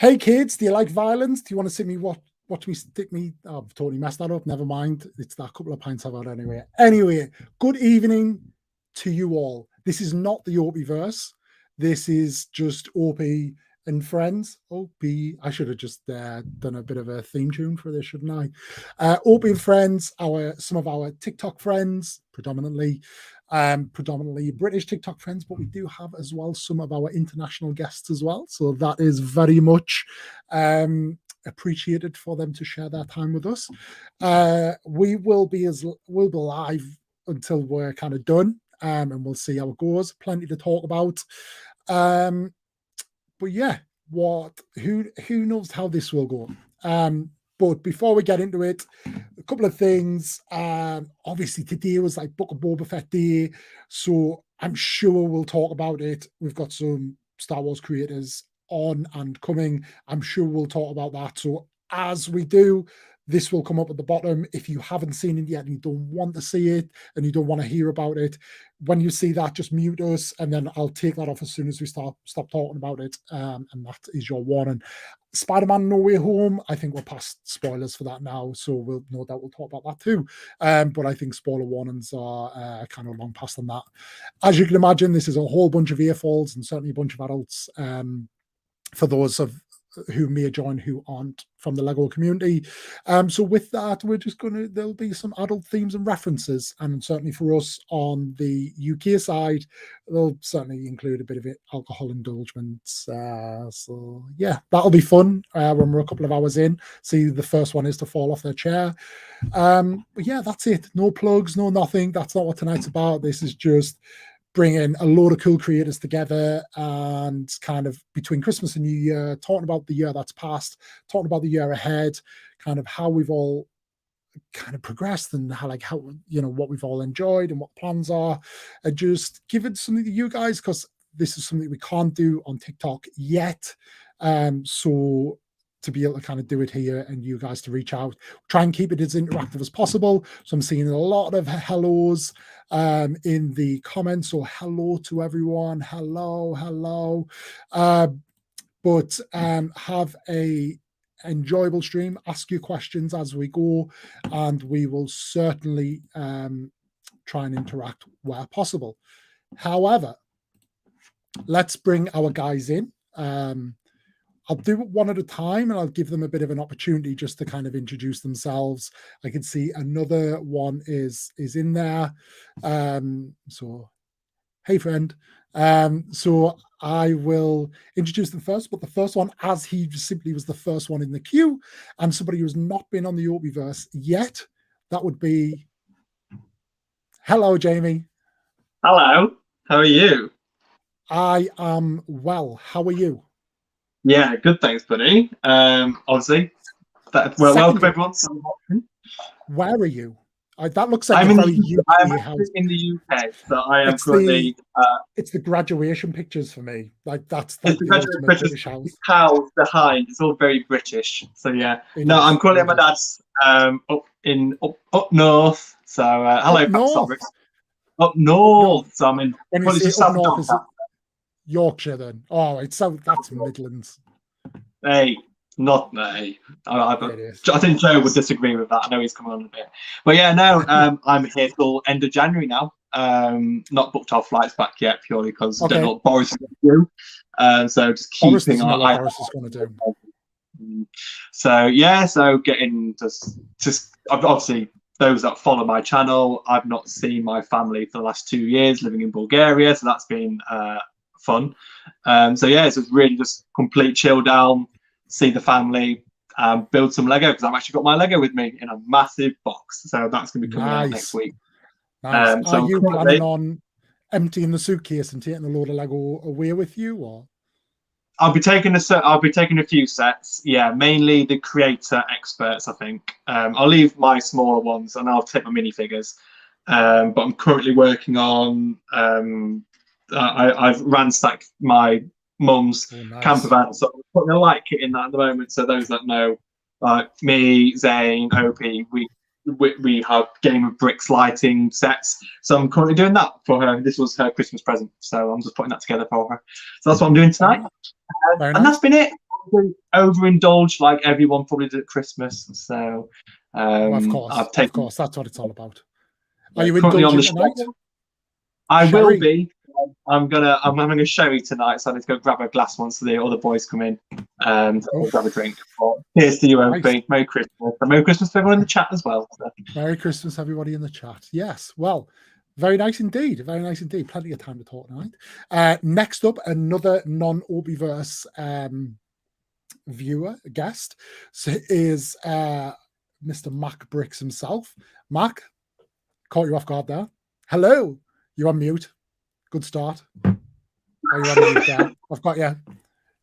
Hey kids, do you like violence? Do you want to see me watch me stick me? Oh, I've totally messed that up. Never mind. It's that couple of pints I've had anyway. Anyway, good evening to you all. This is not the Opie verse. This is just Opie and friends. Opie, I should have just done a bit of a theme tune for this, shouldn't I? Opie and friends, some of our TikTok friends, predominantly British TikTok friends, but we do have as well some of our international guests as well. So that is very much appreciated for them to share their time with us. We'll be live until we're kind of done, and we'll see how it goes. Plenty to talk about. But yeah, who knows how this will go? But before we get into it, a couple of things. Obviously, today was like Book of Boba Fett Day, so I'm sure we'll talk about it. We've got some Star Wars creators on and coming. I'm sure we'll talk about that. So as we do, this will come up at the bottom. If you haven't seen it yet and you don't want to see it and you don't want to hear about it, when you see that, just mute us, and then I'll take that off as soon as we stop talking about it. And that is your warning. Spider-Man No Way Home, I think we're past spoilers for that now, so we'll no doubt we'll talk about that too. But I think spoiler warnings are kind of long past on that. As you can imagine, this is a whole bunch of earfalls and certainly a bunch of adults. For those of who may join who aren't from the Lego community. So with that, there'll be some adult themes and references, and certainly for us on the UK side, they'll certainly include a bit of alcohol indulgence. So yeah, that'll be fun when we're a couple of hours in. See, the first one is to fall off their chair. But yeah, that's it. No plugs, no nothing. That's not what tonight's about. This is just bringing a load of cool creators together and kind of between Christmas and New Year, talking about the year that's passed, talking about the year ahead, kind of how we've all kind of progressed and how what we've all enjoyed and what plans are, and just give it something to you guys, because this is something we can't do on TikTok yet. So to be able to kind of do it here and you guys to reach out, try and keep it as interactive as possible. So I'm seeing a lot of hellos in the comments. So hello to everyone. Hello. But have a enjoyable stream. Ask your questions as we go, and we will certainly try and interact where possible. However, let's bring our guys in. I'll do it one at a time, and I'll give them a bit of an opportunity just to kind of introduce themselves. I can see another one is in there. So, hey, friend. So I will introduce them first, but the first one, as he simply was the first one in the queue, and somebody who's not been on the Opieverse yet, that would be... Hello, Jamie. Hello. How are you? I am well. How are you? Yeah, good, thanks, buddy. Obviously, welcome everyone. Where are you? That looks like I'm a in very I'm house. in the UK, so I am currently. It's the graduation pictures for me. Like that's the ultimate British house. House behind. It's all very British. So yeah. I'm currently at my dad's up north. So hello, north. Up north. So I'm in. When you say up north, is it Yorkshire then? Oh, that's Midlands. Hey, not me. I think Joe would disagree with that. I know he's coming on a bit, but yeah, no. I'm here till end of January now. Not booked our flights back yet, purely because I don't know what Boris is going to do. So just keeping our eye. Boris is going to do. So yeah, so getting just obviously those that follow my channel, I've not seen my family for the last 2 years living in Bulgaria, so that's been fun. So yeah, it's really just complete chill down, see the family, build some Lego, because I've actually got my Lego with me in a massive box, so that's going to be coming out next week. Nice. Are you planning on emptying the suitcase and taking a load of Lego away with you, or? I'll be taking a few sets. Yeah, mainly the creator experts, I think. I'll leave my smaller ones and I'll take my minifigures. But I'm currently working on. I've ransacked my mum's camper van, so I'm putting a light kit in that at the moment. So those that know, me, Zane, Opie, we have Game of Bricks lighting sets. So I'm currently doing that for her. This was her Christmas present, so I'm just putting that together for her. So that's what I'm doing tonight. And that's been it. overindulged like everyone probably did at Christmas. So Well, I've of taken course, that's what it's all about. Are you currently on indulging the tonight? show. I will Sherry? be. I'm having a sherry tonight, so I need to go grab a glass once the other boys come in. So I'll grab a drink. But here's to you, Opie. Nice. Merry Christmas. And Merry Christmas to everyone in the chat as well. So. Merry Christmas, everybody in the chat. Yes, well, very nice indeed. Very nice indeed. Plenty of time to talk tonight. Next up, another non-Obiverse viewer, guest, is Mr. Mac Bricks himself. Mac, caught you off guard there. Hello, you're on mute. Good start. Oh, you're on mute there. I've got you.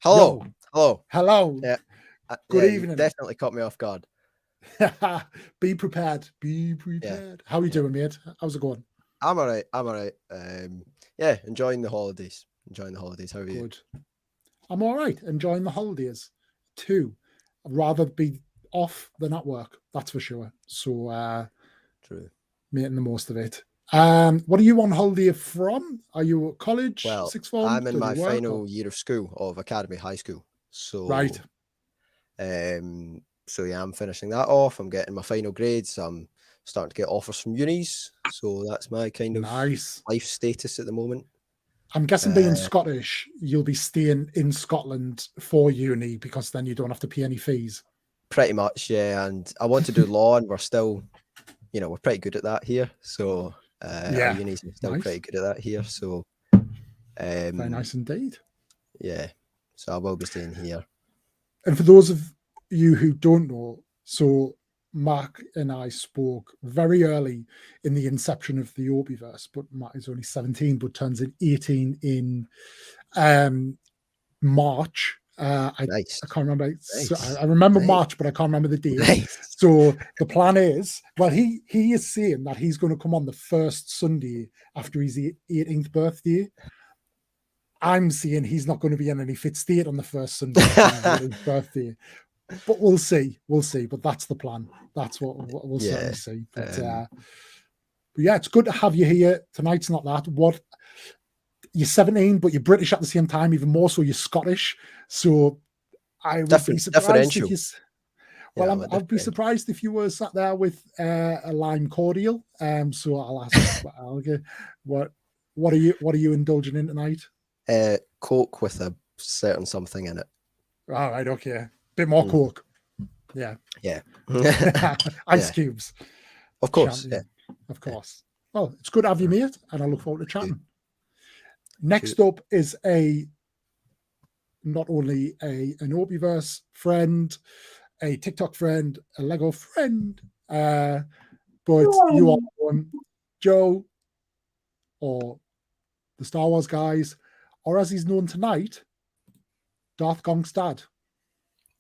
Hello. Yo. Hello. Yeah. Good evening. Definitely caught me off guard. Be prepared. Be prepared. How are you doing, mate? How's it going? I'm all right. Yeah, enjoying the holidays. How are you? Good. I'm all right. Enjoying the holidays too. I'd rather be off than at work. That's for sure. So, True. Making the most of it. What are you on holiday from? Are you at college? Well, Sixth form? I'm in my final year of school of Academy High School. So right. So yeah, I'm finishing that off. I'm getting my final grades. I'm starting to get offers from unis. So that's my kind of nice life status at the moment. I'm guessing being Scottish, you'll be staying in Scotland for uni because then you don't have to pay any fees. Pretty much, yeah. And I want to do law, and we're still, we're pretty good at that here. So our unis are still pretty good at that here. So very nice indeed. Yeah. So I will be staying here. And for those of you who don't know, so Mark and I spoke very early in the inception of the Obiverse, but Mark is only 17, but turns in 18 in March. Nice. I can't remember. Nice. So I remember March, but I can't remember the date. Nice. So the plan is, well, he is saying that he's going to come on the first Sunday after his 18th birthday. I'm seeing he's not going to be in any fit state on the first Sunday after his birthday. But we'll see. But that's the plan. That's what we'll certainly see. But yeah, it's good to have you here. Tonight's not that. What? You're 17, but you're British at the same time, even more so you're Scottish. So I would be surprised if you... Well, I'd be surprised if you were sat there with a lime cordial. So I'll ask, what are you indulging in tonight? Coke with a certain something in it. All right, okay. Bit more Coke. Yeah. Ice cubes. Of course. Champion. Yeah. Of course. Well, it's good to have you, mate, and I look forward to chatting. Next up is not only an Obiverse friend, a TikTok friend, a Lego friend, but you are one, Joe, or the Star Wars guys, or as he's known tonight, Darth Gong's dad.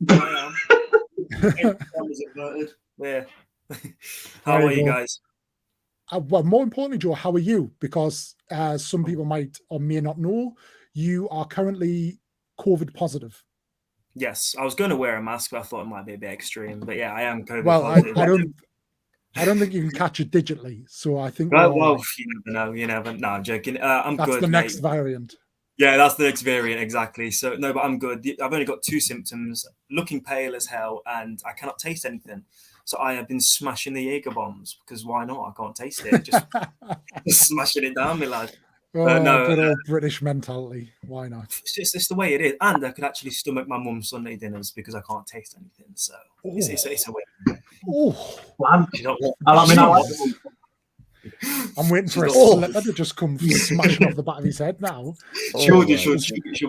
I am. Yeah. How are you guys? Well, more importantly, Joe, how are you? Because some people might or may not know, you are currently COVID positive. Yes, I was going to wear a mask, but I thought it might be a bit extreme. But yeah, I am COVID positive. Well, I don't think you can catch it digitally. So I think. Well, you never know. No, I'm joking. I'm good. That's the next variant. Yeah, that's the next variant, exactly. So, no, but I'm good. I've only got 2 symptoms, looking pale as hell, and I cannot taste anything. So I have been smashing the Jaeger bombs, because why not? I can't taste it. Just smashing it down, my lad. Good old British mentality. Why not? It's the way it is. And I could actually stomach my mum's Sunday dinners because I can't taste anything. So it's a win. Oh, I'm waiting for a slipper to just come smashing off the back of his head now. She'll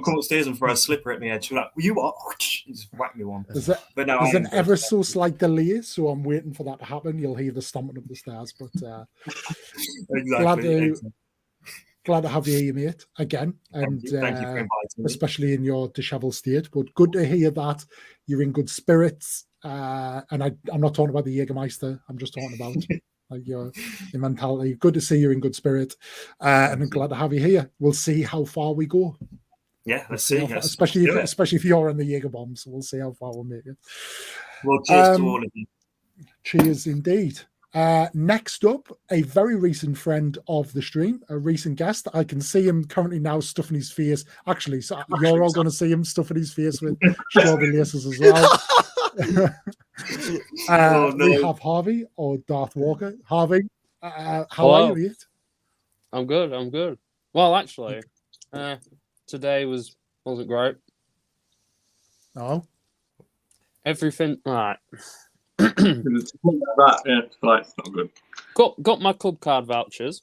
come upstairs and throw a slipper at me head. She'll be like, you are? Just whack me one. There's an ever so slight delay, so I'm waiting for that to happen. You'll hear the stomping up the stairs, but glad to have you here, mate, again. And thank you for inviting me. Especially in your dishevelled state. But good to hear that you're in good spirits. And I'm not talking about the Jägermeister. I'm just talking about like your mentality. Good to see you're in good spirit, and I'm glad to have you here. We'll see how far we go. Yeah, let's see. Especially if you're in the Jaeger bombs, we'll see how far we'll make it. Well, cheers to all of you. Cheers indeed. Next up, a very recent friend of the stream, a recent guest. I can see him currently now stuffing his face. Actually, so you're all going to see him stuffing his face with strawberry laces as well. We have Harvey or Darth Walker. Harvey, how are you, mate? I'm good. Well, actually, today wasn't great. Oh, everything right. It's not good. Got my club card vouchers.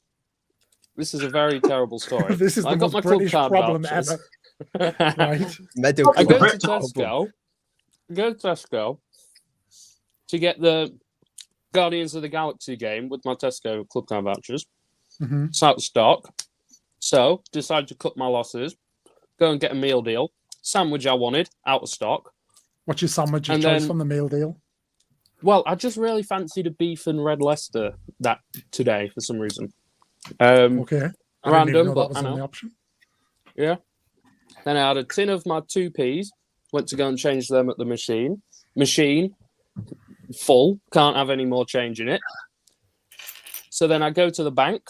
This is a very terrible story. This is the most British problem ever. Right. I go to Tesco to get the Guardians of the Galaxy game with my Tesco club card vouchers. Mm-hmm. It's out of stock. So decided to cut my losses, go and get a meal deal. Sandwich I wanted, out of stock. What's your sandwich choice from the meal deal? Well, I just really fancied a beef and red Leicester that today for some reason. Okay. Random, but that was the option. Yeah. Then I had a tin of my 2Ps. Went to go and change them at the machine. Machine full. Can't have any more change in it. So then I go to the bank,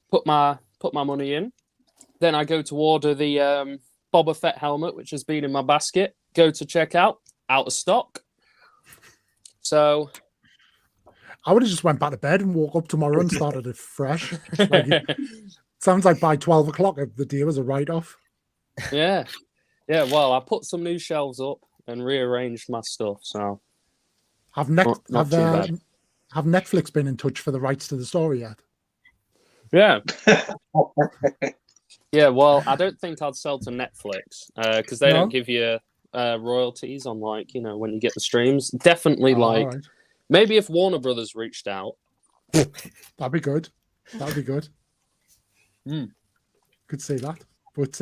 put my money in. Then I go to order the Boba Fett helmet, which has been in my basket. Go to checkout, out of stock. So I would have just went back to bed and woke up tomorrow and started it fresh. Sounds like by 12 o'clock the day was a write-off. Yeah. Well, I put some new shelves up and rearranged my stuff. So have Netflix been in touch for the rights to the story yet? Yeah. Yeah. Well, I don't think I'd sell to Netflix because they don't give you royalties on when you get the streams. Definitely right. Maybe if Warner Brothers reached out. That'd be good. Could see that. But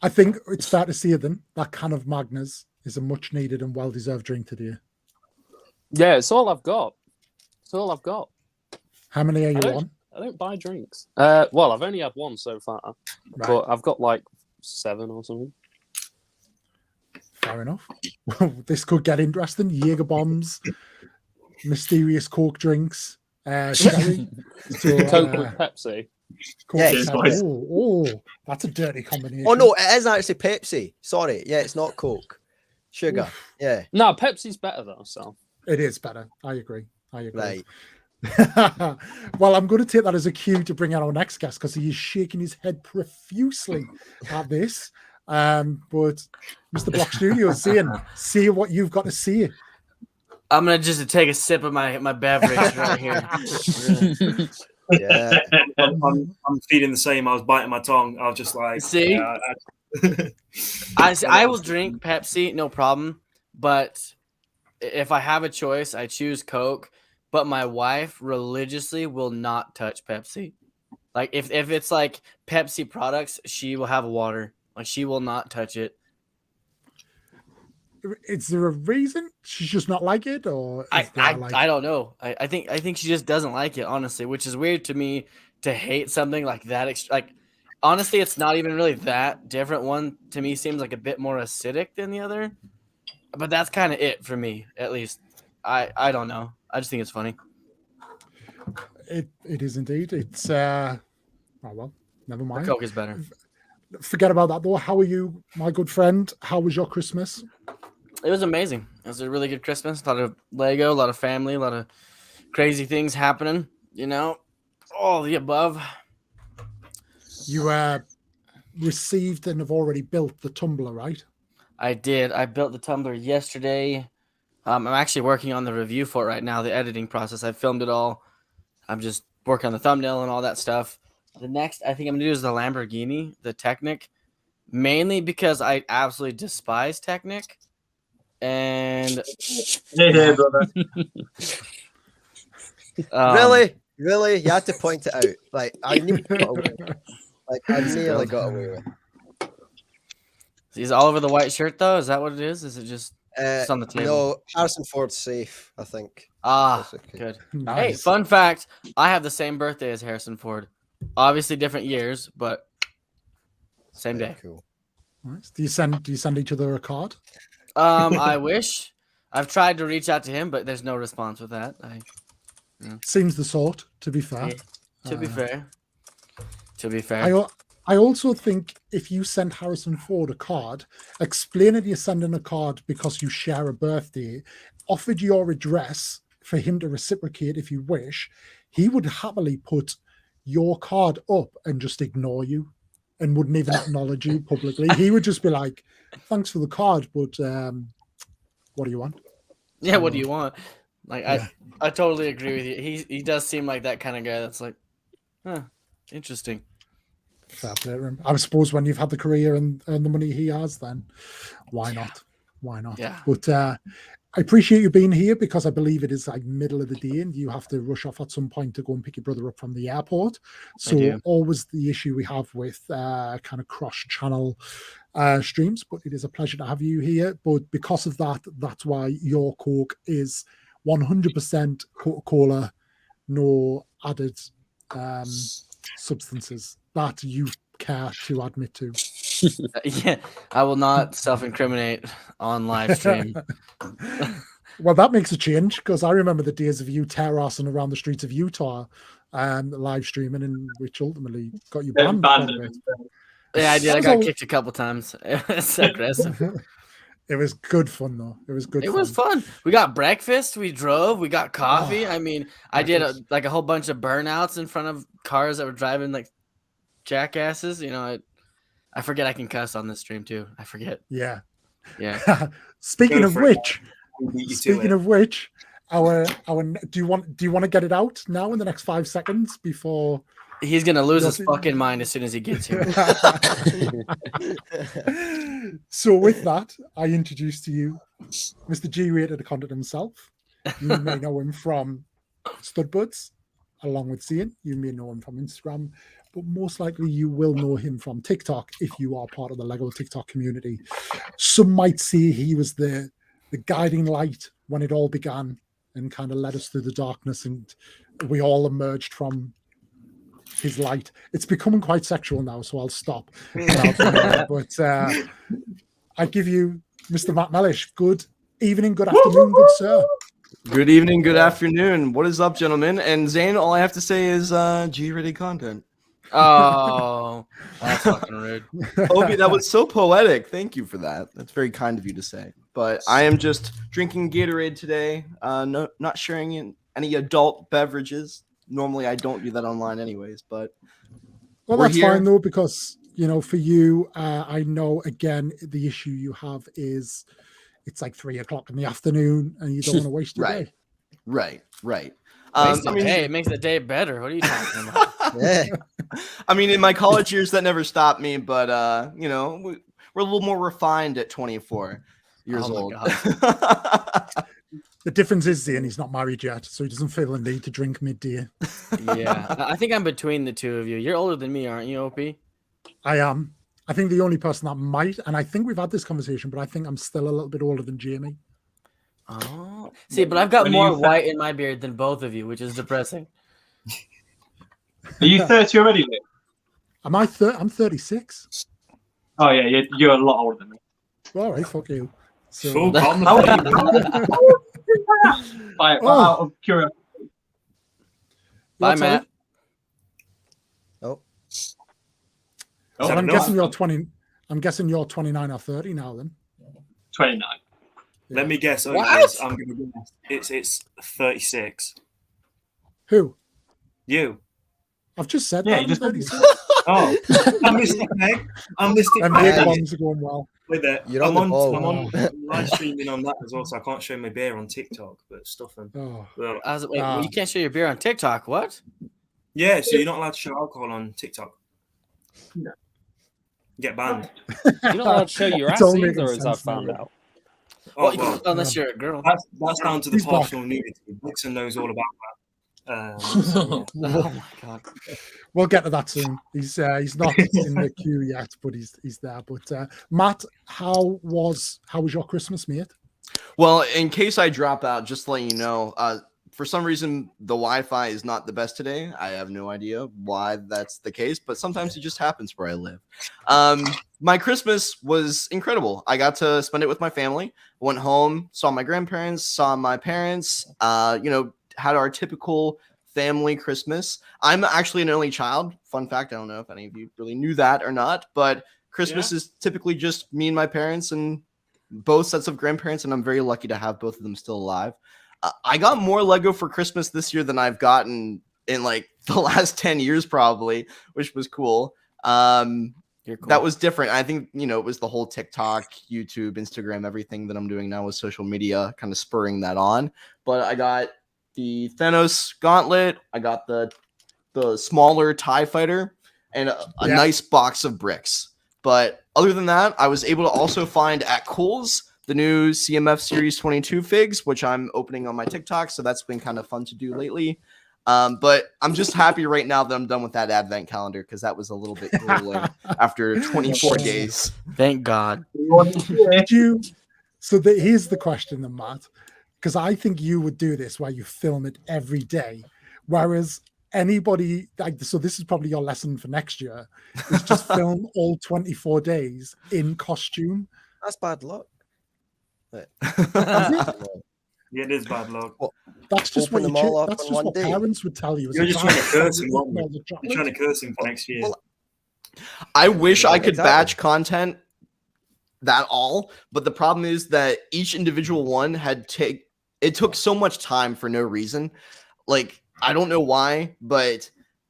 I think it's fair to say then that can of Magners is a much needed and well deserved drink today. Yeah, it's all I've got. How many are you on? I don't buy drinks. Well, I've only had one so far, but I've got like 7 or something. Fair enough. This could get interesting. Jaeger bombs, mysterious Coke drinks, sherry. Coke with Pepsi. Oh, that's a dirty combination. Oh no, it is actually Pepsi. Sorry, yeah, it's not Coke. Sugar. Oof. Yeah. No, Pepsi's better though. So it is better. I agree. Right. Well, I'm going to take that as a cue to bring out our next guest because he is shaking his head profusely at this. But Mr. Block Studios, see what you've got to see. I'm gonna just take a sip of my beverage right here. Yeah, I'm feeling the same. I was biting my tongue. I was just like, see, I will drink Pepsi, no problem. But if I have a choice, I choose Coke. But my wife religiously will not touch Pepsi. Like if it's like Pepsi products, she will have water. Like she will not touch it. Is there a reason she's just not like it, or I don't know. I think she just doesn't like it, honestly, which is weird to me to hate something like that. Like honestly, it's not even really that different. One to me seems like a bit more acidic than the other, but that's kind of it for me, at least. I don't know. I just think it's funny. It is indeed. It's oh well, never mind. The Coke is better. Forget about that though. How are you, my good friend? How was your Christmas? It was amazing. It was a really good Christmas. A lot of Lego, a lot of family, a lot of crazy things happening. All the above. You received and have already built the tumbler, right? I did. I built the tumbler yesterday. I'm actually working on the review for it right now, the editing process. I filmed it all. I'm just working on the thumbnail and all that stuff. The next I think I'm going to do is the Lamborghini, the Technic, mainly because I absolutely despise Technic. And hey, brother. Really, you had to point it out. Like I nearly got away with it. He's all over the white shirt, though. Is that what it is? Is it just on the table? No, Harrison Ford's safe, I think. Good. Nice. Hey, fun fact: I have the same birthday as Harrison Ford. Obviously, different years, but same day. Cool. Nice. Do you send each other a card? I wish. I've tried to reach out to him, but there's no response with that. Seems the sort, to be fair. Yeah, to be fair. I also think if you send Harrison Ford a card, explaining you're sending a card because you share a birthday, offered your address for him to reciprocate if you wish, he would happily put your card up and just ignore you and wouldn't even acknowledge you publicly. He would just be like, thanks for the card, but what do you want? Yeah, what do you want? Like, I totally agree with you. He does seem like that kind of guy that's like, huh, interesting. Fair play to him. I suppose when you've had the career and the money he has, then why not? Why not? Yeah. But I appreciate you being here because I believe it is like middle of the day and you have to rush off at some point to go and pick your brother up from the airport. So always the issue we have with kind of cross-channel streams, but it is a pleasure to have you here. But because of that, that's why your Coke is 100% Coca-Cola, no added substances that you care to admit to. Yeah, I will not self-incriminate on live stream. Well, that makes a change because I remember the days of you terracing around the streets of Utah live streaming, and which ultimately got you banned. Yeah, I did. I got kicked a couple times. It's aggressive. It was good fun though. It was good. It was fun. We got breakfast. We drove. We got coffee. I mean, I did a whole bunch of burnouts in front of cars that were driving like jackasses. You know, I forget I can cuss on this stream too. I forget. Yeah. Speaking of which, our do you want to get it out now in the next 5 seconds before he's gonna lose his fucking mind as soon as he gets here? So with that, I introduce to you Mr. G-rated content himself. You may know him from Studbuds, along with Cian. You may know him from Instagram, but most likely you will know him from TikTok if you are part of the Lego TikTok community. Some might say he was the guiding light when it all began and kind of led us through the darkness, and we all emerged from his light. It's becoming quite sexual now, so I'll stop. But I give you Mr. Matt Mellish. Good evening, good afternoon, good sir. Good evening, good afternoon. What is up, gentlemen? And Zane, all I have to say is G-rated content. Oh, that's fucking rude. Opie, that was so poetic. Thank you for that. That's very kind of you to say. But I am just drinking Gatorade today. Not sharing any adult beverages. Normally, I don't do that online anyways, but well, that's fine though, because for you, I know again the issue you have is it's like 3 o'clock in the afternoon, and you don't want to waste your day. Right. It makes the day better. What are you talking about? I mean, in my college years, that never stopped me, but we're a little more refined at 24 years old. The difference is, Zane, he's not married yet, so he doesn't feel the need to drink midday. Yeah, I think I'm between the two of you. You're older than me, aren't you, Opie? I am. I think the only person that might, and I think we've had this conversation, but I think I'm still a little bit older than Jamie. Oh, see, but I've got more white in my beard than both of you, which is depressing. Are you 30 already, Luke? Am I 30? I'm 36. Oh, yeah, you're a lot older than me. All right, fuck you. So, out of curiosity. Bye, Matt. So I'm guessing you're 20. I'm guessing you're 29 or 30 now. Then 29. Let me guess. I'm going to guess. It's 36. Who? You. I've just said that. I'm 36. Oh, I missed it, Meg. I missed it. And the bombs are going well. With it, I'm on live streaming on that as well, so I can't show my beer on TikTok, but stuffing. You can't show your beer on TikTok. What? Yeah, so you're not allowed to show alcohol on TikTok. No. Get banned. You're not allowed to show your ass either, as I found out. Unless you're a girl. That's down to the partial nudity. Dixon knows all about that. Oh my god! We'll get to that soon. He's not in the queue yet, but he's there. But Matt, how was your Christmas, mate? Well, in case I drop out, just to let you know, for some reason the Wi-Fi is not the best today. I have no idea why that's the case, but sometimes it just happens where I live. My Christmas was incredible. I got to spend it with my family. Went home, saw my grandparents, saw my parents. had our typical family Christmas. I'm actually an only child. Fun fact, I don't know if any of you really knew that or not, but Christmas is typically just me and my parents and both sets of grandparents, and I'm very lucky to have both of them still alive. I got more Lego for Christmas this year than I've gotten in like the last 10 years probably, which was cool. Cool. That was different. I think, it was the whole TikTok, YouTube, Instagram, everything that I'm doing now with social media kind of spurring that on. But I got the Thanos gauntlet. I got the smaller TIE fighter and a nice box of bricks. But other than that, I was able to also find at Kohl's the new CMF Series 22 figs, which I'm opening on my TikTok. So that's been kind of fun to do lately. But I'm just happy right now that I'm done with that advent calendar because that was a little bit grueling after 24 days. Thank God. Here's the question then, Matt, because I think you would do this where you film it every day, whereas anybody so this is probably your lesson for next year is just film all 24 days in costume. That's bad luck. Yeah, it is bad luck. That's just Open what that's just what day. Parents would tell you. You're just trying to curse him, aren't you? You're trying to curse him for next year. Well, I wish I could exactly. batch content that all, but the problem is that each individual one it took so much time for no reason. Like, I don't know why,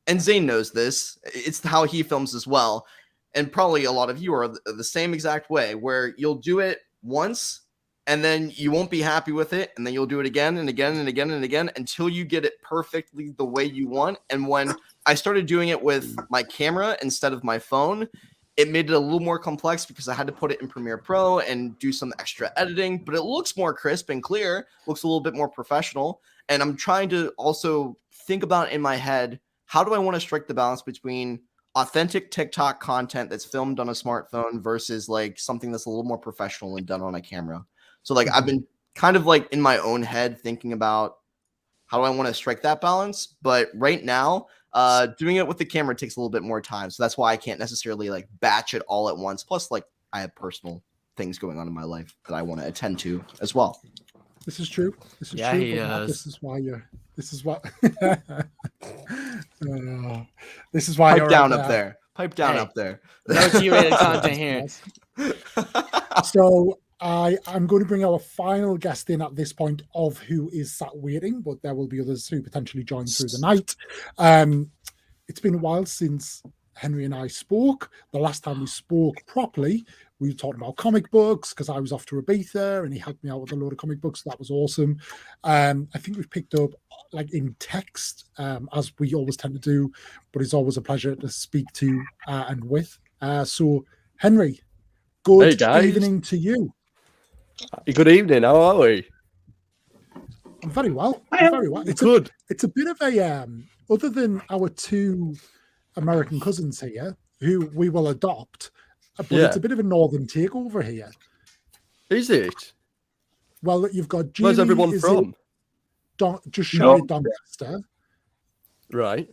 and Zane knows this. It's how he films as well. And probably a lot of you are the same exact way, where you'll do it once and then you won't be happy with it. And then you'll do it again and again and again and again until you get it perfectly the way you want. And when I started doing it with my camera instead of my phone, it made it a little more complex because I had to put it in Premiere Pro and do some extra editing, but it looks more crisp and clear, looks a little bit more professional. And I'm trying to also think about in my head, how do I want to strike the balance between authentic TikTok content that's filmed on a smartphone versus like something that's a little more professional and done on a camera. So like I've been kind of like in my own head thinking about how do I want to strike that balance. But right now, doing it with the camera takes a little bit more time. So that's why I can't necessarily like batch it all at once. Plus, like I have personal things going on in my life that I want to attend to as well. This is true. This is Yeah, true. he But Matt, does. this is why you're. This is what. This is why Pipe you're down up there. Pipe down Hey. up there. No G-rated content here. So I'm going to bring our final guest in at this point of who is sat waiting, but there will be others who potentially join through the night. It's been a while since Henry and I spoke. The last time we spoke properly, we were talking about comic books because I was off to Ibiza and he helped me out with a load of comic books. That was awesome. I think we've picked up like in text, as we always tend to do, but it's always a pleasure to speak to and with. So, Henry, good evening to you. Good evening. How are we? I'm very well. I'm very well. It's Good. It's a bit of a other than our two American cousins here, who we will adopt, but it's a bit of a northern takeover here. Is it? Well, you've got Jamie. Where's everyone from? Just shy of Doncaster. Right.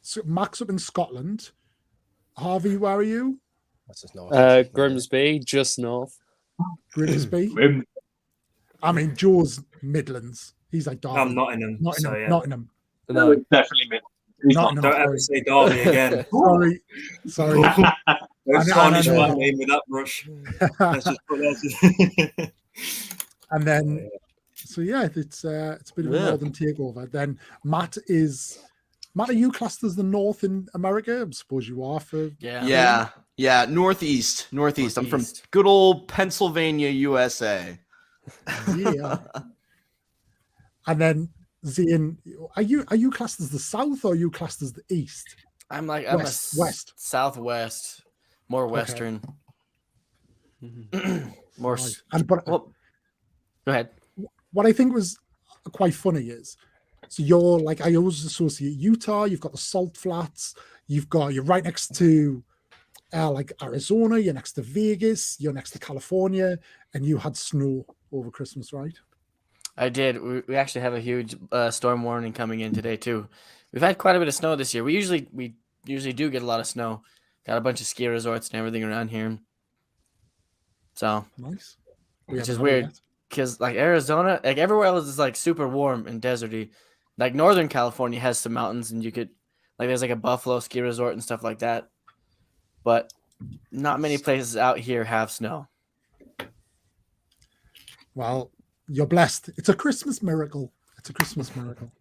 So Max up in Scotland. Harvey, where are you? That's just north. Grimsby, just north. Grimsby. I mean, Joe's Midlands. He's like Derby. I'm Nottingham. Nottingham. No. Definitely me. Nottingham. Don't ever say Derby again. Sorry. Don't tarnish my name with that brush. And then, so yeah, it's a bit of a northern takeover. Then Matt, are you classed as the North in America? I suppose you are for Yeah. Northeast. I'm from good old Pennsylvania, USA. Yeah. And then Zian, are you classed as the South or are you classed as the East? I'm a West. Southwest, more Western. More. Right. Go ahead. What I think was quite funny is, so you're like, I always associate Utah. You've got the Salt Flats. You're right next to like Arizona. You're next to Vegas. You're next to California, and you had snow over Christmas, right? I did. We actually have a huge storm warning coming in today too. We've had quite a bit of snow this year. We usually do get a lot of snow. Got a bunch of ski resorts and everything around here. So nice. Which is weird. because like Arizona, like everywhere else is like super warm and deserty. Like Northern California has some mountains, and you could like there's like a Buffalo ski resort and stuff like that. But not many places out here have snow. Well, you're blessed. It's a Christmas miracle. It's a Christmas miracle.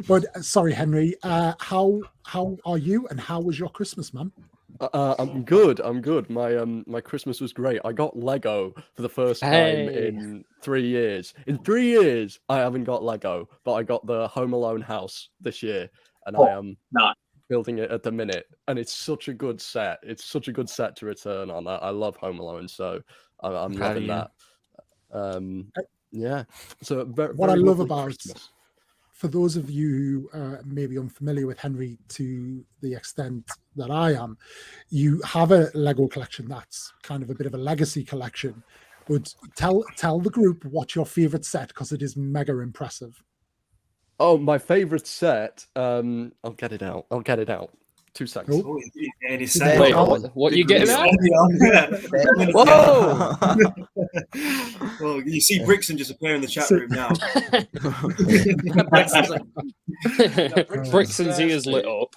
But sorry, Henry, how are you and how was your Christmas, man? I'm good. I'm good. My Christmas was great. I got Lego for the first time in 3 years. In 3 years, I haven't got Lego, but I got the Home Alone house this year, and I am building it at the minute. And it's such a good set. It's such a good set to return on. I love Home Alone, so I'm loving that. Yeah. So what I love about Christmas. For those of you who may be unfamiliar with Henry to the extent that I am, you have a Lego collection that's kind of a bit of a legacy collection. But tell the group what's your favorite set, because it is mega impressive. Oh, my favorite set. I'll get it out. 2 seconds. Oh, wait, what you getting at? Whoa! Well, you see Brixton just appear in the chat room now. Brixton's ears lit up.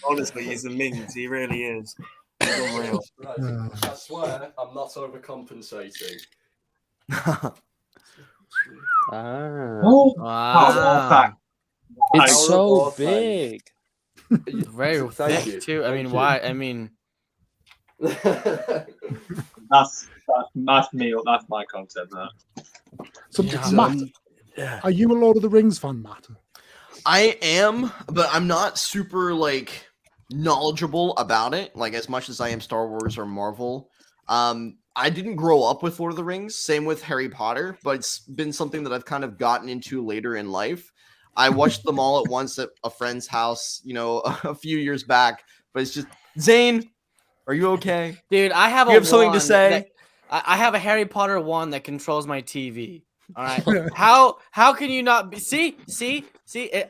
Honestly, he's a mint. He really is. He's unreal. I swear, I'm not overcompensating. Wow. It's so big. Very thick too. I mean, why? I mean, That's me. That's my concept. That. So, Matt, are you a Lord of the Rings fan, Matt? I am, but I'm not super like knowledgeable about it, like as much as I am Star Wars or Marvel. I didn't grow up with Lord of the Rings. Same with Harry Potter, but it's been something that I've kind of gotten into later in life. I watched them all at once at a friend's house, a few years back. But it's just, Zane, are you okay? Dude, I have you have something to say? I have a Harry Potter wand that controls my TV. All right. How can you not be? See,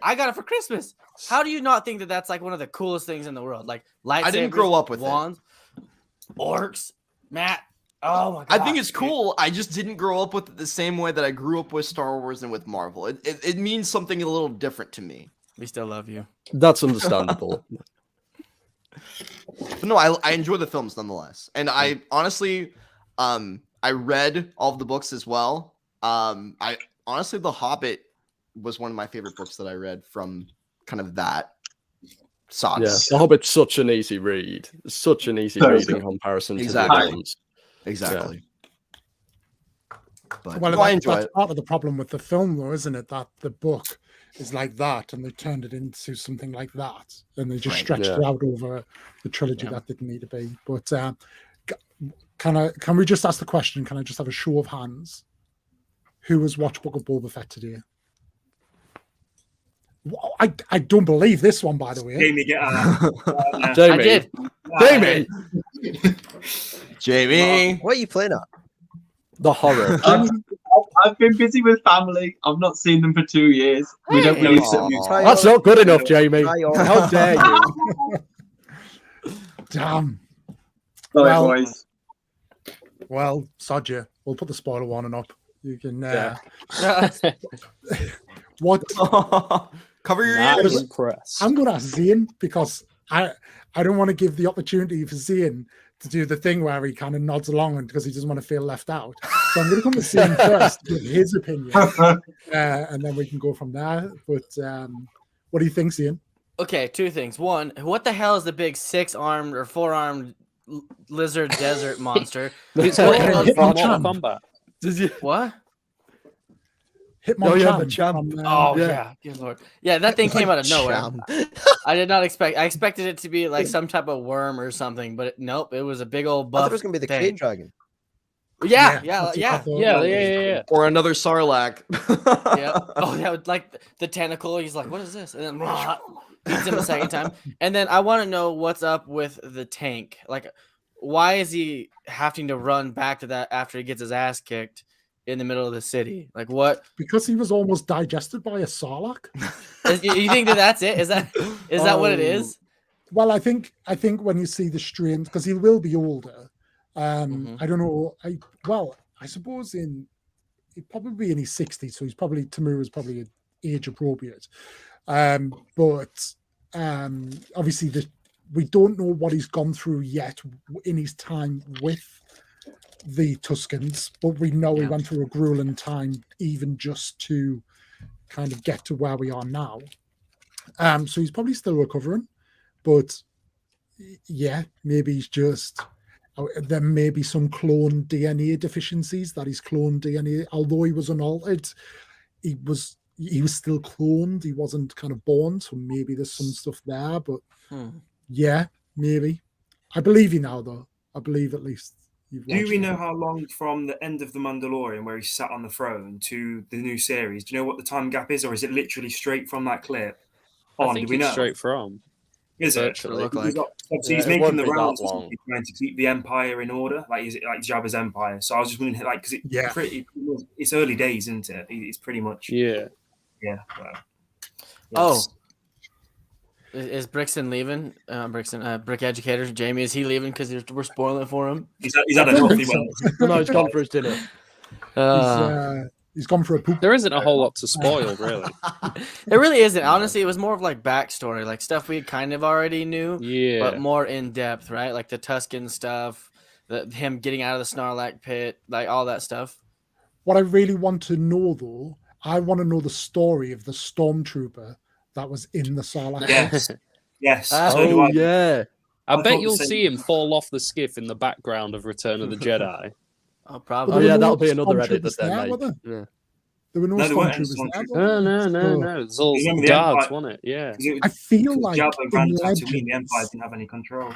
I got it for Christmas. How do you not think that that's like one of the coolest things in the world? Like lightsabers, I didn't grow up with wands, orcs, Matt. Oh my god! I think it's cool. I just didn't grow up with it the same way that I grew up with Star Wars and with Marvel. It means something a little different to me. We still love you. That's understandable. But no, I enjoy the films nonetheless. And I honestly, I read all of the books as well. I honestly, The Hobbit was one of my favorite books that I read from kind of that saga. Yeah, The Hobbit's such an easy read. Such an easy read in comparison to the other ones. Exactly. Yeah. But well, I enjoy that's it. part of the problem with the film, though, isn't it? That the book is like that, and they turned it into something like that, and they just stretched it out over the trilogy that didn't need to be. But can we just ask the question? Can I just have a show of hands? Who has watched Book of Boba Fett today? I don't believe this one, by the way. Jamie, get out. Jamie. I did. Jamie. Jamie. What are you playing at? The horror. I've been busy with family. I've not seen them for 2 years. We don't really sit with That's not good enough, Jamie. How dare you? Damn. Sorry, boys. Well, sod you. We'll put the spoiler warning up. You can. What? Cover your ears. I'm going to ask Zane, because I don't want to give the opportunity for Zane to do the thing where he kind of nods along, and because he doesn't want to feel left out. So I'm going to come to Zane first, give his opinion, and then we can go from there. But what do you think, Zane? Okay, 2 things. One, what the hell is the big 6-armed or 4-armed lizard desert monster? It's Mortal Kombat. What? Hitmonchan. Yeah. Good lord. Yeah, that thing came out of nowhere. I did not expect. I expected it to be like some type of worm or something, but nope, it was a big old buff. I thought it was gonna be the Crane Dragon. Yeah. Or another Sarlacc. Yeah. Oh, yeah. Like the tentacle. He's like, "What is this?" And then beats him a second time. And then I want to know what's up with the tank. Like, why is he having to run back to that after he gets his ass kicked in the middle of the city? Like, what? Because he was almost digested by a Sarlacc. You think that's it? Is that what it is? Well, I think when you see the strain, because he will be older. I don't know. I suppose in probably in his 60s, so Tamura's probably age appropriate. But obviously we don't know what he's gone through yet in his time with the Tuscans, but we know he went through a grueling time even just to kind of get to where we are now. So he's probably still recovering, but yeah, maybe he's just, there may be some clone DNA deficiencies, that his clone DNA, although he was unaltered, he was still cloned. He wasn't kind of born, so maybe there's some stuff there. But yeah, maybe. I believe you now, though. I believe at least. Do we know how long from the end of The Mandalorian, where he sat on the throne, to the new series? Do you know what the time gap is, or is it literally straight from that clip on? I think do we it's know? straight from. Is it? Virtually. Obviously, he's making the rounds, trying to keep the Empire in order, like is it like Jabba's Empire? So I was just wondering, like, because it's early days, isn't it? It's pretty much Yeah. Oh, is Brixton leaving? Brick Educator Jamie, is he leaving because we're spoiling it for him? He's had enough. No, he's gone for his dinner. He's gone for a poop. There isn't a whole lot to spoil, really. There really isn't. Honestly, it was more of like backstory, like stuff we kind of already knew, but more in depth, right? Like the Tuscan stuff, him getting out of the Snarlack pit, like all that stuff. What I really want to know, though, I want to know the story of the stormtrooper that was in the Sarlacc pit. Yes. Yeah. I bet you'll see him fall off the skiff in the background of Return of the Jedi. Oh, probably. Oh, yeah, that'll be another edit that they make. Yeah. There were no stormtroopers there. No. It's all guards, wasn't it? Yeah. I feel like Jabba ran in Tatooine, Legends, the Empire didn't have any control.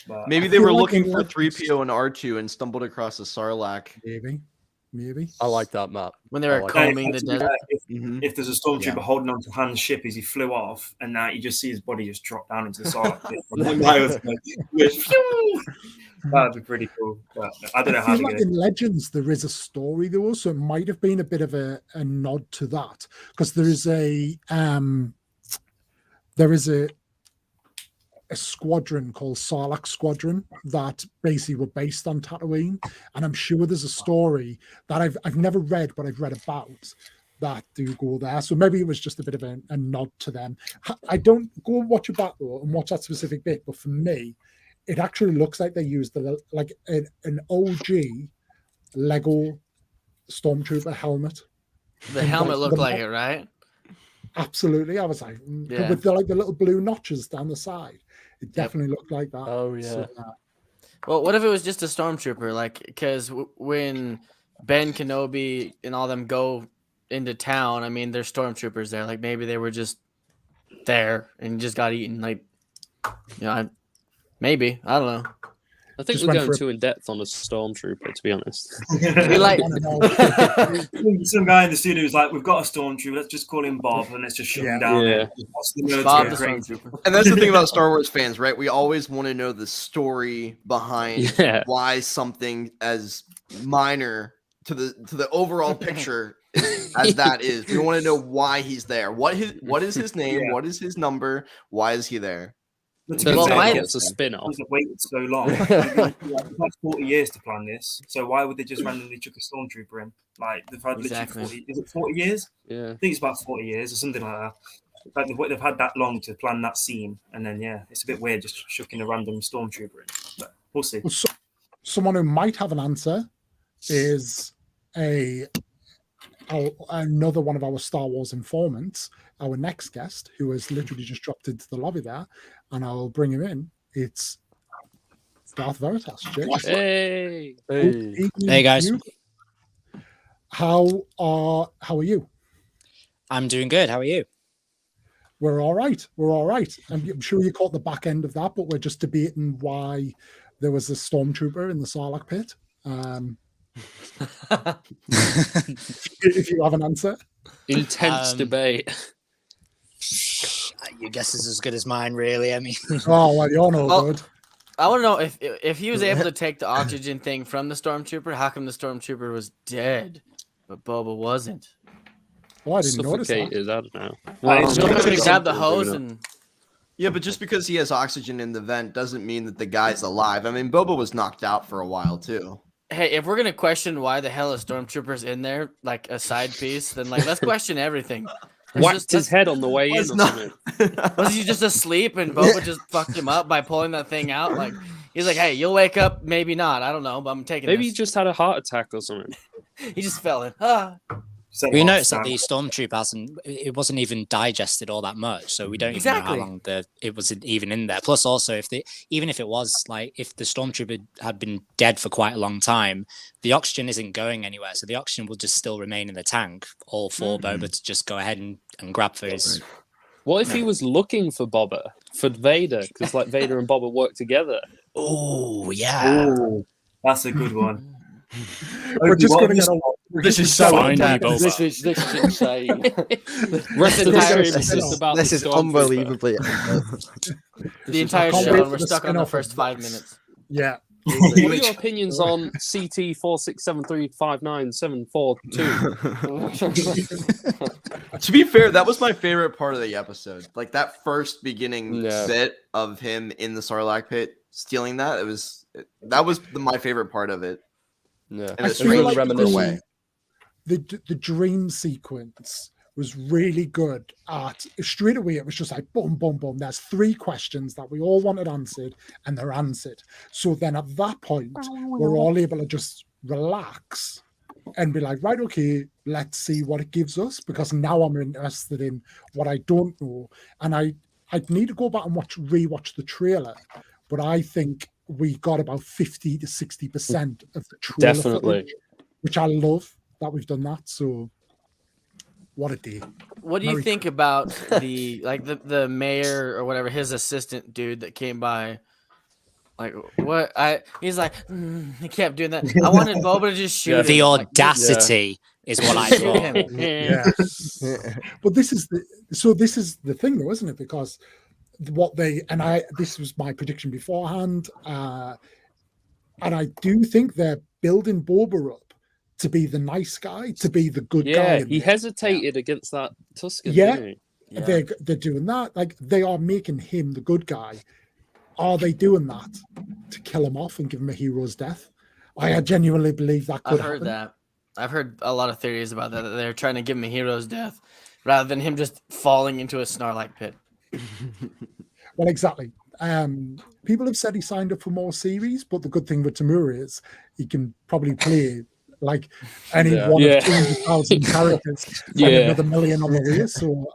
But Maybe they were looking for 3PO and R2 and stumbled across the Sarlacc. Maybe. I like that map. When they were combing the desert. If there's a stormtrooper holding on to Han's ship as he flew off, and now you just see his body just drop down into the Sarlacc pit. That'd be pretty cool. But I don't know how to get it. In Legends, there is a story though, so it might have been a bit of a nod to that, because there is a squadron called Sarlacc Squadron that basically were based on Tatooine, and I'm sure there's a story that I've never read, but I've read about that do go there. So maybe it was just a bit of a nod to them. I don't go and watch it back though and watch that specific bit, but for me, it actually looks like they used an OG Lego Stormtrooper helmet. The helmet looked like it, right? Absolutely. I was like, with the little blue notches down the side. It definitely looked like that. Oh, yeah. So, Well, what if it was just a stormtrooper? Like, because when Ben Kenobi and all them go into town, I mean, there's stormtroopers there. Like, maybe they were just there and just got eaten. Like, maybe. I don't know. I think we're going too in depth on a stormtrooper, to be honest. Some guy in the studio was like, "We've got a stormtrooper. Let's just call him Bob, and let's just shut him down." Yeah. Bob the stormtrooper. And that's the thing about Star Wars fans, right? We always want to know the story behind why something as minor to the overall picture as that is. We want to know why he's there. What is his name? Yeah. What is his number? Why is he there? It's a spin-off. Waited so long. It had 40 years to plan this, so why would they just randomly chuck a stormtrooper in? Like they've had literally 40. Is it 40 years? Yeah, I think it's about 40 years or something like that. Like they've had that long to plan that scene, and then it's a bit weird just chucking a random stormtrooper in. But we'll see. Well, someone who might have an answer is another one of our Star Wars informants, our next guest, who has literally just dropped into the lobby there, and I'll bring him in. It's Darth Veritas. Hey, hey guys. How are you? I'm doing good. How are you? We're all right. I'm sure you caught the back end of that, but we're just debating why there was a stormtrooper in the Sarlacc pit. If you have an answer. Intense debate. Your guess is as good as mine, really. I mean, oh well, you're no good. I want to know if he was able to take the oxygen thing from the stormtrooper. How come the stormtrooper was dead, but Boba wasn't? Oh, I didn't notice that. I don't know. He grabbed the hose and. Yeah, but just because he has oxygen in the vent doesn't mean that the guy's alive. I mean, Boba was knocked out for a while too. Hey, if we're gonna question why the hell a stormtrooper's in there, like a side piece, then like let's question everything. Whacked his head on the way in It's or not- something. Was he just asleep and Boba just fucked him up by pulling that thing out? Like he's like, hey, you'll wake up, maybe not. I don't know, but I'm taking Maybe he this. just had a heart attack or something. He just fell in. Ah. We noticed that the stormtrooper it wasn't even digested all that much, so we don't even know how long it was even in there. Plus, also, even if it was like if the stormtrooper had been dead for quite a long time, the oxygen isn't going anywhere, so the oxygen will just still remain in the tank, all for Boba to just go ahead and grab for his. What if he was looking for Vader? Because like Vader and Boba work together. Oh yeah, Ooh, that's a good one. We're just going to get a. This is so Finally, intense. Boba. This is insane. Rest of the entire- stream is just about This the is stormtrooper. unbelievable. The entire can't show, wait and for we're the stuck on the spin-off first of 5 this. minutes. Yeah. What are your opinions on CT 4673597442? To be fair, that was my favorite part of the episode. Like that first beginning Yeah. bit of him in the Sarlacc pit stealing that. That was my favorite part of it. Yeah, And I it's feel really like reminiscent way. the dream sequence was really good at straight away. It was just like boom, boom, boom. There's 3 questions that we all wanted answered, and they're answered. So then at that point, we're all able to just relax and be like, right, okay, let's see what it gives us, because now I'm interested in what I don't know. And I'd need to go back and rewatch the trailer, but I think we got about 50 to 60% of the trailer Definitely. footage, which I love that we've done that. So what a day. What do you Merry think about the mayor or whatever, his assistant dude that came by? Like he's like he kept doing that. I wanted Boba to just shoot the him. Like, audacity is what I shoot thought. him. Yeah. But this is the thing though, isn't it? Because this was my prediction beforehand, and I do think they're building Boba up to be the nice guy, to be the good guy. Yeah, he hesitated against that Tusken. Yeah. Didn't he? Yeah. They're doing that. Like they are making him the good guy. Are they doing that to kill him off and give him a hero's death? I genuinely believe that could I've heard happen. that. I've heard a lot of theories about that they're trying to give him a hero's death rather than him just falling into a Sarlacc pit. Well, exactly. People have said he signed up for more series, but the good thing with Tamura is he can probably play like any one of 200,000 characters and another million on the way. So,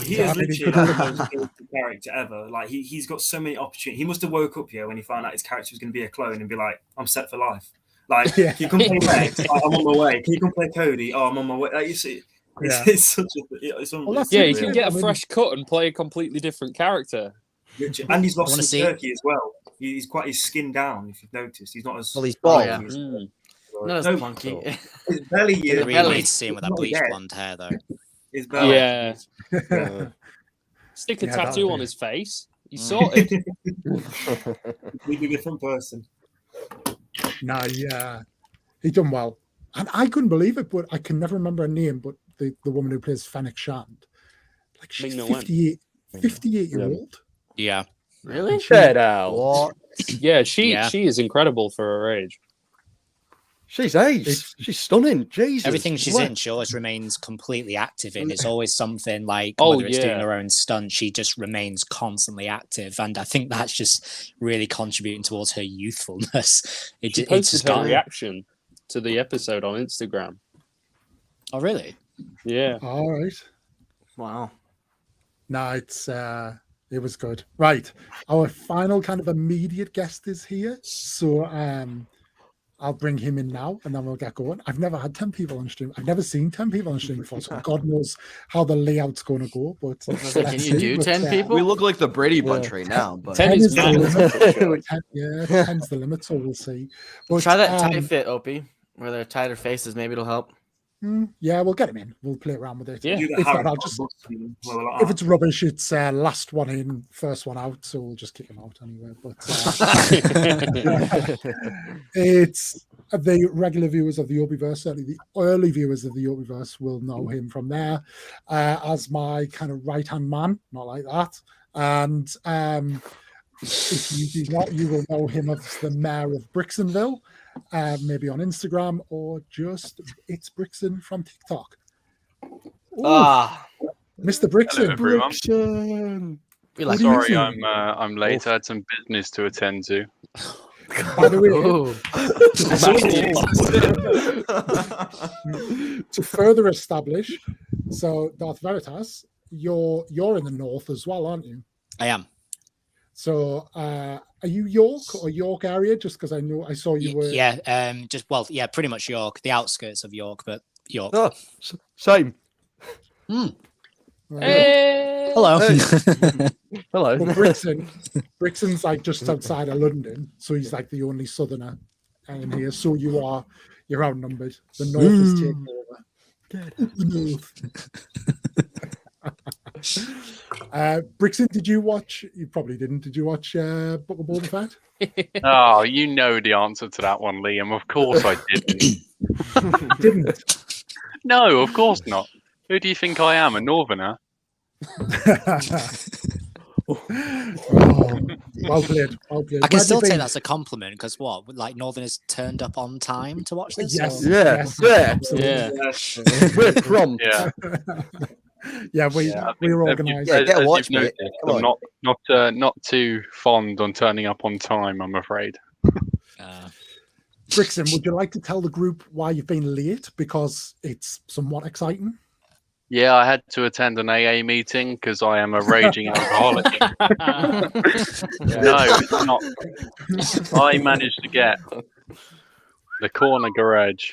He is literally the most creative character ever. Like he's got so many opportunities. He must have woke up here when he found out his character was going to be a clone and be like, "I'm set for life." Like, can you come play Rex? I'm on my way. Can you come play Cody? Oh, I'm on my way. Like, you see, it's such a. It's you can get a fresh cut and play a completely different character. And he's got I wanna some see- turkey as well. He's skin down. If you've noticed, he's not as. Well, he's bald. yeah. Not as No, funky. His belly I is. really need to see him with that bleached blonde hair, though. His belly. Yeah. Stick a tattoo on his face. He's sorted. He's a different person. no, yeah, he done well. And I couldn't believe it, but I can never remember her name, but the woman who plays Fennec Shand. Like she's Ming-Na Wen. 58-year-old. Yeah. Really? Get out. What? Yeah, she Yeah. is incredible for her age. She's ace. She's stunning. Jesus. Everything she's What? in, she always remains completely active in. It's always something like Oh, whether it's doing yeah. her own stunt, she just remains constantly active. And I think that's just really contributing towards her youthfulness. She It's posted just her got... reaction to the episode on Instagram. Oh, really? Yeah. All right. Wow. No, it was good. Right. Our final kind of immediate guest is here. So I'll bring him in now and then we'll get going. I've never had 10 people on stream. I've never seen 10 people on stream before, so God knows how the layout's going to go. But Can you do 10 people? We look like the Brady Bunch right now, but 10 is the max. limit. 10's the limit, so we'll see. But, Try that tight fit, Opie, where they're tighter faces. Maybe it'll help. yeah, we'll get him in. We'll play around with it. Yeah. Do the If Harry not, I'll Potter just books and we're like, if it's rubbish, it's last one in, first one out. So we'll just kick him out anyway. But it's the regular viewers of the Opieverse, certainly the early viewers of the Opieverse will know him from there as my kind of right hand man, not like that. And if you do not, you will know him as the mayor of Brixtonville. maybe on Instagram, or just It's Brixton from TikTok. Ah, Mr. Brixton. Brixton. What do you Sorry, think? I'm late. I had some business to attend to. By the way, ooh. to further establish, so Darth Veritas, you're in the north as well, aren't you? I am. So are you York area? Just because I saw you were. Yeah, pretty much York, the outskirts of York, but York. Oh, same. Right. Hello. Hello. But Brixton's like just outside of London, so he's like the only southerner in here. So you're outnumbered. The north is taking over. The north. Brixton, did you watch? You probably didn't. Did you watch Book of Boba Fett? Oh, you know the answer to that one, Liam. Of course I didn't. Didn't. No, of course not. Who do you think I am? A northerner? Well played. Well played. I can Where still have you take that as a compliment because like Northerners turned up on time to watch this. Yes. or- Yeah. We're prompt. Yeah. Yeah, we're As organised. Yeah, get a you've watch, mate. noticed, Come I'm not too fond on turning up on time, I'm afraid. Brixton, would you like to tell the group why you've been late? Because it's somewhat exciting. Yeah, I had to attend an AA meeting because I am a raging alcoholic. No, it's not. I managed to get the corner garage.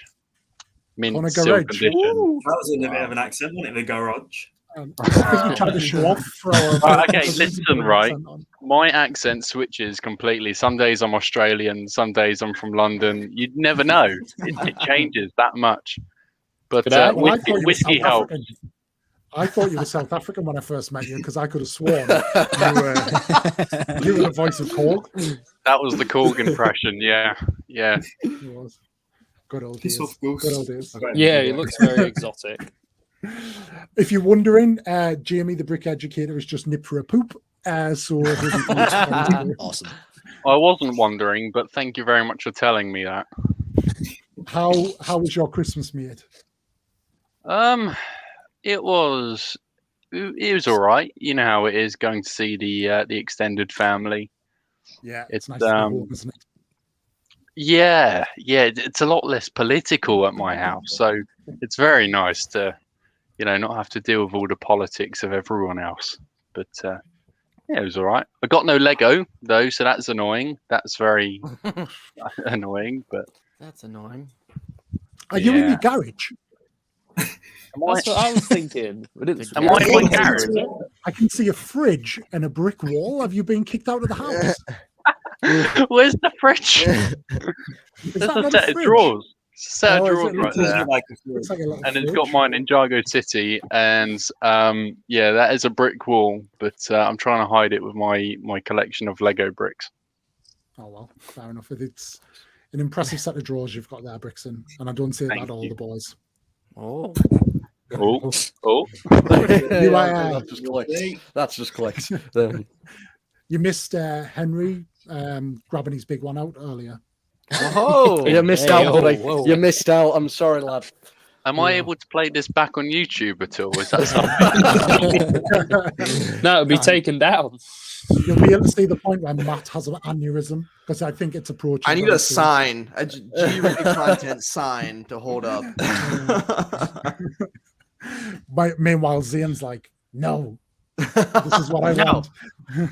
Mint Corner seal garage. condition. That was a bit of an accent, wasn't it? The garage. I think you tried to show off for our. Right, okay, listen, right. My accent switches completely. Some days I'm Australian, some days I'm from London. You'd never know. It changes that much. But whiskey helps. I thought you were South African when I first met you because I could have sworn you were the voice of Korg. That was the Korg impression. Yeah. It was. Good old days. Good old days. Yeah, he looks very exotic. If you're wondering, Jamie the Brick Educator is just nipped for a poop. So he'll be fine. Awesome. I wasn't wondering, but thank you very much for telling me that. How was your Christmas, mate? It was all right. You know how it is going to see the extended family. Yeah, it's nice to be home, isn't it? Yeah, it's a lot less political at my house, so it's very nice to, not have to deal with all the politics of everyone else. But yeah, it was all right. I got no Lego though, so that's annoying. That's very annoying. But That's annoying. Are you in your garage? That's what I was thinking. Am I in my garage? I can see a fridge and a brick wall. Have you been kicked out of the house? Where's the fridge? Is There's that a not set of fridge? drawers. It's a set of Oh, is drawers it right looks there. Looks like a little And it's fridge. got mine in Jago City, and yeah, that is a brick wall. But I'm trying to hide it with my collection of Lego bricks. Oh well, fair enough. It's an impressive set of drawers you've got there, Brixton, and I don't say Thank that to all you. the boys. Oh. Oh! That's just clicked. That's just clicked. You missed Henry grabbing his big one out earlier. Oh, You missed Hey, out, whoa, buddy. whoa. You missed out. I'm sorry, lad. Am I able to play this back on YouTube at all? Is that something? No, it'll be taken down. You'll be able to see the point where Matt has an aneurysm because I think it's approaching. I need very a soon. sign, a G-rated content sign to hold up. Meanwhile, Zane's like, no, this is what I No. want.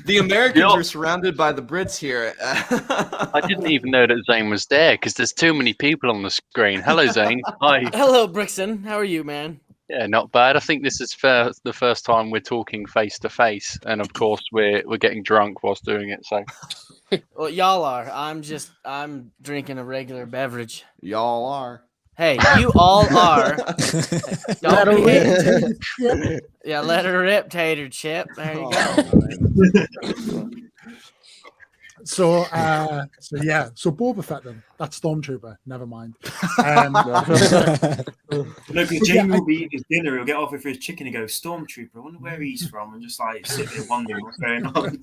The Americans Yup. are surrounded by the Brits here. I didn't even know that Zane was there because there's too many people on the screen. Hello, Zane. Hi. hello, Brixton. How are you, man? Yeah, not bad. I think this is the first time we're talking face to face, and of course we're getting drunk whilst doing it. So Well, y'all are. I'm drinking a regular beverage. Y'all are. Hey, you all are. Let her Don't rip, be- tater chip. yeah, let her rip, tater chip. There you go. So Boba Fett then. That's Stormtrooper. Never mind. No, because Jamie will be eating his dinner. He'll get off for his chicken and go, Stormtrooper. I wonder where he's from. And just like sit there wondering what's going on.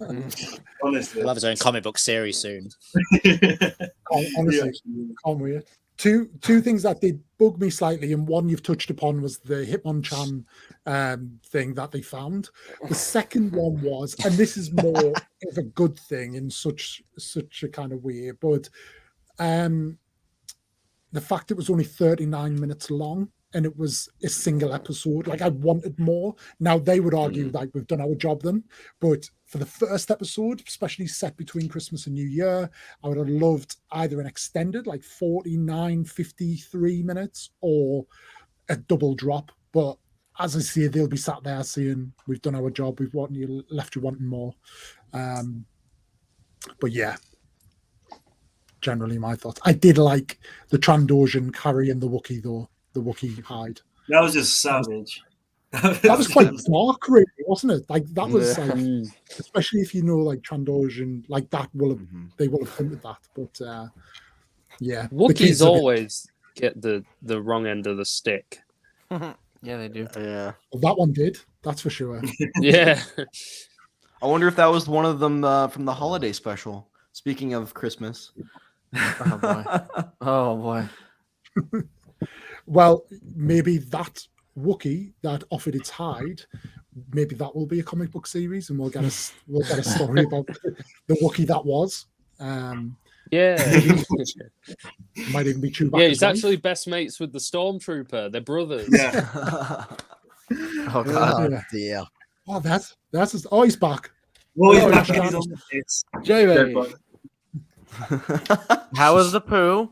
Honestly. We'll have his own comic book series soon. Honestly, can't wait. Two things that did bug me slightly, and one you've touched upon was the Hitmonchan thing that they found. The second one was, and this is more of a good thing in such a kind of way, but the fact it was only 39 minutes long and it was a single episode, like I wanted more. Now they would argue like we've done our job then, but for the first episode, especially set between Christmas and New Year, I would have loved either an extended like 49, 53 minutes or a double drop. But as I say, they'll be sat there saying we've done our job, we've left you wanting more. But yeah, generally my thoughts. I did like the Trandoshan carrying the Wookiee though, the Wookiee hide. That was just savage. That was quite dark, really, wasn't it? Like that was like, especially if you know like Trandoshan, like that will have they will have hinted that. But yeah, Wookiees always get the wrong end of the stick. Yeah, they do. Yeah, well, that one did. That's for sure. Yeah. I wonder if that was one of them from the holiday special. Speaking of Christmas. Oh boy. Oh boy. Well, maybe that Wookiee that offered its hide, maybe that will be a comic book series, and we'll get a story about the Wookiee that was. Yeah, might even be Chewbacca's yeah. He's wife. actually best mates with the stormtrooper. They're brothers. Yeah. Oh god. Yeah. dear. Oh, that's he's back. Well, he's Oh, back. yeah. He's on the pits. Jamie. How was the poo?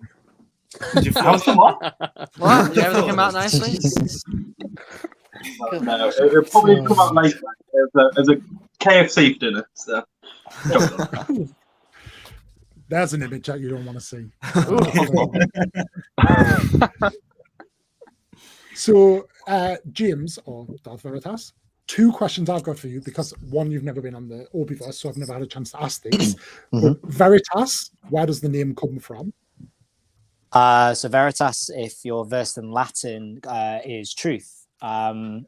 Did you feel what? What? Did everything come out nicely? No, it'll probably come out later as a KFC dinner. So. There's an image that you don't want to see. So, James or Darth Veritas, 2 questions I've got for you because one, you've never been on the Obiverse, so I've never had a chance to ask these. But Veritas, where does the name come from? So Veritas, if you're versed in Latin, is truth. And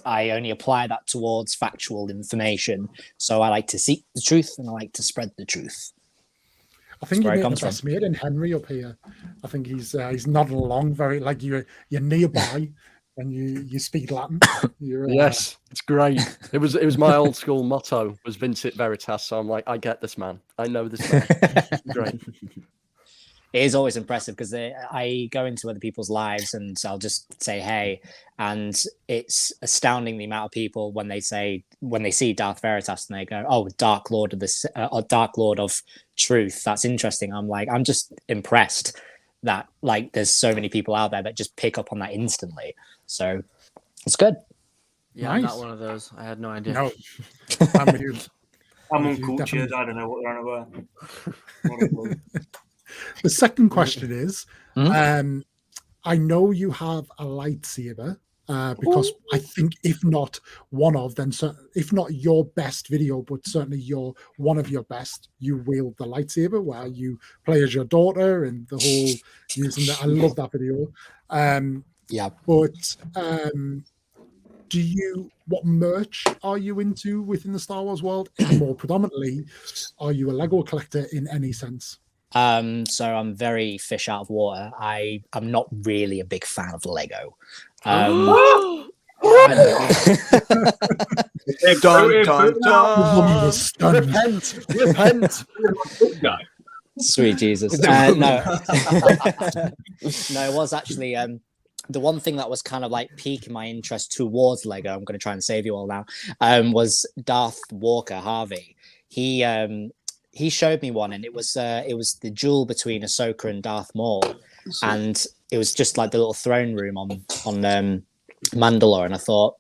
I only apply that towards factual information. So I like to seek the truth and I like to spread the truth. I think you where it made the comes best from. mate in Henry up here. I think he's nodding along very like you're nearby and you speak Latin. You're, Yes, it's great. It was my old school motto was Vincit Veritas. So I'm like, I get this man. I know this man. Great. It is always impressive because I go into other people's lives and I'll just say hey, and it's astounding the amount of people when they see Darth Veritas and they go, oh, Dark Lord of Dark Lord of Truth. That's interesting. I'm just impressed that like there's so many people out there that just pick up on that instantly. So it's good. Yeah, Nice. I'm not one of those. I had no idea. no, I'm with you. I'm with you, uncultured. definitely. I don't know what they're on about. The second question is, I know you have a lightsaber because I think if not one of them, if not your best video, but certainly one of your best, you wield the lightsaber where you play as your daughter and the whole using that. I love that video. Yeah. But what merch are you into within the Star Wars world? And more predominantly, are you a Lego collector in any sense? So I'm very fish out of water. I'm not really a big fan of Lego. Dun, dun, dun. Repent. Sweet Jesus. No. No, it was actually the one thing that was kind of like piquing my interest towards Lego. I'm going to try and save you all now. Was Darth Walker Harvey. He showed me one, and it was the duel between Ahsoka and Darth Maul, and it was just like the little throne room on Mandalore, and I thought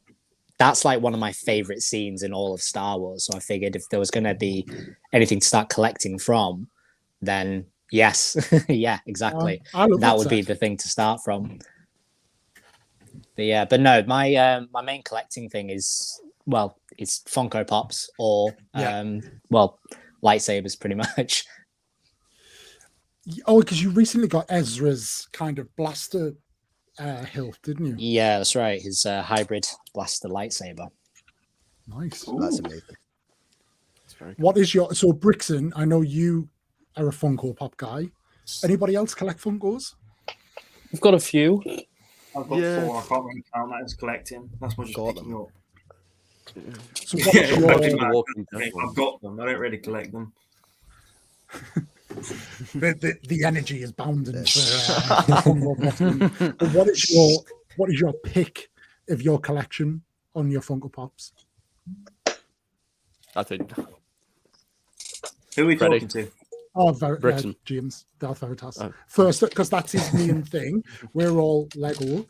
that's like one of my favorite scenes in all of Star Wars. So I figured if there was going to be anything to start collecting from, then yes, yeah, exactly, that would be the thing to start from. But no, my main collecting thing is it's Funko Pops or lightsabers pretty much. Oh, because you recently got Ezra's kind of blaster hilt, didn't you? Yeah, that's right. His hybrid blaster lightsaber. Nice. That's amazing. What is your so Brixton? I know you are a Funko Pop guy. Anybody else collect Funkos? I've got a few. I've got 4. I can't really count that as collecting. That's more just Got picking them. up. So what is your, I've got them. I don't really collect them. the energy is bounding for Funko Pops. But what is your pick of your collection on your Funko Pops? I think Who are we Freddie. talking to? Oh, Brixton. James, Darth Veritas. Oh. First, because that's his main thing. We're all Lego.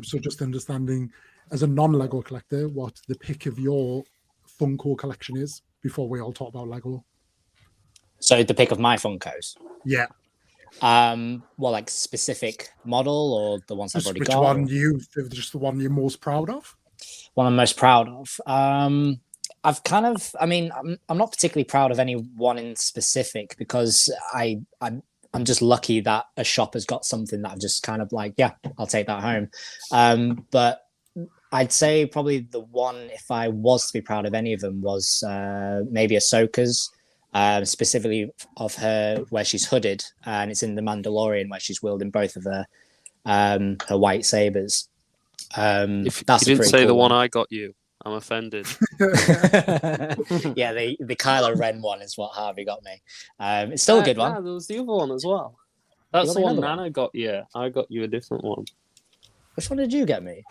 So just understanding, as a non-Lego collector, what the pick of your Funko collection is before we all talk about Lego. So the pick of my Funkos. Yeah. Well, like specific model or the ones I've already Which got? one just the one you're most proud of? One I'm most proud of. I've kind of, I mean, I'm not particularly proud of any one in specific because I'm just lucky that a shop has got something that I've just kind of like, yeah, I'll take that home. But I'd say probably the one, if I was to be proud of any of them, was maybe Ahsoka's, specifically of her where she's hooded, and it's in The Mandalorian where she's wielding both of her white sabers. If That's you a didn't pretty say cool the one one. I got you, I'm offended. Yeah, the Kylo Ren one is what Harvey got me. It's still a good one. Yeah, there was the other one as well. That's got the me one another one? Nana got you. I got you a different one. Which one did you get me?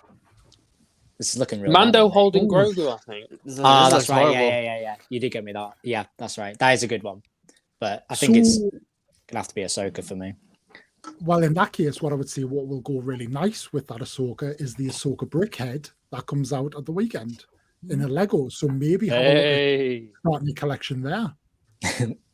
This is looking real Mando bad, holding Ooh. Grogu, I think. Ah, This that's looks right. horrible. Yeah. You did get me that. Yeah, that's right. That is a good one. But I think it's gonna have to be Ahsoka for me. Well, in that case, what I would say what will go really nice with that Ahsoka is the Ahsoka brickhead that comes out at the weekend in a Lego. So maybe have a look at starting your collection there.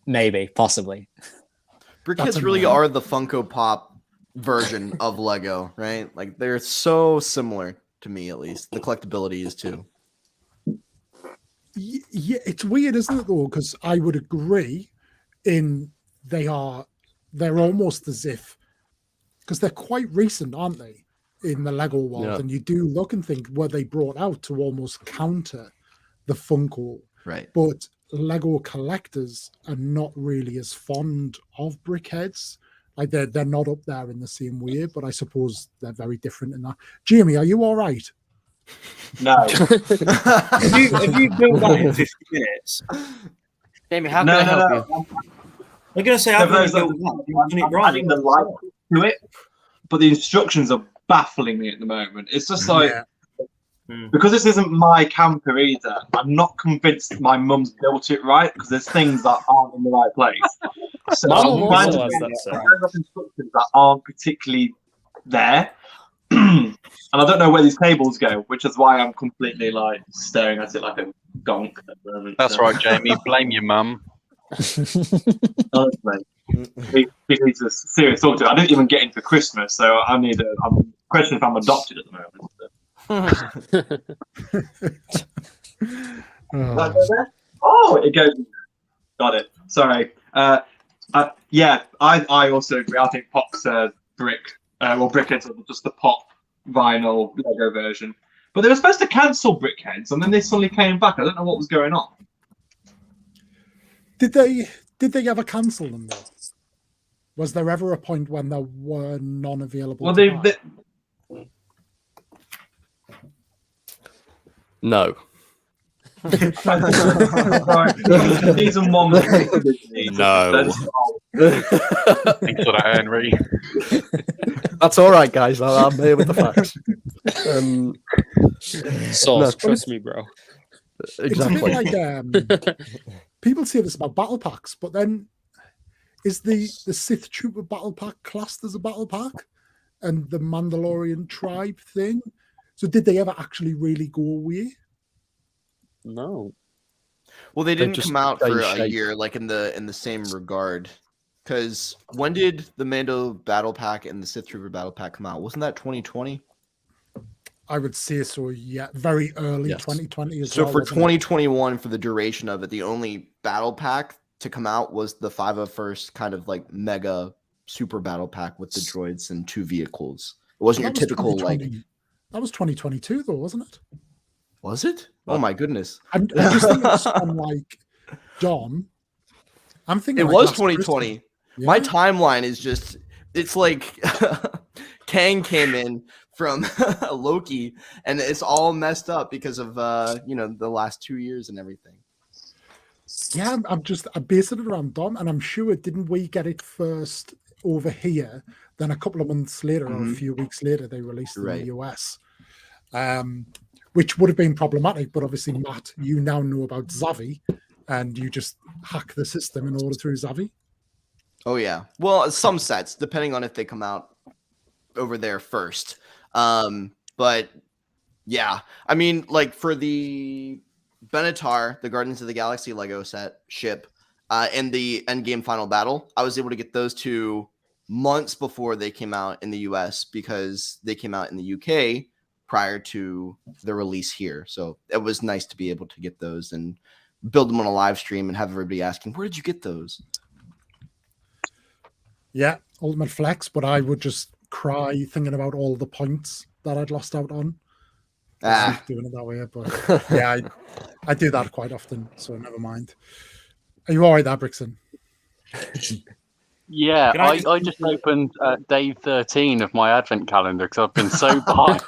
Maybe, possibly. That's Brickheads really annoying. are the Funko Pop version of Lego, right? Like they're so similar to me, at least. The collectability is too. Yeah, it's weird, isn't it, though? Because I would agree they're almost as if, because they're quite recent, aren't they, in the Lego world? Yeah. And you do look and think, were they brought out to almost counter the Funko? Right. But Lego collectors are not really as fond of brickheads. Like they're not up there in the same way, but I suppose they're very different in that. Jamie, are you all right? No. Have you built that in 50 minutes? Jamie, how can I help you? I'm going to say I've already built that. You've done it I'm wrong. adding the light to it, but the instructions are baffling me at the moment. It's just like, because this isn't my camper either, I'm not convinced my mum's built it right because there's things that aren't in the right place. So My I'm mum trying also to has get that same. instructions that aren't particularly there. And I don't know where these cables go, which is why I'm completely like staring at it like a gonk at the moment. That's right, Jamie. Blame your mum. Honestly, he needs a serious talk to. I didn't even get into Christmas, so I'm questioning if I'm adopted at the moment. Oh, it goes. Got it. Sorry. I also agree. I think Pop's brickheads are just the Pop vinyl Lego version. But they were supposed to cancel brickheads, and then they suddenly came back. I don't know what was going on. Did they ever cancel them though? Was there ever a point when there were none available? Well, to buy? No. Season 1 was No. Thanks for that, Henry. That's all right, guys. I'm here with the facts. Sauce, No. trust me, bro. Exactly. It's a bit like people say this about battle packs, but then is the Sith Trooper battle pack classed as a battle pack, and the Mandalorian tribe thing? So did they ever actually really go away? No. Well, they didn't just come out for a shape. year, like in the same regard. Because when did the Mando Battle Pack and the Sith Trooper Battle Pack come out? Wasn't that 2020? I would say so. Yeah, very early Yes. 2020 as So well. for wasn't it? 2021, for the duration of it, the only battle pack to come out was the 501st kind of like mega super battle pack with the droids and 2 vehicles. It wasn't your That was typical like. 2020. That was 2022 though, wasn't it? Was it? Oh my goodness! I'm just thinking of someone like Dom, I'm thinking It like was last 2020. Christmas. Yeah. My timeline is just, it's like Kang came in from Loki, and it's all messed up because of the last 2 years and everything. Yeah, I based it around Dom, and I'm sure didn't we get it first over here? Then a couple of months later, or a few weeks later, they released it in the US, which would have been problematic. But obviously, Matt, you now know about Zavi, and you just hack the system in order through Zavi. Oh yeah, well, some sets depending on if they come out over there first. But yeah, I mean, like for the Benatar, the Guardians of the Galaxy Lego set ship, and the Endgame Final Battle, I was able to get those two months before they came out in the US because they came out in the UK prior to the release here. So it was nice to be able to get those and build them on a live stream and have everybody asking, where did you get those? Yeah, ultimate flex, but I would just cry thinking about all the points that I'd lost out on. Doing it that way, but yeah, I do that quite often, so never mind. Are you all right there, Brixton? Yeah, I just opened day 13 of my advent calendar because I've been so behind.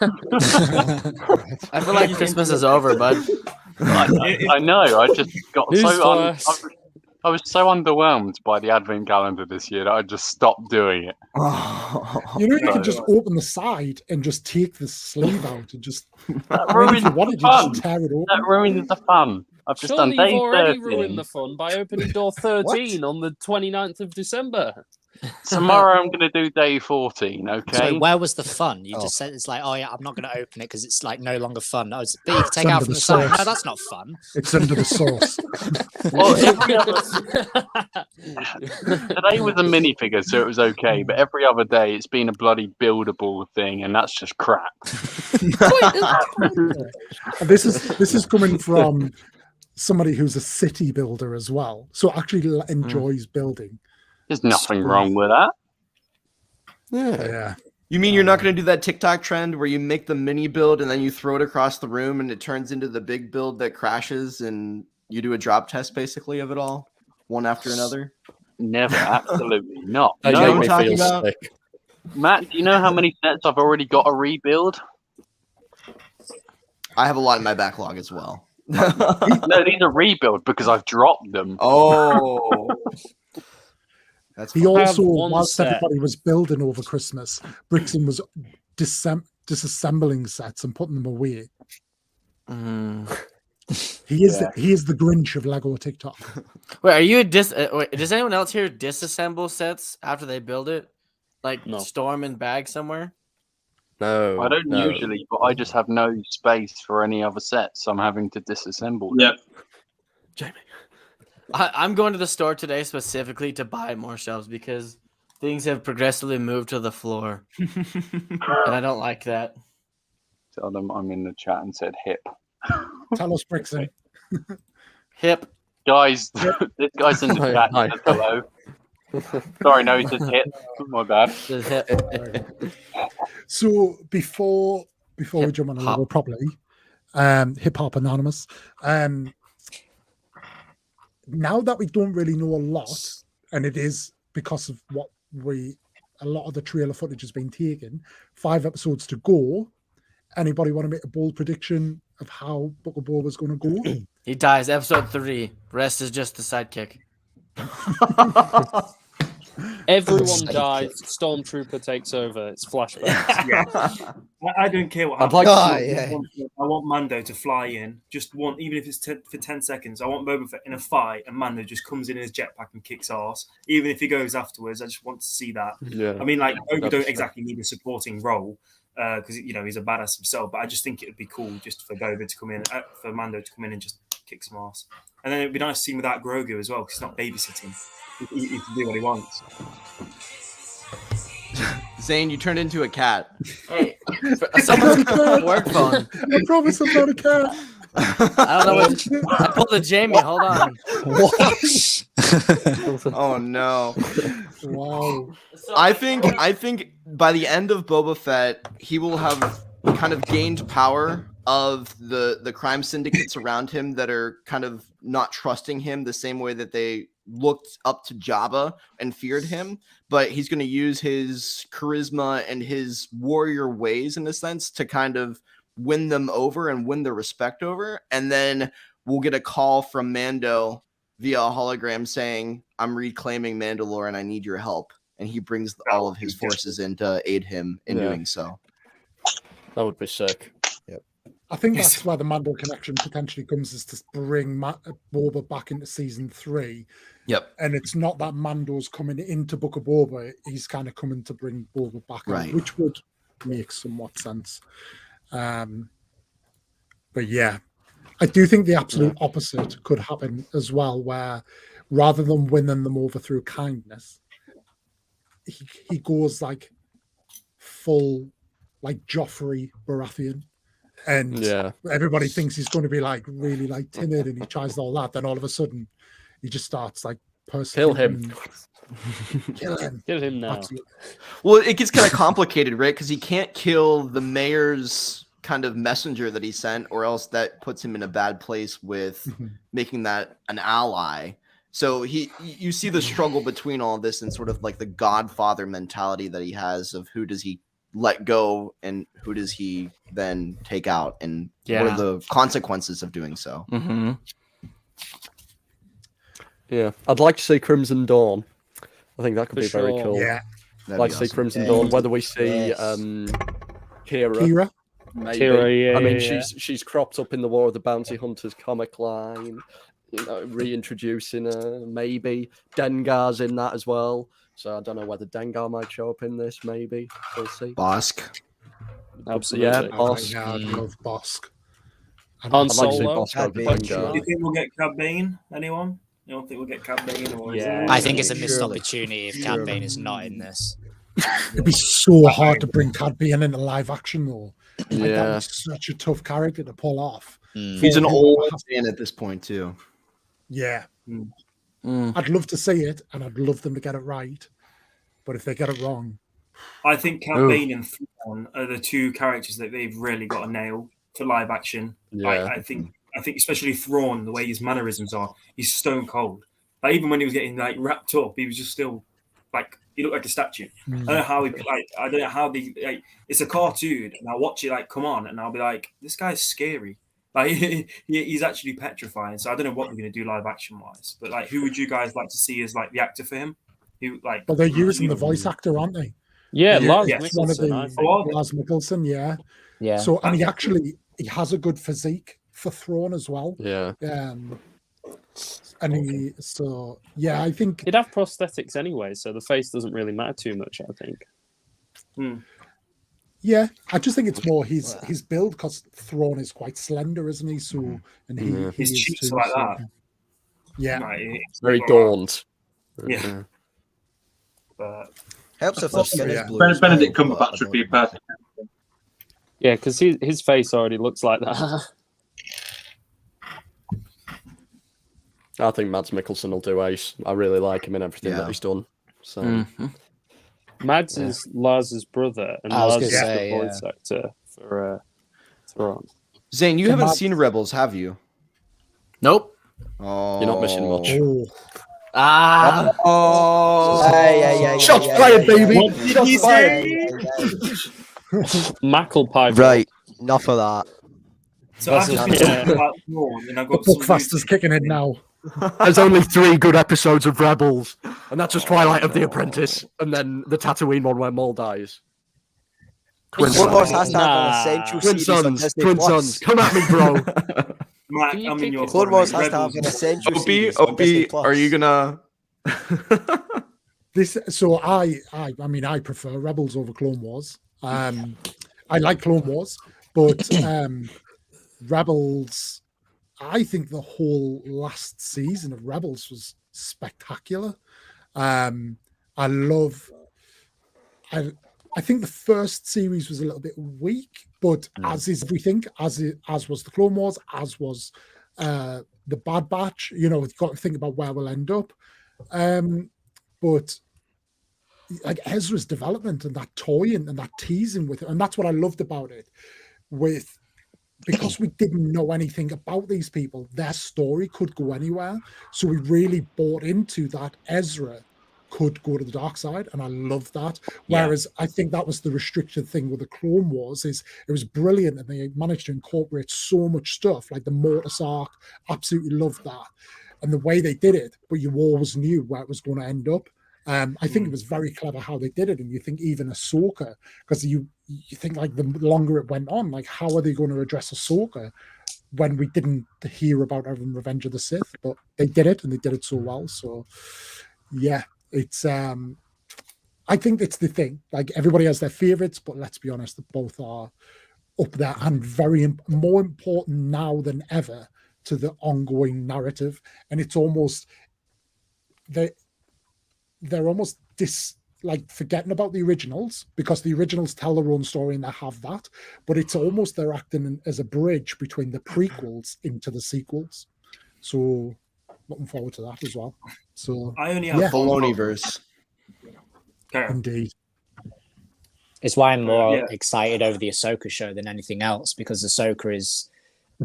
I feel like Christmas is over, bud. I know. I just got I was so underwhelmed by the advent calendar this year that I just stopped doing it. You know, you can just open the side and just take the sleeve out and just that ruins if you wanted, you just tear it open. That ruins the fun. I've just Surely done day you've already 13. ruined the fun by opening door 13 on the 29th of December. Tomorrow I'm going to do day 14, okay? So where was the fun? You just said it's like, oh yeah, I'm not going to open it because it's like no longer fun. But you can take it out from the side. No, that's not fun. It's under the sauce. Well, today was a minifigure, so it was okay. But every other day, it's been a bloody buildable thing, and that's just crap. This is coming from somebody who's a city builder as well, so actually enjoys building. There's nothing wrong with that. Yeah. You mean you're not going to do that TikTok trend where you make the mini build and then you throw it across the room and it turns into the big build that crashes and you do a drop test basically of it all, one after another? Never, absolutely not. You know what I'm talking about? Matt, do you know how many sets I've already got to rebuild? I have a lot in my backlog as well. No, these are rebuild because I've dropped them. Oh. He also, whilst everybody was building over Christmas, Brixton was disassembling sets and putting them away. He is the Grinch of Lego TikTok. Wait, are you does anyone else here disassemble sets after they build it? Like store them in bags somewhere? No. I don't usually, but I just have no space for any other sets, so I'm having to disassemble them. Yep. Jamie. I'm going to the store today specifically to buy more shelves because things have progressively moved to the floor. And I don't like that. Tell them I'm in the chat and said hip. Tell us, Brixton. Hip. Guys, this guy's in the chat. Hi. Says hello. Sorry, no, he says hip. My bad. So before we jump on a level properly, Hip Hop Anonymous, now that we don't really know a lot, and it is because of a lot of the trailer footage has been taken, 5 episodes to go. Anybody want to make a bold prediction of how Book of Boba is going to go? He dies, episode 3. Rest is just the sidekick. Everyone dies. Stormtrooper takes over. It's flashbacks. Yeah. I don't care what happens. I want Mando to fly in. Even if it's for 10 seconds. I want Boba Fett in a fight, and Mando just comes in his jetpack and kicks ass. Even if he goes afterwards, I just want to see that. Yeah. I mean, like Boba don't exactly need a supporting role because he's a badass himself. But I just think it would be cool just for Boba to come in, for Mando to come in and just kick some ass. And then it'd be nice to see him without Grogu as well, because he's not babysitting. He can do what he wants. Zane, you turned into a cat. Hey, someone's work phone. I promise I'm not a cat. I don't know what I pulled a Jamie. Hold on. Oh no! Wow. I think by the end of Boba Fett, he will have kind of gained power of the crime syndicates around him that are kind of not trusting him the same way that they looked up to Jabba and feared him, but he's going to use his charisma and his warrior ways in a sense to kind of win them over and win their respect over. And then we'll get a call from Mando via a hologram saying, I'm reclaiming Mandalore and I need your help. And he brings all of his forces in to aid him in doing so. That would be sick. I think that's where the Mando connection potentially comes, is to bring Boba back into season 3. Yep. And it's not that Mando's coming into Book of Boba, he's kind of coming to bring Boba back out, which would make somewhat sense. But yeah, I do think the absolute opposite could happen as well, where rather than winning them over through kindness, he goes like full, like Joffrey Baratheon. And everybody thinks he's going to be like really like timid, and he tries all that. Then all of a sudden, he just starts like persecuting. Kill him. Kill him now. Absolutely. Well, it gets kind of complicated, right? Because he can't kill the mayor's kind of messenger that he sent, or else that puts him in a bad place with making that an ally. So you see the struggle between all this and sort of like the Godfather mentality that he has of who does he let go and who does he then take out, and what are the consequences of doing so. Yeah, I'd like to see Crimson Dawn. I think that could be very cool. Yeah, I'd like to see Crimson Dawn. Whether we see Kira, maybe. Kira, I mean, she's cropped up in the War of the Bounty Hunters comic line. You know, reintroducing her. Maybe Dengar's in that as well. So I don't know whether Dengar might show up in this. Maybe we'll see. Bosk. Absolutely. Yeah, Bosk. Yeah, I love Bosk. Han I'd like to see Solo. Bosk over Do Dengar. Do you think we'll get Cad Bane? Anyone? You don't think we'll get Cad Bane? Or Yeah. I think it's a missed opportunity if Cad Bane is not in this. It'd be so hard to bring Cad Bane into live action, though. Like, that Yeah. was such a tough character to pull off. He's an old man at this point too. Yeah. I'd love to see it, and I'd love them to get it right. But if they get it wrong, I think Cad Bane and Thrawn are the two characters that they've really got to nail for live action. Yeah. I think especially Thrawn, the way his mannerisms are, he's stone cold. Like even when he was getting like wrapped up, he was just still like he looked like a statue. I don't know how I don't know how they like. It's a cartoon, and I watch it like come on, and I'll be like, this guy's scary. Like he's actually petrifying. So I don't know what we're going to do live action wise. But like, who would you guys like to see as like the actor for him? Who like? but they're using the voice actor, aren't they? Yeah, Lars Yes. One of Mikkelsen, the I think. Lars Mikkelsen, yeah. Yeah. So and he has a good physique for Thrawn as well. Yeah. And I think He'd have prosthetics anyway, so the face doesn't really matter too much, I think. yeah, I just think it's more his build, because Thrawn is quite slender, isn't he? So and His is cheeks too, are like so- that. Yeah. Like, Very gaunt. Yeah. But Helps if the skin is Yeah. blue. Benedict as well, but I Cumberbatch would don't be know. perfect. Yeah, because his face already looks like that. I think Mads Mikkelsen will do ace. I really like him in everything that he's done. So Mads is Lars's brother, and I was Lars is gonna the say, voice actor for Thrawn. Zane, you So haven't Mads- seen Rebels, have you? Nope. Oh, you're not missing much. Oh, Oh, Yeah. shots yeah, fired, yeah, baby. What did Shots he fired. say? Mackle pie. Right, enough of that. So after Yeah. we talked about Thrawn, and I've the got some Bookfaster's kicking in now. There's only 3 good episodes of Rebels, and that's just Twilight of the Apprentice, and then the Tatooine one where Maul dies. Twin Clone Wars Sons. has to have an essential Twin series on Sons. Disney Twin Plus. Sons. Come at me, bro. Mac, Can you I'm kick in your it? Clone corner, Wars mate. has to have Rebels. an essential Opie, series on Disney are you gonna? This, so I mean, I prefer Rebels over Clone Wars. I like Clone Wars, but Rebels, I think the whole last season of Rebels was spectacular. I think the first series was a little bit weak, but as is everything, as was the Clone Wars, as was the Bad Batch. You know, we've got to think about where we'll end up. But like Ezra's development and that toying and that teasing with it, and that's what I loved about it. With because we didn't know anything about these people, their story could go anywhere. So we really bought into that Ezra could go to the dark side, and I love that. Whereas I think that was the restricted thing with the Clone Wars, is it was brilliant and they managed to incorporate so much stuff, like the Mortis arc. Absolutely loved that, and the way they did it. But you always knew where it was going to end up. I think it was very clever how they did it, and you think even Ahsoka, because you think like the longer it went on, like how are they going to address Ahsoka when we didn't hear about her in Revenge of the Sith? But they did it, and they did it so well. So yeah. It's I think it's the thing, like everybody has their favorites, but let's be honest, both are up there and very more important now than ever to the ongoing narrative. And it's almost they're almost like forgetting about the originals, because the originals tell their own story and they have that, but it's almost they're acting as a bridge between the prequels into the sequels. So looking forward to that as well. So I only have Filoniverse. Indeed. It's why I'm more excited over the Ahsoka show than anything else, because Ahsoka is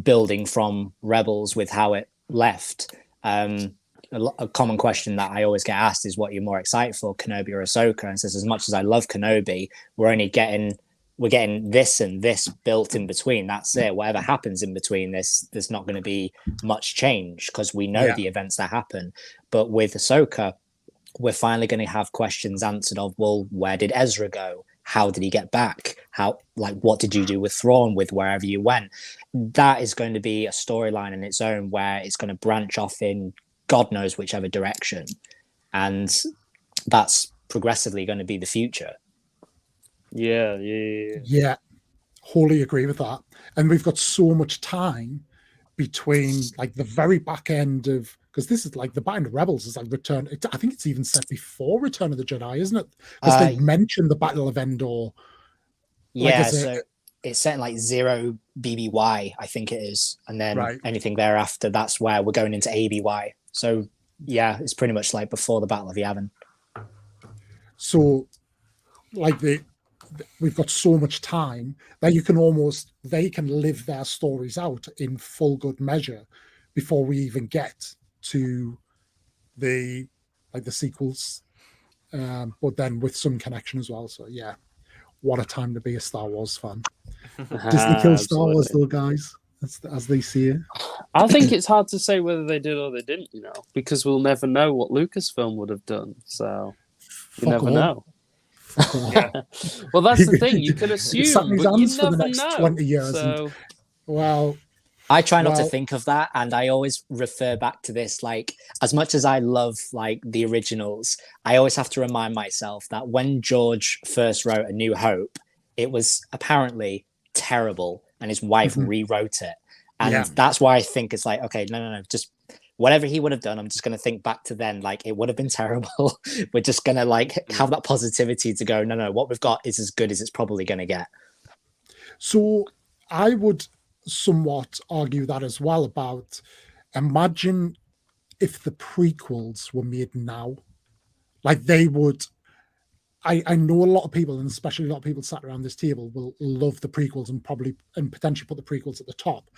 building from Rebels with how it left. A common question that I always get asked is what you're more excited for, Kenobi or Ahsoka? And says, as much as I love Kenobi, we're getting this and this built in between. That's it. Whatever happens in between this, there's not going to be much change because we know the events that happen. But with Ahsoka, we're finally going to have questions answered of, well, where did Ezra go? How did he get back? What did you do with Thrawn, with wherever you went? That is going to be a storyline in its own, where it's going to branch off in God knows whichever direction. And that's progressively going to be the future. Yeah. Wholly agree with that. And we've got so much time between like the very back end of, because this is like the back end of Rebels is like I think it's even set before Return of the Jedi, isn't it? Because they mentioned the Battle of Endor. So it's set in like 0 BBY, I think it is, and then anything thereafter, that's where we're going into ABY. So yeah, it's pretty much like before the Battle of Yavin. So like we've got so much time that they can live their stories out in full good measure before we even get to the sequels, but then with some connection as well. So yeah, what a time to be a Star Wars fan. Disney killed Star Wars though, guys, as they see it. I think it's hard to say whether they did or they didn't, because we'll never know what Lucasfilm would have done. So you never know. Well, that's the thing. You can assume, but you never know. 20 years. So... I try not to think of that, and I always refer back to this. Like, as much as I love like the originals, I always have to remind myself that when George first wrote A New Hope, it was apparently terrible, and his wife rewrote it. And that's why I think it's like, okay, no, just whatever he would have done, I'm just going to think back to then, like, it would have been terrible. We're just going to like have that positivity to go, no, what we've got is as good as it's probably going to get. So I would somewhat argue that as well, about imagine if the prequels were made now, like they would. I know a lot of people, and especially a lot of people sat around this table, will love the prequels and potentially put the prequels at the top.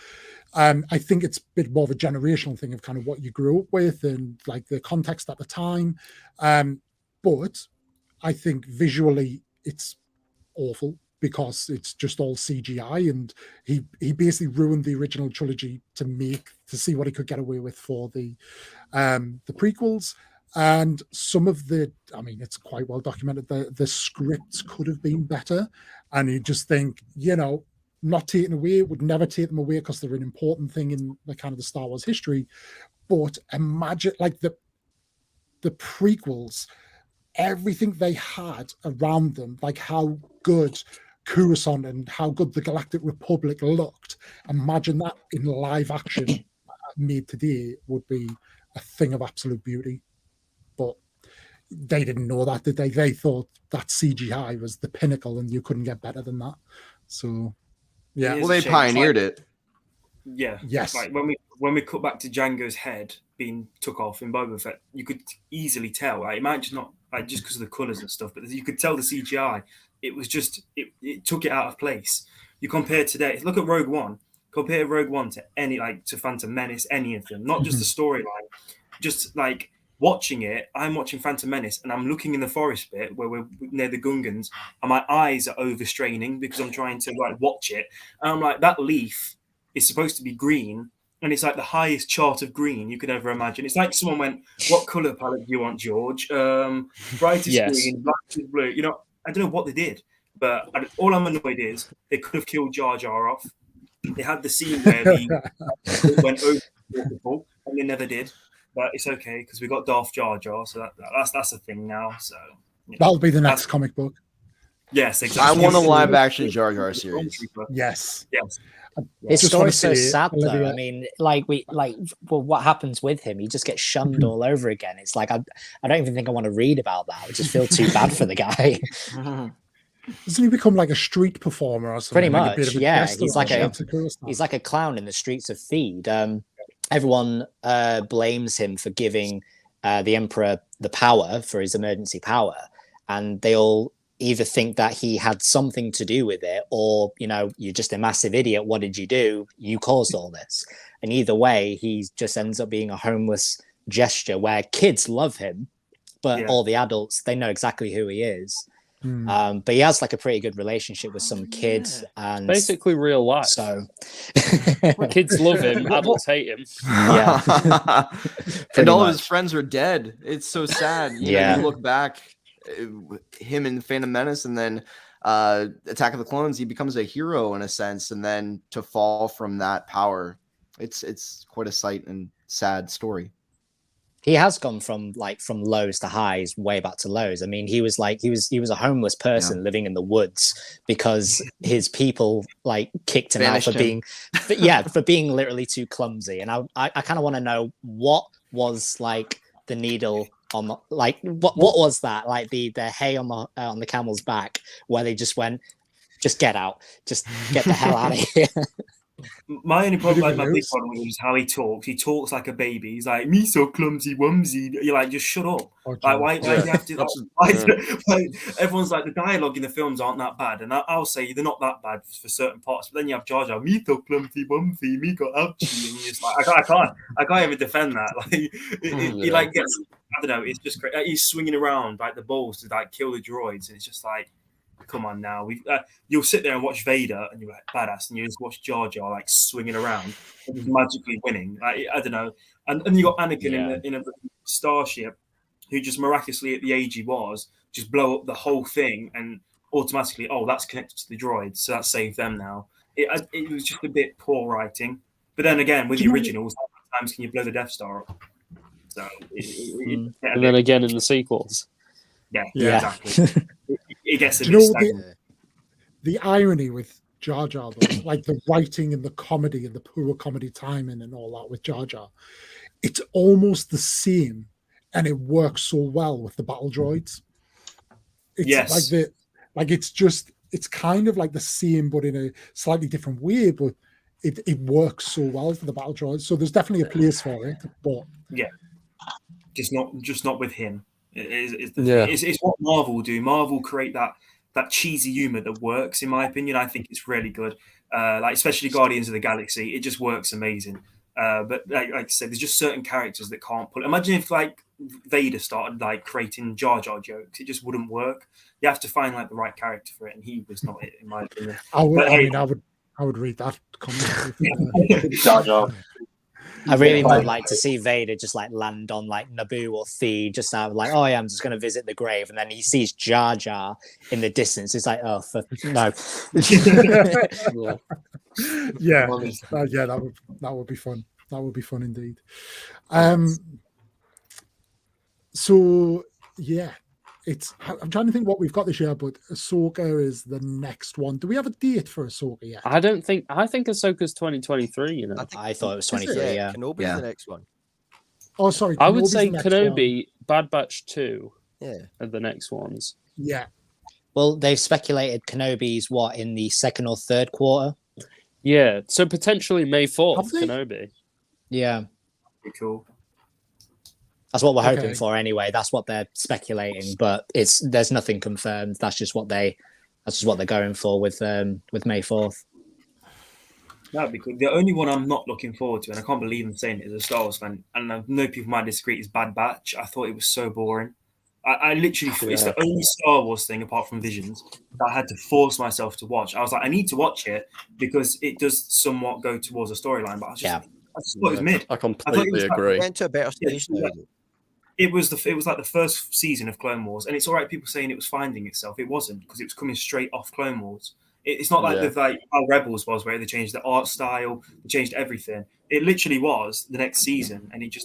I think it's a bit more of a generational thing of kind of what you grew up with and like the context at the time. But I think visually it's awful because it's just all CGI, and he basically ruined the original trilogy to see what he could get away with for the prequels. And some of it's quite well documented, the scripts could have been better, and you just think, not taken away, would never take them away because they're an important thing in the kind of the Star Wars history. But imagine like the prequels, everything they had around them, like how good Coruscant and how good the Galactic Republic looked. Imagine that in live action made today would be a thing of absolute beauty. But they didn't know that, did they? They thought that CGI was the pinnacle and you couldn't get better than that. So yeah. Well, they pioneered it. Yeah. Yes. Like when we cut back to Django's head being took off in Boba Fett, you could easily tell. Like, it might just not like just because of the colours and stuff, but you could tell the CGI. It was just it took it out of place. You compare today, look at Rogue One. Compare Rogue One to any to Phantom Menace, any of them. Not just the storyline, just like watching it. I'm watching Phantom Menace and I'm looking in the forest bit where we're near the Gungans, and my eyes are overstraining because I'm trying to watch it. And I'm like, that leaf is supposed to be green, and it's like the highest chart of green you could ever imagine. It's like someone went, "What color palette do you want, George? Brightest green, blackest blue." You know, I don't know what they did, but all I'm annoyed is they could have killed Jar Jar off. They had the scene where he went over the waterfall, and they never did. But it's okay because we got Darth Jar Jar, so that's a thing now. So that'll be the next comic book. Yes, exactly. I want a live action Jar Jar series. Yes. His story's so sad though. I mean, what happens with him? He just gets shunned all over again. It's like I don't even think I want to read about that. I just feel too bad for the guy. Doesn't he become like a street performer or something? Pretty much, yeah. He's like a clown in the streets of Theed. Everyone blames him for giving the Emperor the power for his emergency power, and they all either think that he had something to do with it, or you're just a massive idiot. What did you do? You caused all this. And either way, he just ends up being a homeless gesture where kids love him, but all the adults, they know exactly who he is. But he has like a pretty good relationship with some kids, and basically real life. So kids love him, adults hate him. Yeah, and all his friends are dead. It's so sad. You look back, him in Phantom Menace, and then Attack of the Clones, he becomes a hero in a sense, and then to fall from that power, it's quite a sight and sad story. He has gone from lows to highs, way back to lows. I mean, he was a homeless person living in the woods because his people kicked him out for being literally too clumsy. And I kind of want to know what was the needle on the, what was that, the hay on the camel's back, where they just went, just get out, just get the hell out of here. My only problem, my big problem with him is how he talks. He talks like a baby. He's like, "Me so clumsy, wumsy." You're like, just shut up. Why do you have to? Everyone's like, the dialogue in the films aren't that bad, and I'll say they're not that bad for certain parts. But then you have Jar Jar, "Me so clumsy, wumsy, me got ouchie," and it's like, I can't even defend that. He gets, I don't know. It's just great. He's swinging around the balls to kill the droids, and it's just like, come on now. You'll sit there and watch Vader and you're like, badass, and you just watch Jar Jar swinging around and just magically winning. I don't know. And you got Anakin in a starship who just miraculously at the age he was just blow up the whole thing, and automatically, that's connected to the droids, so that saved them now. It was just a bit poor writing. But then again, with the originals, how many times can you blow the Death Star up? So and then again in the sequels. Yeah. Exactly. It gets a bit the irony with Jar Jar, though, the writing and the comedy and the poor comedy timing and all that with Jar Jar, it's almost the same, and it works so well with the battle droids. It's it's kind of like the same, but in a slightly different way. But it works so well for the battle droids. So there's definitely a place for it. But just not with him. It's what Marvel do. Marvel create that cheesy humor that works. In my opinion, I think it's really good. Especially Guardians of the Galaxy, it just works amazing. But like I said, there's just certain characters that can't pull. Imagine if Vader started creating Jar Jar jokes, it just wouldn't work. You have to find the right character for it, and he was not it, in my opinion. I would read that comment. Jar Jar. I really would like to see Vader just land on Naboo or Theed, just out I'm just going to visit the grave, and then he sees Jar Jar in the distance. It's no. That would be fun. That would be fun indeed. So I'm trying to think what we've got this year, but Ahsoka is the next one. Do we have a date for Ahsoka yet? I think Ahsoka's 2023. I thought it was 23. Yeah, Kenobi's the next one. Oh, sorry. I would say Kenobi, Bad Batch 2. Yeah, are the next ones. Yeah. Well, they've speculated Kenobi's in the second or third quarter. Yeah, so potentially May 4th, Kenobi. Yeah, pretty cool. That's what we're hoping for anyway. That's what they're speculating, but there's nothing confirmed. That's just what they're going for with May 4th. That'd be good. The only one I'm not looking forward to, and I can't believe I'm saying it as a Star Wars fan, and I know people might disagree, is Bad Batch. I thought it was so boring. I literally, it's the only Star Wars thing apart from Visions that I had to force myself to watch. I was like, I need to watch it because it does somewhat go towards a storyline, but I just thought it was mid. I completely agree. Went to a better stage now. It was like the first season of Clone Wars, and it's all right. People saying it was finding itself. It wasn't, because it was coming straight off Clone Wars. It's not like how Rebels was, where they changed the art style, they changed everything. It literally was the next season, and it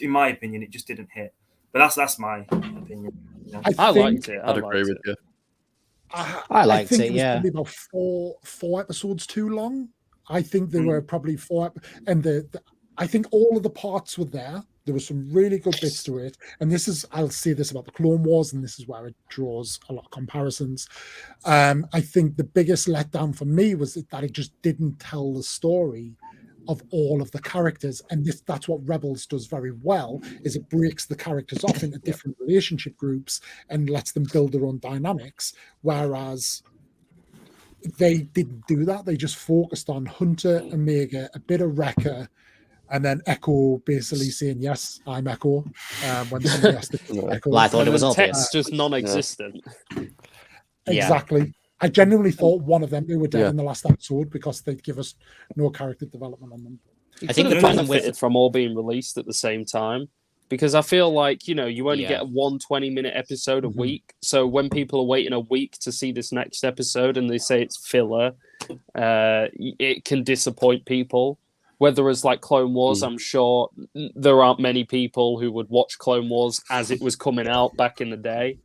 in my opinion, it just didn't hit. But that's my opinion. You know? I liked it. I'd agree with you. I liked think it. It was Yeah, probably about four episodes too long. I think there were probably four, and I think all of the parts were there. There were some really good bits to it, and I'll say this about the Clone Wars, and this is where it draws a lot of comparisons. I think the biggest letdown for me was that it just didn't tell the story of all of the characters, and that's what Rebels does very well, is it breaks the characters off into different relationship groups and lets them build their own dynamics, whereas they didn't do that. They just focused on Hunter, Omega, a bit of Wrecker, and then Echo basically saying, yes, I'm Echo, when somebody has to Echo. Well, I thought it was text obvious. just non-existent. Exactly. I genuinely thought one of them were dead in the last episode because they'd give us no character development on them. I think the problem benefited from all being released at the same time, because I feel like, you only get one 20-minute episode a week. So when people are waiting a week to see this next episode and they say it's filler, it can disappoint people. Whereas like Clone Wars, I'm sure there aren't many people who would watch Clone Wars as it was coming out back in the day.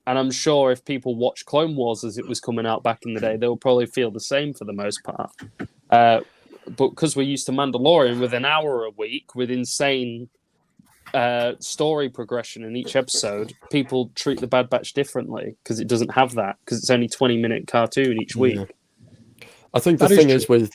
And I'm sure if people watch Clone Wars as it was coming out back in the day, they'll probably feel the same for the most part. But because we're used to Mandalorian with an hour a week with insane story progression in each episode, people treat the Bad Batch differently because it doesn't have that, because it's only 20-minute cartoon each week. I think the thing is with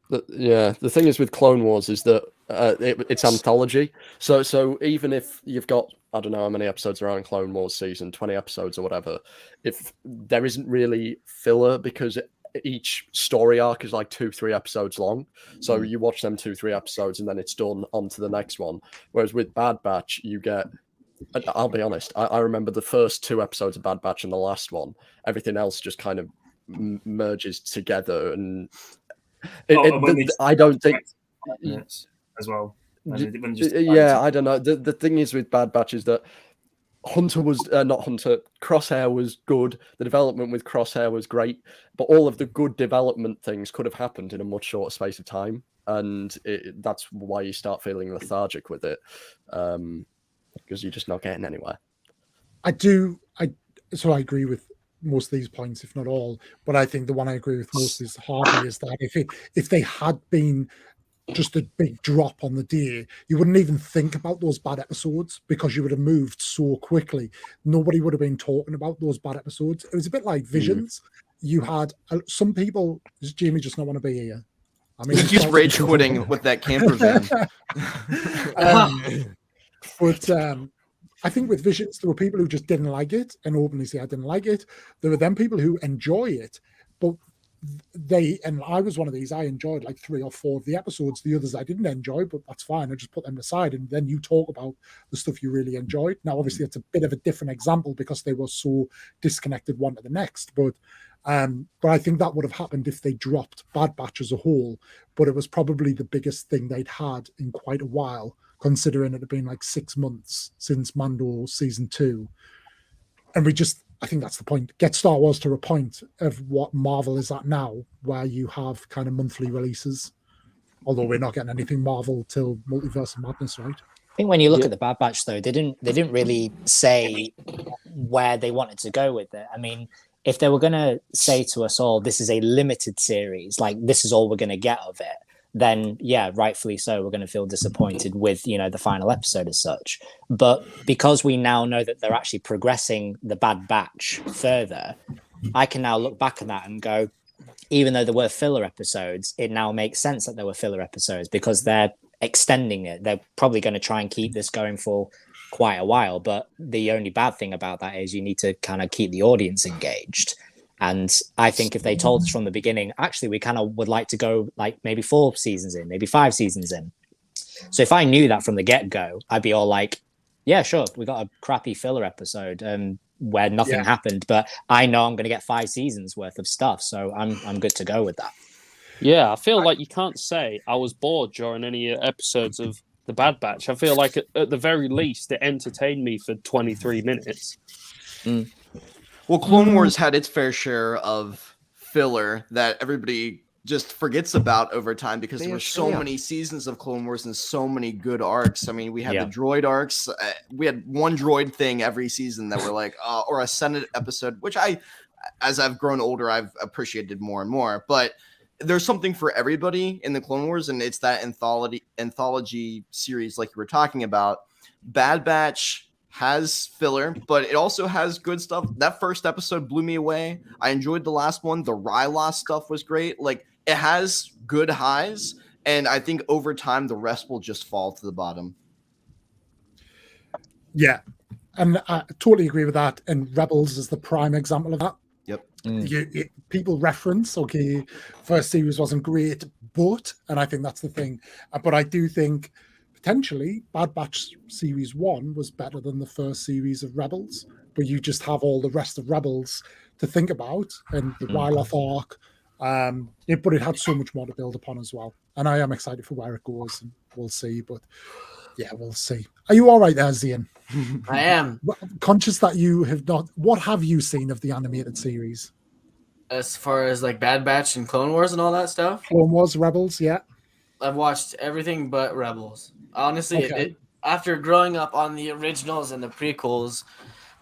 the thing is with Clone Wars is that it's anthology. So even if you've got, I don't know how many episodes are on Clone Wars season, 20 episodes or whatever, if there isn't really filler, because each story arc is like 2-3 episodes long. So you watch them 2-3 episodes and then it's done, on to the next one. Whereas with Bad Batch, you get, I'll be honest, I remember the first 2 episodes of Bad Batch and the last one. Everything else just kind of merges together, and I don't think as well. I don't know. The thing is with Bad Batch is that Crosshair was good. The development with Crosshair was great, but all of the good development things could have happened in a much shorter space of time, and that's why you start feeling lethargic with it, because you're just not getting anywhere. I agree with most of these points, if not all, but I think the one I agree with most is Harvey, is that if they had been just a big drop on the day, you wouldn't even think about those bad episodes because you would have moved so quickly. Nobody would have been talking about those bad episodes. It was a bit like Visions. You had some people, does Jamie just not want to be here? I mean, he's rage quitting with that camper van. But I think with Visions, there were people who just didn't like it and openly say, I didn't like it. There were then people who enjoy it, but and I was one of these, I enjoyed like 3 or 4 of the episodes. The others I didn't enjoy, but that's fine. I just put them aside, and then you talk about the stuff you really enjoyed. Now, obviously, it's a bit of a different example because they were so disconnected one to the next, but I think that would have happened if they dropped Bad Batch as a whole. But it was probably the biggest thing they'd had in quite a while, considering it had been like 6 months since Mando season 2. And I think that's the point. Get Star Wars to a point of what Marvel is at now, where you have kind of monthly releases. Although we're not getting anything Marvel till Multiverse of Madness, right? I think when you look at the Bad Batch, though, they didn't really say where they wanted to go with it. I mean, if they were going to say to us all, this is a limited series, like this is all we're going to get of it, then yeah, rightfully so, we're going to feel disappointed with, the final episode as such. But because we now know that they're actually progressing the Bad Batch further, I can now look back at that and go, even though there were filler episodes, it now makes sense that there were filler episodes because they're extending it. They're probably going to try and keep this going for quite a while. But the only bad thing about that is you need to kind of keep the audience engaged. And I think if they told us from the beginning, actually, we kind of would like to go like maybe 4 seasons in, maybe 5 seasons in. So if I knew that from the get-go, I'd be all like, yeah, sure, we got a crappy filler episode where nothing happened, but I know I'm going to get 5 seasons worth of stuff, so I'm good to go with that. Yeah, I feel like you can't say I was bored during any episodes of The Bad Batch. I feel like at the very least it entertained me for 23 minutes. Well, Clone Wars had its fair share of filler that everybody just forgets about over time because there were so many seasons of Clone Wars and so many good arcs. I mean, we had the droid arcs. We had one droid thing every season that were like, or a Senate episode, which as I've grown older, I've appreciated more and more. But there's something for everybody in the Clone Wars, and it's that anthology series like you were talking about. Bad Batch has filler, but it also has good stuff. That first episode blew me away. I enjoyed the last one. The Ryloth stuff was great. Like, it has good highs, and I think over time the rest will just fall to the bottom. Yeah, and I totally agree with that. And Rebels is the prime example of that. Yep. People reference, okay, first series wasn't great, and I think that's the thing. But I do think potentially Bad Batch Series 1 was better than the first series of Rebels, but you just have all the rest of Rebels to think about, and the Ryloth arc. But it had so much more to build upon as well. And I am excited for where it goes, and we'll see. But yeah, we'll see. Are you all right there, Zian? I am. Conscious that you have not. What have you seen of the animated series? As far as like Bad Batch and Clone Wars and all that stuff? Clone Wars, Rebels, yeah. I've watched everything but Rebels. Honestly, after growing up on the originals and the prequels,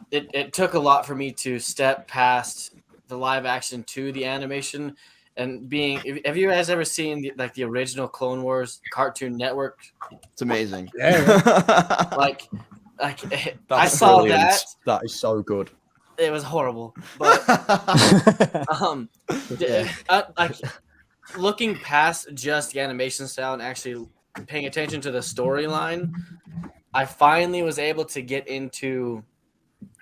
it took a lot for me to step past the live action to the animation. And have you guys ever seen the original Clone Wars Cartoon Network? It's amazing. like I saw brilliant. That is so good. It was horrible, but looking past just the animation style and actually paying attention to the storyline, I finally was able to get into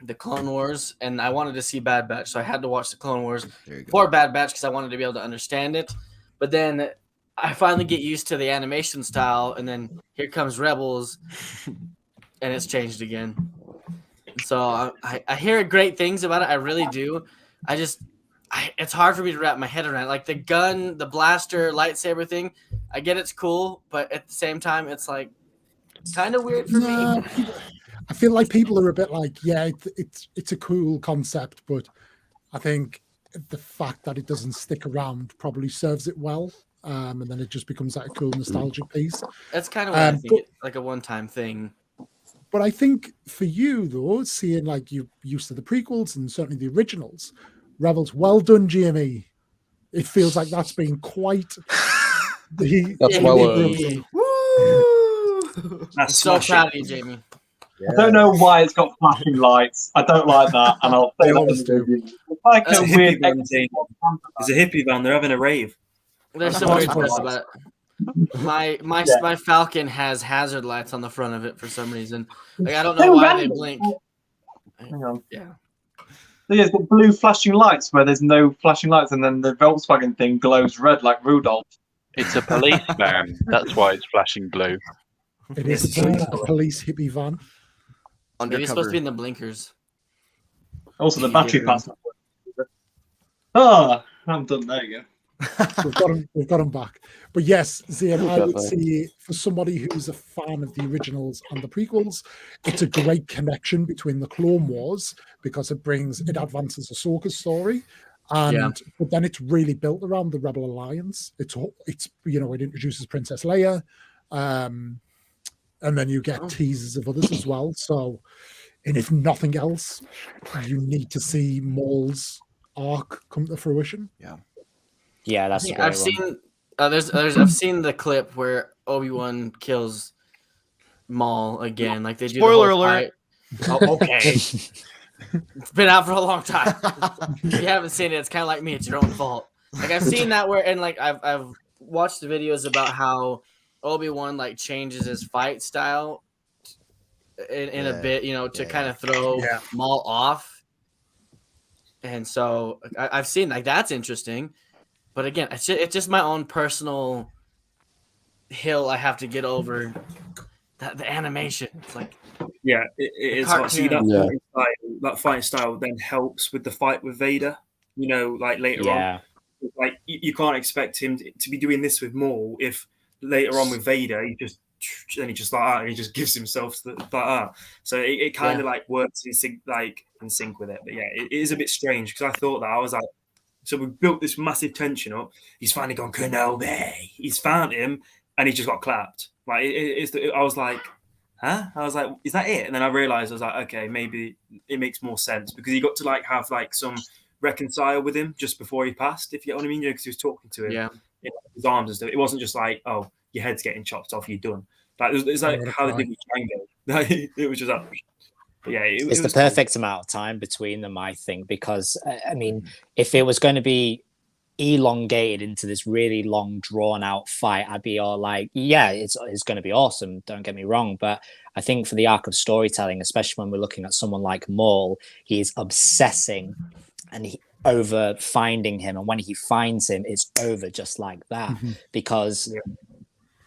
the Clone Wars, and I wanted to see Bad Batch, so I had to watch the Clone Wars for Bad Batch because I wanted to be able to understand it. But then I finally get used to the animation style, and then here comes Rebels, and it's changed again. So I hear great things about it. I really do. It's hard for me to wrap my head around. Like the gun, the blaster, lightsaber thing. I get it's cool, but at the same time, it's like kind of weird for me. I feel like people are a bit like, yeah, it's a cool concept, but I think the fact that it doesn't stick around probably serves it well. And then it just becomes like a cool nostalgic piece. That's kind of what I think, like a one-time thing. But I think for you, though, seeing like you used to the prequels and certainly the originals, Rebels, well done, GME. It feels like that's been quite that's well earned. Woo! I'm so proud of you, Jamie. Yeah. I don't know why it's got flashing lights. I don't like that, and I'll say that in the review. It's like That's a hippie weird. van, There's a hippie van. They're having a rave. There's some weird stuff about it. My Falcon has hazard lights on the front of it for some reason. Like I don't know why they blink. Hang on. Yeah. There's the blue flashing lights where there's no flashing lights, and then the Volkswagen thing glows red like Rudolph. It's a police van. That's why it's flashing blue. It is a police hippie van. Maybe it's supposed to be in the blinkers. Also, the battery pack's not working. Oh, I'm done. There you go. We've got him back. But yes, Zian, I would say for somebody who's a fan of the originals and the prequels, it's a great connection between the Clone Wars because it advances Ahsoka's story. But then it's really built around the Rebel Alliance. It's it introduces Princess Leia. And then you get teasers of others as well. So, and if nothing else, you need to see Maul's arc come to fruition. Yeah, that's. I've seen. I've seen the clip where Opie Wan kills Maul again. Like they do. Spoiler alert. Oh, okay. It's been out for a long time. If you haven't seen it, it's kind of like me. It's your own fault. Like I've seen that I've watched the videos about how Obi-Wan like changes his fight style in a bit, to kind of throw Maul off. And so I've seen like that's interesting, but again, it's just my own personal hill I have to get over. The animation, it's like it is hard. See that fighting style then helps with the fight with Vader. You know, like later on, like you can't expect him to be doing this with Maul if later on with Vader he just like that and he just gives himself like that. So it kind of like works in sync with it. But yeah, it is a bit strange because I thought that I was like, so we built this massive tension up. He's finally gone Kenobi. He's found him and he just got clapped. Like I was like, huh? I was like, is that it? And then I realized I was like, okay, maybe it makes more sense because he got to like have like some reconcile with him just before he passed, if you know what I mean, because he was talking to him, his arms and stuff. It wasn't just like, oh, your head's getting chopped off, you're done. Like it's like how they did with Django. It was just like, yeah, it's the perfect amount of time between them, I think, because I mean, if it was going to be elongated into this really long drawn out fight, I'd be all like, yeah, it's going to be awesome, don't get me wrong, but I think for the arc of storytelling, especially when we're looking at someone like Maul, he is obsessing and over finding him, and when he finds him, it's over just like that. Because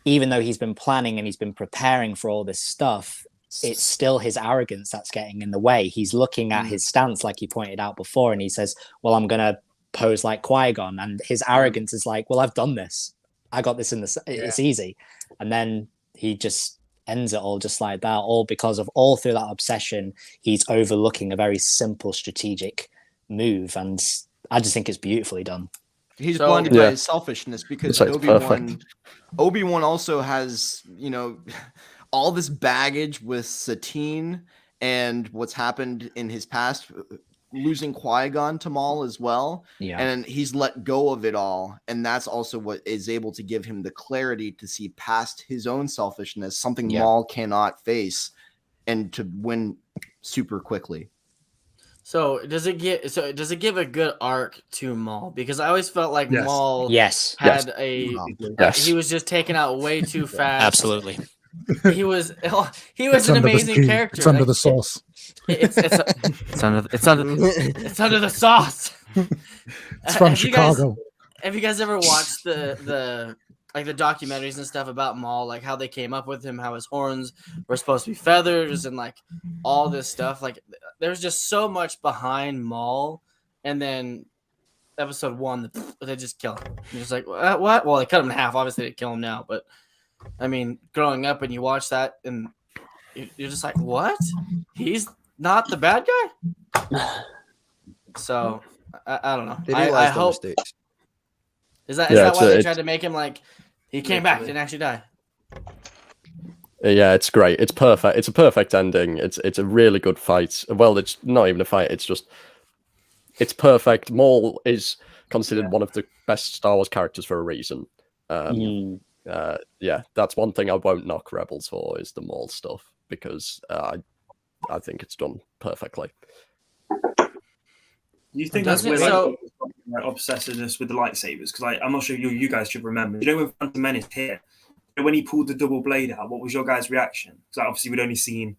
even though he's been planning and he's been preparing for all this stuff, it's still his arrogance that's getting in the way. He's looking at his stance, like you pointed out before, and he says, well, I'm gonna pose like Qui-Gon, and his arrogance is like, well, I've done this, I got this in this, it's easy. And then he just ends it all just like that, all because of all through that obsession he's overlooking a very simple strategic move, and I just think it's beautifully done. He's blinded by his selfishness because Obi-Wan also has, you know, all this baggage with Satine and what's happened in his past, losing Qui-Gon to Maul as well. And he's let go of it all. And that's also what is able to give him the clarity to see past his own selfishness, something Maul cannot face, and to win super quickly. So does it give a good arc to Maul? Because I always felt like Maul had he was just taken out way too fast. Absolutely. He was an amazing character. It's under the sauce. It's under the sauce. It's from Chicago. Have you guys ever watched the like the documentaries and stuff about Maul, like how they came up with him, how his horns were supposed to be feathers, and like all this stuff? Like there's just so much behind Maul, and then episode 1, they just kill him. You're just like, what? Well, they cut him in half. Obviously, they kill him now, but I mean, growing up and you watch that, and you're just like, what? He's not the bad guy? So I don't know. I hope. Is that why they tried to make him like he came back, didn't actually die? Yeah, it's great. It's perfect. It's a perfect ending. It's a really good fight. Well, it's not even a fight. It's perfect. Maul is considered one of the best Star Wars characters for a reason. Yeah, that's one thing I won't knock Rebels for, is the Maul stuff, because I think it's done perfectly. You think that's where like obsessiveness with the lightsabers? Because I'm not sure you guys should remember. You know, when Phantom Menace hit, when he pulled the double blade out, what was your guys' reaction? Because obviously we'd only seen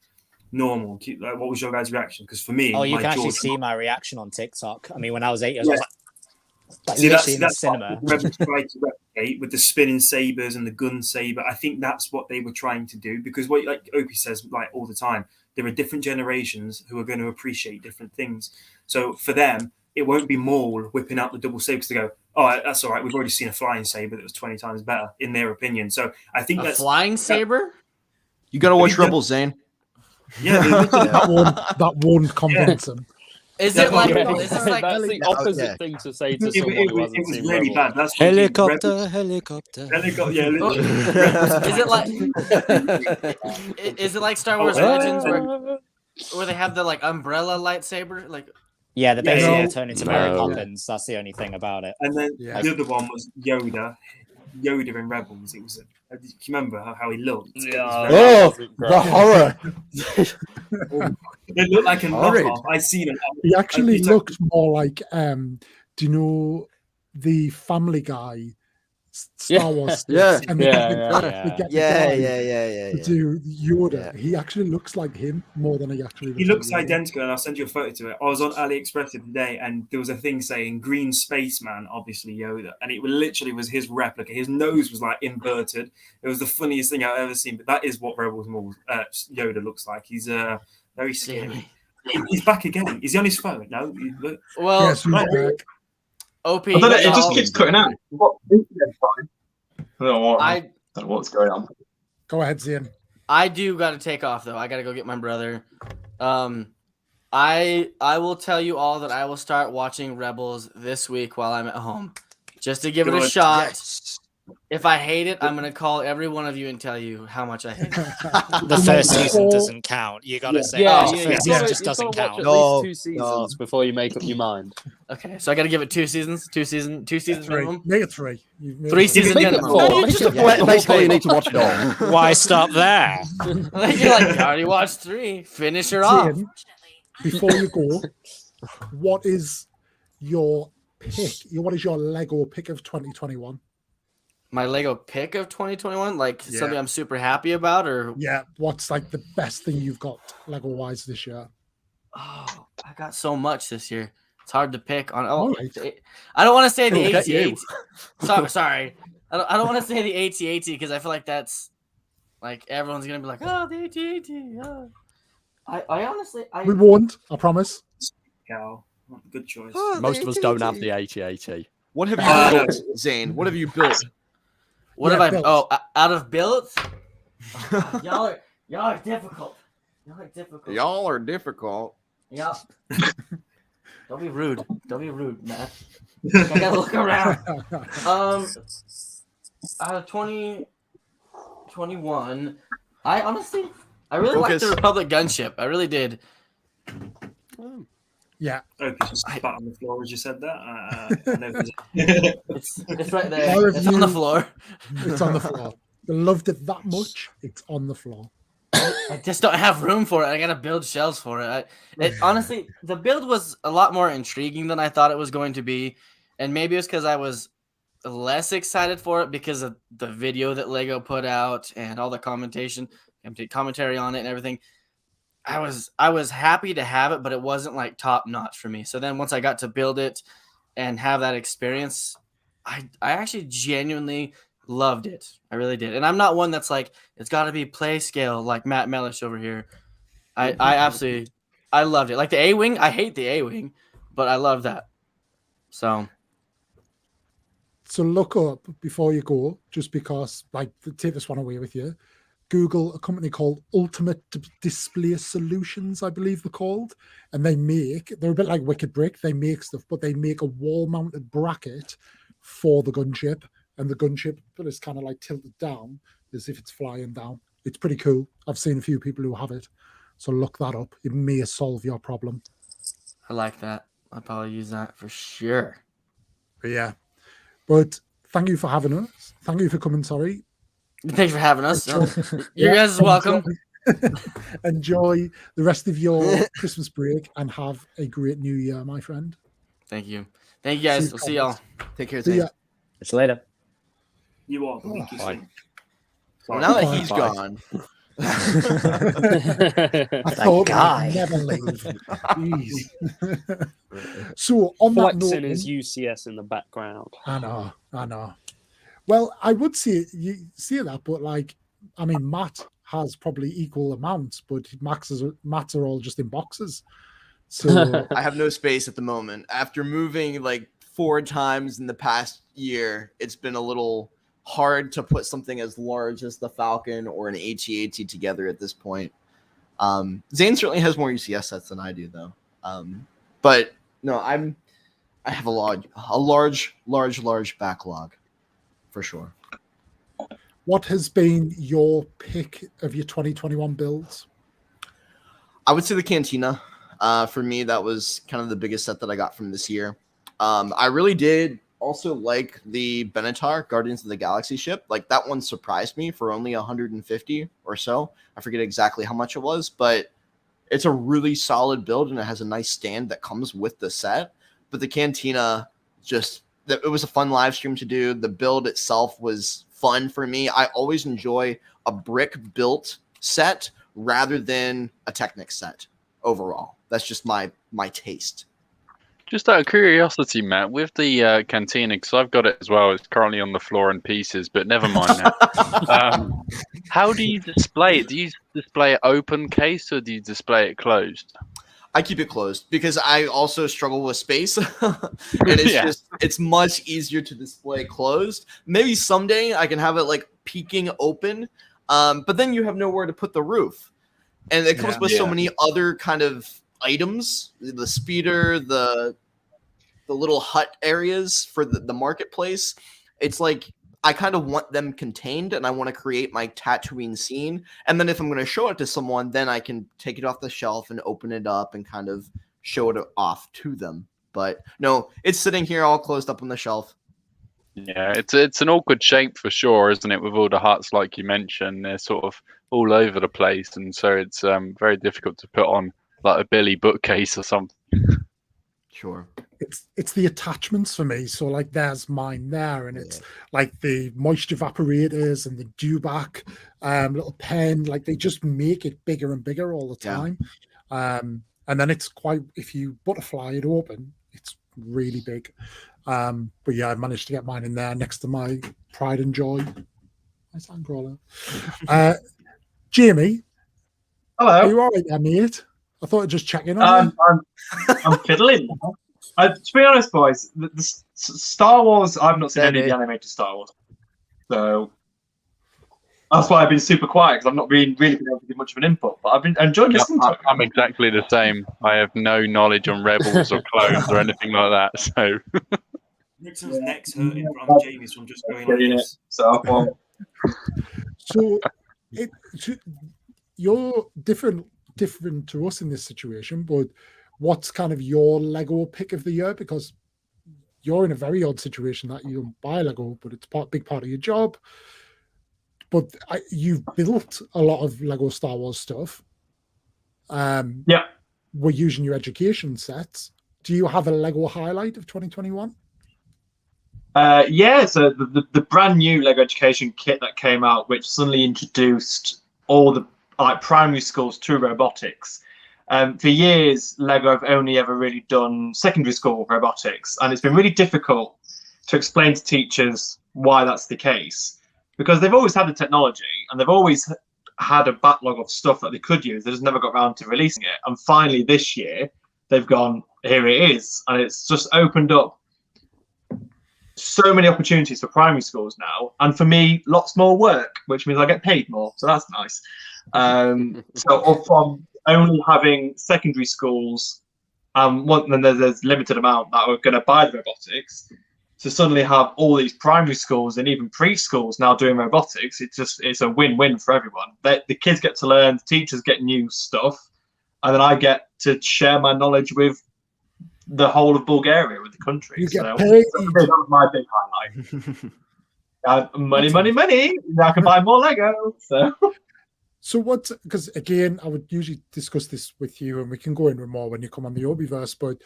normal. Like, what was your guys' reaction? Because for me, you can actually see my reaction on TikTok. I mean, when I was 8 years old, I was like literally in the cinema. Rebels tried to replicate with the spinning sabers and the gun saber. I think that's what they were trying to do, because what, like Opie says, like all the time, there are different generations who are going to appreciate different things. So for them, it won't be Maul whipping out the double saber to go, oh, that's all right, we've already seen a flying saber that was 20 times better, in their opinion. So I think that's flying saber. You got to watch Rebels, Zane. Yeah, that won't convince him. Is it like? Is this like that's the opposite thing to say to someone who hasn't it was seen really Rebels? bad. That's Helicopter. Yeah, literally. Is it like Star Wars Legends where they have the like umbrella lightsaber? Like, yeah, the basically turn into Mary Poppins. That's the only thing about it. And then the other one was Yoda in Rebels. It was. Do you remember how he looked? Yeah. The horror! It looked like a knockoff. I seen it. He actually looked more like. Do you know the Family Guy Star Wars. Yeah. And they get the guy to do Yoda. He actually looks like him more than he actually He looks looks like Yoda. identical, and I'll send you a photo to it. I was on AliExpress the other day, and there was a thing saying "Green Spaceman," obviously Yoda, and it literally was his replica. His nose was like inverted. It was the funniest thing I've ever seen. But that is what Rebels Yoda looks like. He's very scary. He's back again. Is he on his phone? No. Well, Yes, he's back. Opie, I don't know, it just y'all- keeps cutting out. What? Fine. I don't know what's going on. Go ahead, Zian. I do got to take off though. I got to go get my brother. I will tell you all that I will start watching Rebels this week while I'm at home, just to give it a Good. shot. Yes. If I hate it, I'm gonna call every one of you and tell you how much I hate it. The first season doesn't count. You gotta say the first season just doesn't count. At least 2 seasons before you make up your mind. Okay, so I got to give it 2 seasons. 2 seasons minimum. Make it 3. You've made 3 it seasons Make it minimum. 4. It's just basically you need to watch it all. Why stop there? You're like, you already watched 3. Finish her off. Zian, before you go, what is your pick? What is your Lego pick of 2021? My Lego pick of 2021, like Yeah. something I'm super happy about, or Yeah, what's like the best thing you've got Lego wise this year? oh, I got so much this year. It's hard to pick on. Oh, All right. I don't want to say the Look at you. AT-AT. Sorry, I don't want to say the AT-AT because I feel like that's like everyone's gonna be like, oh, the AT-AT. Oh. I honestly, We won't, I promise. Cal. Good choice. Most of us don't have the 8080. What have you built, Zane? What have you built? what Yeah, have I? built. Oh, out of built. y'all are difficult. Y'all are difficult. Y'all are difficult. Yeah. Don't be rude. Don't be rude, Matt. I gotta look around. Out of 2021, I really liked the Republic gunship. I really did. Yeah. Opie just spat on the floor as you said that. It's right there. Why have It's on the you- floor. It's on the floor. I loved it that much. It's on the floor. I just don't have room for it. I gotta build shelves for it. Honestly, the build was a lot more intriguing than I thought it was going to be, and maybe it's because I was less excited for it because of the video that Lego put out and all the commentary on it and everything. I was happy to have it, but it wasn't like top notch for me. So then once I got to build it and have that experience, I actually genuinely loved it. I really did. And I'm not one that's like, it's got to be play scale like Matt Mellish over here. I absolutely, I loved it. Like the A-Wing, I hate the A-Wing, but I love that. So look up before you go, just because, like, take this one away with you. Google a company called Ultimate Display Solutions, I believe they're called, and they're a bit like Wicked Brick. They make stuff, but they make a wall-mounted bracket for the gunship, and the gunship is kind of like tilted down as if it's flying down. It's pretty cool. I've seen a few people who have it, so look that up. It may solve your problem. I like that. I'll probably use that for sure. But yeah, but thank you for having us. Thank you for coming. Sorry. Thanks for having us. You guys are welcome. Enjoy the rest of your Christmas break and have a great New Year, my friend. Thank you. Thank you guys. We'll see y'all. Take care, See Zane. ya. It's later. You are. Fine. Well, now that Bye. he's gone, I thought guy. I'd never leave. Jeez. So on that note, Flexing his UCS in the background. I know. Well, I would say you see that, but like, I mean, Matt has probably equal amounts, but Matt's are all just in boxes. So I have no space at the moment. After moving like 4 times in the past year, it's been a little hard to put something as large as the Falcon or an AT-AT together at this point. Zane certainly has more UCS sets than I do, though. But no, I have a large backlog for sure. what has been your pick of your 2021 builds? I would say the Cantina. For me, that was kind of the biggest set that I got from this year. I really did also like the Benatar Guardians of the Galaxy ship. Like, that one surprised me for only 150 or so. I forget exactly how much it was, but it's a really solid build and it has a nice stand that comes with the set. But the Cantina just it was a fun live stream to do. The build itself was fun for me. I always enjoy a brick built set rather than a Technic set overall. That's just my taste. Just out of curiosity, Matt, with the cantina, because I've got it as well. It's currently on the floor in pieces, but never mind that. How do you display it? Do you display it open case or do you display it closed? I keep it closed because I also struggle with space. And it's it's much easier to display closed. Maybe someday I can have it like peeking open, but then you have nowhere to put the roof. And it comes with so many other kind of items, the speeder, the little hut areas for the marketplace. It's like I kind of want them contained, and I want to create my Tatooine scene. And then if I'm going to show it to someone, then I can take it off the shelf and open it up and kind of show it off to them. But no, it's sitting here all closed up on the shelf. Yeah, it's an awkward shape for sure, isn't it? With all the huts, like you mentioned, they're sort of all over the place, and so it's very difficult to put on like a Billy bookcase or something. Sure. It's the attachments for me. So like there's mine there, and it's like the moisture evaporators and the dewback little pen. Like they just make it bigger and bigger all the time. And then it's quite, if you butterfly it open, it's really big. But yeah, I managed to get mine in there next to my pride and joy. My Sandcrawler. Jamie. Hello. Are you all right there, mate? I thought I'd just check in on you. I'm fiddling. To be honest, boys, the Star Wars, I've not seen any of the animated Star Wars. So that's why I've been super quiet, because I've not really been able to give much of an input. But I've been enjoying listening to it. I'm exactly the same. I have no knowledge on Rebels or clones or anything like that. So Nixon's neck's hurting from Jamie's from just going like this. So you're different to us in this situation, but what's kind of your Lego pick of the year? Because you're in a very odd situation that you don't buy Lego, but it's a big part of your job. But you've built a lot of Lego Star Wars stuff. We're using your education sets. Do you have a Lego highlight of 2021? So the brand new Lego Education kit that came out, which suddenly introduced all the primary schools to robotics. For years, Lego have only ever really done secondary school robotics, and it's been really difficult to explain to teachers why that's the case, because they've always had the technology and they've always had a backlog of stuff that they could use. They just never got around to releasing it. And finally this year, they've gone, here it is. And it's just opened up so many opportunities for primary schools now. And for me, lots more work, which means I get paid more. So that's nice. So from only having secondary schools, then there's limited amount that are going to buy the robotics, to suddenly have all these primary schools and even preschools now doing robotics, it's a win-win for everyone. The kids get to learn, the teachers get new stuff, and then I get to share my knowledge with the whole of Bulgaria, with the country. You get so paid. that was my big highlight. Money. Now I can buy more Lego. So what, because again, I would usually discuss this with you, and we can go into more when you come on the Obiverse, but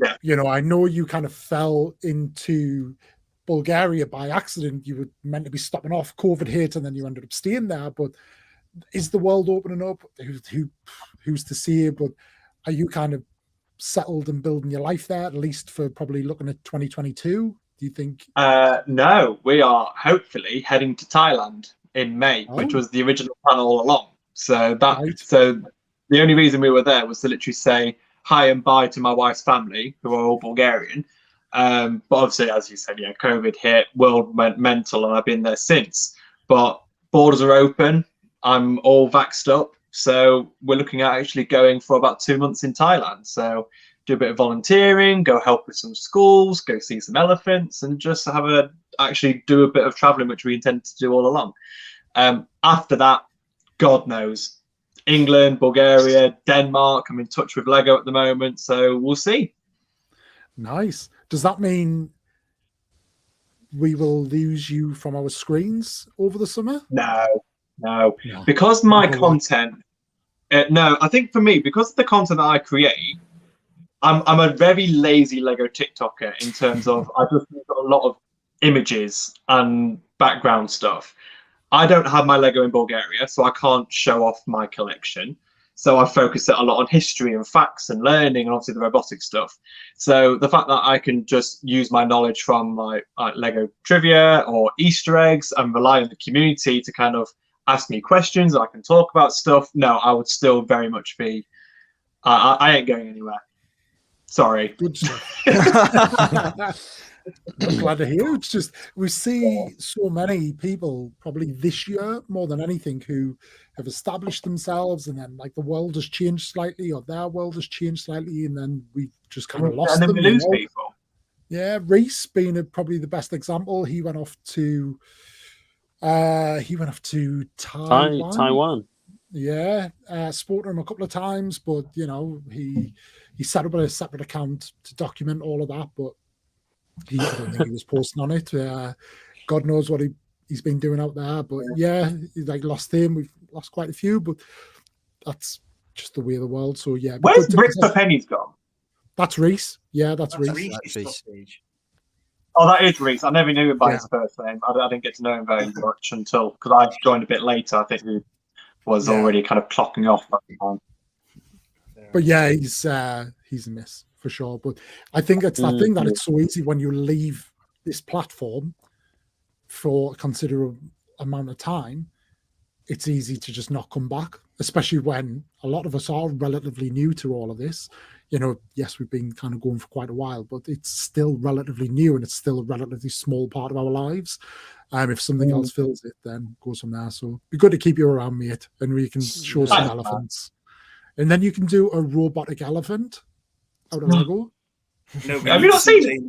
I know you kind of fell into Bulgaria by accident. You were meant to be stopping off, COVID hit, and then you ended up staying there. But is the world opening up? Who's to say? But are you kind of settled and building your life there, at least for probably looking at 2022? Do you think? No, we are hopefully heading to Thailand in May, which was the original plan all along. So the only reason we were there was to literally say hi and bye to my wife's family, who are all Bulgarian. But obviously, as you said, COVID hit, world went mental, and I've been there since. But borders are open. I'm all vaxxed up. So we're looking at actually going for about 2 months in Thailand. So do a bit of volunteering, go help with some schools, go see some elephants, and just actually do a bit of traveling, which we intend to do all along. After that, God knows. England, Bulgaria, Denmark. I'm in touch with Lego at the moment, so we'll see. Nice. Does that mean we will lose you from our screens over the summer? No. Because my content... no, I think for me, because of the content that I create, I'm a very lazy Lego TikToker in terms of I just use a lot of images and background stuff. I don't have my Lego in Bulgaria, so I can't show off my collection. So I focus it a lot on history and facts and learning and obviously the robotic stuff. So the fact that I can just use my knowledge from like Lego trivia or Easter eggs and rely on the community to kind of ask me questions, I can talk about stuff. No, I would still very much be, I ain't going anywhere. Sorry. Good stuff. I'm glad to hear. It's just we see so many people probably this year more than anything who have established themselves, and then like the world has changed slightly, or their world has changed slightly, and then we just kind of lost them. We lose people. Yeah, Reese being probably the best example. He went off to Taiwan. Taiwan. Yeah, spoke to him a couple of times, but you know he set up a separate account to document all of that, but I don't think he was posting on it. God knows what he's been doing out there, but yeah, he like lost him. We've lost quite a few, but that's just the way of the world. So yeah, where's Brick for Pennies gone? That's Reese. Yeah, that's Reese. Oh, that is Reese. I never knew him by his first name. I didn't get to know him very much until because I joined a bit later. I think he was already kind of clocking off at the time. But yeah, he's a miss for sure. But I think it's that thing that it's so easy when you leave this platform for a considerable amount of time. It's easy to just not come back, especially when a lot of us are relatively new to all of this. You know, yes, we've been kind of going for quite a while, but it's still relatively new and it's still a relatively small part of our lives. If something else fills it, then goes from there. So it'd be good to keep you around, mate, and we can show some elephants. And then you can do a robotic elephant out of Lego. No, have you not seen it?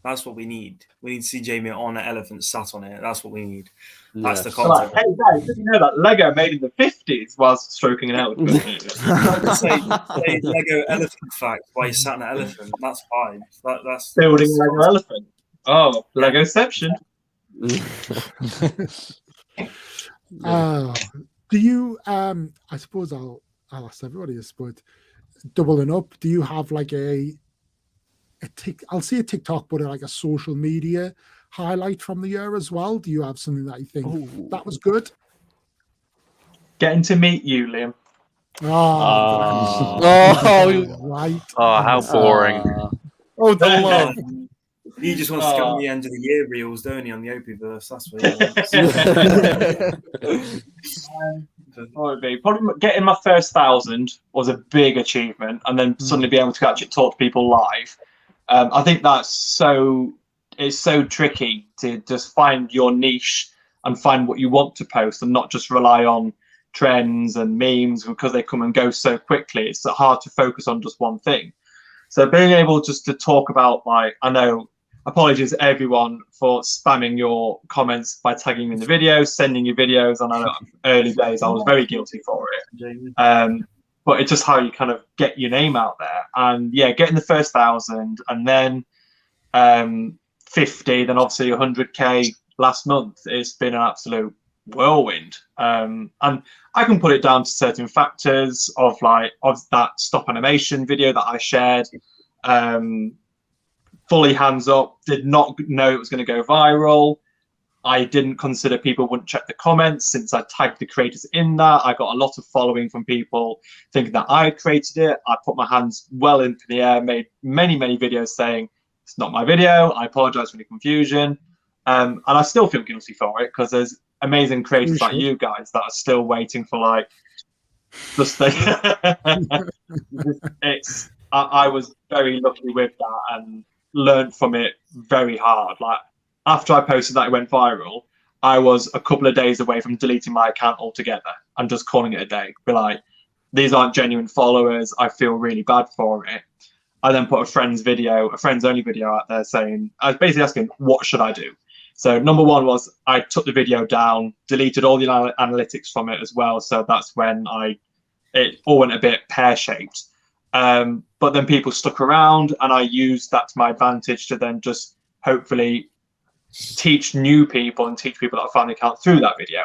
That's what we need. We need to see Jamie on an elephant sat on it. That's what we need. That's the Like, concept. hey guys, did you know that Lego made in the 50s whilst stroking an elephant? say Lego elephant fact while you sat on an elephant. That's fine. That's building a Lego elephant. Oh, Legoception. Do you I suppose I'll ask everybody this, but doubling up, do you have like I'll say a TikTok, but like a social media highlight from the year as well? Do you have something that you think that was good? Getting to meet you, Liam. Right. Oh, how boring. The love. He just wants to get on the end of the year reels, don't he, on the Opie verse? That's what he wants. Probably getting my first 1,000 was a big achievement, and then suddenly being able to actually talk to people live. I think it's so tricky to just find your niche and find what you want to post, and not just rely on trends and memes because they come and go so quickly. It's hard to focus on just one thing. So being able just to talk about, like, I know, apologies everyone for spamming your comments by tagging me in the video, sending you videos. I know early days I was very guilty for it. But it's just how you kind of get your name out there. And yeah, getting the first 1,000 and then 50, then obviously 100K last month. It's been an absolute whirlwind. And I can put it down to certain factors of that stop animation video that I shared. Fully hands up, did not know it was going to go viral. I didn't consider people wouldn't check the comments since I tagged the creators in that. I got a lot of following from people thinking that I created it. I put my hands well into the air, made many, many videos saying it's not my video. I apologize for any confusion. And I still feel guilty for it because there's amazing creators like you guys that are still waiting for like this thing. I was very lucky with that and learned from it very hard. Like after I posted that it went viral, I was a couple of days away from deleting my account altogether and just calling it a day. Be like, these aren't genuine followers. I feel really bad for it. I then put a friend's only video out there saying, I was basically asking, what should I do? So number one was I took the video down, deleted all the analytics from it as well. So that's when it all went a bit pear-shaped. But then people stuck around and I used that to my advantage to then just hopefully teach new people and teach people that I found the account through that video.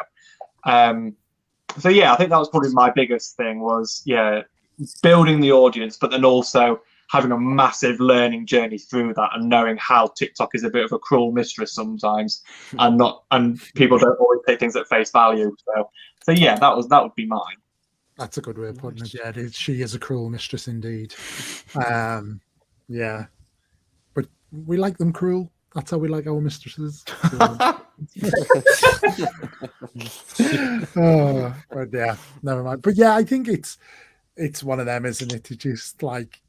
So yeah, I think that was probably my biggest thing was, building the audience, but then also having a massive learning journey through that and knowing how TikTok is a bit of a cruel mistress sometimes, and people don't always take things at face value. So yeah, that would be mine. That's a good way of putting it. Yeah, she is a cruel mistress indeed. Yeah, but we like them cruel. That's how we like our mistresses. So. But yeah, never mind. But yeah, I think it's one of them, isn't it? It's just like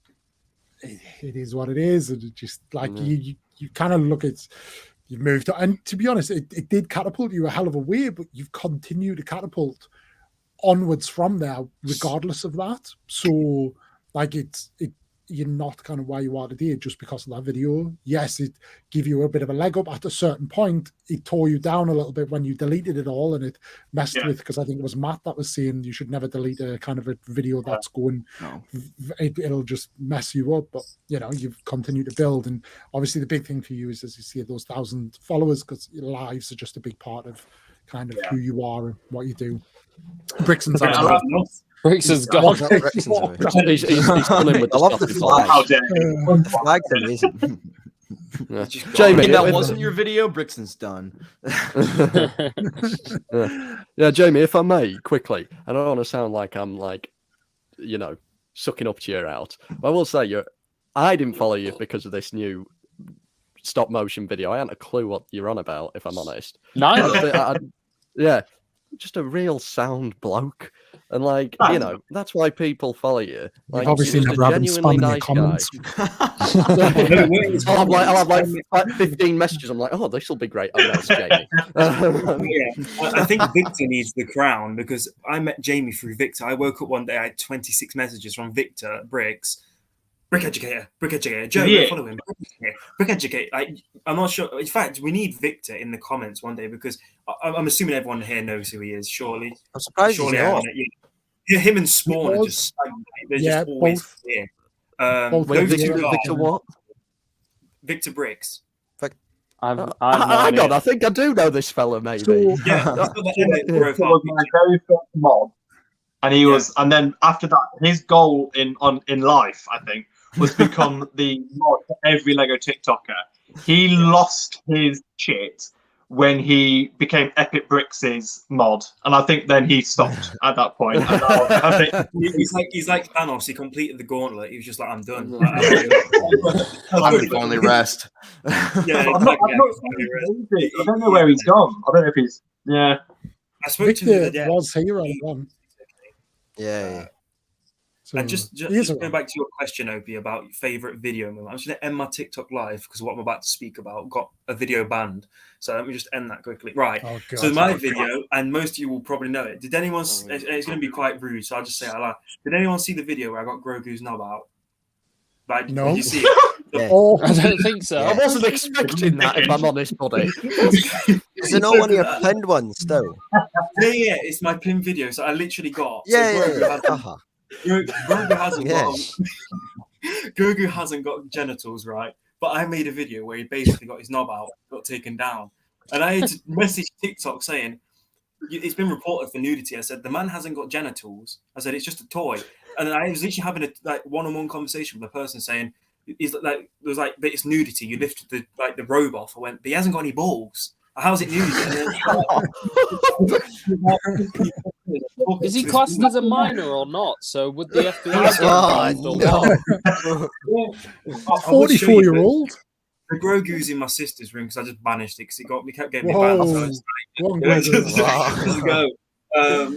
it is what it is, and it just like you kind of look at. You've moved on, and to be honest, it did catapult you a hell of a way, but you've continued to catapult onwards from there, regardless of that. So, like, you're not kind of where you are today just because of that video. Yes, it gave you a bit of a leg up at a certain point. It tore you down a little bit when you deleted it all, and it messed with, because I think it was Matt that was saying you should never delete a kind of a video that's going. No. It'll just mess you up. But you know, you've continued to build, and obviously the big thing for you is, as you see, those 1,000 followers, because your lives are just a big part of kind of who you are and what you do. Brixton's Brixton's gone. He's done him with the stuff The flag's amazing. Jamie, that wasn't your video. Brixton's done. Yeah, Jamie, if I may, quickly, I don't want to sound like I'm sucking up to you out. But I will say, I didn't follow you because of this new stop motion video. I hadn't a clue what you're on about, if I'm honest. No. Yeah, just a real sound bloke. And that's why people follow you. Like, you've obviously never had spam in your comments. I'll have like 15 messages. I'm like, oh, this will be great. Oh, no, it's Jamie. I think Victor needs the crown, because I met Jamie through Victor. I woke up one day, I had 26 messages from Victor Briggs. Brick Educator, Joe, follow him. Brick Educator. I'm not sure. In fact, we need Victor in the comments one day, because I'm assuming everyone here knows who he is. Surely, I'm surprised surely he's not. Yeah, him and Spawn are just they're just always here. Victor what? Victor Briggs. Hang on, I think I do know this fella. Maybe. Was my very first mod, and he was, and then after that, his goal in life, I think, was become the mod for every Lego TikToker. He lost his shit when he became Epic Bricks' mod, and I think then he stopped at that point. He's like Thanos. He completed the gauntlet. He was just like, I'm done. I'm the only rest. Yeah, I don't know where he's gone. I don't know if he's I spoke to him the other day. Was here on one. Yeah. So, and just going back to your question, Opie, about your favorite video moment. I'm just going to end my TikTok live, because what I'm about to speak about got a video banned. So let me just end that quickly. Right. Oh, God, so my video, and most of you will probably know it. Did anyone? It's going to be quite rude, so I'll just say it aloud. Did anyone see the video where I got Grogu's knob out? Like, no. Did you see it? Yeah. I don't think so. I wasn't expecting that, if I'm honest, buddy. Is there not one of your pinned ones still? Yeah, it's my pinned video. So I literally got. Grogu hasn't got genitals, right? But I made a video where he basically got his knob out, got taken down, and I had to message TikTok saying it's been reported for nudity. I said the man hasn't got genitals. I said it's just a toy, and then I was literally having a one-on-one conversation with a person saying, "Is like there was like, but it's nudity. You lifted the robe off." I went, "But he hasn't got any balls. How's it nudity?" Is he classed as a minor or not? So would the FBI get 44-year-old? The Grogu's in my sister's room, because I just banished it because we kept getting me banned.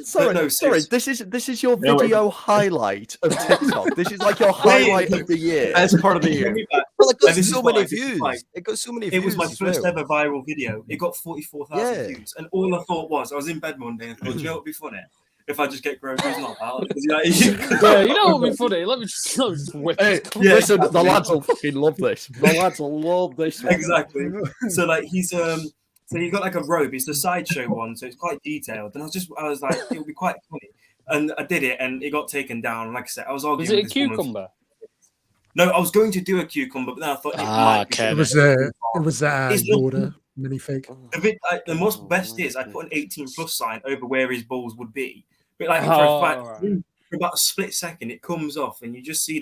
Sorry. This is your video highlight of TikTok. This is like your highlight of the year. As part of the year. Well, it got so many views. It got so many views. It was my first ever viral video. It got 44,000 views, and all I thought was, I was in bed one day and thought, you know what would be funny? If I just get Grogu's knob out. Yeah, you know what would be funny? Let me just whip it. Listen, the lads will fucking love this. The lads will love this one. Exactly. So he's so he's got like a robe. It's the sideshow one, so it's quite detailed. And I was like, it would be quite funny. And I did it, and it got taken down. Like I said, I was arguing. Was it a cucumber? No, I was going to do a cucumber, but then I thought it might be. It was Yoda minifig. The most best is I put an 18+ sign over where his balls would be. But for about a split second, it comes off, and you just see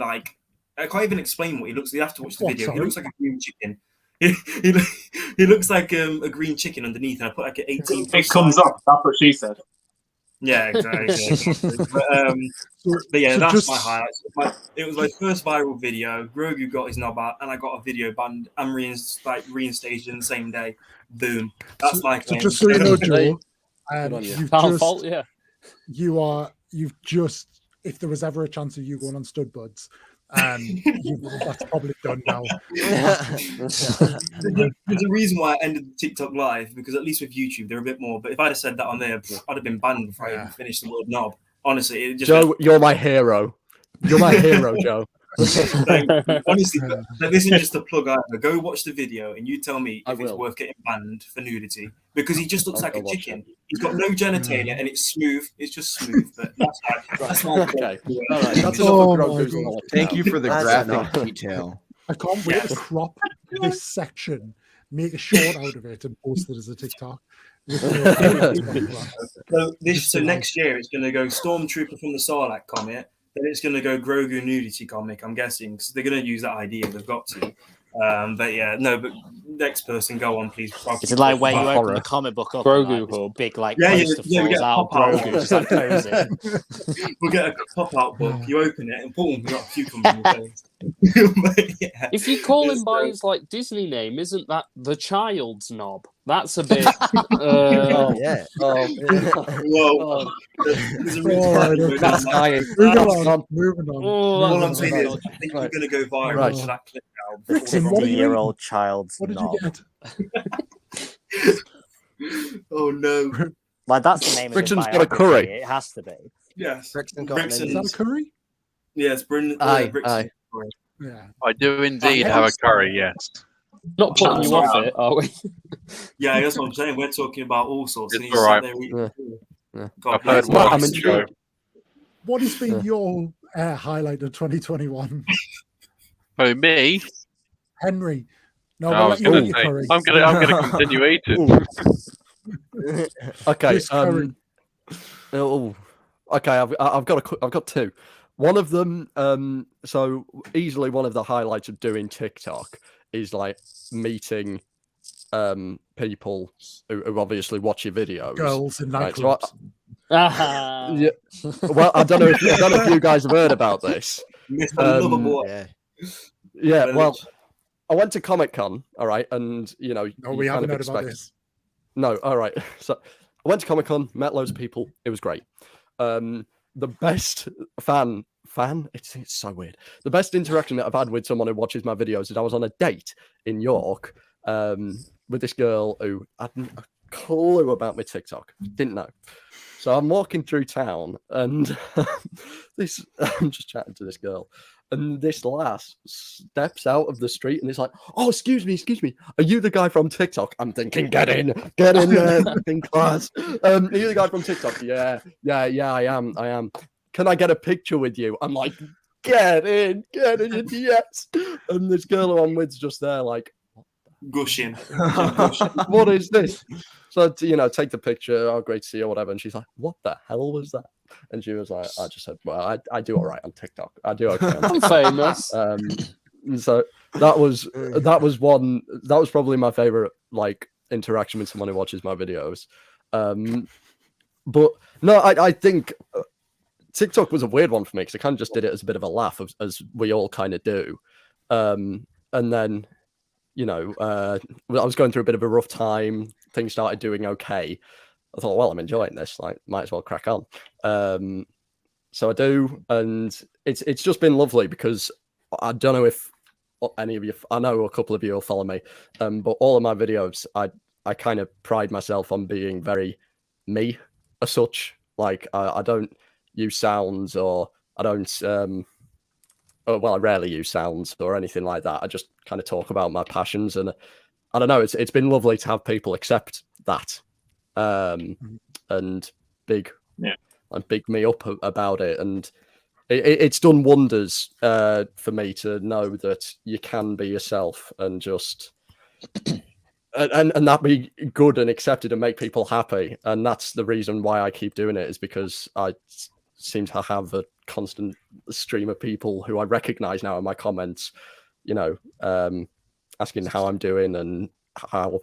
I can't even explain what he looks like. You have to watch the What, video. He sorry? looks like a green chicken. He looks like a green chicken underneath, and I put like an 18 plus It comes size. up. That's what she said. Yeah, exactly. But yeah, So that's just- my highlights. It was my first viral video. Grogu got his knob out, and I got a video banned and reinstated in the same day. Boom. That's my So claim. just so you know, Hey, Joe, good on you. you've Can't just fault you. you've just, if there was ever a chance of you going on Stud Buds, that's probably done now. There's a reason why I ended the TikTok live, because at least with YouTube they're a bit more. But if I'd have said that on there, I'd have been banned before I even finished the word knob. Honestly, it just Joe, you're my hero. You're my hero, Joe. honestly, this isn't just a plug either. Go watch the video and you tell me I if it's will. worth getting banned for nudity, because he just looks I'll like go a watch chicken. He's got no genitalia and it's smooth. It's just smooth. But that's my Okay. All right. That's enough Oh of my Grogu's God. knowledge Thank now. you for the That's graphic enough. detail. I can't wait to crop this section, make a short out of it, and post it as a TikTok. So next year it's going to go Stormtrooper from the Sarlacc comic. Then it's going to go Grogu nudity comic, I'm guessing, because they're going to use that idea. They've got to. But yeah, no. But next person, go on, please. Is it like where you open Horror. the comic book up Grogu and like, hub. big like Yeah, poster we falls get a out of pop-out Grogu one. just like posing? We'll get a pop-out book. You open it and boom, you got a cucumber in your face. But, yeah. If you call him It's, by his like Disney name, isn't that the child's knob? That's a bit. Oh yeah. Oh, Whoa. There's a reason Oh, why I we don't- go that's down that. nice. Moving on. Oh, All that's I'm saying is, dodgy. I think you're going to go viral Right. for that clip now. Rickson, before what the- are you- 15-year-old child's What did knob. you get? Oh no! Like that's the name of Rickson's the got a biography. curry. It has to be. Yes, Rickson got an Rickson's- Is that a curry? yes, Bryn. Aye, Brixton. aye. Yeah. I do indeed have a curry, yes. Not putting you off it, are we? Yeah, that's what I'm saying. We're talking about all sorts, and It's he's all sat right. there eating. Yeah. food. Yeah. God I've heard bless him. I'm worse, intrigued. Joe. What has been your highlight of 2021? Oh, me? Henry. No, I we'll was let you going eat to your say, curry. I'm going to continue eating. Okay. This curry. Okay. I've got two. One of them. So easily one of the highlights of doing TikTok is like meeting people who obviously watch your videos. Girls in Right, so nightclubs. yeah. Well, I don't know if you guys have heard about this. Mr. Loverboy. Yeah. Yeah. Well, I went to Comic-Con. All right, and No, you we kind haven't of heard about expect- this. No, all right. So I went to Comic-Con, met loads of people. It was great. The best fan, it's so weird. The best interaction that I've had with someone who watches my videos is I was on a date in York with this girl who hadn't a clue about my TikTok. Didn't know. So I'm walking through town and I'm just chatting to this girl. And this lass steps out of the street and it's like, oh, excuse me. Are you the guy from TikTok? I'm thinking, get in there, in class. Are you the guy from TikTok? Yeah, I am. Can I get a picture with you? I'm like, get in, yes. And this girl who I'm with's just there like, Gushing. what is this? So, take the picture. Oh, great to see you, whatever. And she's like, what the hell was that? And she was like, I just said, well, I do all right on TikTok. I do okay on I'm TikTok. famous. So that was probably my favorite like interaction with someone who watches my videos. But no, I think TikTok was a weird one for me because I kind of just did it as a bit of a laugh, as we all kind of do. And then, I was going through a bit of a rough time. Things started doing okay. I thought, well, I'm enjoying this. Like, might as well crack on. So I do, and it's just been lovely because I don't know if any of you, I know a couple of you will follow me, but all of my videos, I kind of pride myself on being very me as such. Like, I don't use sounds, or I don't. Well, I rarely use sounds or anything like that. I just kind of talk about my passions, and I don't know. It's been lovely to have people accept that, and big me up about it, and it's done wonders for me to know that you can be yourself and just and that be good and accepted and make people happy. And that's the reason why I keep doing it, is because I seem to have a constant stream of people who I recognize now in my comments, you know, asking how I'm doing and how,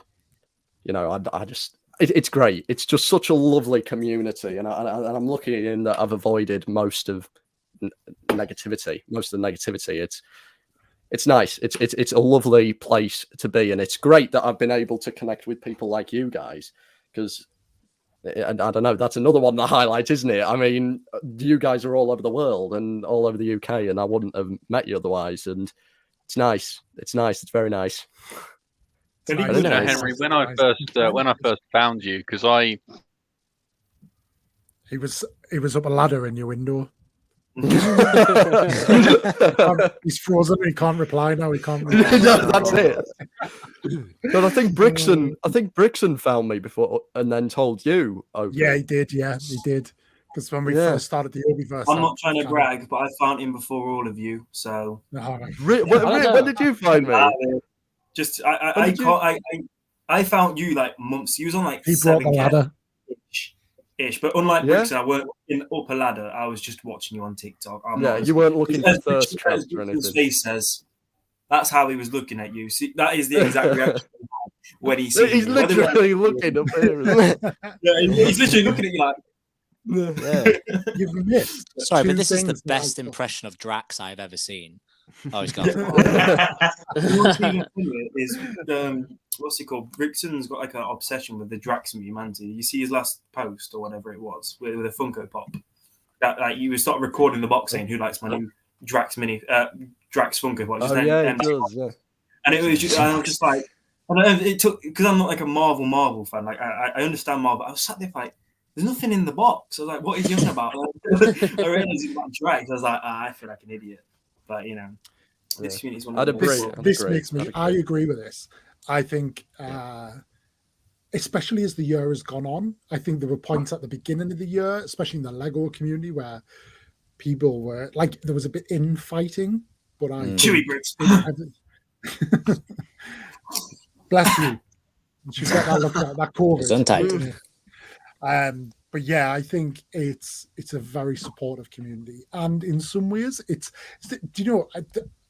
you know, I just, it's great. It's just such a lovely community, and I'm lucky in that I've avoided most of negativity. Most of the negativity. It's nice. It's a lovely place to be, and it's great that I've been able to connect with people like you guys, because, and I don't know, that's another one to highlight, isn't it? I mean, you guys are all over the world and all over the UK, and I wouldn't have met you otherwise. And it's nice. It's nice. It's very nice. You know, Henry, when I first found you, because he was up a ladder in your window. He's frozen. He can't reply now. He can't reply. That's it. But I think Brixton found me before and then told you. Opie. Yeah, he did. Yeah, he did. Because when we first started the Opieverse, I'm not trying to brag, but I found him before all of you. So when did you find me? I found you like months. You was on like he brought the ladder. Ish, but unlike Brixton, I weren't in up a ladder. I was just watching you on TikTok. You weren't looking for thirst traps or anything. His face says, that's how he was looking at you. See, that is the exact reaction when he sees He's literally looking up here. He's literally looking at you like. You've missed. Sorry, but this is the best impression of Drax I've ever seen. Oh, he's gone. Is what's he called? Brixton's got like an obsession with the Drax and humanity. You see his last post or whatever it was with a Funko Pop. That like you would start recording the box saying, "Who likes my new Drax Drax Funko Pop?" Just it does, yeah. And it was just, I was just like, and it took, because I'm not like a Marvel fan. Like I understand Marvel. I was sat there like, there's nothing in the box. I was like, what is he on about? I realized it's about Drax. I was like, I feel like an idiot. But you know, this community is one of the this makes me. I agree with this. I think, especially as the year has gone on, I think there were points at the beginning of the year, especially in the Lego community, where people were like, there was a bit infighting. But I Chewy bricks. Bless you. You get that look at that COVID. But yeah, I think it's a very supportive community, and in some ways, it's do you know,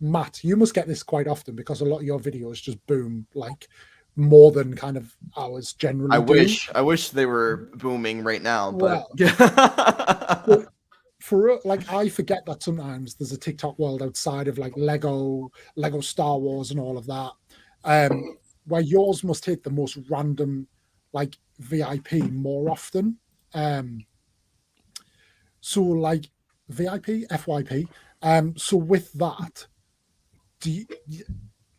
Matt? You must get this quite often because a lot of your videos just boom like more than kind of ours generally. I wish they were booming right now, but for like I forget that sometimes there's a TikTok world outside of like Lego Star Wars and all of that, where yours must hit the most random like VIP more often. So like VIP, FYP. So with that, do you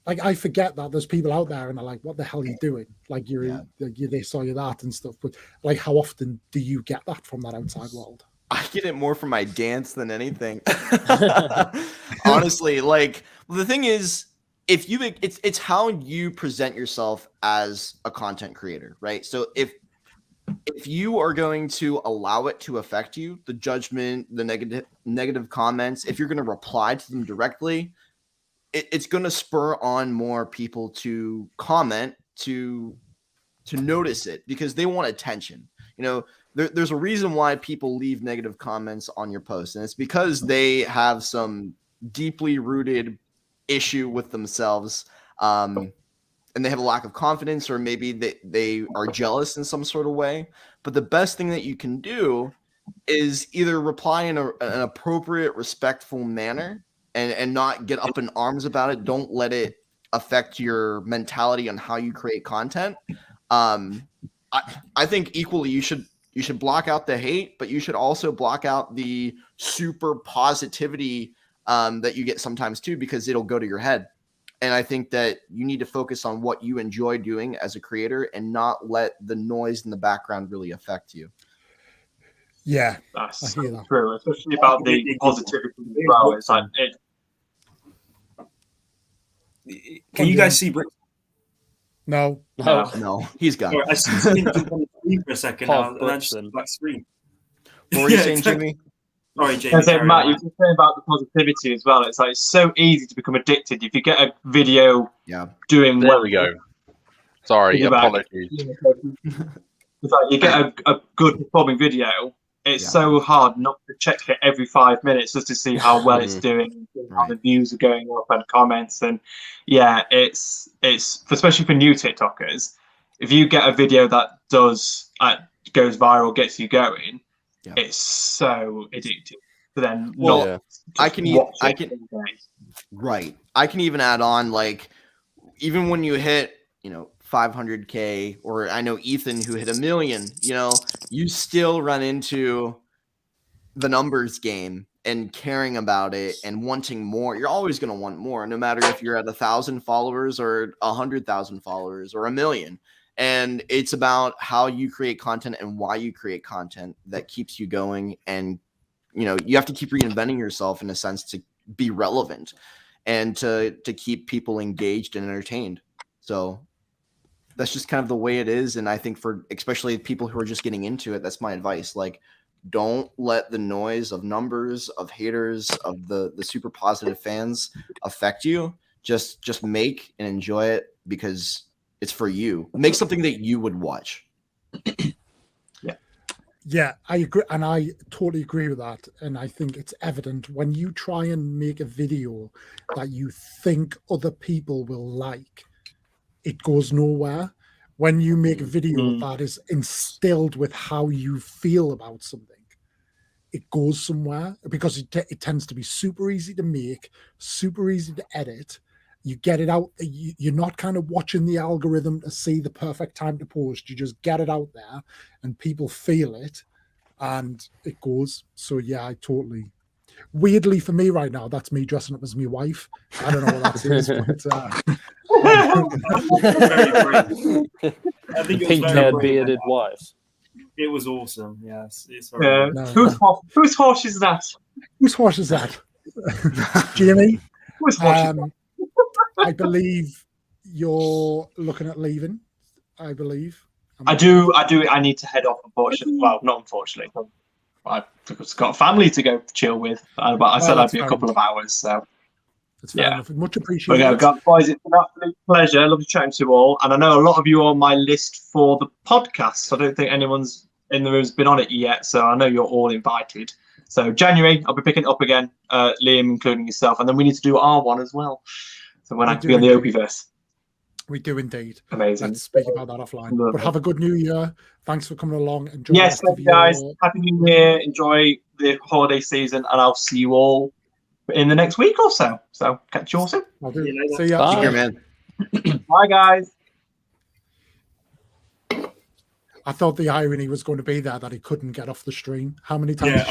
like I forget that there's people out there and they're like, what the hell are you doing? Like they saw you that and stuff. But like how often do you get that from that outside world? I get it more from my dance than anything. Honestly, like the thing is, if you it's how you present yourself as a content creator, right? So if you are going to allow it to affect you, the judgment, the negative comments, if you're going to reply to them directly, it's going to spur on more people to comment, to notice it, because they want attention. You know, there's a reason why people leave negative comments on your post, and it's because they have some deeply rooted issue with themselves, and they have a lack of confidence, or maybe they are jealous in some sort of way. But the best thing that you can do is either reply in an appropriate, respectful manner and not get up in arms about it. Don't let it affect your mentality on how you create content. I think equally you should block out the hate, but you should also block out the super positivity that you get sometimes too, because it'll go to your head. And I think that you need to focus on what you enjoy doing as a creator and not let the noise in the background really affect you. Yeah, that's true, especially about the positivity as well. It's like Can you guys see Brick? No, he's gone. I see him jump on the screen for a second now, and I just black screen. What were you saying, Jimmy? Sorry, Jamie. Matt, you were saying about the positivity as well. It's like it's so easy to become addicted. If you get a video doing there we go. Sorry, apologies. It's like you get a good performing video, it's so hard not to check it every 5 minutes just to see how well it's doing, how the views are going up and comments. And yeah, it's especially for new TikTokers. If you get a video that goes viral, gets you going, it's so addictive. But then I can even add on, like, even when you hit 500K, or I know Ethan who hit 1 million, you still run into the numbers game and caring about it and wanting more. You're always going to want more, no matter if you're at 1,000 followers or 100,000 followers or 1 million. And it's about how you create content and why you create content that keeps you going. And you have to keep reinventing yourself in a sense to be relevant and to keep people engaged and entertained. So that's just kind of the way it is. And I think for especially people who are just getting into it, that's my advice. Like, don't let the noise of numbers, of haters, of the super positive fans affect you. Just make and enjoy it because it's for you. Make something that you would watch. Yeah, I agree, and I totally agree with that. And I think it's evident when you try and make a video that you think other people will like, it goes nowhere. When you make a video that is instilled with how you feel about something, it goes somewhere, because it tends to be super easy to make, super easy to edit. You get it out. You're not kind of watching the algorithm to see the perfect time to post. You just get it out there and people feel it and it goes. So yeah, I totally. Weirdly for me right now, that's me dressing up as my wife. I don't know what that is, but I think it was pink-haired bearded wife. It was awesome. Yes, it's whose horse is that? Whose horse is that? Jamie? Whose horse is that? I believe you're looking at leaving. I believe. I do. I need to head off, unfortunately. Well, not unfortunately. I've got family to go chill with. But I said I'd be a couple of hours. So it's fair enough. Much appreciated. Guys, it's an absolute pleasure. Lovely chatting to you all. And I know a lot of you are on my list for the podcast. I don't think anyone's in the room's been on it yet. So I know you're all invited. So January, I'll be picking it up again, Liam, including yourself. And then we need to do our one as well. So when I can be on the Opieverse. We do indeed. Amazing. Let's speak about that offline. But have a good new year. Thanks for coming along. Enjoy yes, thank you guys. Happy New Year. Enjoy the holiday season, and I'll see you all in the next week or so. So catch you all soon. I'll do. See ya. Take care, man. Bye, guys. I thought the irony was going to be there that he couldn't get off the stream. How many times?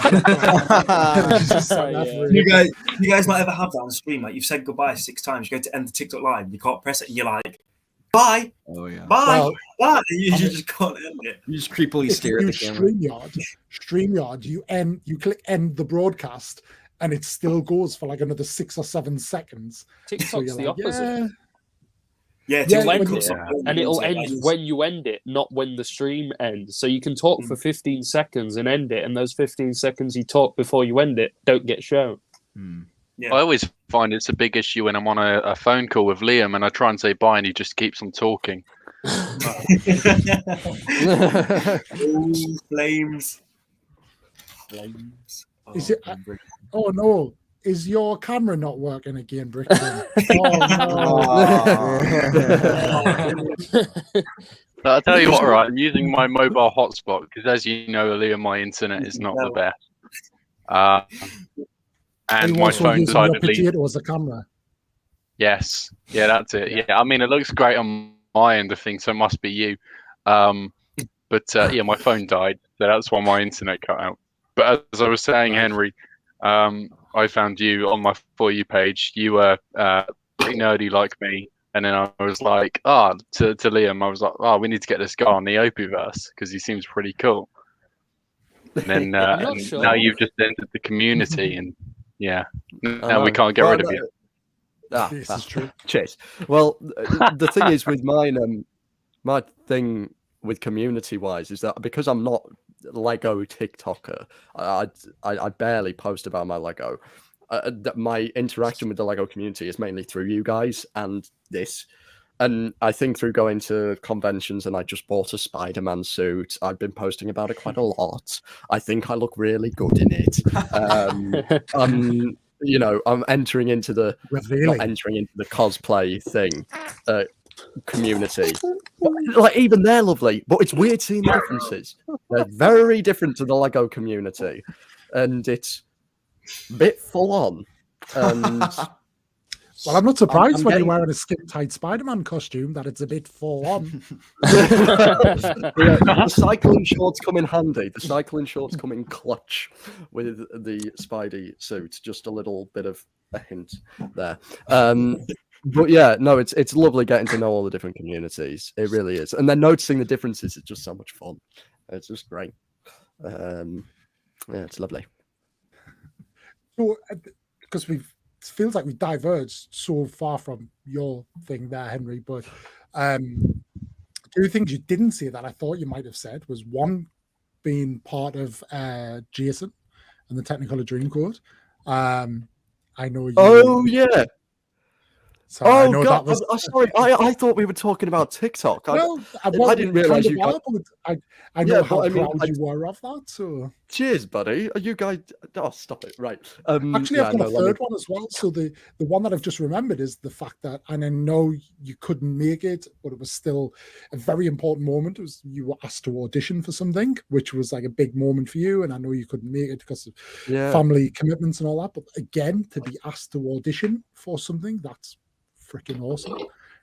You guys might ever have that on stream. Like, you've said goodbye 6 times. You go to end the TikTok live. You can't press it. And you're like, bye. Oh yeah. Bye. Bye. You just can't end it. You just creepily stare at the camera. StreamYard. You click end the broadcast, and it still goes for like another 6 or 7 seconds. TikTok's the opposite. Yeah, and it'll end when you end it, not when the stream ends. So you can talk for 15 seconds and end it, and those 15 seconds you talk before you end it don't get shown. I always find it's a big issue when I'm on a phone call with Liam and I try and say bye and he just keeps on talking. Flames. Is it? Oh no. Is your camera not working again, Brixton? Oh, no. I'll tell you what, right? I'm using my mobile hotspot because, as you know, Liam, my internet is not the best. And my phone died at least. It was a camera. Yes. Yeah, that's it. Yeah. I mean, it looks great on my end of things, so it must be you. But yeah, my phone died, so that's why my internet cut out. But as I was saying, Henry, I found you on my For You page. You were pretty nerdy like me. And then I was like, to Liam, I was like, we need to get this guy on the Opieverse because he seems pretty cool. And then now you've just entered the community and now we can't get rid of you. This is true. Cheers. Well, the thing is with mine, my thing with community-wise is that because I'm not Lego TikToker, I barely post about my Lego. My interaction with the Lego community is mainly through you guys and this. And I think through going to conventions and I just bought a Spider-Man suit. I've been posting about it quite a lot. I think I look really good in it. I'm entering into the cosplay thing community. Like even they're lovely, but it's weird seeing the differences. They're very different to the Lego community, and it's a bit full on. And well, I'm not surprised when you're wearing a skin-tight Spider-Man costume that it's a bit full on. The cycling shorts come in handy. The cycling shorts come in clutch with the Spidey suit. Just a little bit of a hint there. But yeah, no, it's lovely getting to know all the different communities. It really is, and then noticing the differences is just so much fun. It's just great. Yeah, it's lovely. So, because it feels like we diverged so far from your thing there, Henry. But two things you didn't say that I thought you might have said was one being part of Jason and the Technicolor Dreamcoat. I know you. Oh yeah. So I know God! That was... sorry, I thought we were talking about TikTok. Well, I didn't realize you guys. I know how proud you were of that. So cheers, buddy. Are you guys? Oh, stop it! Right. Actually, I've got a third one as well. So the one that I've just remembered is the fact that, and I know you couldn't make it, but it was still a very important moment. It was you were asked to audition for something, which was like a big moment for you. And I know you couldn't make it because of family commitments and all that. But again, to be asked to audition for something, that's freaking awesome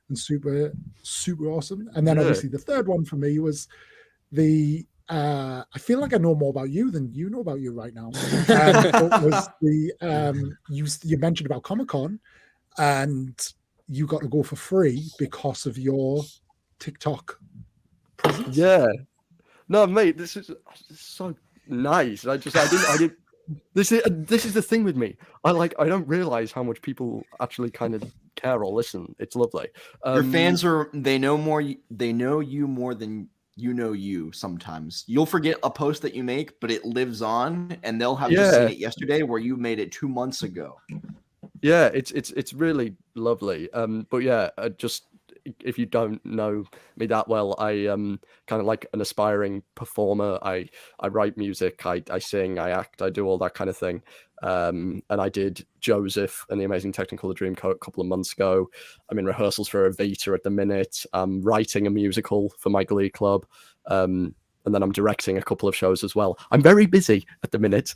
and super awesome. And then obviously the third one for me was the I feel like I know more about you than you know about you right now. Was the you mentioned about Comic-Con and you got to go for free because of your TikTok presence. Yeah. No, mate, this is so nice. I didn't this is the thing with me. I don't realize how much people actually kind of care or listen. It's lovely. Your fans they know you more than you know you. Sometimes you'll forget a post that you make, but it lives on, and they'll have just seen it yesterday where you made it 2 months ago. Yeah, it's really lovely. But yeah, just if you don't know me that well, I kind of like an aspiring performer. I write music, I sing, I act, I do all that kind of thing. And I did Joseph and the Amazing Technicolor Dreamcoat a couple of months ago. I'm in rehearsals for Evita at the minute. I'm writing a musical for my Glee Club. And then I'm directing a couple of shows as well. I'm very busy at the minute,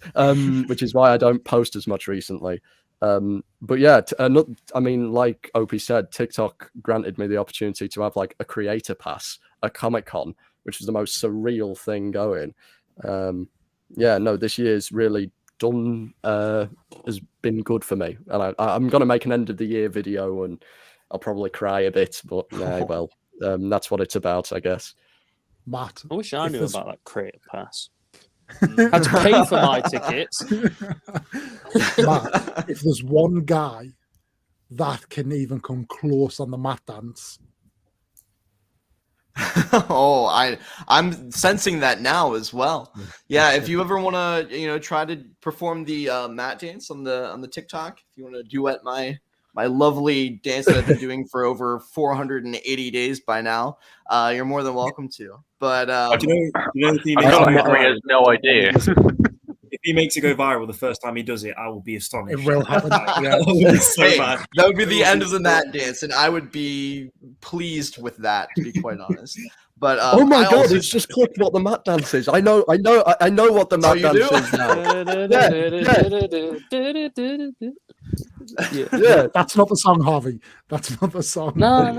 which is why I don't post as much recently. But yeah, I mean, like Opie said, TikTok granted me the opportunity to have like a creator pass at Comic-Con, which is the most surreal thing going. Yeah, no, this year's really done, has been good for me. And I'm going to make an end of the year video and I'll probably cry a bit, but yeah, well, that's what it's about, I guess. Matt, I wish I knew about that creator pass. Had to pay for my tickets. Matt, if there's one guy that can even come close on the mat dance. I'm sensing that now as well. Yeah, if you ever want to, try to perform the mat dance on the TikTok, if you want to duet my lovely dance that I've been doing for over 480 days by now, you're more than welcome to. But do you know he has no idea. If he makes it go viral the first time he does it, I will be astonished. It will happen. Yeah. That would be the end of the mat dance, and I would be pleased with that, to be quite honest. But oh my god, it's just clicked what the mat dance is. I know what the mat dance is now. Yeah, that's not the song, Harvey. That's not the song. No,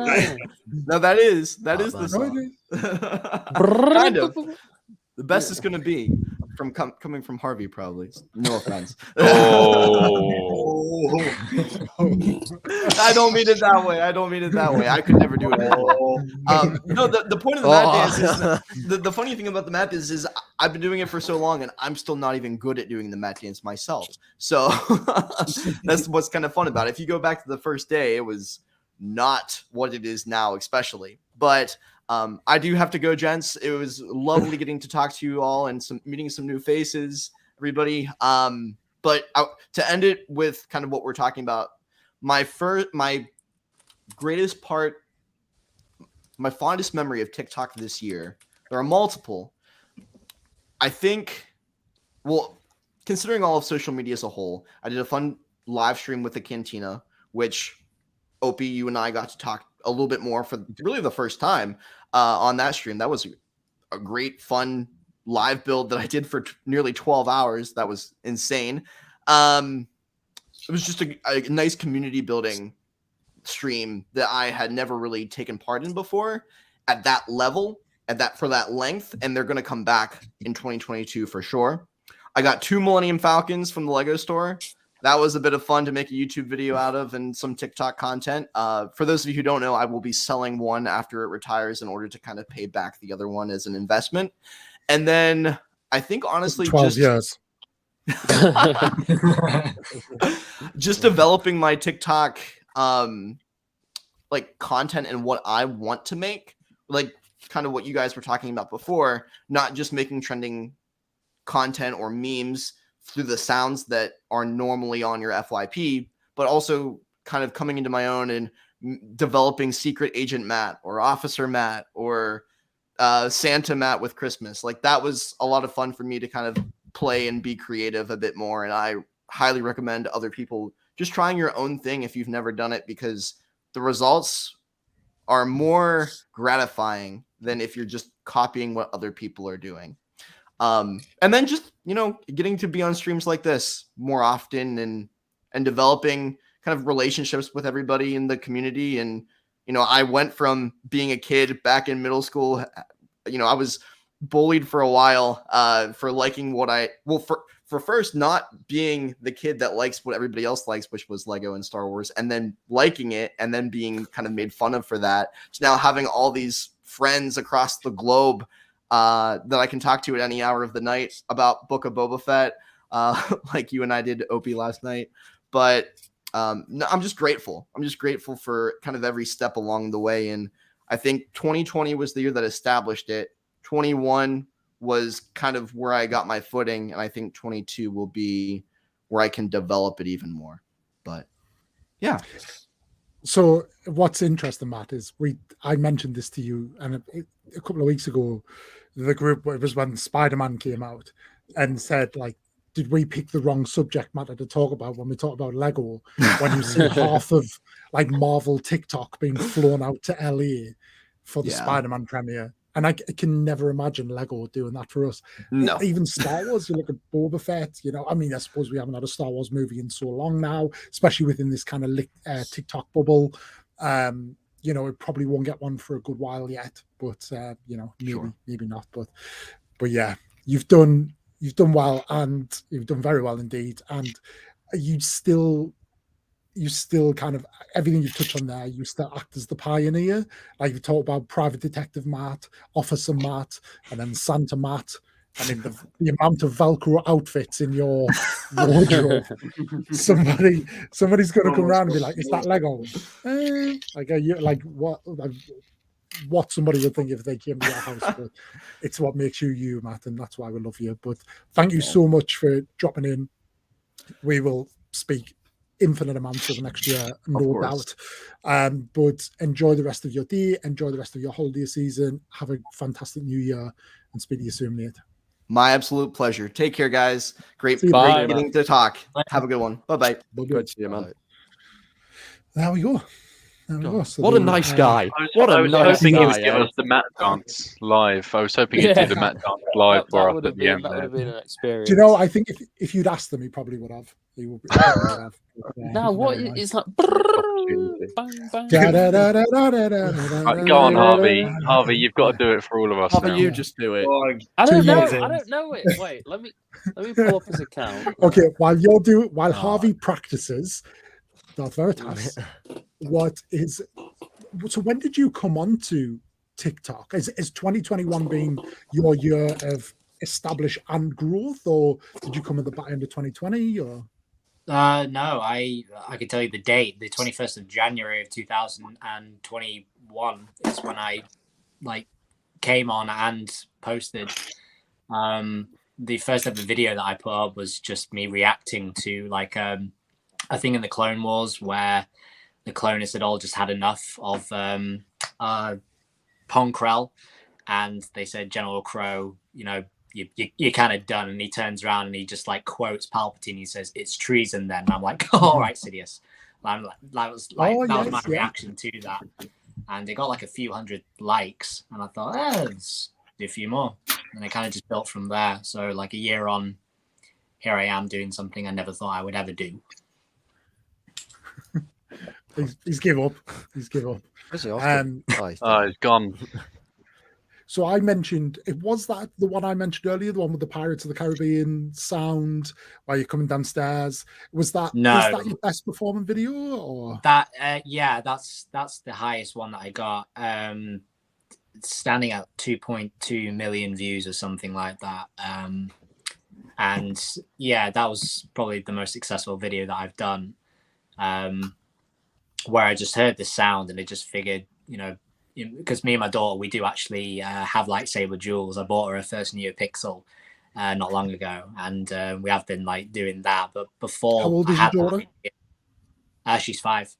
that is the song. Kind of. The best is going to be coming from Harvey, probably. No offense. Oh. I don't mean it that way. I could never do it. No, the point of the mat dance is the funny thing about the mat dance is I've been doing it for so long, and I'm still not even good at doing the mat dance myself. So that's what's kind of fun about it. If you go back to the first day, it was not what it is now, especially. But I do have to go, gents. It was lovely getting to talk to you all and meeting some new faces, everybody. But to end it with kind of what we're talking about, my greatest part my fondest memory of TikTok this year, there are multiple. I think, well, considering all of social media as a whole, I did a fun live stream with the Cantina, which Opie, you and I got to talk a little bit more for really the first time on that stream. That was a great, fun live build that I did for nearly 12 hours. That was insane. It was just a nice community building stream that I had never really taken part in before at that level, for that length, and they're going to come back in 2022 for sure. I got 2 Millennium Falcons from the Lego store. That was a bit of fun to make a YouTube video out of and some TikTok content. For those of you who don't know, I will be selling one after it retires in order to kind of pay back the other one as an investment. And then I think honestly 12 years. Just developing my TikTok like content and what I want to make, like kind of what you guys were talking about before, not just making trending content or memes through the sounds that are normally on your FYP, but also kind of coming into my own and developing Secret Agent Matt or Officer Matt or Santa Matt with Christmas. Like that was a lot of fun for me to kind of play and be creative a bit more. And I highly recommend other people just trying your own thing if you've never done it, because the results are more gratifying than if you're just copying what other people are doing. And then just, getting to be on streams like this more often and developing kind of relationships with everybody in the community. And, I went from being a kid back in middle school, I was bullied for a while for liking for first not being the kid that likes what everybody else likes, which was Lego and Star Wars, and then liking it and then being kind of made fun of for that. So now having all these friends across the globe that I can talk to at any hour of the night about Book of Boba Fett, like you and I did Opie last night. But no, I'm just grateful. I'm just grateful for kind of every step along the way. And I think 2020 was the year that established it. 21 was kind of where I got my footing. And I think 22 will be where I can develop it even more. But yeah. So what's interesting, Matt, is I mentioned this to you and a couple of weeks ago, the group, it was when Spider-Man came out and said, like, did we pick the wrong subject matter to talk about when we talk about Lego? When you see half of like Marvel TikTok being flown out to LA for the Spider-Man premiere. And I can never imagine Lego doing that for us. No. Even Star Wars, you look at Boba Fett, I suppose we haven't had a Star Wars movie in so long now, especially within this kind of TikTok bubble. It probably won't get one for a good while yet, but maybe not. But yeah, you've done well, and you've done very well indeed. And you still kind of, everything you've touched on there, you still act as the pioneer. Like you talk about Private Detective Matt, Officer Matt, and then Santa Matt. I mean, the amount of Velcro outfits in your wardrobe. Somebody's going to come around and be like, "Is that Lego?" Like what somebody would think if they came to your house. But it's what makes you, Matt, and that's why we love you. But thank you so much for dropping in. We will speak infinite amounts of the next year, no doubt. But enjoy the rest of your day, enjoy the rest of your holiday season. Have a fantastic new year, and speak to you soon, mate. My absolute pleasure. Take care, guys. Great getting to talk. Have a good one. Bye-bye. Good to see you, man. There we go. So what a nice guy. What a nice guy. I was hoping he would give us the Matt dance live. I was hoping he'd do the Matt dance live for us at the end. That would have been an experience. Do you know, I think if you'd asked him, he probably would have. He would have. Now, what is like... Go on, Harvey. Harvey, you've got to do it for all of us Harvey, now. you just do it. I don't know it. Wait, let me pull up his account. Okay, while Harvey practices, Darth Veritas, so when did you come on to TikTok? Is 2021 being your year of establish and growth, or did you come at the back end of 2020? Or no, I can tell you the date. The 21st of January of 2021 is when I came on and posted. The first ever video that I put up was just me reacting to I think in the Clone Wars, where the clonists had all just had enough of Ponkrell, and they said, General Crow, you're kind of done. And he turns around and he just like quotes Palpatine. He says, "It's treason." Then and I'm like, oh, "All right, Sidious." That was my reaction to that, and it got like a few hundred likes, and I thought, let's do a few more, and it kind of just built from there. So like a year on, here I am doing something I never thought I would ever do. He's give up. He's give up. He's gone. So I mentioned, was that the one I mentioned earlier, the one with the Pirates of the Caribbean sound while you're coming downstairs? Was that, no. Is that your best performing video? Or that? Yeah, that's the highest one that I got. Standing at 2.2 million views or something like that. And yeah, that was probably the most successful video that I've done. Where I just heard the sound and I just figured, because me and my daughter, we do actually have lightsaber duels. I bought her first NeoPixel not long ago, and we have been like doing that. But before, how old is your daughter? She's 5.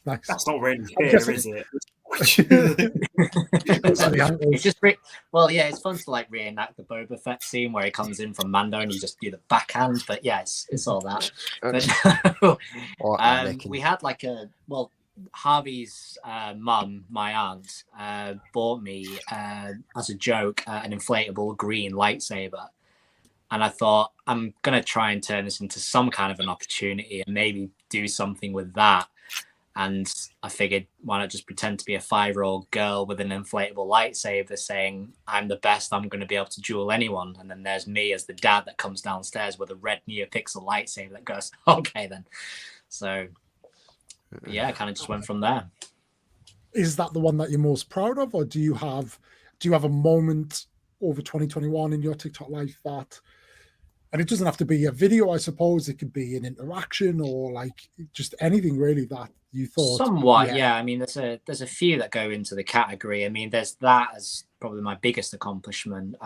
Nice. That's not really fair, is it? It's just yeah, it's fun to like reenact the Boba Fett scene where he comes in from Mando and you just do the backhand. But yeah, it's all that. But, we had like Harvey's mum, my aunt, bought me as a joke an inflatable green lightsaber, and I thought I'm gonna try and turn this into some kind of an opportunity and maybe do something with that. And I figured, why not just pretend to be a 5-year-old girl with an inflatable lightsaber saying, "I'm the best, I'm going to be able to duel anyone." And then there's me as the dad that comes downstairs with a red NeoPixel lightsaber that goes, okay then. So yeah, I kind of just went from there. Is that the one that you're most proud of, or do you have a moment over 2021 in your TikTok life that, and it doesn't have to be a video, I suppose, it could be an interaction or like just anything really that you thought? Somewhat, yeah. I mean, there's a few that go into the category. I mean, there's that as probably my biggest accomplishment.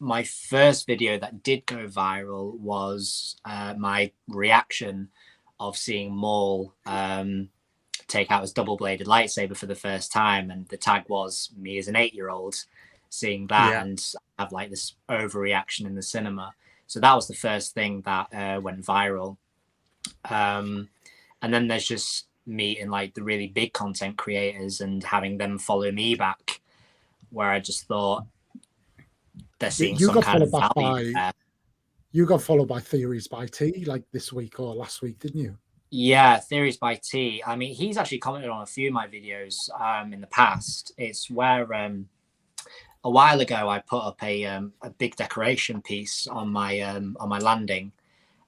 My first video that did go viral was my reaction of seeing Maul take out his double-bladed lightsaber for the first time, and the tag was me as an 8-year-old seeing that and have like this overreaction in the cinema. So that was the first thing that went viral. And then there's just meeting like the really big content creators and having them follow me back, where I just thought they're seeing some kind of value there. You got followed by Theories by T like this week or last week, didn't you? Yeah, Theories by T. I mean, he's actually commented on a few of my videos in the past. It's where a while ago I put up a big decoration piece on my landing,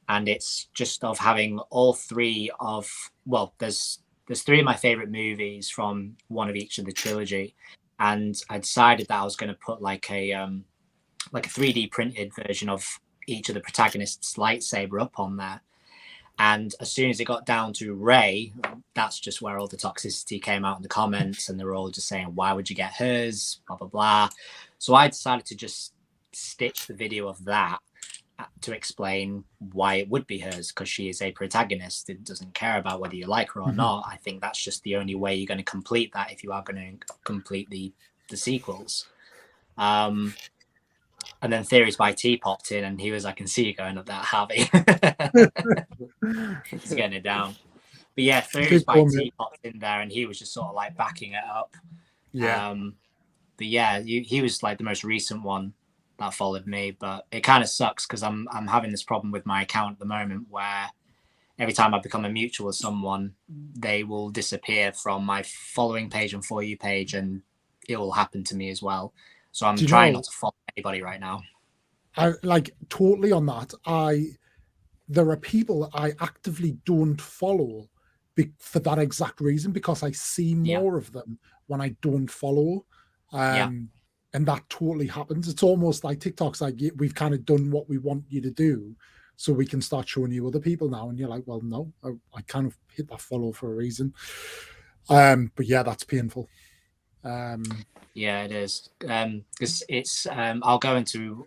and it's just of having all three of, well, there's 3 of my favorite movies from one of each of the trilogy, and I decided that I was going to put like a 3D printed version of each of the protagonists' lightsaber up on there. And as soon as it got down to Rey, that's just where all the toxicity came out in the comments, and they were all just saying, "Why would you get hers?" Blah blah blah. So I decided to just stitch the video of that to explain why it would be hers, because she is a protagonist. It doesn't care about whether you like her or not. I think that's just the only way you're going to complete that if you are going to complete the sequels. And then Theories by T popped in, and he was, "I can see you going up that, Harvey." He's getting it down. But yeah, Theories by T popped in there, and he was just sort of like backing it up. Yeah. But yeah, he was like the most recent one that followed me. But it kind of sucks because I'm having this problem with my account at the moment where every time I become a mutual with someone, they will disappear from my following page and For You page, and it will happen to me as well. So I'm trying not to follow anybody right now. I like totally on that. There are people I actively don't follow for that exact reason, because I see more of them when I don't follow. And that totally happens. It's almost like TikTok's like, we've kind of done what we want you to do, so we can start showing you other people now. And you're like, well, no, I kind of hit that follow for a reason. But yeah, that's painful. Yeah, it is. Because it's I'll go into,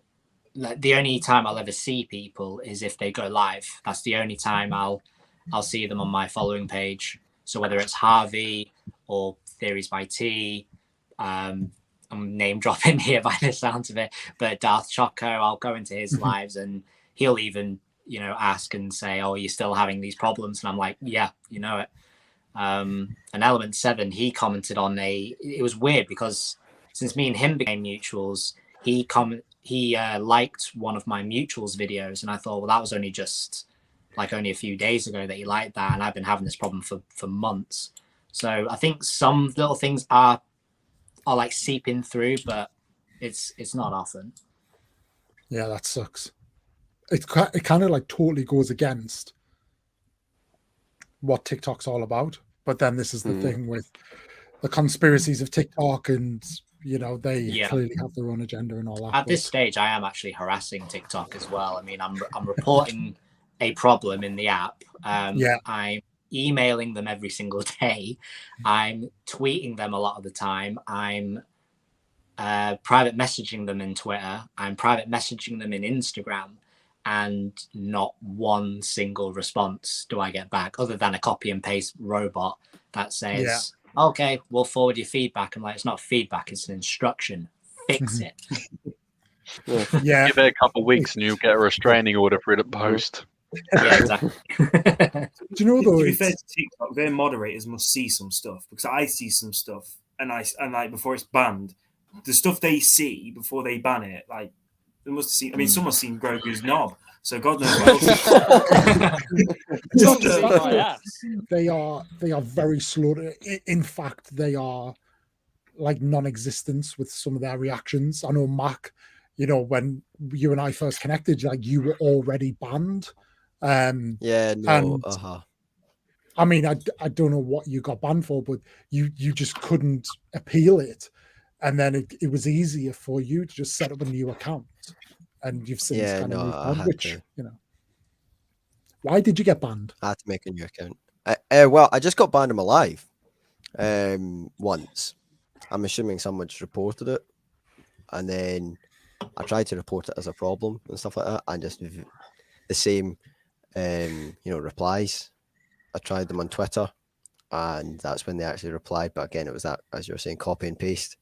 like, the only time I'll ever see people is if they go live. That's the only time I'll see them on my following page. So whether it's Harvey or Theories by T, I'm name dropping here by the sounds of it, but Darth Choco, I'll go into his lives and he'll even, ask and say, "Oh, you're still having these problems?" And I'm like, "Yeah, you know it." And Element 7, he commented on it was weird because since me and him became mutuals, he liked one of my mutuals videos, and I thought, well, that was only a few days ago that he liked that, and I've been having this problem for months. So I think some little things are like seeping through, but it's not often. Yeah, that sucks. It kind of like totally goes against what TikTok's all about. But then this is the thing with the conspiracies of TikTok, and they clearly have their own agenda and all that. At this stage, I am actually harassing TikTok as well. I mean, I'm reporting a problem in the app. I'm emailing them every single day. I'm tweeting them a lot of the time. I'm private messaging them in Twitter. I'm private messaging them in Instagram. And not one single response do I get back, other than a copy and paste robot that says, "Okay, we'll forward your feedback." I'm like, it's not feedback, it's an instruction. Fix it. Yeah. Give it a couple of weeks and you'll get a restraining order for it at post. Yeah, exactly. Do you know though? To be fair to TikTok, their moderators must see some stuff, because I see some stuff, and like before it's banned, the stuff they see before they ban it, like they must have seen. I mean, someone's seen Grogu's knob, so God knows what else. They are very slow. In fact, they are like non-existent with some of their reactions. I know Mac, when you and I first connected, like you were already banned. I mean, I don't know what you got banned for, but you just couldn't appeal it, and then it was easier for you to just set up a new account, and you've since why did you get banned? I had to make a new account. Well, I just got banned in my life once. I'm assuming someone just reported it, and then I tried to report it as a problem and stuff like that, and just the same replies. I tried them on Twitter, and that's when they actually replied. But again, it was that, as you were saying, copy and paste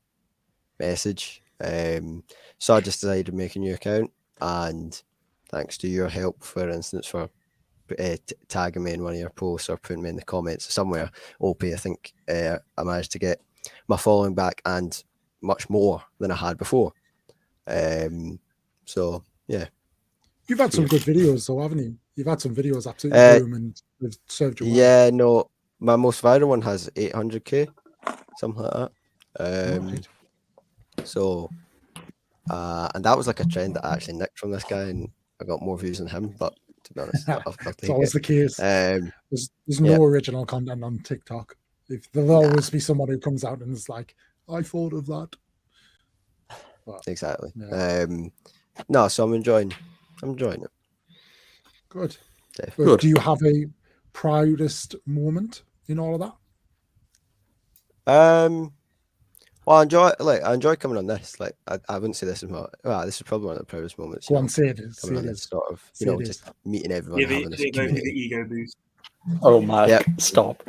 message. So I just decided to make a new account, and thanks to your help, for instance, for tagging me in one of your posts or putting me in the comments somewhere, Opie, I think I managed to get my following back and much more than I had before. So yeah, you've had some good videos, though, haven't you? You've had some videos absolutely boom, and they've served you well. Yeah, no, my most viral one has 800k, something like that. So, and that was like a trend that I actually nicked from this guy, and I got more views than him. But to be honest, it's always the case. There's no original content on TikTok. There'll always be someone who comes out and is like, "I thought of that." But, exactly. No, so I'm enjoying it. Good. Good. Do you have a proudest moment in all of that? Well, I enjoy coming on this. Like, I wouldn't say this is this is probably one of the proudest moments. Go on, say it is. Coming on this sort of, just meeting everyone, having this community. The ego boost. Oh my! Yep. Stop.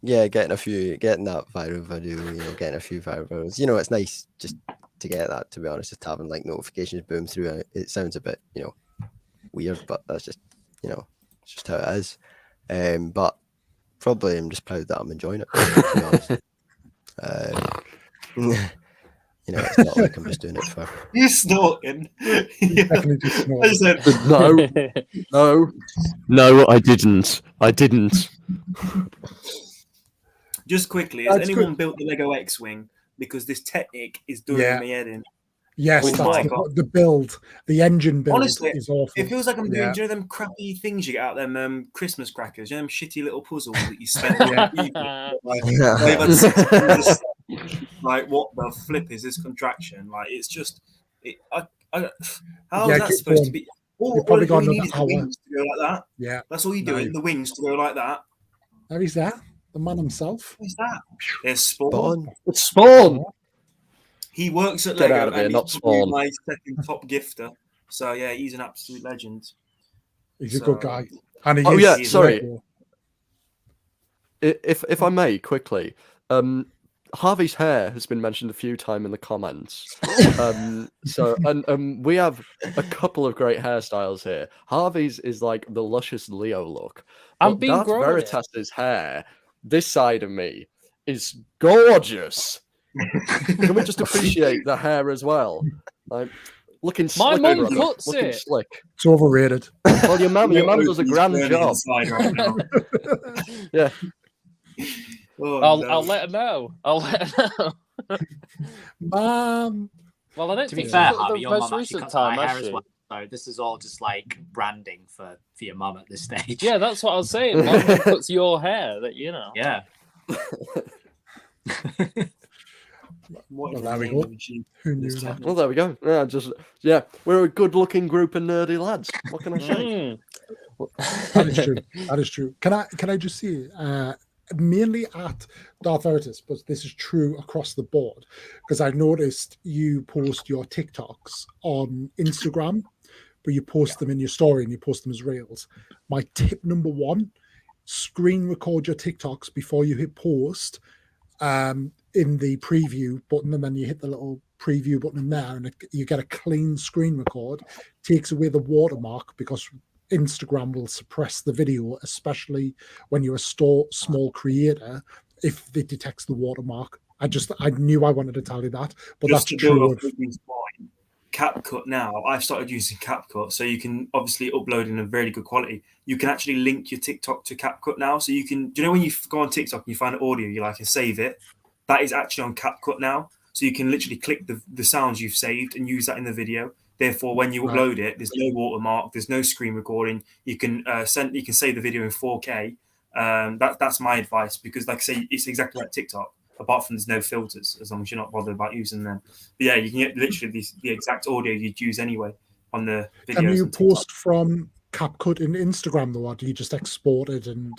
Yeah, getting that viral video, getting a few viral videos. It's nice just to get that, to be honest, just having like notifications boom through. It sounds a bit, weird, but that's just, it's just how it is. But probably I'm just proud that I'm enjoying it, to be honest. It's not like I'm just doing it for. You snorting? Definitely just snorting. No, I didn't. Just quickly, has anyone built the Lego X-Wing? Because this Technic is doing me head in. Yes, the build, the engine build. Honestly, is awful. It feels like I'm doing, them crappy things you get out of them Christmas crackers, them shitty little puzzles that you spend. Like, what the flip is this contraction? Like, it's just, how is that supposed to be? All you need is the wings to go like that. Yeah, that's all you do. The wings to go like that. There he's there, the man himself. Who's that? There's Spawn. It's Spawn. He works at Get Lego, out of here, and not he's Spawn. my second top gifter. So yeah, he's an absolute legend. He's a good guy. And sorry. if I may quickly, Harvey's hair has been mentioned a few times in the comments. We have a couple of great hairstyles here. Harvey's is like the luscious Leo look. I've But been Darth growing it. Veritas's hair, this side of me, is gorgeous. Can we just appreciate the hair as well? Like looking My slick, mum brother. cuts Looking it. slick. It's overrated. Well, your mum does a grand job. Inside right now. Yeah. Oh, I'll no. let her know. I'll let her know. Mom. Well, I don't To be think fair, she's cut Harvey, the your most mum actually recent cuts my time, hair has as she? well. So this is all just like branding for your mum at this stage. Yeah, that's what I was saying. My mum cuts your hair, that you know. Yeah. What Well, is there the we name go. of the machine? Who knew This that? time? Well, there we go. Yeah, we're a good-looking group of nerdy lads. What can I say? Mm. That is true. That is true. Can I just see mainly at Darth Veritas, but this is true across the board because I noticed you post your TikToks on Instagram, but you post them in your story and you post them as reels. My tip number one: screen record your TikToks before you hit post. In the preview button, and then you hit the little preview button in there, and you get a clean screen record. Takes away the watermark because Instagram will suppress the video, especially when you're a small creator, if it detects the watermark. I knew I wanted to tell you that, but Just that's to build true. off Whitney's point, CapCut now, I've started using CapCut, so you can obviously upload in a very good quality. You can actually link your TikTok to CapCut now, so you can. Do you know when you go on TikTok and you find audio, you like and save it? That is actually on CapCut now, so you can literally click the sounds you've saved and use that in the video. Therefore, when you Right. upload it, there's no watermark, there's no screen recording. You can save the video in 4K. That's my advice because, like I say, it's exactly like TikTok. Apart from there's no filters, as long as you're not bothered about using them. But yeah, you can get literally the exact audio you'd use anyway on the videos. Can you on TikTok. post from CapCut in Instagram though, or do you just export it and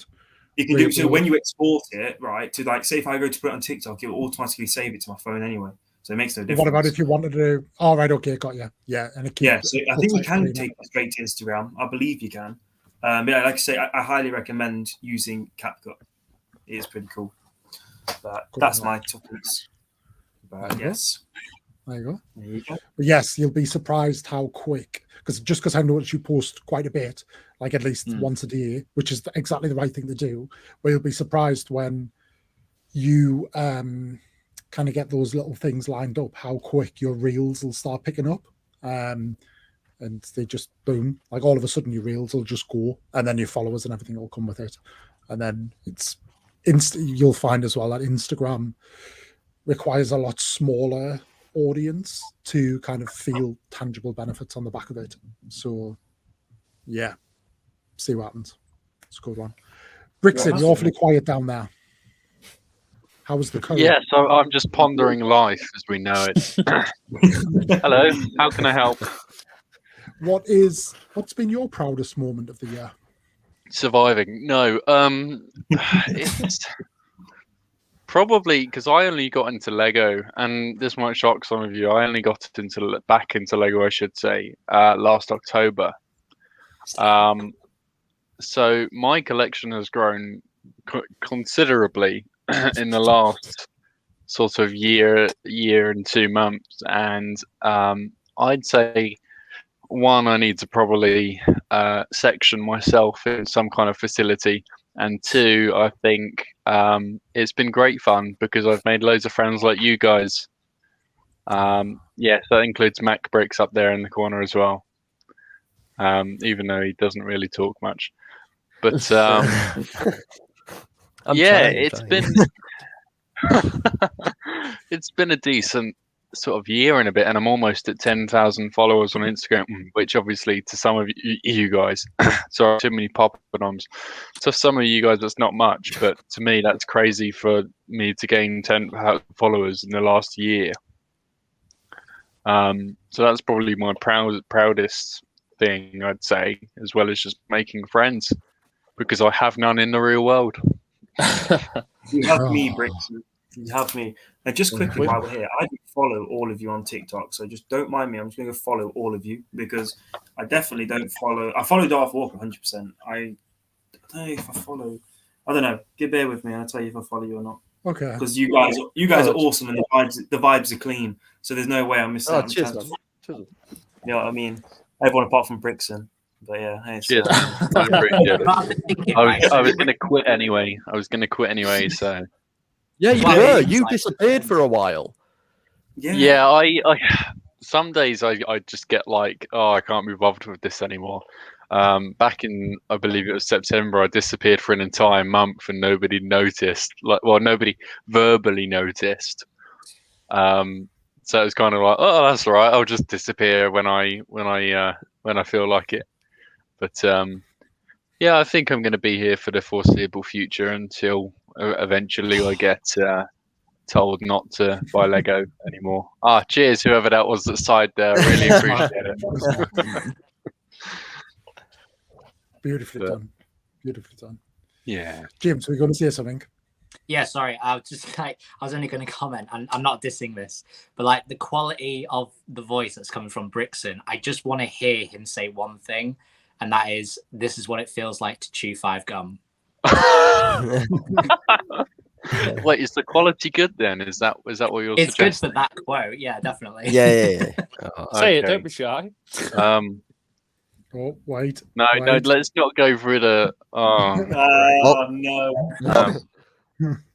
You can do so re-upload when it? you export it, right? To like, say if I go to put it on TikTok, it will automatically save it to my phone anyway, so it makes no difference. What about if you wanted to? All right, okay, got you. Yeah, and it keeps. Yeah, so I think you can take it straight to Instagram. I believe you can. But yeah, like I say, I highly recommend using CapCut. It is pretty cool. But Cool. that's my topics. But There you go. yes, There you go. there you go. But yes, you'll be surprised how quick. Because I noticed you post quite a bit, like at least once a day, which is exactly the right thing to do. But you'll be surprised when you kind of get those little things lined up, how quick your reels will start picking up. And they just boom, like all of a sudden your reels will just go, and then your followers and everything will come with it. And then it's you'll find as well that Instagram requires a lot smaller audience to kind of feel tangible benefits on the back of it. So yeah, see what happens. It's a good one. Brixton, you're awfully quiet down there. How was the curry? Yeah, so I'm just pondering life as we know it. Hello, how can I help? What's been your proudest moment of the year? Surviving? No, it's probably because I only got into Lego, and this might shock some of you. I only got back into Lego, I should say, last October. So my collection has grown considerably in the last sort of year and 2 months, and I'd say one, I need to probably section myself in some kind of facility, and two, I think it's been great fun because I've made loads of friends like you guys. Yes, that includes Mac Bricks up there in the corner as well, even though he doesn't really talk much. But yeah, it's been it's been a decent sort of year and a bit, and I'm almost at 10,000 followers on Instagram, which obviously to some of you guys, sorry, too many poppadoms. To some of you guys, that's not much, but to me, that's crazy for me to gain 10,000 followers in the last year. So that's probably my proudest thing, I'd say, as well as just making friends, because I have none in the real world. You have me, Bricks. You have me. And just quickly while we're here, I do follow all of you on TikTok, so just don't mind me. I'm just going to follow all of you because I definitely don't follow. I follow Darth Walker 100%. I don't know if I I don't know. Bear with me. I'll tell you if I follow you or not. Okay. Because you guys are awesome and the vibes are clean. So there's no way I'm missing out on the cheers, chance. man. Cheers. You know what I mean? Everyone apart from Brixton. But yeah, hey, Cheers. I appreciate it. I was going to quit anyway. So Yeah, you Well, were. it's You like- disappeared for a while. yeah, I some days I just get like, oh, I can't be bothered with this anymore. Back in, I believe it was September, I disappeared for an entire month and nobody noticed. Nobody verbally noticed. So it was kind of like, oh, that's all right. I'll just disappear when I feel like it. But yeah, I think I'm going to be here for the foreseeable future until eventually I get told not to buy Lego anymore. Cheers, whoever that was that sighed there. I really appreciate it. Beautifully done. Beautifully done. Yeah. James, we're going to say something. Yeah, sorry. I was just like, I was only going to comment, and I'm not dissing this, but like the quality of the voice that's coming from Brixton, I just want to hear him say one thing, and that is, "This is what it feels like to chew 5 gum." Wait, is the quality good then? Is that what you're It's good suggesting? for that quote. Yeah, definitely. Yeah. Say it, Okay. don't be shy. Oh, wait. No, wait. let's not go through the. Oh, Oh, no. um,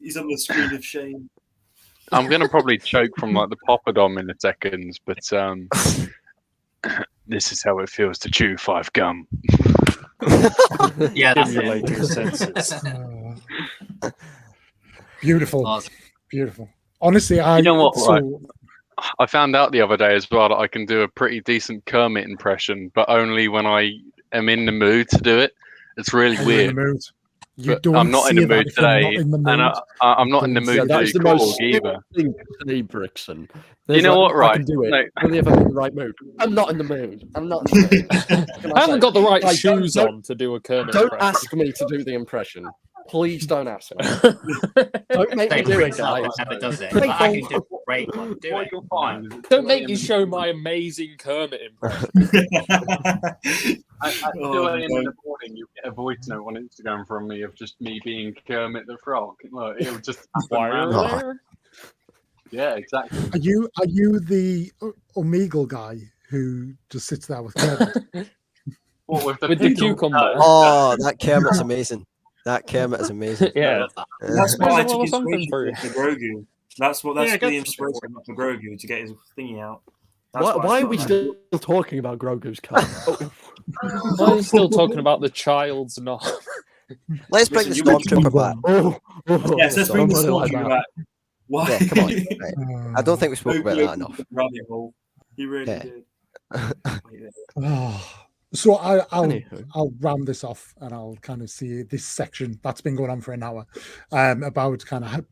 He's on the screen of shame. I'm gonna probably choke from like the poppadom in a second, but this is how it feels to chew 5 gum. Yeah, that's Stimulate your it. senses. Beautiful. Awesome. Beautiful. Honestly, You know what, so, right? I found out the other day as well that I can do a pretty decent Kermit impression, but only when I am in the mood to do it. It's really are you in the weird. mood? You But don't I'm not in the say that mood if you're today, not in the and mood. I'm not in the Don't mood say to That do is the most Korg either. stupid thing to say, Brixton. You know what, I right? can do it. No. Only if I'm in the right mood. I'm not in the mood. I'm not in the mood. I haven't got the right Like, shoes don't- on to do a Kermit Don't impression. ask me to do the impression. Please don't ask me. Don't make me Same do it, Brixton guys. never does it. But I can do a great one. Do What it. you'll find is it's Don't still make me show my amazing Kermit impression. At 2 Oh, a.m. in no. the morning, you get a voice note on Instagram from me of just me being Kermit the Frog. Look, it'll just happen Wire randomly. there? Yeah, exactly. Are you the Omegle guy who just sits there with Kermit? What, with the, With the pig? cucumber. Oh, that Kermit's amazing. That Kermit is amazing. Yeah. That's There's what I a took little something inspiration for for Grogu. That's Yeah, the go for it. inspiration for Grogu to get his thingy out. That's Why, what I why are thought we of. still talking about Grogu's car? Why are you still talking about the child's knob? Let's bring the Listen, you mentioned Stormtrooper back. Yes, let's bring the Don't run it Stormtrooper like back. Why? Yeah, come on. Right. I don't think we spoke about that enough. Rabbit hole. He really Yeah. did. Oh, so I'll Anywho. I'll round this off and I'll kind of see this section that's been going on for an hour about kind of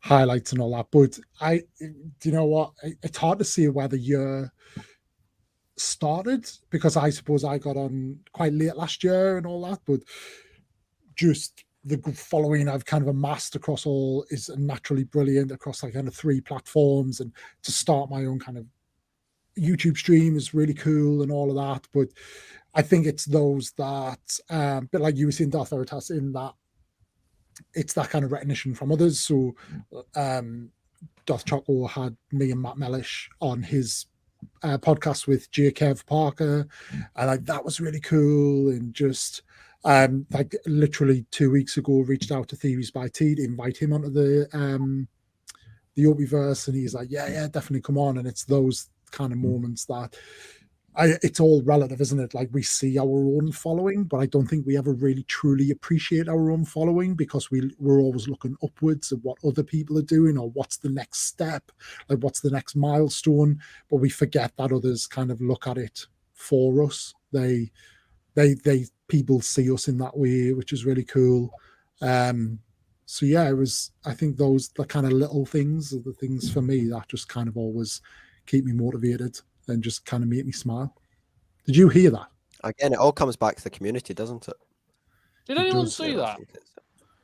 highlights and all that. But do you know what? It's hard to see where the year started because I suppose I got on quite late last year and all that, but just the following I've kind of amassed across all is naturally brilliant across like kind of 3 platforms, and to start my own kind of YouTube stream is really cool and all of that. But I think it's those that but like you were saying, Darth Veritas, in that it's that kind of recognition from others. So Darth Choco had me and Matt Mellish on his podcast with J. Kev Parker, and like that was really cool. And just like literally 2 weeks ago reached out to Theories by T to invite him onto the Opieverse, and he's like, yeah, definitely come on. And it's those kind of moments that it's all relative, isn't it? Like we see our own following, but I don't think we ever really truly appreciate our own following because we're always looking upwards at what other people are doing or what's the next step, like what's the next milestone. But we forget that others kind of look at it for us. They people see us in that way, which is really cool. So yeah, I think those the kind of little things are the things for me that just kind of always keep me motivated and just kind of make me smile. Did you hear that? Again, it all comes back to the community, doesn't it? Did It anyone does, see Yeah, I that? think it's-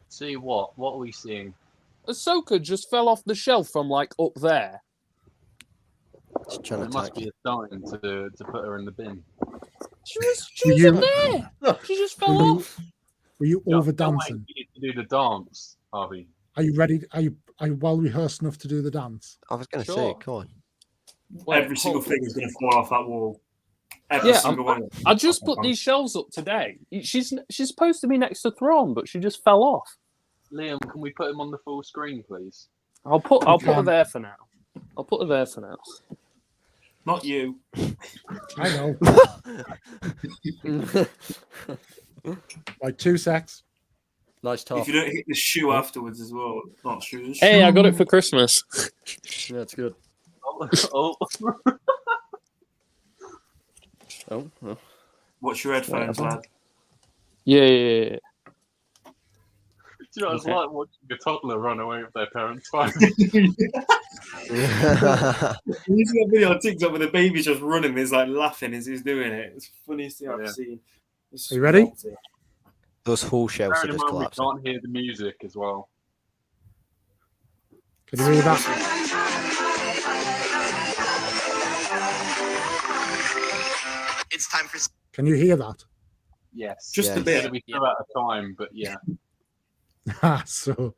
See what? What are we seeing? Ahsoka just fell off the shelf from like up there. She's trying to It must attack be you. a sign to put her in the bin. She was Were up there. She just fell Were you- off. Were you Yeah, over I'm still waiting dancing? for you to do the dance, Harvey. Are you ready? Are you well rehearsed enough to do the dance? I was going to say, Sure. come on. Every single thing is going to fall off that wall. Every Yeah, single one. I just put these shelves up today. She's supposed to be next to Thrawn, but she just fell off. Liam, can we put him on the full screen, please? I'll put her can. there for now. I'll put her there for now. Not you. I know. Like 2 secs. Nice If top. you don't hit the shoe afterwards as well, not shoes. Hey, I got it for Christmas. Yeah, it's good. Oh, Oh, oh. Watch your headphones, Whatever. lad. Yeah. do you know, it's Okay. like watching a toddler run away with their parents' phone. You see that video on TikTok where the baby's just running, he's like laughing as he's doing it. It's the funniest thing Yeah. I've seen. It's Are you ready? melting. Those whole shelves are Bearing in just mind we collapsing. can't hear the music as well. Can you hear that? It's time for. Can you hear that? Yes. Just a Yes. bit. It'll be still out of time, but yeah. So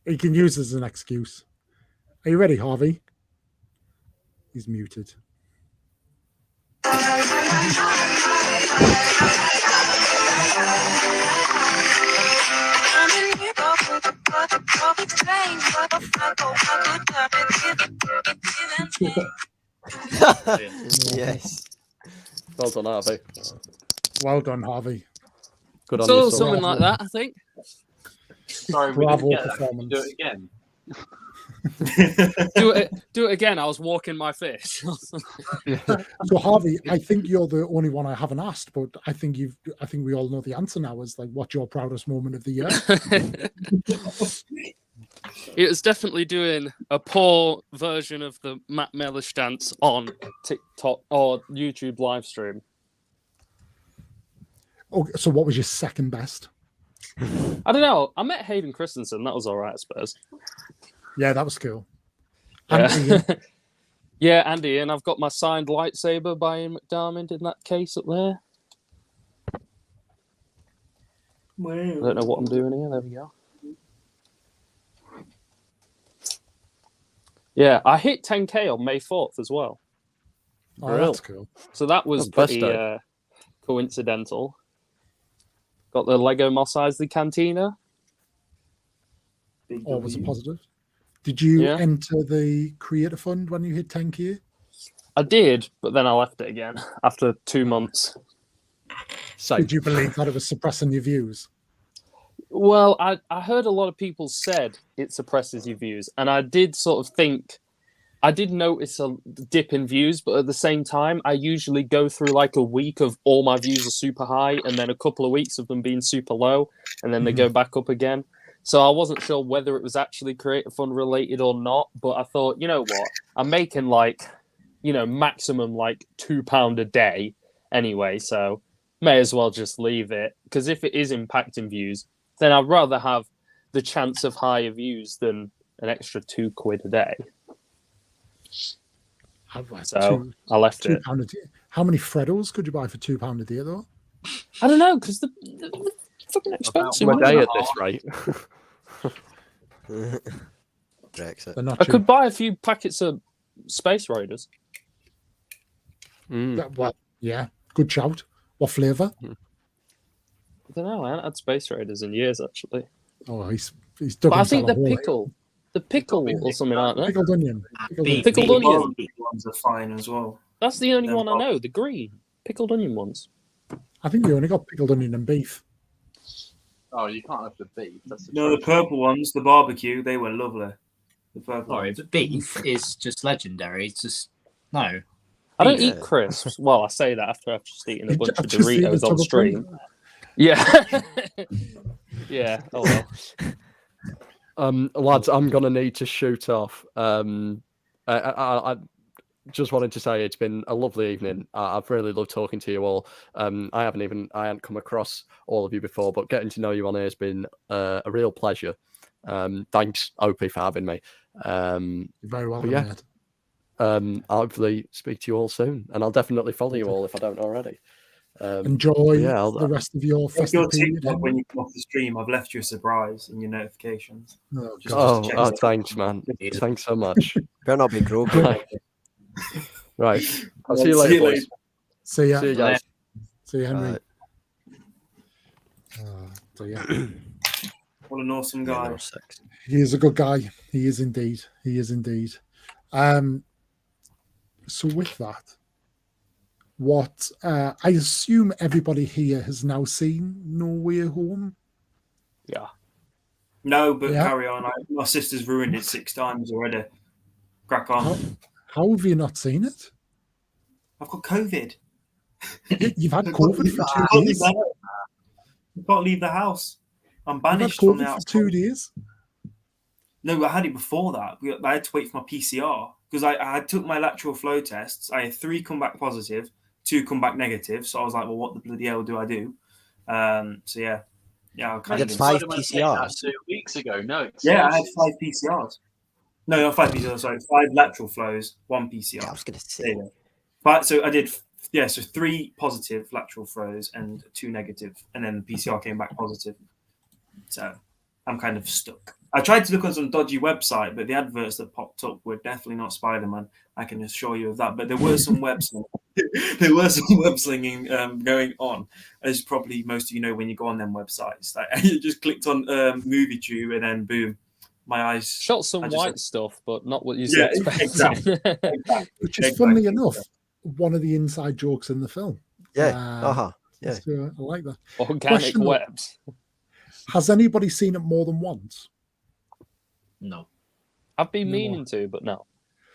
he can use it as an excuse. Are you ready, Harvey? He's muted. Yes. Well done, Harvey. Well done, Harvey. Good on So you, son. something like that, I think. Sorry, we Bravo didn't get that. performance. Do it again. Do it again. I was walking my fish. So Harvey, I think you're the only one I haven't asked, but I think we all know the answer now. Is like, what's your proudest moment of the year? It was definitely doing a poor version of the Matt Mellish dance on TikTok or YouTube live stream. Okay, so what was your second best? I don't know. I met Hayden Christensen. That was all right, I suppose. Yeah, that was cool. And Yeah. Ian, Yeah, Andy, and I've got my signed lightsaber by Ian McDiarmid in that case up there. I don't know what I'm doing here. There we go. Yeah, I hit 10K on May 4th as well. oh, that's cool. So that was That's pretty birthday. coincidental. Got the Lego Mos Eisley Cantina. Always a positive. Did you Yeah. enter the Creator Fund when you hit 10K? I did, but then I left it again after 2 months. Same. Did you believe that it was suppressing your views? Well, I heard a lot of people said it suppresses your views, and I did sort of think, I did notice a dip in views, but at the same time, I usually go through like a week of all my views are super high, and then a couple of weeks of them being super low, and then they go back up again. So I wasn't sure whether it was actually Creator Fund related or not, but I thought, you know what, I'm making like, maximum like £2 a day anyway, so may as well just leave it, because if it is impacting views, then I'd rather have the chance of higher views than an extra £2 a day. So I left it. £2 a day. How many Freddos could you buy for £2 a day, though? I don't know, because they're fucking expensive. A aren't day they? at this rate. Brexit. They're not I cheap. could buy a few packets of Space Raiders. Mm. Yeah, well, yeah, good shout. What flavour? I don't know. I haven't had Space Raiders in years, actually. Oh, he's dug But I think himself the a hole. pickle or something like that. Pickled onion. Pickled The onion. barbecue ones are fine as well. That's the only Them one I know. The green pickled onion ones. I think you only got pickled onion and beef. Oh, you can't have the beef. That's the No, the purple ones, the barbecue, they were lovely. The purple Sorry, ones. but beef is just legendary. It's just no. I don't Yeah. eat crisps. Well, I say that after I've just eaten a bunch of I've just eaten a Doritos tub on of stream. beef. Yeah. Yeah. Oh well. Lads, I'm gonna need to shoot off. I just wanted to say it's been a lovely evening. I've really loved talking to you all. I hadn't come across all of you before, but getting to know you on here has been a real pleasure. Thanks, Opie, for having me. You're very welcome, yeah. mate. I'll hopefully speak to you all soon, and I'll definitely follow you all if I don't already. Enjoy yeah, the rest of your Check your festive period. TikTok Henry. when you come off the stream. I've left you a surprise in your notifications. Oh, Just God. check Oh, it. thanks, man. Thanks so much. Better not be Grogu. Right. Right. I'll see you See later, you boys. later. See ya. See you guys. See you, Henry. Uh, So yeah, What an awesome yeah, guy. number 6. he is a good guy. He is indeed. He is indeed. So with that, what I assume everybody here has now seen No Way Home. Yeah. No, but Yeah. carry on. My sister's ruined it 6 times already. Crack on. How have you not seen it? I've got COVID. You've had I COVID for 2 can't leave days. the house. I can't leave the house. I'm You've had banished from the COVID house. for 2 days. No, I had it before that. I had to wait for my PCR because I took my lateral flow tests. I had 3 come back positive, 2 come back negative. So I was like, well, what the bloody hell do I do? So yeah. Yeah, I You had of 5 Spider-Man came out PCRs. 2 weeks ago. No, Yeah, I had excuses. 5 PCRs. No, not 5 PCRs. Sorry, 5 lateral flows, 1 PCR. Yeah, I was going to There say. you go. But so I did, so 3 positive lateral flows and 2 negative, and then PCR came back positive. So I'm kind of stuck. I tried to look on some dodgy website, but the adverts that popped up were definitely not Spider-Man. I can assure you of that. But there were some web slinging going on, as probably most of you know when you go on them websites. Like you just clicked on MovieTube and then boom, my eyes Shot some just- white stuff, but not what you Yeah, expected. exactly. Which is, funnily enough, one of the inside jokes in the film. Yeah. Yeah. So I like that. Organic Question, webs. Has anybody seen it more than once? No. I've been No. meaning to, but no.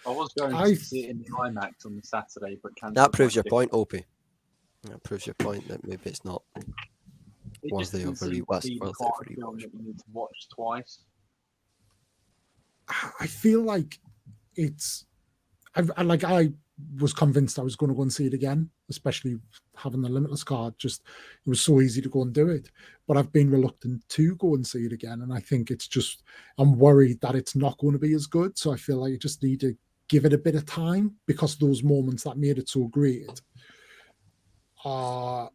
I was going I've- to see it in the IMAX on the Saturday, but cancelled. That proves my your ticket. point, Opie. That proves your point that maybe it's not It worth just the doesn't seem to worth be the the kind of film rewatch. that you need to watch twice. I feel like it's. I was convinced I was going to go and see it again, especially having the Limitless card. Just it was so easy to go and do it, but I've been reluctant to go and see it again, and I think it's just I'm worried that it's not going to be as good. So I feel like I just need to give it a bit of time because those moments that made it so great aren't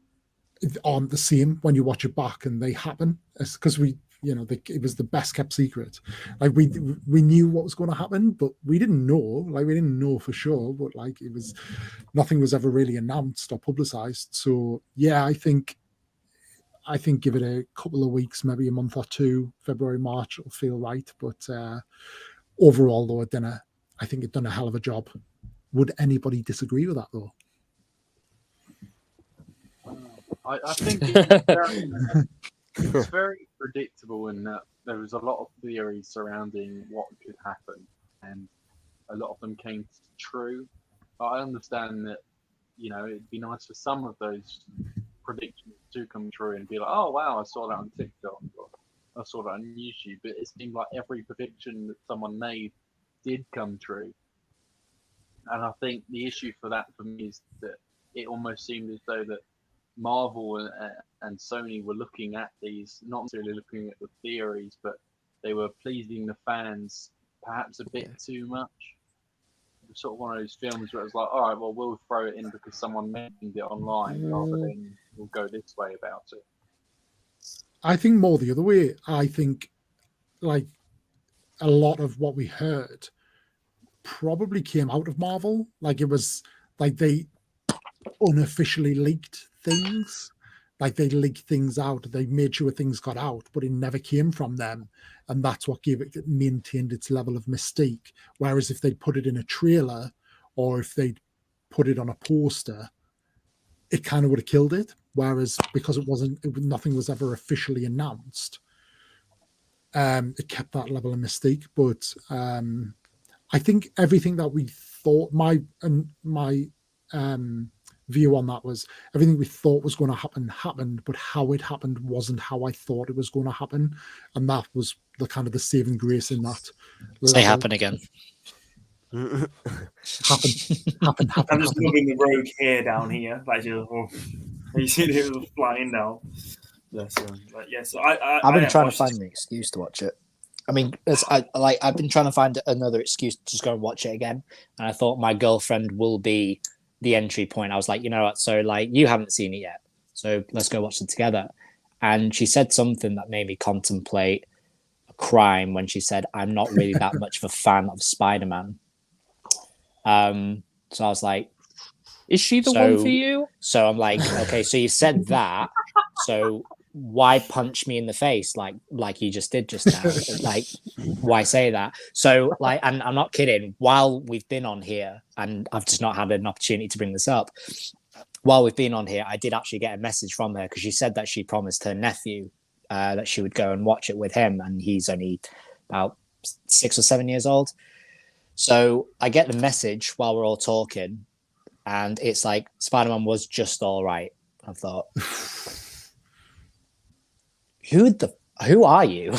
the same when you watch it back and they happen. It's because it was the best kept secret. Like we knew what was going to happen, but we didn't know. Like we didn't know for sure, but like it was nothing was ever really announced or publicized. So yeah, I think give it a couple of weeks, maybe a month or 2, February, March, it'll feel right. But overall, though, I think it done a hell of a job. Would anybody disagree with that though? I think it's very predictable in that there was a lot of theories surrounding what could happen, and a lot of them came true. But I understand that, it'd be nice for some of those predictions to come true and be like, oh wow, I saw that on TikTok or I saw that on YouTube. But it seemed like every prediction that someone made did come true. And I think the issue for that for me is that it almost seemed as though that Marvel and Sony were looking at these, not necessarily looking at the theories, but they were pleasing the fans perhaps a bit too much. It was sort of one of those films where it was like, all right, well, we'll throw it in because someone mentioned it online rather than we'll go this way about it. I think more the other way. I think like a lot of what we heard probably came out of Marvel. Like it was like they unofficially leaked things. Like they leaked things out. They made sure things got out, but it never came from them. And that's what maintained its level of mystique. Whereas if they'd put it in a trailer or if they'd put it on a poster, it kind of would have killed it. Whereas because nothing was ever officially announced, it kept that level of mystique. But I think everything that we thought, my view on that was everything we thought was going to happen happened, but how it happened wasn't how I thought it was going to happen, and that was the kind of the saving grace in that. Say happen again. happen. I'm just loving the rogue hair down here. Like, you see it flying down. I've been trying to find an excuse to watch it. I mean, I've been trying to find another excuse to just go and watch it again, and I thought my girlfriend will be the entry point. I was like, you know what? So like, you haven't seen it yet, so let's go watch it together. And she said something that made me contemplate a crime when she said, I'm not really that much of a fan of Spider-Man. So I was like, is she the one for you? So I'm like, okay, so you said that, so why punch me in the face like you just did just now? Like, why say that? So like, and I'm not kidding, while we've been on here, and I've just not had an opportunity to bring this up, while we've been on here, I did actually get a message from her, because she said that she promised her nephew that she would go and watch it with him, and he's only about 6 or 7 years old. So I get the message while we're all talking, and it's like, Spider-Man was just all right. I thought, who are you?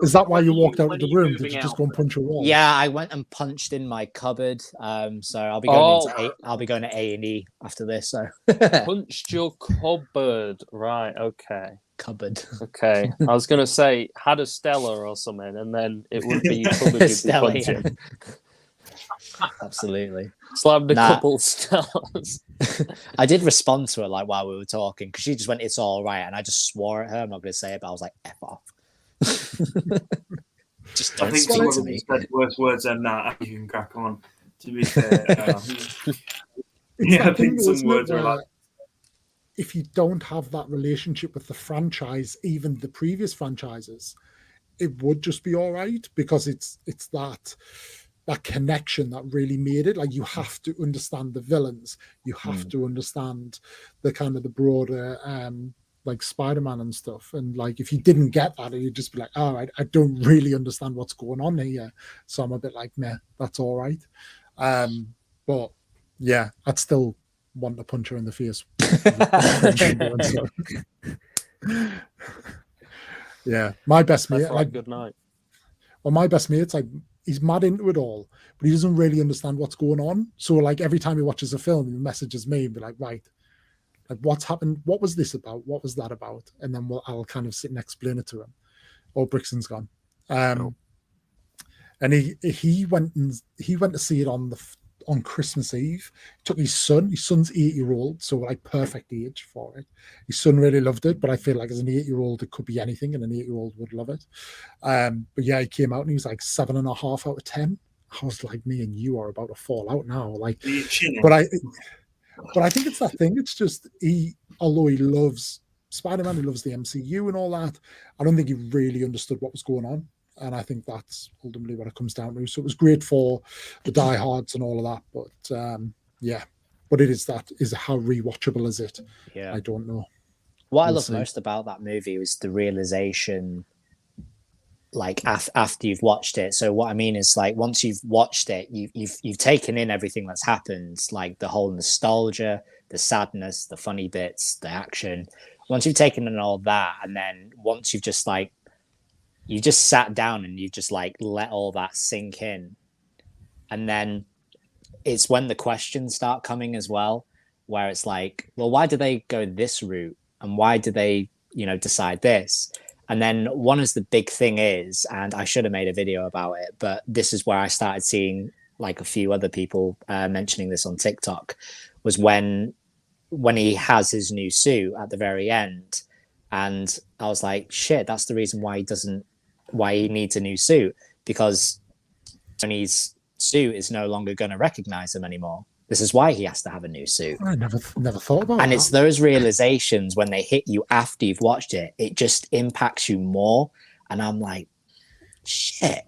Is that why you walked out of the room? Did you just go and punch a wall? Yeah, I went and punched in my cupboard. So I'll be going to A&E after this. So Punched your cupboard, right? Okay. Cupboard. Okay. I was gonna say had a Stella or something, and then it would be cupboard you'd be punching. Yeah. Absolutely. Slammed a couple Stellas. I did respond to her like while we were talking, because she just went, "It's all right," and I just swore at her. I'm not going to say it, but I was like, "F off." Just don't I think speak some to of them me. said worse words than that. You can crack on. To be fair, yeah, I think some words are like, if you don't have that relationship with the franchise, even the previous franchises, it would just be all right, because it's that connection that really made it. Like, you have to understand the villains, you have to understand the kind of the broader like Spider-Man and stuff. And like, if you didn't get that, you'd just be like, all right, I don't really understand what's going on here, so I'm a bit like, meh, that's all right. But yeah, I'd still want to punch her in the face. Yeah, my best mate, like, good night. Well, my best mate's like, he's mad into it all, but he doesn't really understand what's going on. So like, every time he watches a film, he messages me and be like, right, like, what's happened? What was this about? What was that about? And then I'll kind of sit and explain it to him. Oh, Brixton's gone. And he went to see it on Christmas Eve. He took his son's 8-year-old, so like perfect age for it. His son really loved it, but I feel like as an 8-year-old, it could be anything, and an 8-year-old would love it. But yeah, he came out and he was like 7.5 out of 10. I was like, me and you are about to fall out now. Like, but I think it's that thing. It's just although he loves Spider-Man, he loves the MCU and all that, I don't think he really understood what was going on. And I think that's ultimately what it comes down to. So it was great for the diehards and all of that. But yeah, but is how rewatchable is it? Yeah, I don't know. What I love most about that movie was the realization, like after you've watched it. So what I mean is, like, once you've watched it, you've taken in everything that's happened, like the whole nostalgia, the sadness, the funny bits, the action. Once you've taken in all that, and then once you've just like, you just sat down and you just like let all that sink in, and then it's when the questions start coming as well, where it's like, well, why do they go this route, and why do they, decide this? And then one is the big thing is, and I should have made a video about it, but this is where I started seeing like a few other people mentioning this on TikTok, was when he has his new suit at the very end. And I was like, shit, that's the reason why he needs a new suit, because Tony's suit is no longer going to recognize him anymore. This is why he has to have a new suit. I never thought about that. And it's those realizations when they hit you after you've watched it, it just impacts you more. And I'm like, shit.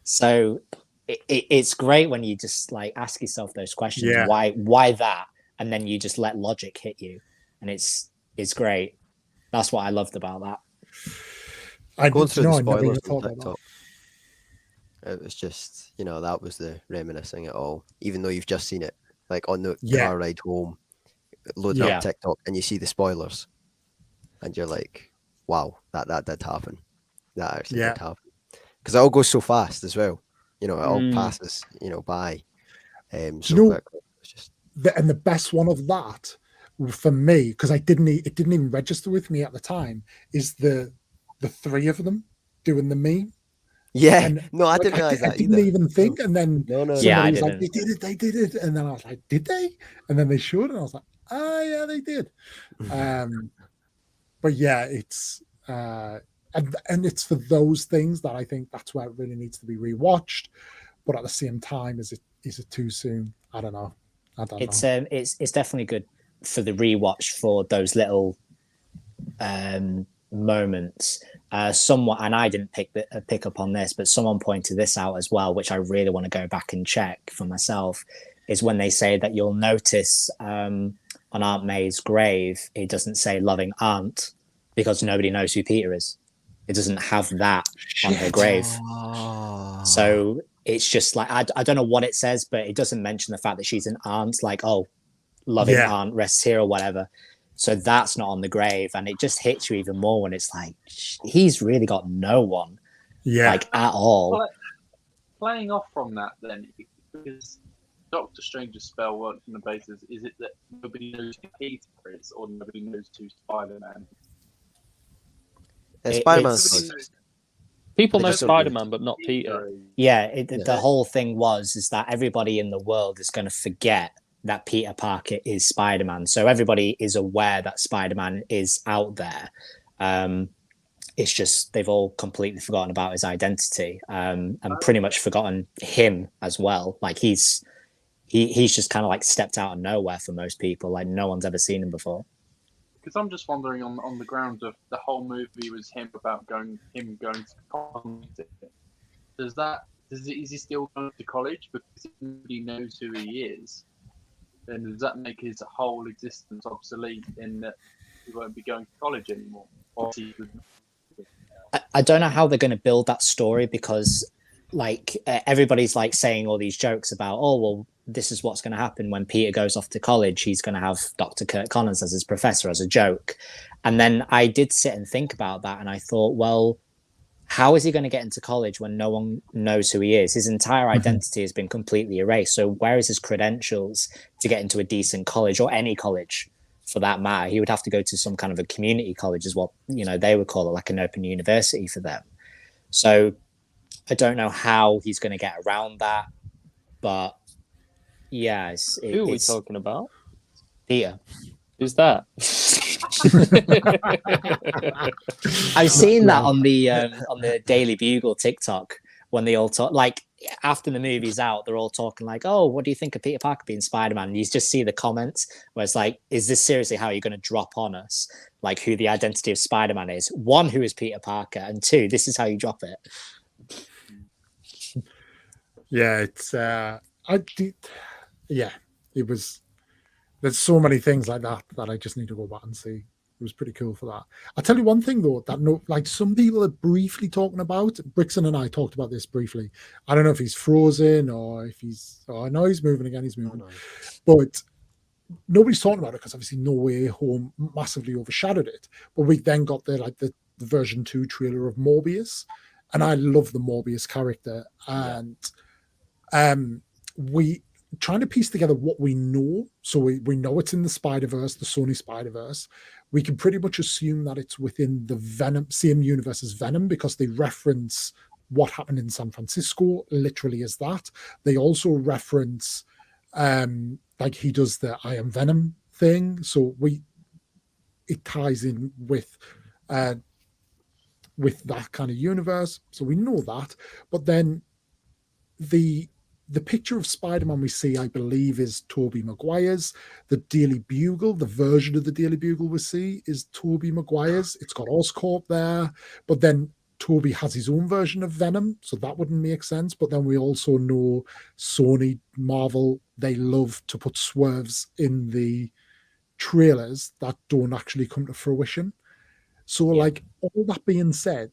So it's great when you just like ask yourself those questions. Yeah. Why that? And then you just let logic hit you. And it's great. That's what I loved about that. Going through the spoilers on on TikTok, it was just, that was the reminiscing it all, even though you've just seen it, like on the car ride home, loading up TikTok, and you see the spoilers, and you're like, wow, that did happen. That actually did happen. Because it all goes so fast as well. It all passes, by so quickly. It's just... and the best one of that for me, because it didn't even register with me at the time, is the three of them doing the meme. Yeah, And no, I didn't like, realize I that didn't either. even think, and then No, no, Yeah, I somebody was like, didn't. they did it, and then I was like, did they? And then they showed, and I was like, oh yeah, they did. But yeah, it's and it's for those things that I think that's where it really needs to be rewatched. But at the same time, is it too soon? I don't know. It's definitely good for the rewatch for those little moments. Somewhat, and I didn't pick up on this, but someone pointed this out as well, which I really want to go back and check for myself. Is when they say that you'll notice on Aunt May's grave, it doesn't say "loving aunt" because nobody knows who Peter is. It doesn't have that on her grave. So it's just like I don't know what it says, but it doesn't mention the fact that she's an aunt, like, oh, loving aunt rests here or whatever. So that's not on the grave, and it just hits you even more when it's like he's really got no one, like at all. But playing off from that, then, because Doctor Strange's spell works on the basis: is it that nobody knows who Peter is, or nobody knows who Spider-Man is? Spider-Man's people know Spider-Man, but not Peter. Yeah, the whole thing is that everybody in the world is going to forget that Peter Parker is Spider-Man. So everybody is aware that Spider-Man is out there. It's just they've all completely forgotten about his identity, and pretty much forgotten him as well. Like he's just kind of like stepped out of nowhere for most people. Like no one's ever seen him before. Because I'm just wondering on the ground of the whole movie was him going to college. Is he still going to college? Because if nobody knows who he is, then does that make his whole existence obsolete in that he won't be going to college anymore? I don't know how they're going to build that story because like everybody's like saying all these jokes about, oh, well, this is what's going to happen when Peter goes off to college. He's going to have Dr. Kirk Connors as his professor as a joke. And then I did sit and think about that. And I thought, well, how is he going to get into college when no one knows who he is? His entire identity has been completely erased. So where is his credentials to get into a decent college or any college for that matter? He would have to go to some kind of a community college is what, they would call it, like an open university for them. So I don't know how he's going to get around that, but yeah. Who are we talking about? Peter. Who's that? I've seen that on the Daily Bugle TikTok when they all talk, like after the movie's out, they're all talking like, oh, what do you think of Peter Parker being Spider-Man? And you just see the comments where it's like, is this seriously how you're going to drop on us? Like who the identity of Spider-Man is? One, who is Peter Parker? And two, this is how you drop it. Yeah, it's it was. There's so many things like that I just need to go back and see. It was pretty cool for that. I'll tell you one thing though, like some people are briefly talking about. Brixton and I talked about this briefly. I don't know if he's frozen or if he's. Oh no, he's moving again. He's moving, but nobody's talking about it because obviously No Way Home massively overshadowed it. But we then got the version 2 trailer of Morbius, and I love the Morbius character, and we trying to piece together what we know. So we know it's in the Spider-Verse, the Sony Spider-Verse. We can pretty much assume that it's within the same universe as Venom because they reference what happened in San Francisco literally as that. They also reference like he does the I Am Venom thing. So it ties in with that kind of universe. So we know that. But then the picture of Spider-Man we see, I believe, is Tobey Maguire's. The Daily Bugle, the version of the Daily Bugle we see is Tobey Maguire's. It's got Oscorp there, but then Tobey has his own version of Venom, so that wouldn't make sense. But then we also know Sony, Marvel, they love to put swerves in the trailers that don't actually come to fruition. So, like, all that being said,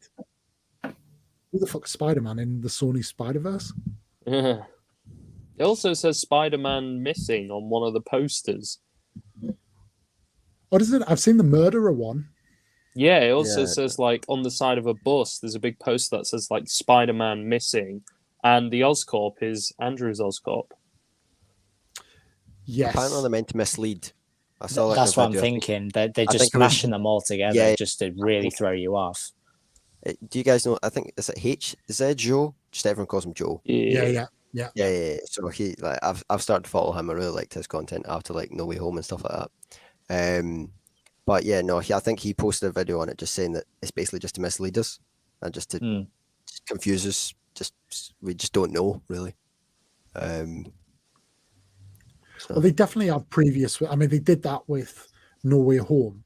who the fuck is Spider-Man in the Sony Spider-Verse? It also says Spider-Man missing on one of the posters. What is it? I've seen the murderer one. Yeah, it also says like on the side of a bus, there's a big poster that says like Spider-Man missing, and the Oscorp is Andrew's Oscorp. Yes. Apparently they're meant to mislead. I saw That's what I'm thinking. They're just smashing them all together just to really throw you off. Do you guys know? I think is it H? Is that Joe? Just everyone calls him Joe. Yeah. Yeah. So he like I've started to follow him. I really liked his content after like No Way Home and stuff like that. But yeah, no, I think he posted a video on it just saying that it's basically just to mislead us and just to confuse us. We just don't know really. Well, they definitely have previous. I mean, they did that with No Way Home.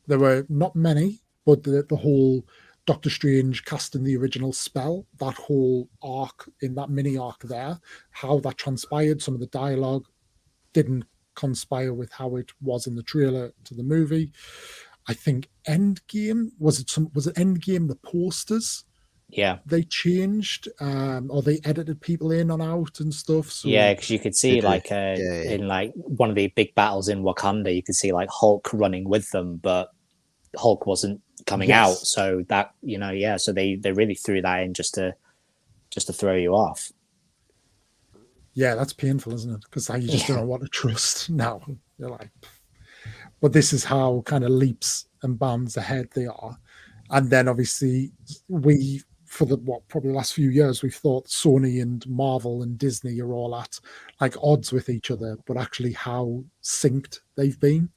There were not many, but the whole Doctor Strange casting the original spell, that whole arc in that mini arc there, how that transpired, some of the dialogue didn't conspire with how it was in the trailer to the movie. I think Endgame was it Endgame the posters? Yeah, They changed or they edited people in and out and stuff. So yeah, because you could see like in like one of the big battles in Wakanda, you could see like Hulk running with them, but Hulk wasn't coming out. So that so they really threw that in just to throw you off. Yeah, that's painful, isn't it? Because you just don't know what to trust now. You're like, but this is how kind of leaps and bounds ahead they are. And then obviously we, for probably the last few years, we've thought Sony and Marvel and Disney are all at like odds with each other, but actually how synced they've been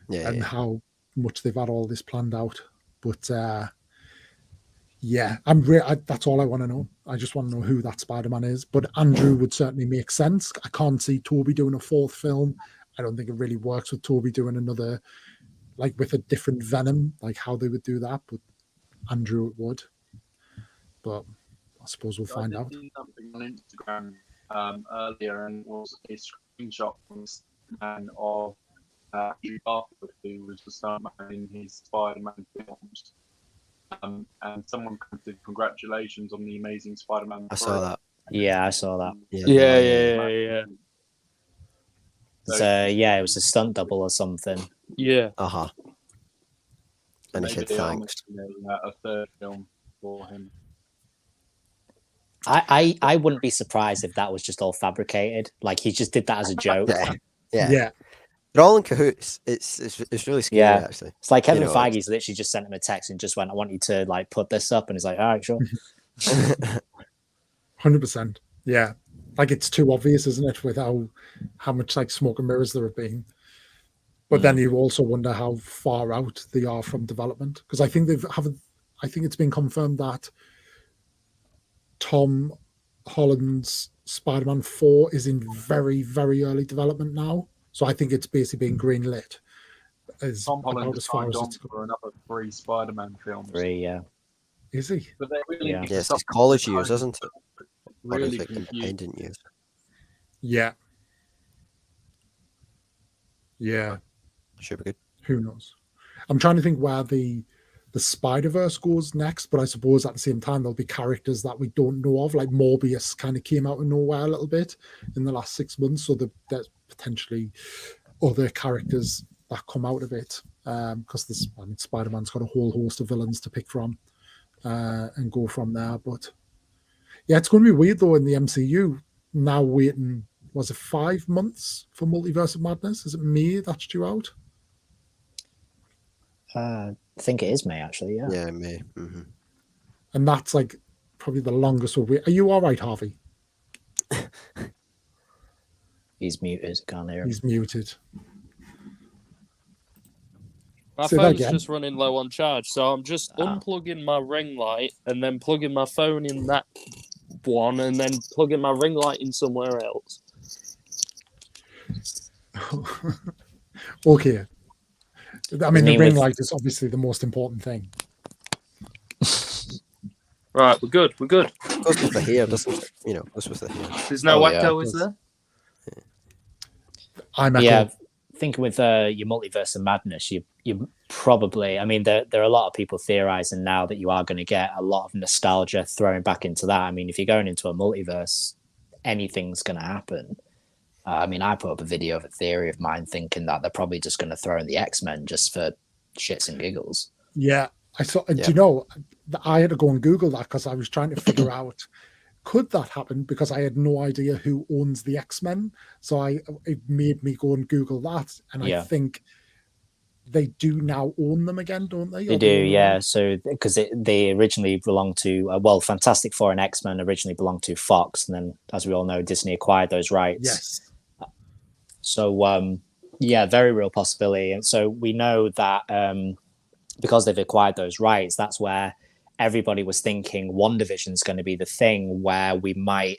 and how much they've had all this planned out. But that's all I want to know. I just want to know who that Spider-Man is. But Andrew would certainly make sense. I can't see Toby doing a fourth film. I don't think it really works with Toby doing another, like with a different Venom, like how they would do that. But Andrew would. But I suppose we'll find out. I did something on Instagram earlier, and it was a screenshot from man of Andrew Garfield, who was the stuntman in his Spider-Man films. And someone commented, "Congratulations on the Amazing Spider-Man." I saw that. Yeah, I saw that. Yeah. So it was a stunt double or something. Yeah. And he said thanks. A third film for him. I wouldn't be surprised if that was just all fabricated. Like he just did that as a joke. Yeah. They're all in cahoots. It's really scary, actually. It's like Kevin Feige's literally just sent him a text and just went, "I want you to like put this up," and he's like, "All right, sure." 100%. Yeah. Like it's too obvious, isn't it, with how much like smoke and mirrors there have been. But then you also wonder how far out they are from development. Because I think I think it's been confirmed that Tom Holland's Spider-Man 4 is in very, very early development now. So I think it's basically being greenlit. Tom Holland has signed on for another 3 Spider-Man films. 3, yeah. Is he? But they really need to Yes, stop it's college years, isn't it? Really or is it independent years? Yeah. Yeah. Should be good. Who knows? I'm trying to think where the Spider-Verse goes next, but I suppose at the same time there'll be characters that we don't know of, like Morbius kind of came out of nowhere a little bit in the last 6 months, so there's potentially other characters that come out of it, because Spider-Man's got a whole host of villains to pick from and go from there. But yeah, it's going to be weird though in the MCU now waiting, was it 5 months for Multiverse of Madness? Is it May that's due out? I think it is May, actually. Yeah. Yeah, May. Mm-hmm. And that's like probably the longest we'll wait. Are you all right, Harvey? He's muted. Can't hear him. He's muted. My phone's just running low on charge, so I'm just unplugging my ring light and then plugging my phone in that one and then plugging my ring light in somewhere else. Okay. I mean, the ring light is obviously the most important thing. Right, we're good. We're good. Goes with the hair, doesn't it? You know, goes with the hair. There's no echo, is there? Thinking with your Multiverse of Madness, you probably, I mean, there are a lot of people theorizing now that you are going to get a lot of nostalgia thrown back into that. I mean, if you're going into a multiverse, anything's going to happen. I mean, I put up a video of a theory of mine thinking that they're probably just going to throw in the X-Men just for shits and giggles. Yeah, I saw. Do you know, I had to go and Google that because I was trying to figure out, could that happen? Because I had no idea who owns the X-Men. So it made me go and Google that. And I think they do now own them again, don't they? They Or do, own them? yeah. So because they originally belonged to well, Fantastic Four and X-Men originally belonged to Fox, and then as we all know, Disney acquired those rights. Yes. So yeah, very real possibility. And so we know that because they've acquired those rights, that's where everybody was thinking WandaVision is going to be the thing where we might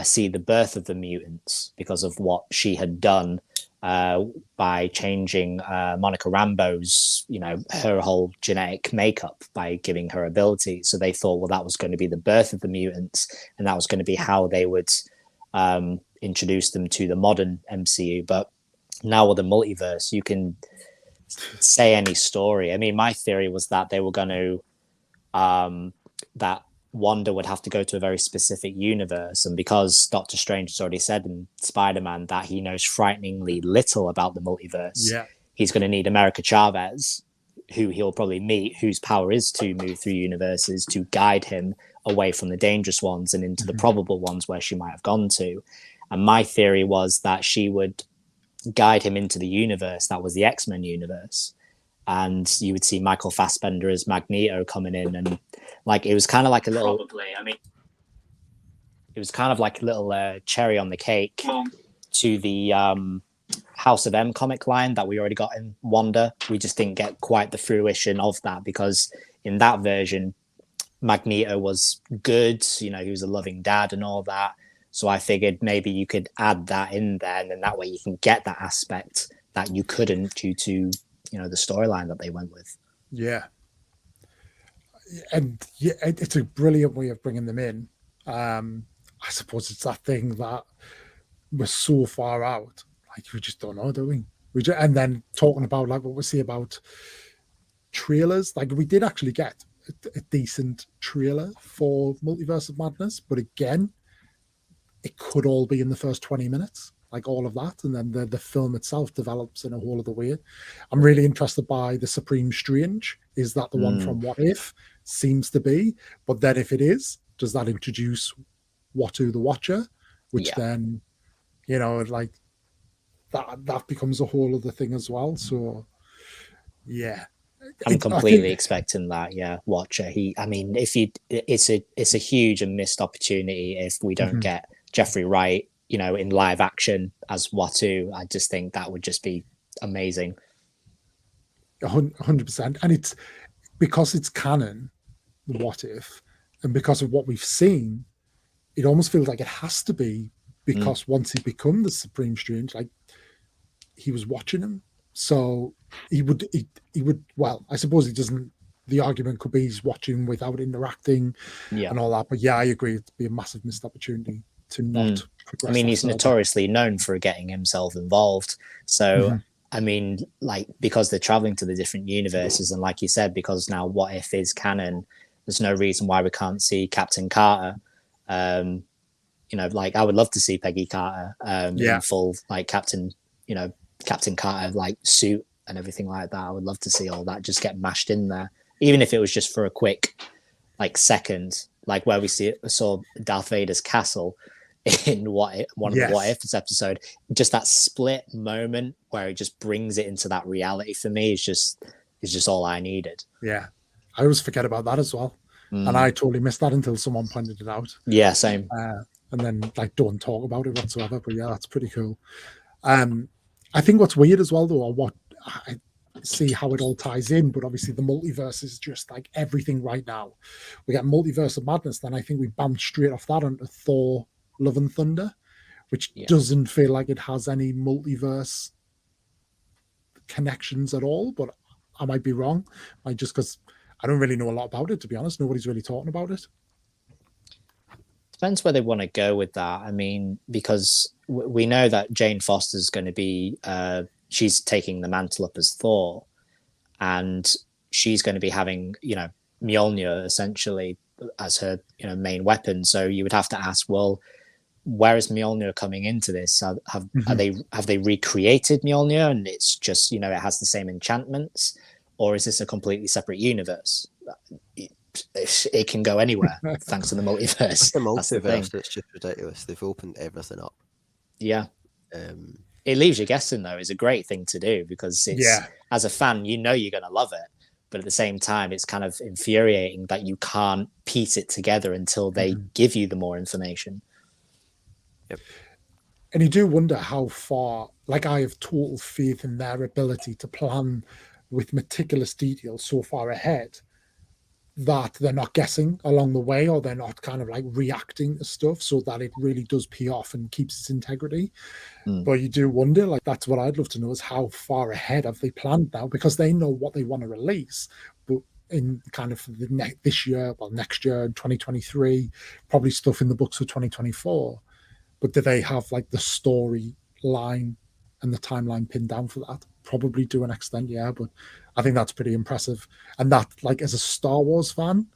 see the birth of the mutants because of what she had done by changing Monica Rambeau's, her whole genetic makeup by giving her abilities. So they thought, well, that was going to be the birth of the mutants, and that was going to be how they would introduce them to the modern MCU. But now with the multiverse, you can say any story. I mean, my theory was that they were going to that Wanda would have to go to a very specific universe, and because Doctor Strange has already said in Spider-Man that he knows frighteningly little about the multiverse, he's going to need America Chavez, who he'll probably meet, whose power is to move through universes, to guide him away from the dangerous ones and into the probable ones where she might have gone to. And my theory was that she would guide him into the universe that was the X-Men universe, and you would see Michael Fassbender as Magneto coming in, and like it was kind of like a little it was kind of like a little cherry on the cake to the House of M comic line that we already got in Wanda. We just didn't get quite the fruition of that, because in that version Magneto was good, he was a loving dad and all that. So I figured maybe you could add that in there, and then that way you can get that aspect that you couldn't due to the storyline that they went with. Yeah. And yeah, it's a brilliant way of bringing them in. I suppose it's that thing that we're so far out, like we just don't know, do we? And then talking about like what we see about trailers, like we did actually get a decent trailer for Multiverse of Madness, but again, it could all be in the first 20 minutes, like all of that, and then the film itself develops in a whole other way. I'm really interested by the Supreme Strange. Is that the one from What If? Seems to be, but then if it is, does that introduce Watu the Watcher, which then like that becomes a whole other thing as well. So yeah, I'm completely expecting that. Yeah, Watcher. It's a huge and missed opportunity if we don't get Jeffrey Wright, in live action as Watu. I just think that would just be amazing. 100%, and it's because it's canon, What If, and because of what we've seen, it almost feels like it has to be, because once he become the Supreme Strange, like he was watching him, so he would. Well, I suppose he doesn't. The argument could be he's watching without interacting, and all that. But yeah, I agree. It'd be a massive missed opportunity to not progress. I mean, he's notoriously known for getting himself involved. So, I mean, like, because they're traveling to the different universes, and like you said, because now What If is canon, there's no reason why we can't see Captain Carter. Like I would love to see Peggy Carter in full, like Captain Carter, like suit and everything like that. I would love to see all that just get mashed in there, even if it was just for a quick, like, second, like where we saw Darth Vader's castle in one of the What If's episode. Just that split moment where it just brings it into that reality for me is just all I needed. Yeah, I always forget about that as well, and I totally missed that until someone pointed it out. Yeah, same. And then like don't talk about it whatsoever. But yeah, that's pretty cool. I think what's weird as well, though, or what I see how it all ties in, but obviously the multiverse is just like everything right now. We got Multiverse of Madness, then I think we bounced straight off that onto Thor Love and Thunder, which doesn't feel like it has any multiverse connections at all, but I might be wrong. Just because I don't really know a lot about it, to be honest. Nobody's really talking about it. Depends where they want to go with that. I mean, because we know that Jane Foster's going to be, she's taking the mantle up as Thor, and she's going to be having, Mjolnir essentially as her, main weapon. So you would have to ask, well, where is Mjolnir coming into this? Have they recreated Mjolnir and it's just, it has the same enchantments, or is this a completely separate universe? It can go anywhere thanks to the multiverse. The multiverse, that's just ridiculous. They've opened everything up. Yeah. it leaves you guessing though. Is a great thing to do because it's as a fan, you know you're going to love it, but at the same time, it's kind of infuriating that you can't piece it together until they give you the more information. Yep. And you do wonder how far, like I have total faith in their ability to plan with meticulous detail so far ahead that they're not guessing along the way, or they're not kind of like reacting to stuff, so that it really does pay off and keeps its integrity. But you do wonder, like, that's what I'd love to know, is how far ahead have they planned now, because they know what they want to release, but in kind of this year, well, next year in 2023, probably stuff in the books for 2024. But do they have like the story line and the timeline pinned down for that? Probably to an extent, yeah. But I think that's pretty impressive. And that, like, as a Star Wars fan,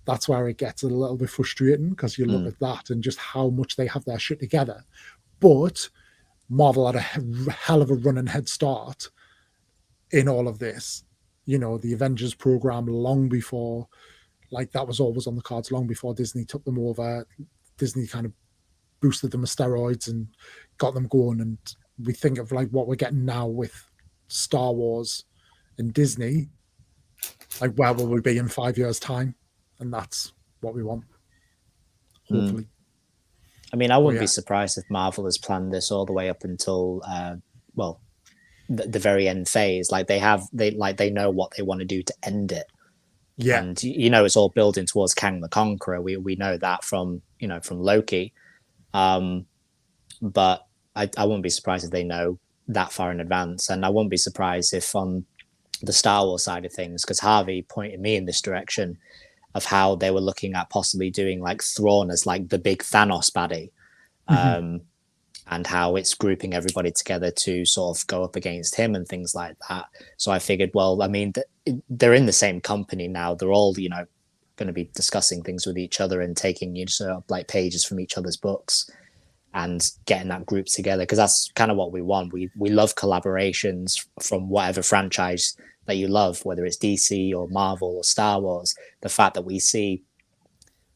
that's where it gets a little bit frustrating, because you look at that and just how much they have their shit together. But Marvel had a hell of a running head start in all of this. You know, the Avengers program long before, like, that was always on the cards long before Disney took them over. Disney kind of boosted them with steroids and got them going. And we think of like what we're getting now with Star Wars and Disney, like where will we be in 5 years' time? And that's what we want, hopefully. I mean, I wouldn't be surprised if Marvel has planned this all the way up until the very end phase. Like they know what they want to do to end it. Yeah. And you know, it's all building towards Kang the Conqueror. We know that from Loki. But I wouldn't be surprised if they know that far in advance. And I wouldn't be surprised if on the Star Wars side of things, because Harvey pointed me in this direction of how they were looking at possibly doing like Thrawn as like the big Thanos baddie, and how it's grouping everybody together to sort of go up against him and things like that. So I figured, well, I mean, they're in the same company now. They're all, going to be discussing things with each other and taking like pages from each other's books and getting that group together, because that's kind of what we want. We love collaborations from whatever franchise that you love, whether it's DC or Marvel or Star Wars. The fact that we see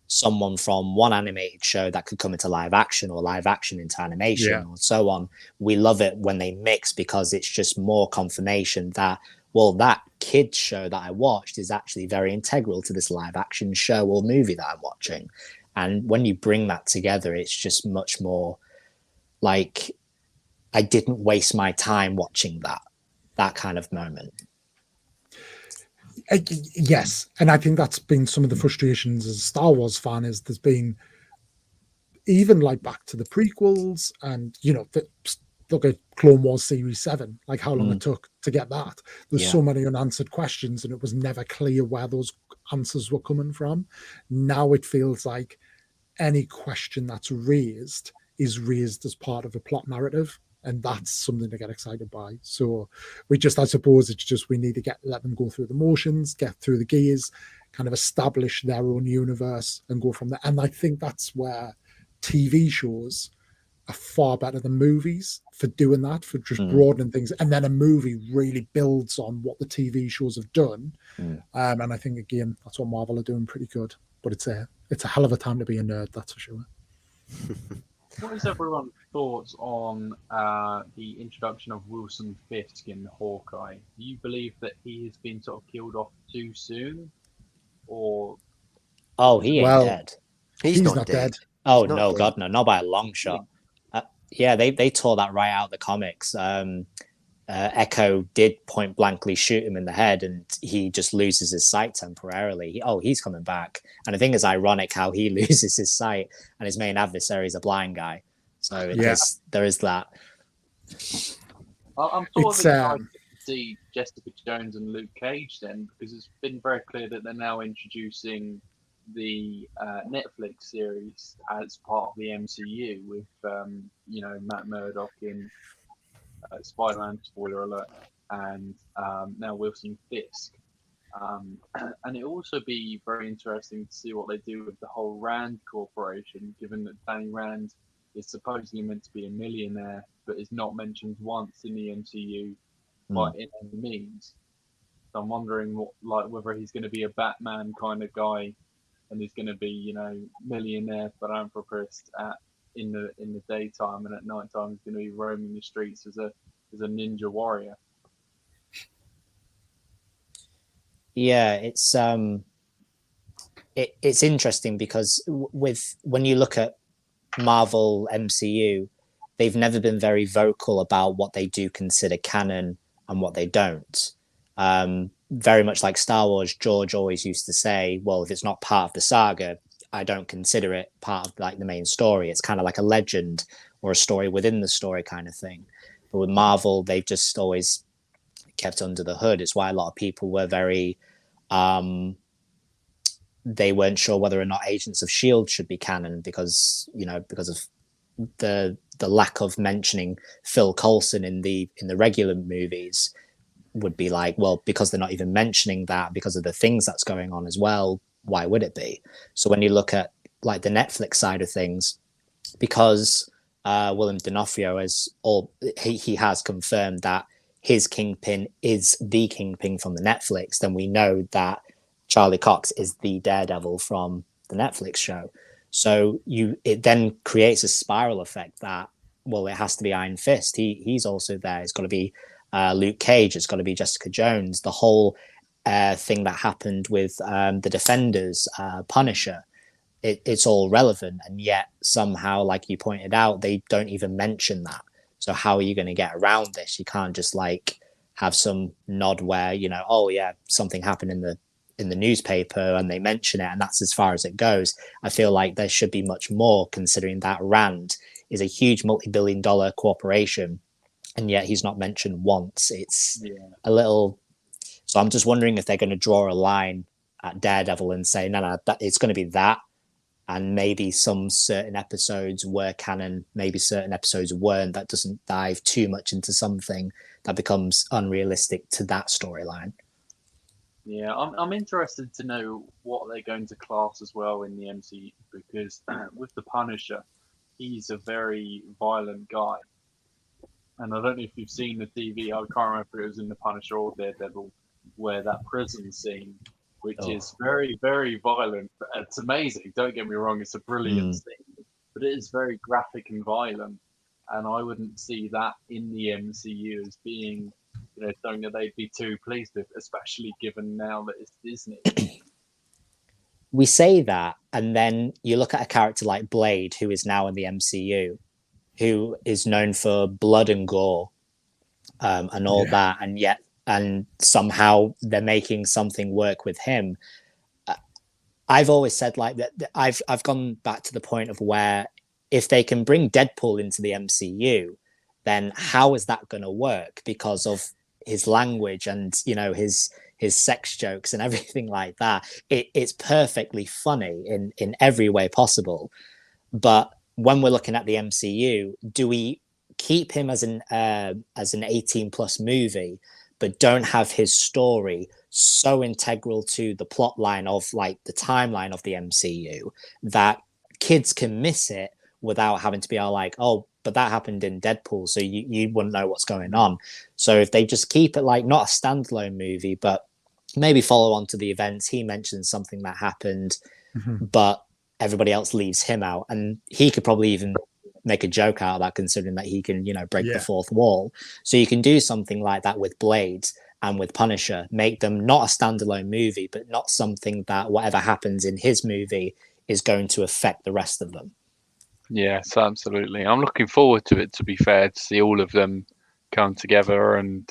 someone from one animated show that could come into live action, or live action into animation, or so on, we love it when they mix, because it's just more confirmation that, well, that kids show that I watched is actually very integral to this live action show or movie that I'm watching. And when you bring that together, it's just much more like I didn't waste my time watching that kind of moment. Yes, and I think that's been some of the frustrations as a Star Wars fan, is there's been, even like back to the prequels, and look at Clone Wars Series 7, like how long it took to get that. There's so many unanswered questions, and it was never clear where those answers were coming from. Now it feels like any question that's raised is raised as part of a plot narrative, and that's something to get excited by. So I suppose it's just, we need to let them go through the motions, get through the gears, kind of establish their own universe and go from there. And I think that's where TV shows are far better than movies for doing that, for just broadening things. And then a movie really builds on what the TV shows have done. And I think, again, that's what Marvel are doing pretty good. But it's a hell of a time to be a nerd, that's for sure. What is everyone's thoughts on the introduction of Wilson Fisk in Hawkeye? Do you believe that he has been sort of killed off too soon, or? Oh, he ain't dead. He's not dead. Oh no, God, no, not by a long shot. Yeah, they tore that right out of the comics. Echo did point blankly shoot him in the head, and he just loses his sight temporarily. He's coming back. And I think it's ironic how he loses his sight and his main adversary is a blind guy. So there is that. I'm sort of excited to see Jessica Jones and Luke Cage then, because it's been very clear that they're now introducing the Netflix series as part of the MCU with Matt Murdock in Spider-Man, spoiler alert, and now Wilson Fisk. And it'll also be very interesting to see what they do with the whole Rand Corporation, given that Danny Rand is supposedly meant to be a millionaire, but is not mentioned once in the MCU by any means. So I'm wondering whether he's going to be a Batman kind of guy, and he's going to be, millionaire philanthropist at in the daytime, and at night time he's going to be roaming the streets as a ninja warrior. Yeah, it's interesting because when you look at Marvel MCU, they've never been very vocal about what they do consider canon and what they don't. Very much like Star Wars, George always used to say, well, if it's not part of the saga, I don't consider it part of like the main story. It's kind of like a legend or a story within the story kind of thing. But with Marvel, they've just always kept under the hood. It's why a lot of people were very they weren't sure whether or not Agents of S.H.I.E.L.D. should be canon because of the lack of mentioning Phil Coulson in the regular movies. Would be like, well, because they're not even mentioning that because of the things that's going on as well, why would it be? So when you look at like the Netflix side of things, because Willem D'Onofrio he has confirmed that his Kingpin is the Kingpin from the Netflix, then we know that Charlie Cox is the Daredevil from the Netflix show. So it then creates a spiral effect that, well, it has to be Iron Fist. He's also there. It's got to be Luke Cage. It's got to be Jessica Jones. The whole thing that happened with the Defenders, Punisher, it's all relevant. And yet somehow, like you pointed out, they don't even mention that. So how are you going to get around this? You can't just like have some nod where, oh yeah, something happened in the newspaper and they mention it and that's as far as it goes. I feel like there should be much more, considering that Rand is a huge multi-billion-dollar corporation and yet he's not mentioned once. It's a little. So I'm just wondering if they're going to draw a line at Daredevil and say, no, it's going to be that. And maybe some certain episodes were canon, maybe certain episodes weren't. That doesn't dive too much into something that becomes unrealistic to that storyline. Yeah, I'm interested to know what they're going to class as well in the MCU, because with the Punisher, he's a very violent guy. And I don't know if you've seen the TV, I can't remember if it was in the Punisher or Daredevil, where that prison scene, which is very, very violent. It's amazing. Don't get me wrong, it's a brilliant scene, but it is very graphic and violent. And I wouldn't see that in the MCU as being, something that they'd be too pleased with, especially given now that it's Disney. We say that, and then you look at a character like Blade, who is now in the MCU, who is known for blood and gore and all that, and somehow they're making something work with him. I've always said like that. I've gone back to the point of where if they can bring Deadpool into the MCU, then how is that going to work? Because of his language and his sex jokes and everything like that. It's perfectly funny in every way possible. But when we're looking at the MCU, do we keep him as an 18+ movie, but don't have his story so integral to the plot line of like the timeline of the MCU that kids can miss it without having to be all like, oh, but that happened in Deadpool, so you wouldn't know what's going on. So if they just keep it like not a standalone movie, but maybe follow on to the events, he mentions something that happened, but everybody else leaves him out, and he could probably even make a joke out of that, considering that he can, break the fourth wall. So you can do something like that with Blade and with Punisher, make them not a standalone movie, but not something that whatever happens in his movie is going to affect the rest of them. Yes, absolutely. I'm looking forward to it, to be fair, to see all of them come together and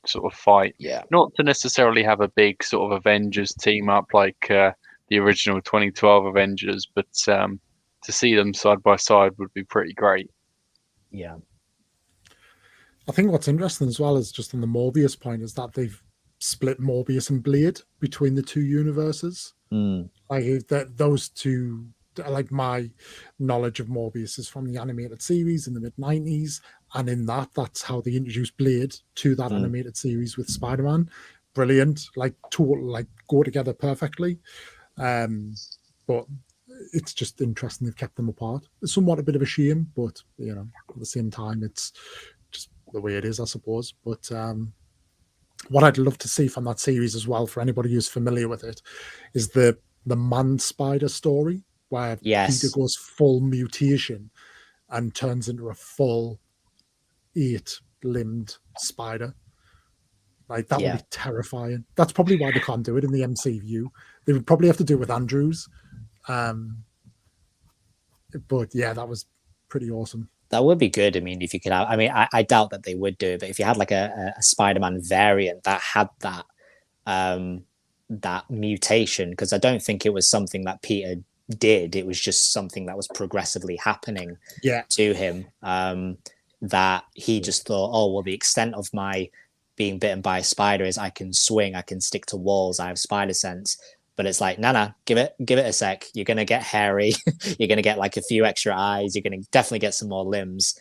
sort of fight. Yeah. Not to necessarily have a big sort of Avengers team up like the original 2012 Avengers, but to see them side by side would be pretty great. Yeah. I think what's interesting as well is just on the Morbius point is that they've split Morbius and Blade between the two universes. Like that, those two. Like my knowledge of Morbius is from the animated series in the mid-90s, and in that's how they introduced Blade to that animated series with Spider-Man. Brilliant, like total, like go together perfectly. But it's just interesting they've kept them apart. It's somewhat a bit of a shame, but at the same time, it's just the way it is, I suppose. But what I'd love to see from that series as well, for anybody who's familiar with it, is the man spider story, where Peter goes full mutation and turns into a full 8-limbed spider. Like that would be terrifying. That's probably why they can't do it in the MCU. They would probably have to do it with Andrews. But yeah, that was pretty awesome. That would be good. I mean, if you could have, I mean, I doubt that they would do it, but if you had like a Spider-Man variant that had that that mutation, because I don't think it was something that Peter did. It was just something that was progressively happening to him. That he just thought, oh, well, the extent of my being bitten by a spider is I can swing, I can stick to walls, I have spider sense. But it's like, nah, give it a sec. You're gonna get hairy. You're gonna get like a few extra eyes. You're gonna definitely get some more limbs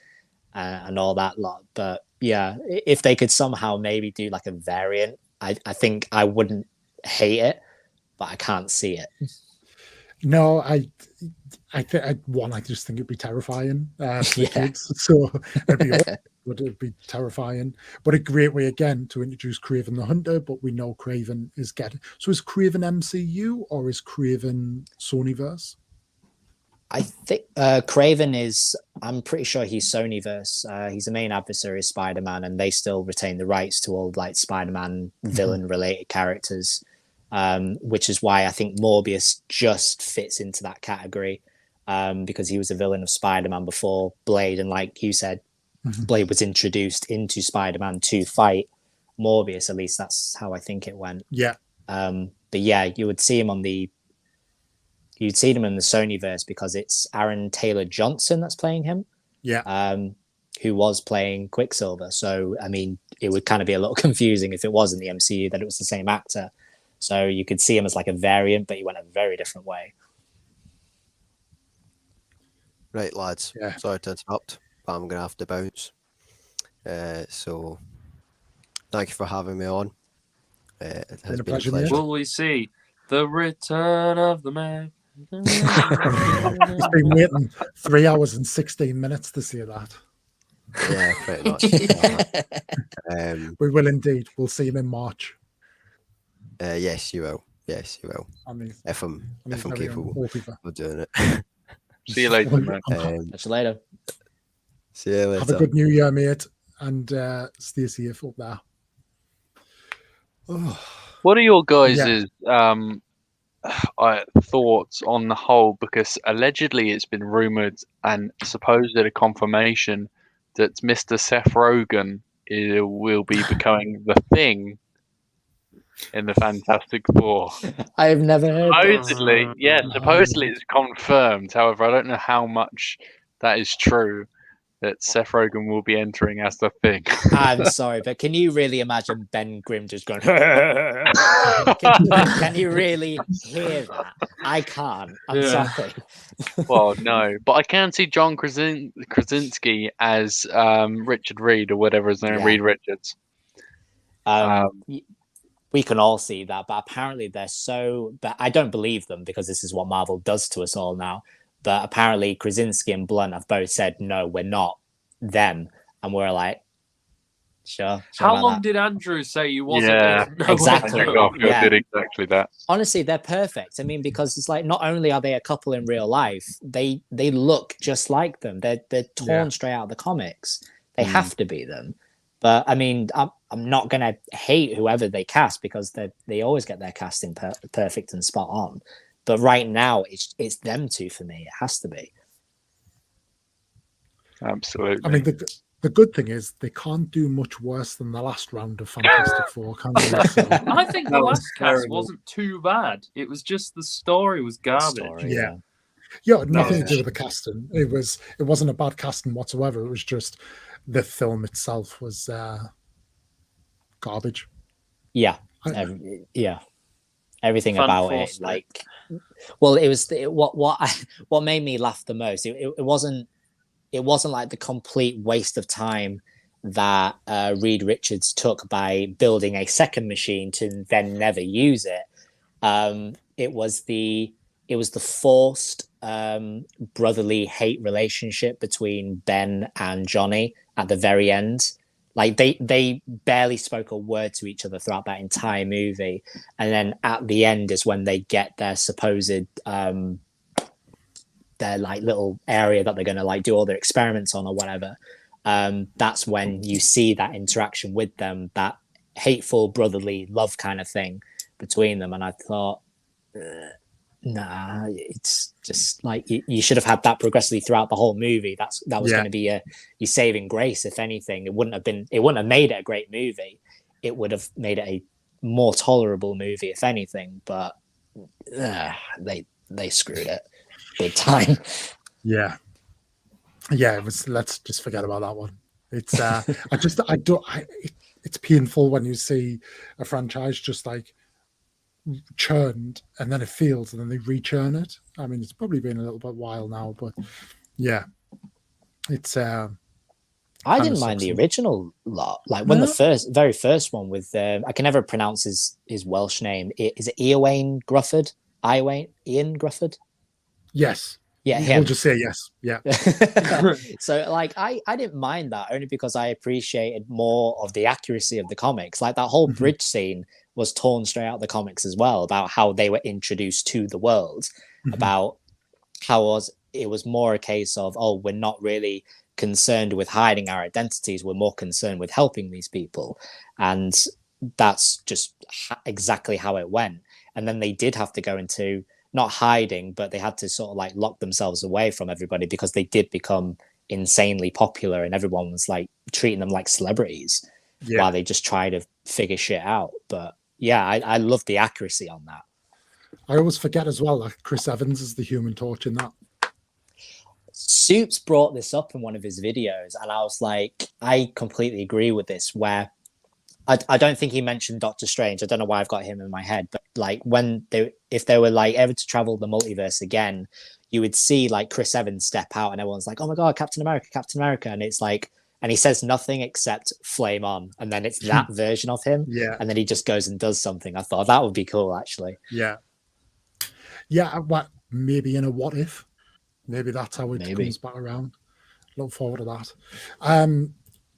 and all that lot. But yeah, if they could somehow maybe do like a variant, I think I wouldn't hate it, but I can't see it. No, I just think it'd be terrifying for the kids. So it'd be terrifying. But a great way again to introduce Kraven the Hunter. But we know Kraven is getting. So is Kraven MCU or is Kraven Sonyverse? I think Kraven is. I'm pretty sure he's Sonyverse. He's the main adversary of Spider-Man, and they still retain the rights to all like Spider-Man villain-related characters. Which is why I think Morbius just fits into that category because he was a villain of Spider-Man before Blade. And like you said, Blade was introduced into Spider-Man to fight Morbius. At least that's how I think it went. Yeah. But yeah, you'd see him in the Sonyverse because it's Aaron Taylor Johnson that's playing him. Yeah. Who was playing Quicksilver. So, I mean, it would kind of be a little confusing if it was in the MCU that it was the same actor. So you could see him as like a variant, but he went a very different way. Right, lads. Yeah. Sorry to interrupt, but I'm going to have to bounce. So thank you for having me on. It has been a pleasure. Will we see the return of the man? He's been waiting 3 hours and 16 minutes to see that. Yeah, pretty much. We will indeed. We'll see him in March. Yes, you will. Yes, you will. If I'm capable of doing it. See you later, man. Catch you later. See you later. Have a good New Year, mate, and stay safe up there. Oh. What are your guys' thoughts on the whole? Because allegedly it's been rumored and supposed a confirmation that Mr. Seth Rogen will be becoming the Thing in the Fantastic Four. I have never heard. Supposedly, supposedly it's confirmed. However, I don't know how much that is true. That Seth Rogen will be entering as the Thing. I'm sorry, but can you really imagine Ben Grimm just going? can you really hear that? I can't. I'm sorry. Well, no, but I can see John Krasinski as Richard Reed or whatever his name, Reed Richards. We can all see that, but apparently they're so. But I don't believe them because this is what Marvel does to us all now. But apparently Krasinski and Blunt have both said, no, we're not them. And we're like, sure. How long did Andrew say you wasn't? Yeah, exactly. Did exactly that. Honestly, they're perfect. I mean, because it's like, not only are they a couple in real life, they look just like them. They're torn straight out of the comics. They have to be them. But I mean, I'm not going to hate whoever they cast because they always get their casting perfect and spot on. But right now, it's them two for me. It has to be. Absolutely. I mean, the good thing is they can't do much worse than the last round of Fantastic Four, can they? So, I think the last cast wasn't too bad. It was just the story was garbage. Yeah, nothing to do with the casting. It wasn't a bad casting whatsoever. It was just the film itself was garbage. Yeah, everything about it, like, well, it was what made me laugh the most. It wasn't like the complete waste of time that Reed Richards took by building a second machine to then never use it. It was the forced brotherly hate relationship between Ben and Johnny at the very end. Like they barely spoke a word to each other throughout that entire movie, and then at the end is when they get their supposed their like little area that they're going to like do all their experiments on or whatever, that's when you see that interaction with them, that hateful brotherly love kind of thing between them. And I thought, nah, it's just like you should have had that progressively throughout the whole movie. That was going to be your saving grace. If anything, it wouldn't have made it a great movie. It would have made it a more tolerable movie, if anything. But they screwed it big time. Yeah, it was. Let's just forget about that one. It's it's painful when you see a franchise just like churned and then it fails and then they rechurn it. I mean, it's probably been a little bit while now, but yeah, it's I didn't mind the original lot. Like when the very first one with I can never pronounce his Welsh name. Is it Ian Grufford? Ian Grufford? Yes. Yeah, we'll just say yes. Yeah. So like I didn't mind that, only because I appreciated more of the accuracy of the comics. Like that whole bridge scene was torn straight out of the comics as well, about how they were introduced to the world, about how it was more a case of, oh, we're not really concerned with hiding our identities, we're more concerned with helping these people. And that's just exactly how it went. And then they did have to go into not hiding, but they had to sort of like lock themselves away from everybody because they did become insanely popular and everyone was like treating them like celebrities while they just try to figure shit out. But yeah, I love the accuracy on that. I always forget as well that Chris Evans is the Human Torch in that. Soups brought this up in one of his videos and I was like, I completely agree with this, where I don't think he mentioned Doctor Strange. I don't know why I've got him in my head, but like if they were like ever to travel the multiverse again, you would see like Chris Evans step out and everyone's like, oh my God, Captain America. And it's like, and he says nothing except flame on. And then it's that version of him. Yeah. And then he just goes and does something. I thought that would be cool, actually. Yeah. Yeah. What, maybe in a what if, maybe that's how it comes back around. Look forward to that.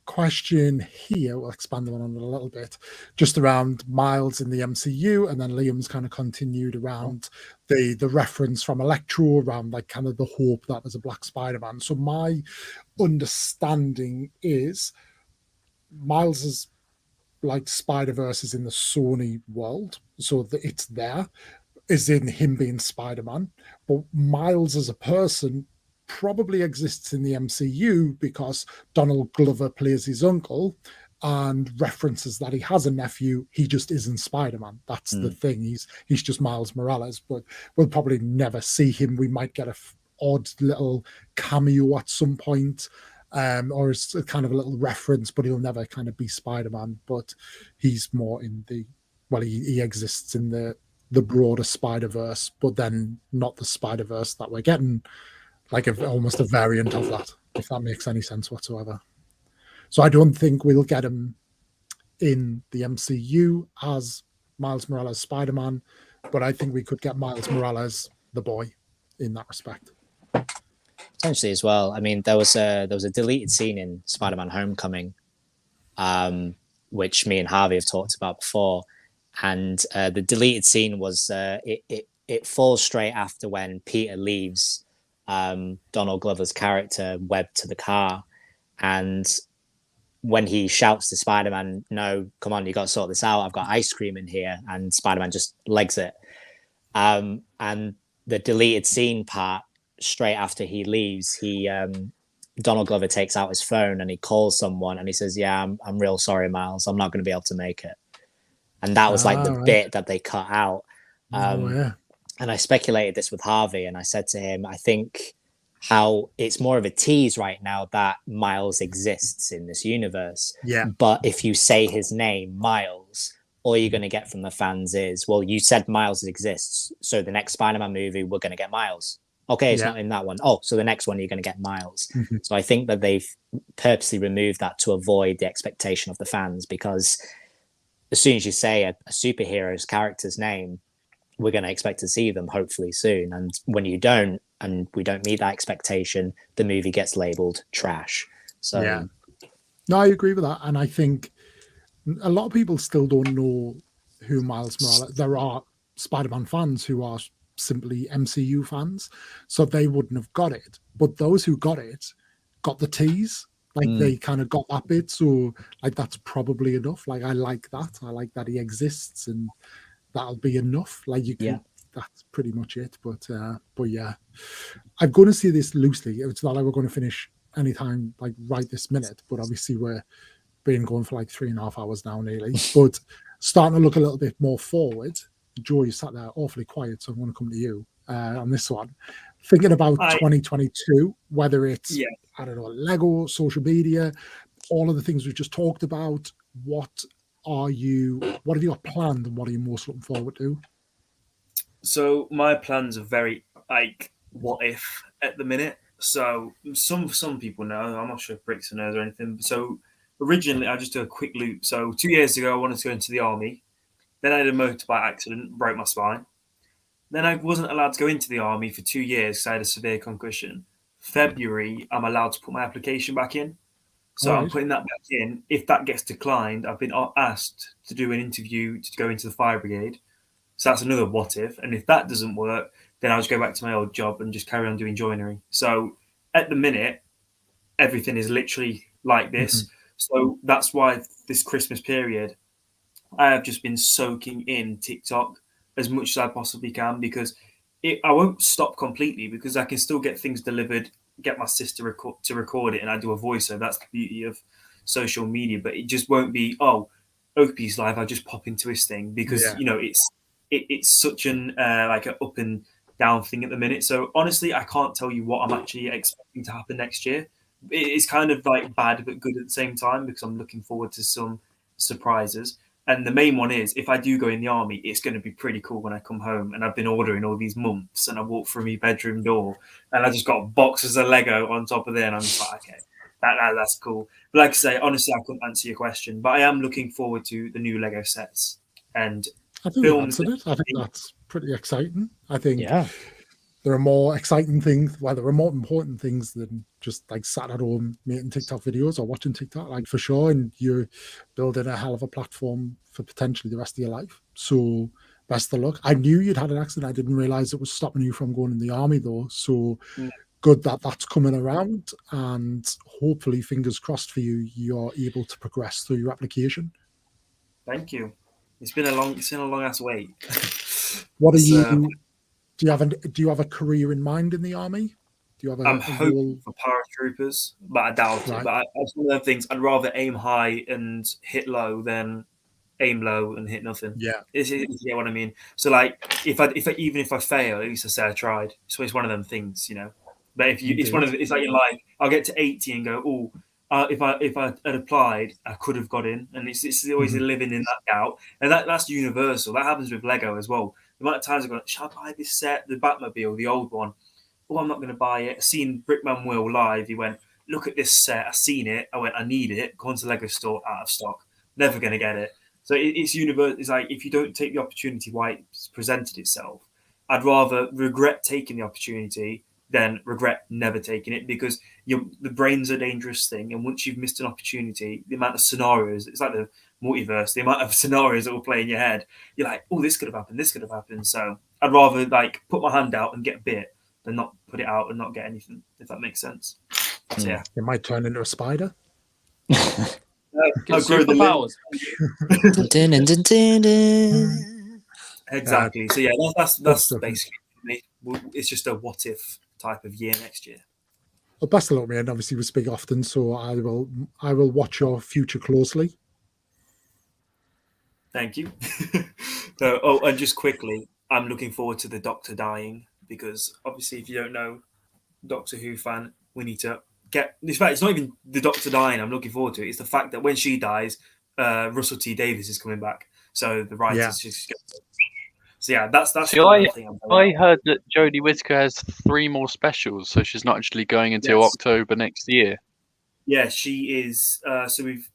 Question here, we'll expand on it a little bit, just around Miles in the MCU, and then Liam's kind of continued around the reference from Electro around like kind of the hope that there's a Black Spider-Man. So my understanding is Miles's like Spider-Verse is in the Sony world, so that it's there, is in him being Spider-Man, but Miles as a person probably exists in the MCU because Donald Glover plays his uncle and references that he has a nephew. He just isn't Spider-Man. That's the thing. He's just Miles Morales, but we'll probably never see him. We might get a odd little cameo at some point, or it's a kind of a little reference, but he'll never kind of be Spider-Man. But he's more in the, well, he exists in the broader Spider-Verse, but then not the Spider-Verse that we're getting. Like almost a variant of that, if that makes any sense whatsoever. So I don't think we'll get him in the MCU as Miles Morales Spider-Man, but I think we could get Miles Morales the boy in that respect. Potentially as well. I mean, there was a deleted scene in Spider-Man Homecoming, which me and Harvey have talked about before, and the deleted scene was it falls straight after when Peter leaves Donald Glover's character Webb to the car, and when he shouts to Spider-Man, no, come on, you got to sort this out, I've got ice cream in here, and Spider-Man just legs it, and the deleted scene part, straight after he leaves, Donald Glover takes out his phone and he calls someone and he says, yeah, I'm real sorry, Miles, I'm not going to be able to make it. And that was like the bit that they cut out. And I speculated this with Harvey, and I said to him, I think how it's more of a tease right now that Miles exists in this universe. Yeah. But if you say his name, Miles, all you're going to get from the fans is, well, you said Miles exists, so the next Spider-Man movie, we're going to get Miles. Okay, it's not in that one. Oh, so the next one, you're going to get Miles. So I think that they've purposely removed that to avoid the expectation of the fans, because as soon as you say a superhero's character's name, we're going to expect to see them hopefully soon. And when you don't, and we don't meet that expectation, the movie gets labeled trash. So yeah. No, I agree with that. And I think a lot of people still don't know who Miles Morales. There are Spider-Man fans who are simply MCU fans, so they wouldn't have got it. But those who got it got the tease. Like they kind of got that bit, so like that's probably enough. Like I like that. I like that he exists, and that'll be enough. Like you could, that's pretty much it. But yeah, I'm going to see this loosely. It's not like we're going to finish anytime like right this minute, but obviously we're been going for like 3.5 hours now nearly. But starting to look a little bit more forward. Joe, you sat there awfully quiet, so I'm going to come to you on this one. Thinking about 2022, whether it's I don't know, Lego, social media, all of the things we've just talked about. What have you got planned, and what are you most looking forward to? So my plans are very like what if at the minute. So some people know. I'm not sure if Brixton knows or anything. So originally, I just do a quick loop. So 2 years ago, I wanted to go into the army. Then I had a motorbike accident, broke my spine. Then I wasn't allowed to go into the army for 2 years because I had a severe concussion. February, I'm allowed to put my application back in. So I'm putting that back in. If that gets declined, I've been asked to do an interview to go into the fire brigade. So that's another what if. And if that doesn't work, then I'll just go back to my old job and just carry on doing joinery. So at the minute, everything is literally like this. So that's why this Christmas period, I have just been soaking in TikTok as much as I possibly can, because I won't stop completely, because I can still get things delivered, get my sister to record it, and I do a voiceover. That's the beauty of social media. But it just won't be, Opie's live, I just pop into his thing, because it's such an like an up and down thing at the minute. So honestly, I can't tell you what I'm actually expecting to happen next year. It's kind of like bad but good at the same time, because I'm looking forward to some surprises. And the main one is, if I do go in the army, it's going to be pretty cool when I come home. And I've been ordering all these months, and I walk through my bedroom door, and I just got boxes of Lego on top of there, and I'm just like, okay, that's cool. But like I say, honestly, I couldn't answer your question, but I am looking forward to the new Lego sets and I think you films. answered it. I think that's pretty exciting. I think there are more exciting things, well, there are more important things than just like sat at home making TikTok videos or watching TikTok, like for sure. And you're building a hell of a platform for potentially the rest of your life. So best of luck. I knew you'd had an accident. I didn't realize it was stopping you from going in the army though. So good that that's coming around, and hopefully, fingers crossed for you, you're able to progress through your application. Thank you. It's been a long ass wait. What are you? Do you have a career in mind in the army? Do you have I'm hoping for paratroopers, but I doubt it. But it's one of those things. I'd rather aim high and hit low than aim low and hit nothing. Yeah, you get what I mean. So like, even if I fail, at least I say I tried. So it's one of them things, you know. But it's like in life. I'll get to 80 and go, if I had applied, I could have got in. And it's always living in that doubt, and that's universal. That happens with Lego as well. The amount of times I've gone, shall I buy this set, the Batmobile, the old one? Oh, I'm not going to buy it. I seen Brickman Will live. He went, look at this set. I seen it. I went, I need it. Go to Lego store, out of stock. Never going to get it. So it's universal. It's like, if you don't take the opportunity while it's presented itself, I'd rather regret taking the opportunity than regret never taking it, because the brain's a dangerous thing. And once you've missed an opportunity, the amount of scenarios, it's like the multiverse, the amount of scenarios that will play in your head, you're like, oh, this could have happened, this could have happened. So I'd rather like put my hand out and get bit than not put it out and not get anything, if that makes sense. So, yeah. It might turn into a spider. Superpowers. Exactly. So yeah, that's basically me. It's just a what if type of year next year. Well, best of luck, man. Obviously, we speak often, so I will watch your future closely. Thank you. And just quickly, I'm looking forward to the Doctor dying, because obviously, if you don't know, Doctor Who fan, we need to get. In fact, it's not even the Doctor dying I'm looking forward to. It's the fact that when she dies, Russell T Davies is coming back. So the writers just. So yeah, that's. See, I heard that Jodie Whittaker has 3 more specials, so she's not actually going until October next year. Yeah, she is. So we've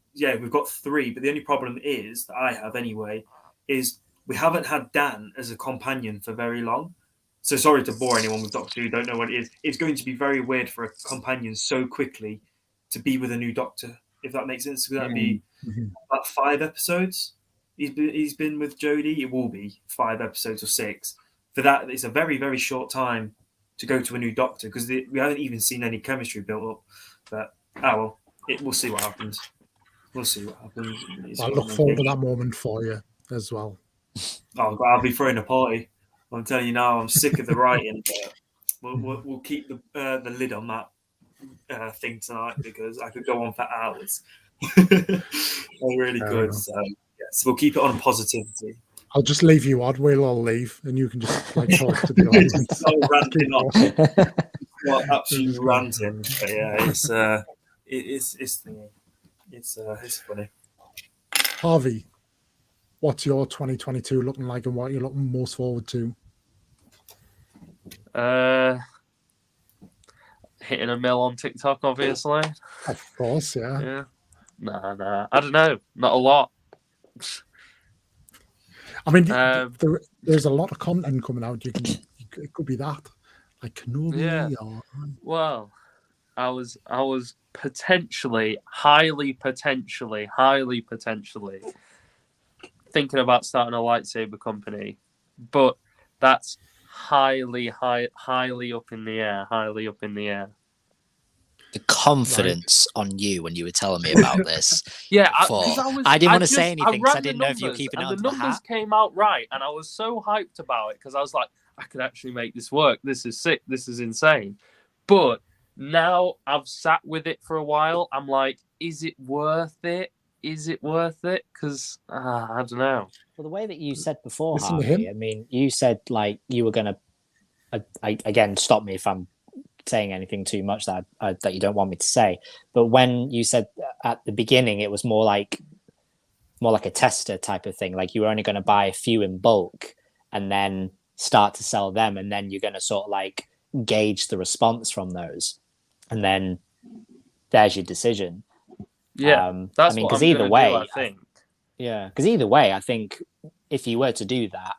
got 3, but the only problem is that I have anyway is we haven't had Dan as a companion for very long. So sorry to bore anyone with Doctor Who, don't know what it is. It's going to be very weird for a companion so quickly to be with a new Doctor, if that makes sense. Would that be about 5 episodes? He's been with Jodie. It will be 5 episodes or 6 for that, it's a very, very short time to go to a new doctor because we haven't even seen any chemistry built up. But we'll see what happens. We'll see what happens. I look forward to that moment for you as well. Oh, I'll be throwing a party. I'm telling you now, I'm sick of the writing. But we'll keep the lid on that thing tonight because I could go on for hours. I really could. So yes, we'll keep it on positivity. I'll just leave you on. We'll all leave, and you can just like talk to the audience. Absolutely ranting. But yeah, it's funny. Harvey, what's your 2022 looking like, and what you're looking most forward to? Hitting a mill on TikTok, obviously. Of course, yeah. Yeah. Nah. I don't know. Not a lot. I mean, there's a lot of content coming out. It could be that, like Kenobi. Yeah. Or... Well, I was highly potentially thinking about starting a lightsaber company, but that's highly up in the air. The confidence on you when you were telling me about this. Yeah, I didn't want to say anything because I didn't know if you were keeping it under the hat. The numbers came out right, and I was so hyped about it because I was like, I could actually make this work. This is sick. This is insane. But now I've sat with it for a while. I'm like, is it worth it? Because I don't know. Well, the way that you said before, Harvey, I mean, you said like you were going to, again, stop me if I'm saying anything too much that you don't want me to say. But when you said at the beginning, it was more like a tester type of thing. Like you were only going to buy a few in bulk and then start to sell them. And then you're going to sort of like gauge the response from those. And then there's your decision. Yeah, that's I mean, because either way, I think. Because either way, I think if you were to do that,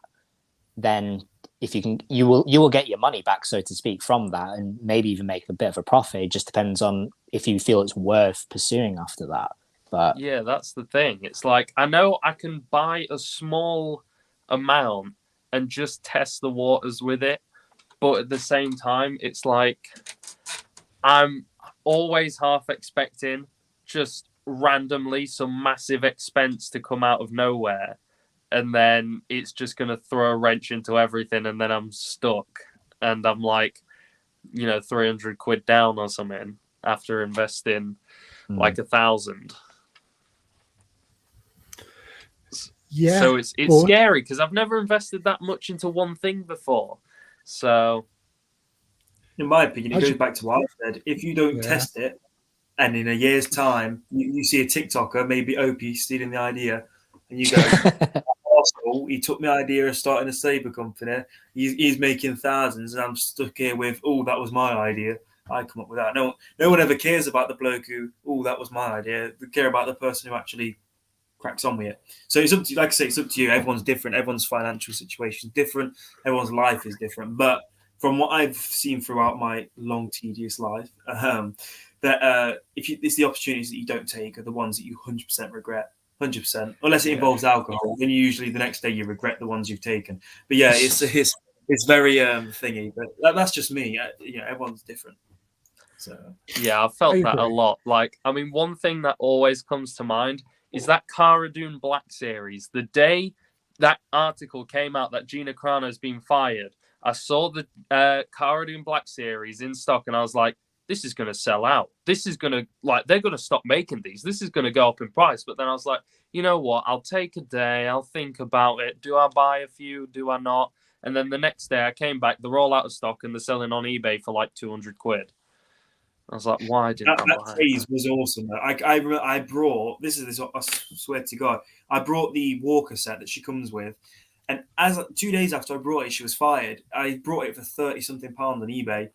then if you can, you will get your money back, so to speak, from that, and maybe even make a bit of a profit. It just depends on if you feel it's worth pursuing after that. But yeah, that's the thing. It's like I know I can buy a small amount and just test the waters with it, but at the same time, it's like I'm always half expecting just randomly some massive expense to come out of nowhere, and then it's just going to throw a wrench into everything, and then I'm stuck, and I'm like, 300 quid down or something after investing like 1,000. Yeah, so it's scary because I've never invested that much into one thing before. So, in my opinion, it goes back to what I said. If you don't test it, and in a year's time, you see a TikToker, maybe Opie, stealing the idea, and you go, Arsenal, he took my idea of starting a saber company. He's making thousands, and I'm stuck here with, that was my idea. I come up with that. No one ever cares about the bloke who, that was my idea. They care about the person who actually cracks on with it. So it's up to you. Like I say, it's up to you. Everyone's different. Everyone's financial situation is different. Everyone's life is different. But from what I've seen throughout my long, tedious life, that it's the opportunities that you don't take are the ones that you 100% regret. 100%, unless it involves alcohol. Then usually the next day you regret the ones you've taken. But yeah, it's very thingy. But that's just me. Everyone's different. So yeah, I've felt that a lot. Like, I mean, one thing that always comes to mind is that Cara Dune Black series. The day that article came out that Gina Carano's been fired, I saw the Cara Dune Black series in stock, and I was like, this is going to sell out. This is going to, they're going to stop making these. This is going to go up in price. But then I was like, you know what? I'll take a day. I'll think about it. Do I buy a few? Do I not? And then the next day I came back. They're all out of stock and they're selling on eBay for like 200 quid. I was like, why didn't I buy that phase was awesome. I brought, I swear to God, I brought the Walker set that she comes with. And 2 days after I brought it, she was fired. I brought it for 30-something pounds on eBay.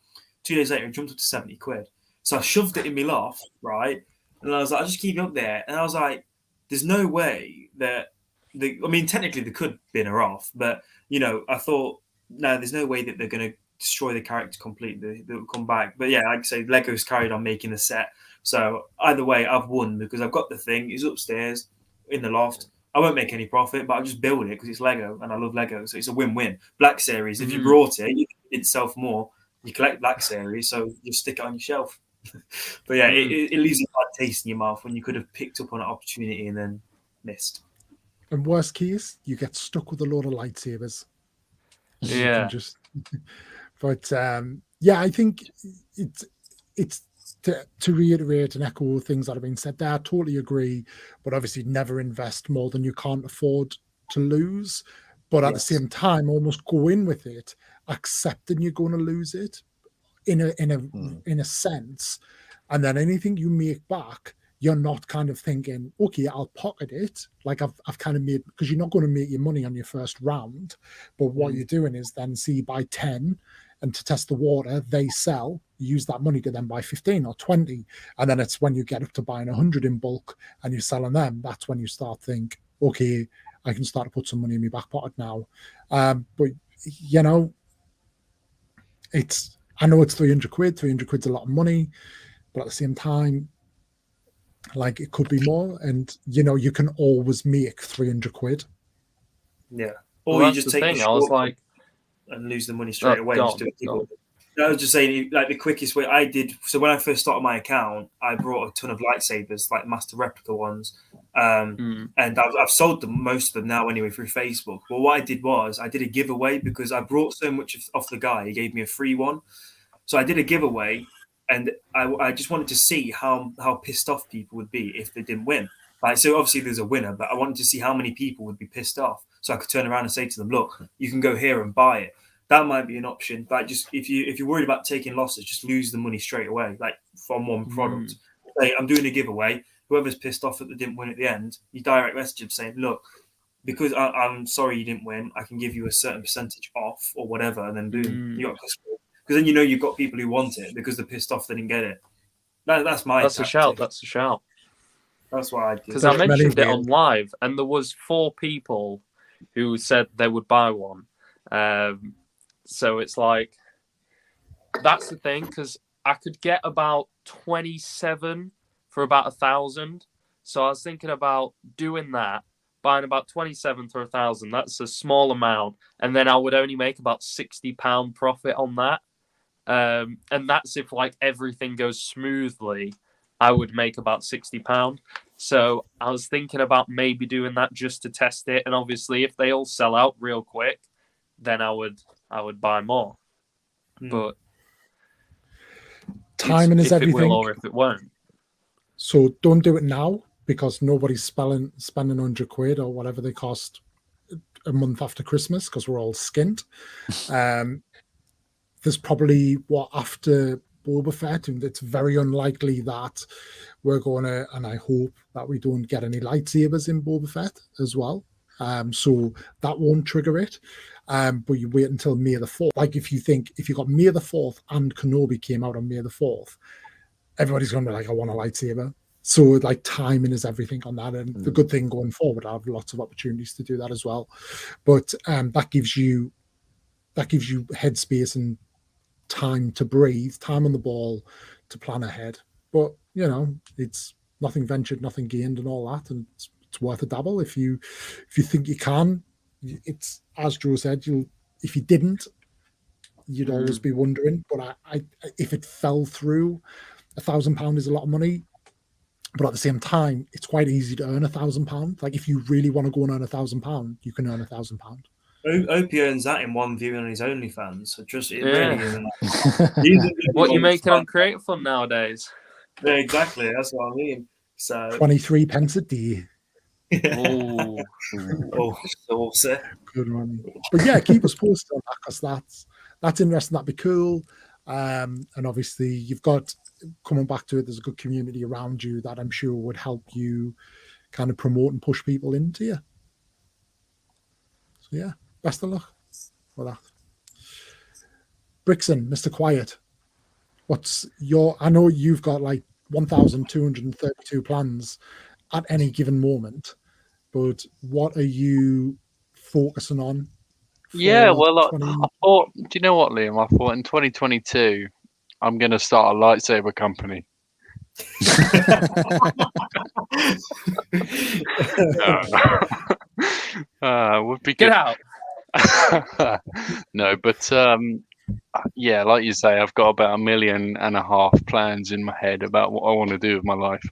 2 days later, it jumped up to 70 quid. So I shoved it in my loft, right? And I was like, I'll just keep it up there. And I was like, there's no way that... technically, they could bin her off. But, I thought, no, there's no way that they're going to destroy the character completely. They'll come back. But yeah, like I say, Lego's carried on making the set. So either way, I've won because I've got the thing. It's upstairs in the loft. I won't make any profit, but I'll just build it because it's Lego and I love Lego. So it's a win-win. Black Series, if you brought it, you did sell for more. You collect Black Series, so you stick it on your shelf. But yeah, it leaves a bad taste in your mouth when you could have picked up on an opportunity and then missed. And worst case, you get stuck with a load of lightsabers. Yeah. But yeah, I think it's to reiterate and echo things that have been said there. I totally agree, but obviously never invest more than you can't afford to lose. But at the same time, almost go in with it, accepting you're going to lose it in a sense, and then anything you make back, you're not kind of thinking, okay, I'll pocket it. Like I've kind of made, because you're not going to make your money on your first round. But what you're doing is then see buy 10 and to test the water, they sell, use that money to then buy 15 or 20. And then it's when you get up to buying 100 in bulk and you're selling them, that's when you start think, okay, I can start to put some money in my back pocket now. But you know, I know it's 300 quid. 300 quid's a lot of money, but at the same time, like it could be more, and you know you can always make 300 quid. Yeah, or well, you just take the I was like, and lose the money straight away. Just do it. I was just saying, like the quickest way I did. So when I first started my account, I brought a ton of lightsabers, like master replica ones, and I've sold them, most of them now anyway, through Facebook. But what I did was I did a giveaway because I brought so much off the guy. He gave me a free one, so I did a giveaway, and I just wanted to see how pissed off people would be if they didn't win. Like, so obviously there's a winner, but I wanted to see how many people would be pissed off, so I could turn around and say to them, "Look, you can go here and buy it." That might be an option. Like, just if you're worried about taking losses, just lose the money straight away, like from one product. Like, I'm doing a giveaway. Whoever's pissed off that they didn't win at the end, you direct message them saying, "Look, because I'm sorry you didn't win, I can give you a certain percentage off or whatever," and then boom, you got customers. Because then you know you've got people who want it because they're pissed off they didn't get it. That's my That's tactic. a shout. That's a shout. That's what I did. Because I mentioned it on live, and there was 4 people who said they would buy one. So it's like, that's the thing, because I could get about 27 for about 1,000. So I was thinking about doing that, buying about 27 for 1,000. That's a small amount, and then I would only make about £60 profit on that. And that's if like everything goes smoothly, I would make about £60. So I was thinking about maybe doing that just to test it, and obviously if they all sell out real quick, then I would buy more. But timing is everything. It will or if it won't. So don't do it now, because nobody's spending 100 quid or whatever they cost a month after Christmas, because we're all skint. There's probably after Boba Fett, and it's very unlikely that we're going to, and I hope that we don't get any lightsabers in Boba Fett as well. So that won't trigger it. But you wait until May the 4th. Like if you got May the 4th and Kenobi came out on May the 4th, everybody's going to be like, I want a lightsaber. So like timing is everything on that. And the good thing going forward, I have lots of opportunities to do that as well. But that gives you headspace and time to breathe, time on the ball to plan ahead. But you know, it's nothing ventured, nothing gained, and all that, and it's worth a dabble if you think you can. It's, as Joe said, if you didn't, you'd always be wondering. But I if it fell through, £1,000 is a lot of money. But at the same time, it's quite easy to earn £1,000. Like if you really want to go and earn £1,000, you can earn £1,000. Opie earns that in one view on his OnlyFans. So it Yeah. really isn't. What you making on Creative Fund nowadays? Yeah, exactly. That's what I mean. So 23 pence a day. Oh, saucy. Good money. But yeah, keep us posted on that, because that's interesting. That'd be cool. And obviously you've got, coming back to it, there's a good community around you that I'm sure would help you kind of promote and push people into you. So yeah, best of luck for that. Brixton, Mr. Quiet, I know you've got like 1,232 plans at any given moment, but what are you focusing on? Yeah, well, I thought, do you know what, Liam? I thought in 2022, I'm going to start a lightsaber company. Would be Get good. out. No, but yeah, like you say, I've got about 1.5 million plans in my head about what I want to do with my life.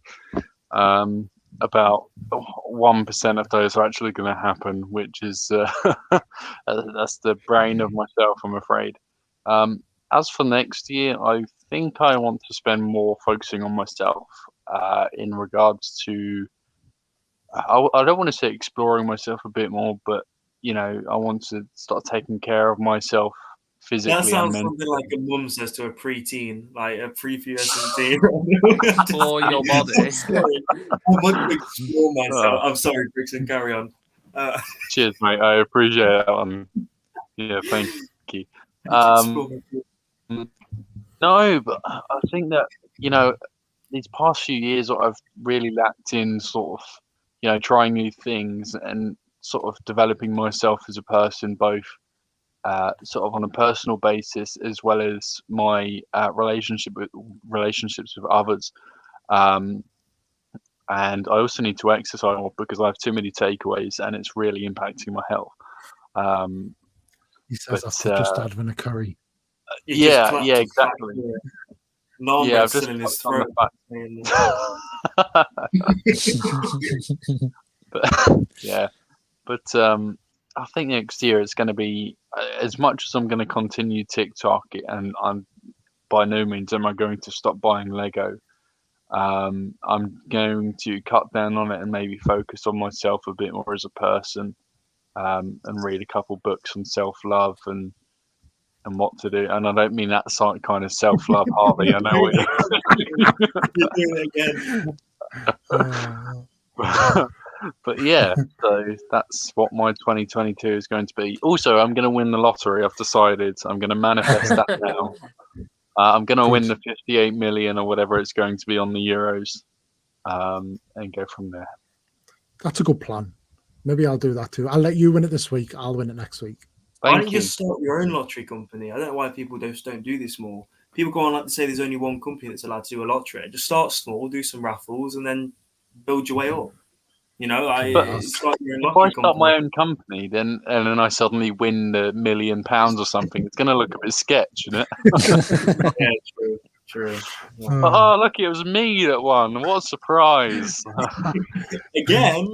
About 1% of those are actually going to happen, which is that's the brain of myself, I'm afraid. As for next year, I think I want to spend more focusing on myself in regards to. I don't want to say exploring myself a bit more, but I want to start taking care of myself That physically and sounds mentally. something like a mum says to a preteen, like a prepubescent teen. For your body. I'm sorry. I want to explore myself. I'm sorry, Brixton, carry on. Cheers, mate. I appreciate that one. Yeah, thank you. Explore myself. No, but I think that these past few years, I've really lacked in sort of trying new things and sort of developing myself as a person, both sort of on a personal basis as well as my relationships with others. And I also need to exercise more because I have too many takeaways and it's really impacting my health. He says But after just having a curry. yeah, exactly. Naan Yeah, I've bread's just still in his touched on throat. the fact. But, yeah, but I think next year it's going to be as much as I'm going to continue TikTok, and I'm by no means am I going to stop buying Lego. I'm going to cut down on it and maybe focus on myself a bit more as a person, and read a couple books on self-love and what to do. And I don't mean that kind of self-love, Harley. I know You're doing it again. But yeah, so that's what my 2022 is going to be. Also, I'm going to win the lottery. I've decided I'm going to manifest that now. I'm going to win the 58 million or whatever it's going to be on the Euros, and go from there. That's a good plan. Maybe I'll do that too. I'll let you win it this week. I'll win it next week. Why don't you just start your own lottery company? I don't know why people don't do this more. People go on like to say there's only one company that's allowed to do a lottery. Just start small, do some raffles, and then build your way up. Start your own If I start my own company, then I suddenly win the £1 million or something, it's going to look a bit sketch, isn't it? Yeah, true. Yeah. Oh, look, it was me that won. What a surprise. Again?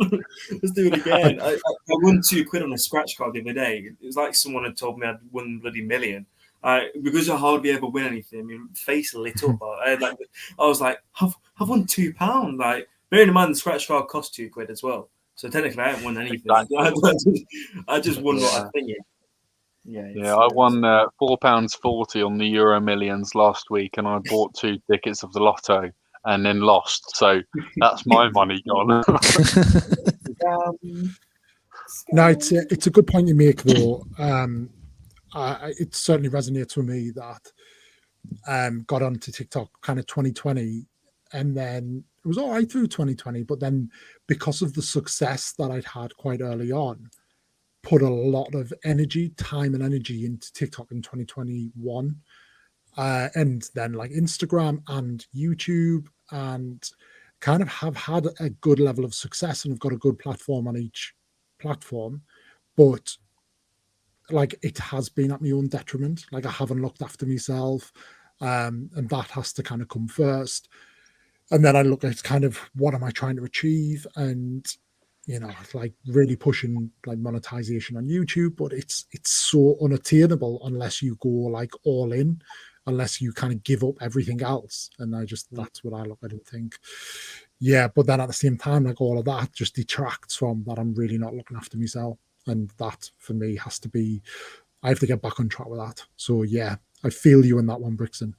Let's do it again. I won £2 on a scratch card the other day. It was like someone had told me I'd won bloody £1 million. Because I hardly ever win anything, my face lit up. I was like, I've won £2. Like, bearing in mind the scratch card cost £2 as well. So technically I haven't won anything. I just won what I think. Yeah, I won £4.40 on the Euro Millions last week, and I bought 2 tickets of the lotto and then lost. So that's my money gone. No, it's a good point you make though. It certainly resonates with me that got onto TikTok kind of 2020, and then it was all right through 2020, but then because of the success that I'd had quite early on, put a lot of time and energy into TikTok in 2021, and then like Instagram and YouTube, and kind of have had a good level of success and have got a good platform on each platform, but like it has been at my own detriment. Like I haven't looked after myself, and that has to kind of come first. And then I look at kind of what am I trying to achieve, and like really pushing like monetization on YouTube, but it's so unattainable unless you go like all in, unless you kind of give up everything else. And that's what I look at and think, yeah. But then at the same time, like all of that just detracts from that I'm really not looking after myself. And that for me has to be, I have to get back on track with that. So yeah, I feel you in that one, Brixton.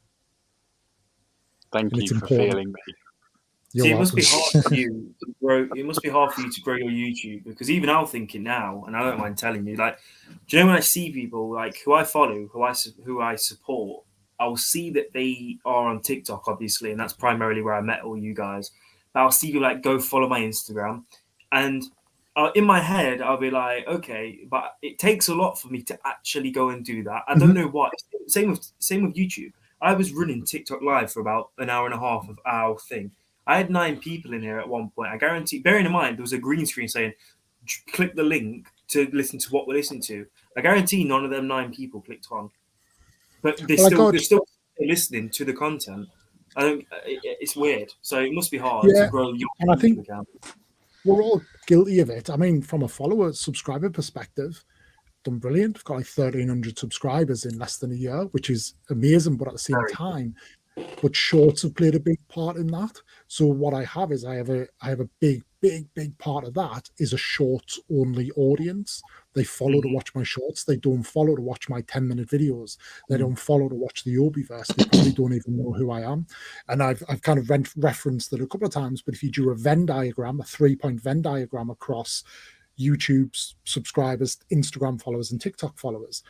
Thank you for feeling me. See, it must be hard for you to grow. It must be hard for you to grow your YouTube, because even I'm thinking now, and I don't mind telling you, like, do you know when I see people like who I follow, who I support, I'll see that they are on TikTok, obviously, and that's primarily where I met all you guys. But I'll see you like go follow my Instagram, and in my head I'll be like, okay, but it takes a lot for me to actually go and do that. I don't know why. Same with YouTube. I was running TikTok live for about an hour and a half of our thing. I had 9 people in here at one point. I guarantee, bearing in mind, there was a green screen saying, click the link to listen to what we're listening to. I guarantee none of them 9 people clicked on. But they're still listening to the content. It's weird. So it must be hard to grow your and I think account. we're all guilty of it. I mean, from a follower subscriber perspective, done brilliant. I've got like 1,300 subscribers in less than a year, which is amazing. But at the same time, but shorts have played a big part in that. So what I have is I have a big part of that is a shorts only audience. They follow to watch my shorts. They don't follow to watch my 10-minute videos. They don't follow to watch the Opieverse. They probably don't even know who I am. And I've kind of referenced it a couple of times, but if you do a Venn diagram, a 3-point Venn diagram across YouTube's subscribers, Instagram followers, and TikTok followers,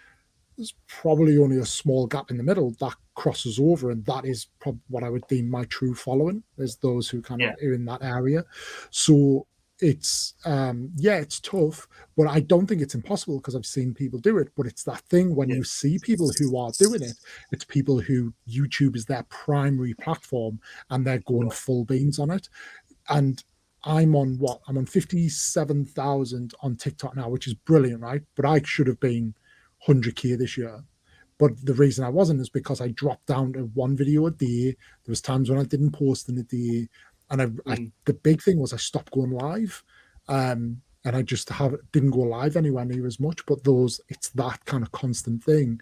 there's probably only a small gap in the middle that crosses over, and that is what I would deem my true following, is those who kind of are in that area. So it's it's tough, but I don't think it's impossible because I've seen people do it. But it's that thing when you see people who are doing it, it's people who YouTube is their primary platform and they're going full beans on it. And I'm on 57,000 on TikTok now, which is brilliant, right? But I should have been 100K this year. But the reason I wasn't is because I dropped down to 1 video a day. There was times when I didn't post in a day. And the big thing was I stopped going live. And I just didn't go live anywhere near as much. But it's that kind of constant thing.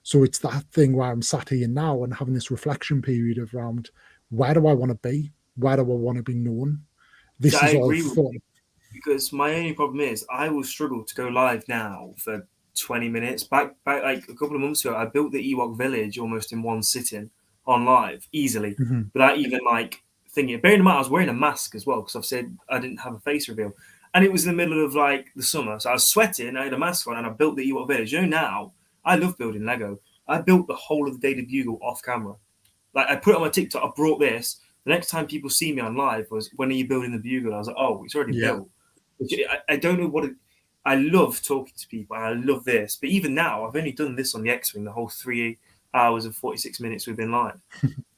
So it's that thing where I'm sat here now and having this reflection period around, where do I want to be? Where do I want to be known? This is all fun. Because my only problem is I will struggle to go live now for 20 minutes. Back like a couple of months ago, I built the Ewok village almost in one sitting on live easily, without even like thinking. Bearing in mind, I was wearing a mask as well because I've said I didn't have a face reveal, and it was in the middle of like the summer, so I was sweating. I had a mask on, and I built the Ewok village. You know, now I love building Lego. I built the whole of the Daily Bugle off camera. Like I put it on my TikTok. I brought this. The next time people see me on live was, when are you building the Bugle? I was like, oh, it's already built. I don't know what it. I love talking to people. I love this, but even now, I've only done this on the X-Wing the whole 3 hours and 46 minutes we've been live.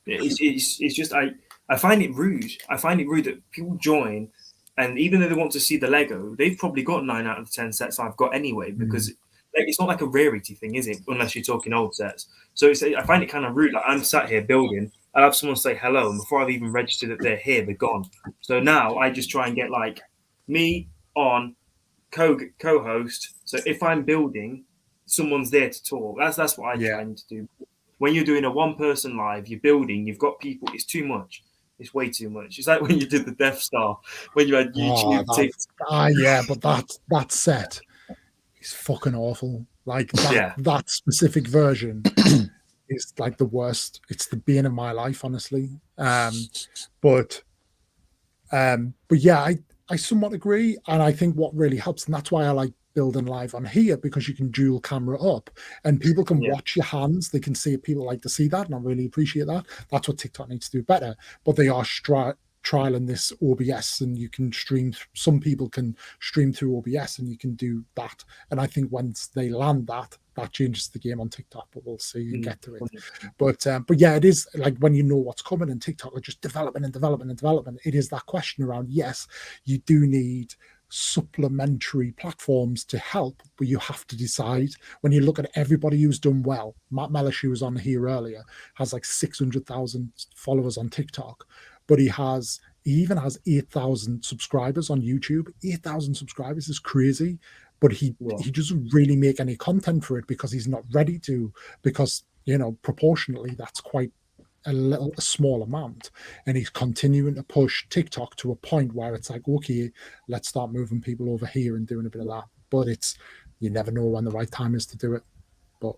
It's just I find it rude. I find it rude that people join, and even though they want to see the Lego, they've probably got 9 out of the 10 sets I've got anyway, because it's not like a rarity thing, is it? Unless you're talking old sets. So I find it kind of rude. Like I'm sat here building, I'll have someone say hello, and before I've even registered that they're here, they're gone. So now I just try and get like me on co-host. So if I'm building, someone's there to talk. That's what I try to do. When you're doing a 1-person live, you're building, you've got people, it's too much. It's way too much. It's like when you did the Death Star, when you had YouTube. But that set is fucking awful. Like that specific version is like the worst. It's the bane of my life, honestly. But yeah, I somewhat agree, and I think what really helps, and that's why I like building live on here, because you can dual camera up and people can watch your hands. They can see it. People like to see that, and I really appreciate that. That's what TikTok needs to do better. But they are trialing this OBS, and you can stream. Some people can stream through OBS, and you can do that. And I think once they land that changes the game on TikTok. But we'll see and get to it. But yeah, it is like when you know what's coming, and TikTok are just developing and developing and developing. It is that question around, yes, you do need supplementary platforms to help, but you have to decide. When you look at everybody who's done well, Matt Mellish, who was on here earlier, has like 600,000 followers on TikTok, but he even has 8,000 subscribers on YouTube. 8,000 subscribers is crazy, but he doesn't really make any content for it because he's not ready to, because proportionately that's quite a small amount, and he's continuing to push TikTok to a point where it's like, okay, let's start moving people over here and doing a bit of that. But you never know when the right time is to do it. But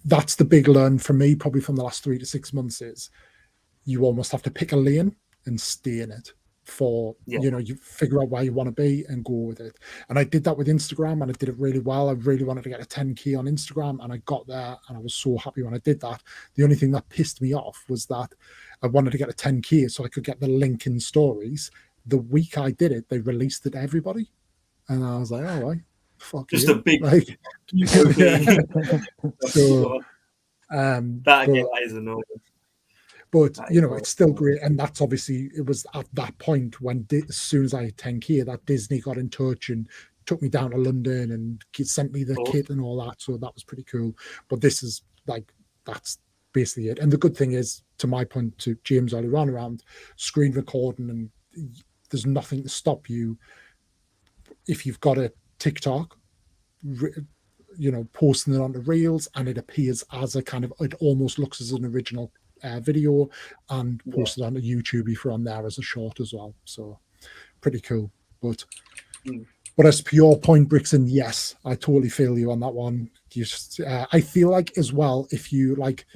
that's the big learn for me, probably from the last 3 to 6 months, is you almost have to pick a lane and stay in it for you figure out where you want to be and go with it. And I did that with Instagram, and I did it really well. I really wanted to get a 10K on Instagram, and I got there, and I was so happy when I did that. The only thing that pissed me off was that I wanted to get a 10K so I could get the link in stories. The week I did it, they released it to everybody, and I was like, all right, fuck just you. A big like, so That but, is annoying. but That you is know, annoying. it's still great, and that's obviously it was at that point when as soon as I hit 10K, that Disney got in touch and took me down to London and sent me the kit and all that. So that was pretty cool. But this is like that's basically it. And the good thing is, to my point to James earlier on around screen recording, and there's nothing to stop you if you've got a TikTok, you know, posting it onto Reels, and it appears as a kind of, it almost looks as an original video, and posted onto YouTube if you're on there as a short as well. So pretty cool. But as per your point, Brixton, yes, I totally feel you on that one. I feel like as well, if you like,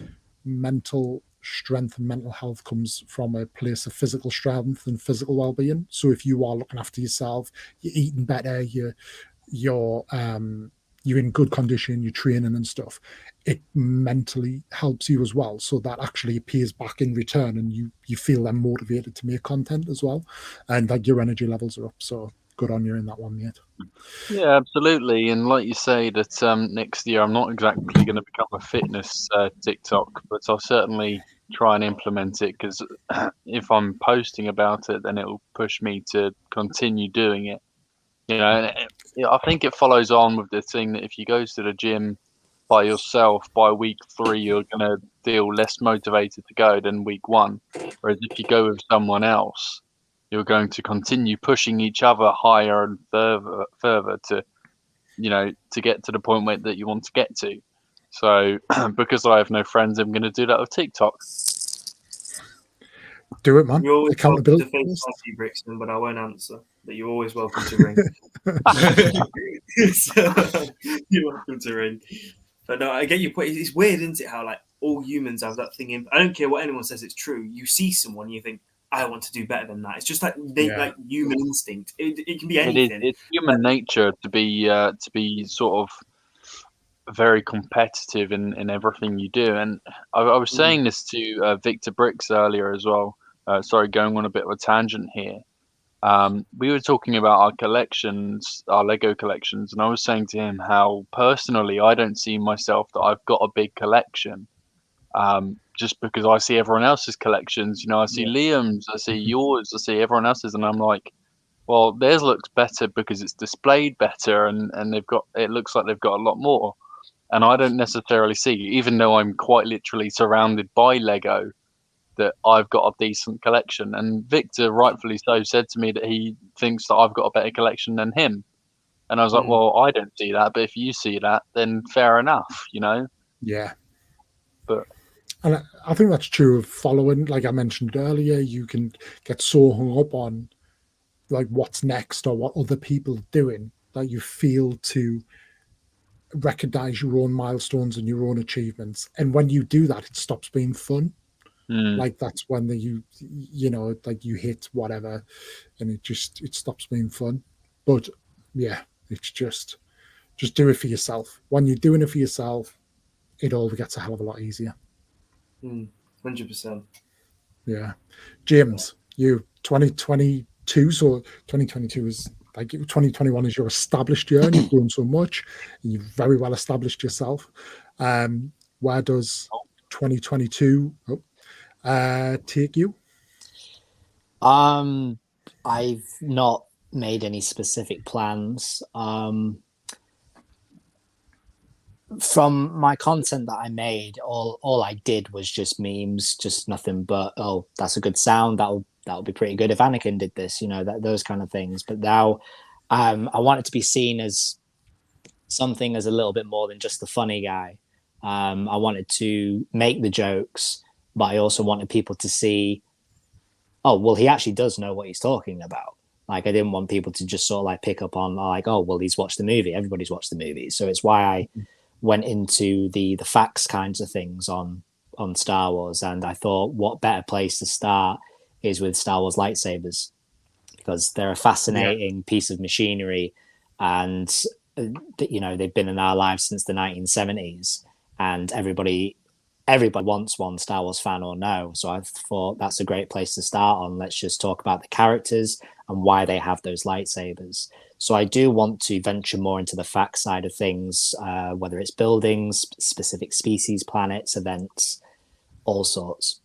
mental strength and mental health comes from a place of physical strength and physical well-being. So if you are looking after yourself, you're eating better, you're in good condition, you're training and stuff, it mentally helps you as well. So that actually appears back in return, and you feel then motivated to make content as well, and like your energy levels are up. So good on you in that one, mate. Yeah, absolutely. And like you say, that next year I'm not exactly going to become a fitness TikTok, but I'll certainly try and implement it, because if I'm posting about it, then it will push me to continue doing it. You know, and I think it follows on with the thing that if you go to the gym by yourself, by week 3, you're going to feel less motivated to go than week 1. Whereas if you go with someone else, you're going to continue pushing each other higher and further to, you know, to get to the point that you want to get to. So because I have no friends, I'm going to do that with TikTok. Do it, man. You're always welcome Accountability. to FaceTime you, Brixton, but I won't answer. But you're always welcome to ring. So, you're welcome to ring. But no, I get your point. It's weird, isn't it? How like all humans have that thing in. I don't care what anyone says. It's true. You see someone, you think, I want to do better than that. It's just like like human instinct. It can be anything. It's human nature to be sort of very competitive in everything you do. And I was saying this to Victor Bricks earlier as well. Sorry, going on a bit of a tangent here. We were talking about our collections, our Lego collections, and I was saying to him how personally I don't see myself that I've got a big collection. Just because I see everyone else's collections, you know, I see Liam's, I see yours, I see everyone else's, and I'm like, well, theirs looks better because it's displayed better, and it looks like they've got a lot more. And I don't necessarily see, even though I'm quite literally surrounded by Lego, that I've got a decent collection. And Victor, rightfully so, said to me that he thinks that I've got a better collection than him. And I was like, well, I don't see that, but if you see that, then fair enough, you know? Yeah. But and I think that's true of following. Like I mentioned earlier, you can get so hung up on like what's next or what other people are doing that you feel to recognize your own milestones and your own achievements. And when you do that, it stops being fun. Like that's when you know, like you hit whatever, and it stops being fun. But yeah, it's just do it for yourself. When you're doing it for yourself, it all gets a hell of a lot easier. 100%. Yeah. James, you 2022, so 2022 is like 2021 is your established year, and you've grown so much, and you've very well established yourself. Where does 2022 take you? I've not made any specific plans. From my content that I made, all I did was just memes, just nothing but, oh, that's a good sound, that'll be pretty good if Anakin did this, you know, those kind of things. But now I want it to be seen as something as a little bit more than just the funny guy. I wanted to make the jokes, but I also wanted people to see, oh, well, he actually does know what he's talking about. Like, I didn't want people to just sort of like pick up on like, oh, well, he's watched the movie. Everybody's watched the movie. So it's why I went into the facts kinds of things on Star Wars. And I thought, what better place to start is with Star Wars lightsabers, because they're a fascinating piece of machinery. And, you know, they've been in our lives since the 1970s. And everybody wants one, Star Wars fan or no. So I thought that's a great place to start on. Let's just talk about the characters and why they have those lightsabers. So I do want to venture more into the fact side of things, whether it's buildings, specific species, planets, events, all sorts.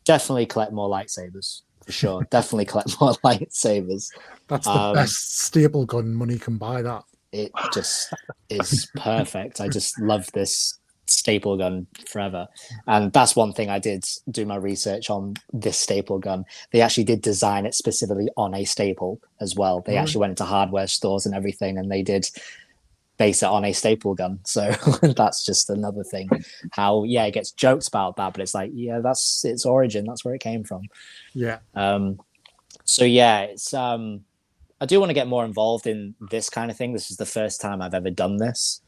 Definitely collect more lightsabers, for sure. Definitely collect more lightsabers. That's the best staple gun money can buy. That it just is perfect. I just love this staple gun forever. And that's one thing I did do my research on, this staple gun. They actually did design it specifically on a staple as well. They actually went into hardware stores and everything, and they did base it on a staple gun. So that's just another thing. How it gets jokes about that, but it's like, that's its origin. That's where it came from. Yeah. So yeah, it's I do want to get more involved in this kind of thing. This is the first time I've ever done this.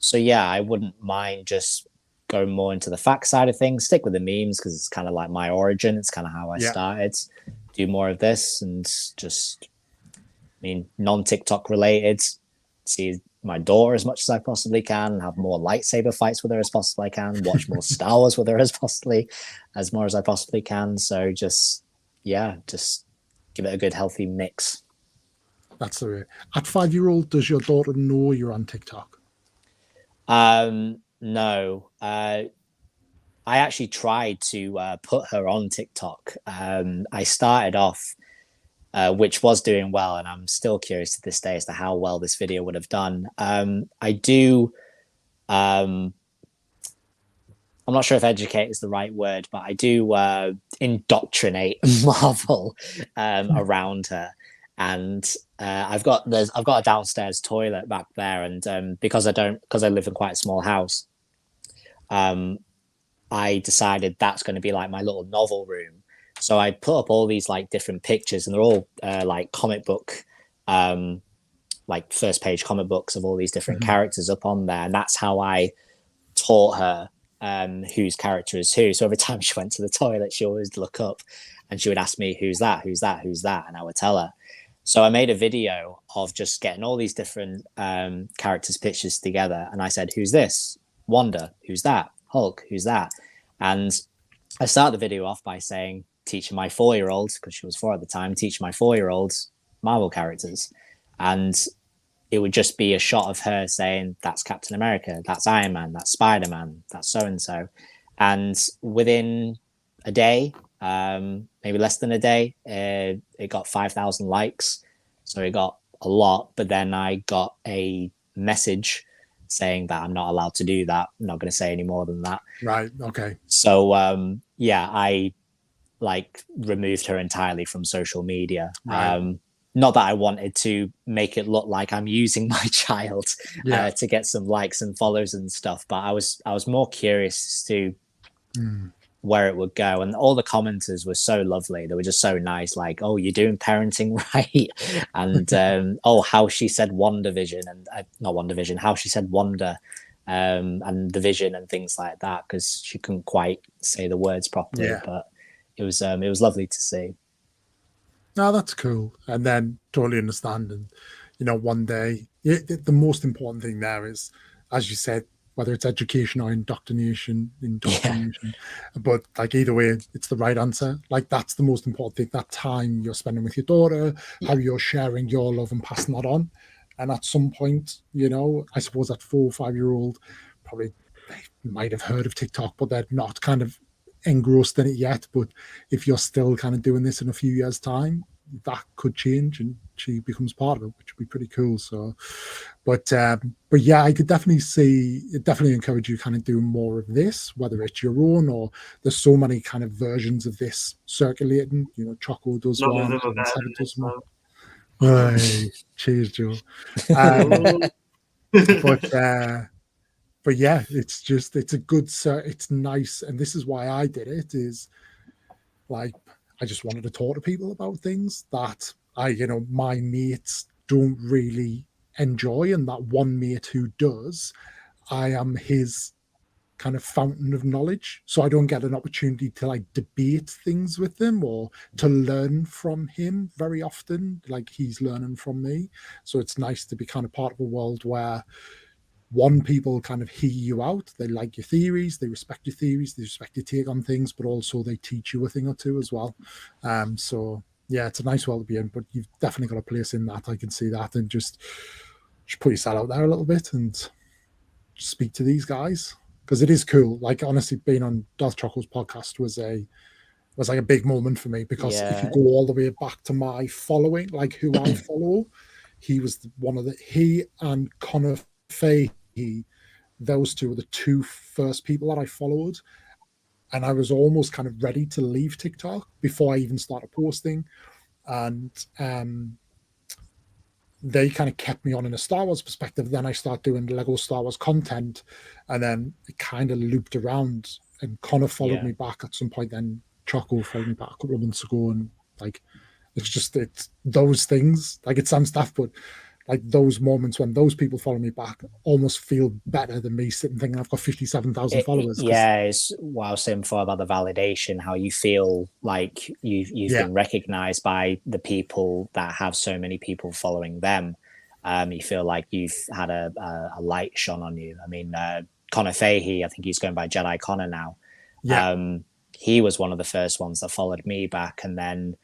So yeah, I wouldn't mind just going more into the fact side of things, stick with the memes because it's kind of like my origin. It's kind of how I started. Do more of this and just, non-TikTok related, see my daughter as much as I possibly can, have more lightsaber fights with her as possibly I can, watch more Star Wars with her as more as I possibly can. So just give it a good healthy mix. That's the way. At 5-year-old, does your daughter know you're on TikTok? No. I actually tried to put her on TikTok. I started off, which was doing well, and I'm still curious to this day as to how well this video would have done. I do. I'm not sure if educate is the right word, but I do indoctrinate Marvel around her. And I've got a downstairs toilet back there, and because I live in quite a small house, I decided that's going to be like my little novel room. So I put up all these like different pictures, and they're all like comic book, like first page comic books of all these different characters up on there, and that's how I taught her whose character is who. So every time she went to the toilet, she always look up, and she would ask me, "Who's that? Who's that? Who's that?" And I would tell her. So I made a video of just getting all these different characters' pictures together. And I said, "Who's this? Wanda. Who's that? Hulk. Who's that?" And I start the video off by saying, teaching my 4-year-old, because she was 4 at the time, teaching my 4-year-old Marvel characters. And it would just be a shot of her saying, "That's Captain America. That's Iron Man. That's Spider-Man. That's so-and-so." And within a day, maybe less than a day, it got 5,000 likes. So it got a lot, but then I got a message saying that I'm not allowed to do that. I'm not going to say any more than that. Right. Okay. So I removed her entirely from social media. Right. Not that I wanted to make it look like I'm using my child to get some likes and follows and stuff, but I was more curious as to where it would go. And all the commenters were so lovely. They were just so nice, like, "Oh, you're doing parenting right." And oh, how she said WandaVision, and not WandaVision, how she said Wanda and the vision and things like that, because she couldn't quite say the words properly. But it was lovely to see. No, that's cool. And then totally understand. And one day, the most important thing there is, as you said, whether it's education or indoctrination, but like either way, it's the right answer. Like that's the most important thing, that time you're spending with your daughter, how you're sharing your love and passing that on. And at some point, I suppose that 4 or 5-year-old probably they might have heard of TikTok, but they're not kind of engrossed in it yet. But if you're still kind of doing this in a few years' time, that could change and she becomes part of it, which would be pretty cool. So but yeah, I could definitely encourage you kind of doing more of this, whether it's your own or there's so many kind of versions of this circulating. Choco does one, Seven does one. Hey, cheers, Joe. But yeah, it's a good it's nice, and this is why I did it, is like I just wanted to talk to people about things that my mates don't really enjoy, and that one mate who does, I am his kind of fountain of knowledge. So I don't get an opportunity to like debate things with him or to learn from him very often. Like he's learning from me. So it's nice to be kind of part of a world where people kind of hear you out, they like your theories, they respect your theories, they respect your take on things, but also they teach you a thing or two as well. So yeah, it's a nice world to be in, but you've definitely got a place in that. I can see that, and just put yourself out there a little bit and just speak to these guys, because it is cool. Like, honestly, being on Darth Choco's podcast was like a big moment for me, because if you Yeah. go all the way back to my following, like who I follow, he was he and Connor Fahey, those two were the two first people that I followed. And I was almost kind of ready to leave TikTok before I even started posting. And they kind of kept me on in a Star Wars perspective. Then I started doing Lego Star Wars content, and then it kind of looped around. And Connor followed me back at some point. Then Choco followed me back a couple of months ago, and like it's those things. Like, it sounds daft, but like those moments when those people follow me back almost feel better than me sitting thinking I've got 57,000 followers. Yeah, it's what I was saying before about the validation, how you feel like you've been recognized by the people that have so many people following them. You feel like you've had a light shone on you. I mean, Connor Fahey, I think he's going by Jedi Connor now. Yeah. He was one of the first ones that followed me back, and then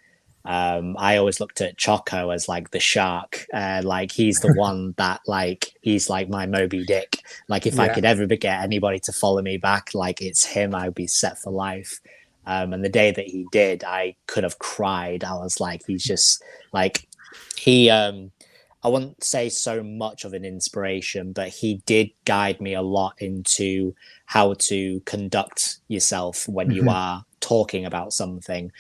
I always looked at Choco as like the shark. Like, he's the one that, like, he's like my Moby Dick. Like, if I could ever get anybody to follow me back, like, it's him, I would be set for life. And the day that he did, I could have cried. I was like, he's just like, I wouldn't say so much of an inspiration, but he did guide me a lot into how to conduct yourself when you are talking about something.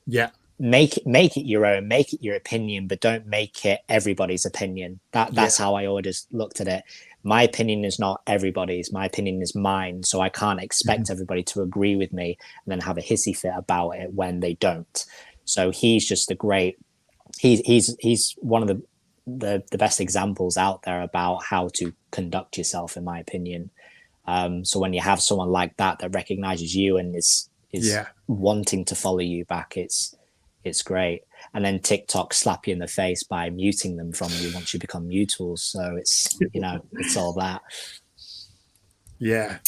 Yeah. Make it your own, make it your opinion, but don't make it everybody's opinion. That's how I always looked at it. My opinion is not everybody's. My opinion is mine. So I can't expect everybody to agree with me and then have a hissy fit about it when they don't. So he's just he's one of the best examples out there about how to conduct yourself, in my opinion. So when you have someone like that recognizes you and is wanting to follow you back, it's great. And then TikTok slap you in the face by muting them from you once you become mutable. So it's, it's all that. Yeah,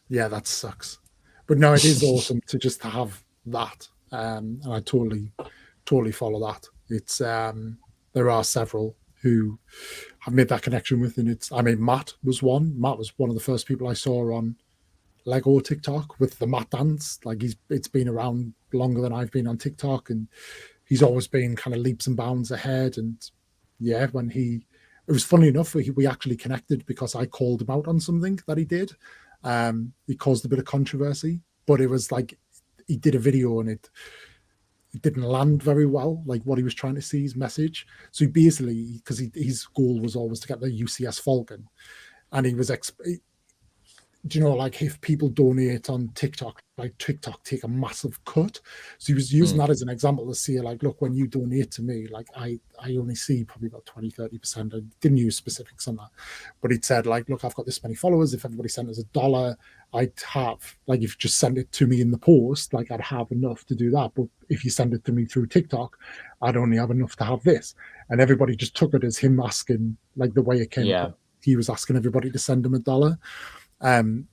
that sucks. But no, it is awesome to just have that. And I totally follow that. It's there are several who have made that connection with, and Matt was one. Matt was one of the first people I saw on Lego TikTok with the Matt dance. Like, it's been around longer than I've been on TikTok, and he's always been kind of leaps and bounds ahead. And yeah, it was funny enough, we actually connected because I called him out on something that he did. He caused a bit of controversy, but it was like he did a video and it didn't land very well, like what he was trying to see, his message. So he basically, because his goal was always to get the UCS Falcon, and he was like, if people donate on TikTok, like TikTok take a massive cut. So he was using that as an example to say, like, look, when you donate to me, like I only see probably about 20-30%. I didn't use specifics on that, but it said, like, look, I've got this many followers. If everybody sent us $1, I'd have, like, if you just send it to me in the post, like, I'd have enough to do that. But if you send it to me through TikTok, I'd only have enough to have this. And everybody just took it as him asking, like, the way it came up, he was asking everybody to send him $1. And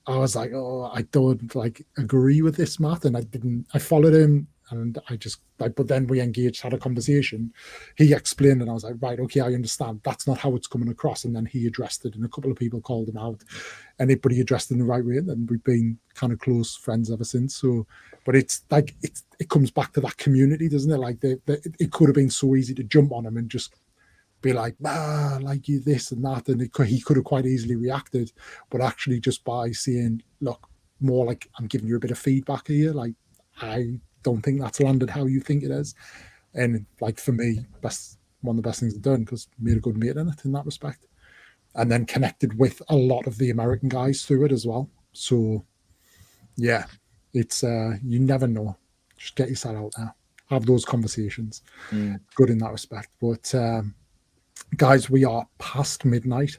I was like, oh, I don't like agree with this, Matt. And I followed him, and but then we engaged, had a conversation. He explained, and I was like, right, okay, I understand. That's not how it's coming across. And then he addressed it, and a couple of people called him out, and he addressed it in the right way. And we've been kind of close friends ever since. So, but it's like, it comes back to that community, doesn't it? Like, it could have been so easy to jump on him and just be like, like you this and that, and he could have quite easily reacted, but actually just by saying, look, more like, I'm giving you a bit of feedback here, like, I don't think that's landed how you think it is. And like, for me, that's one of the best things I've done, because made a good mate in it in that respect, and then connected with a lot of the American guys through it as well. So yeah, it's you never know, just get yourself out there, have those conversations. Good in that respect. But guys, we are past midnight.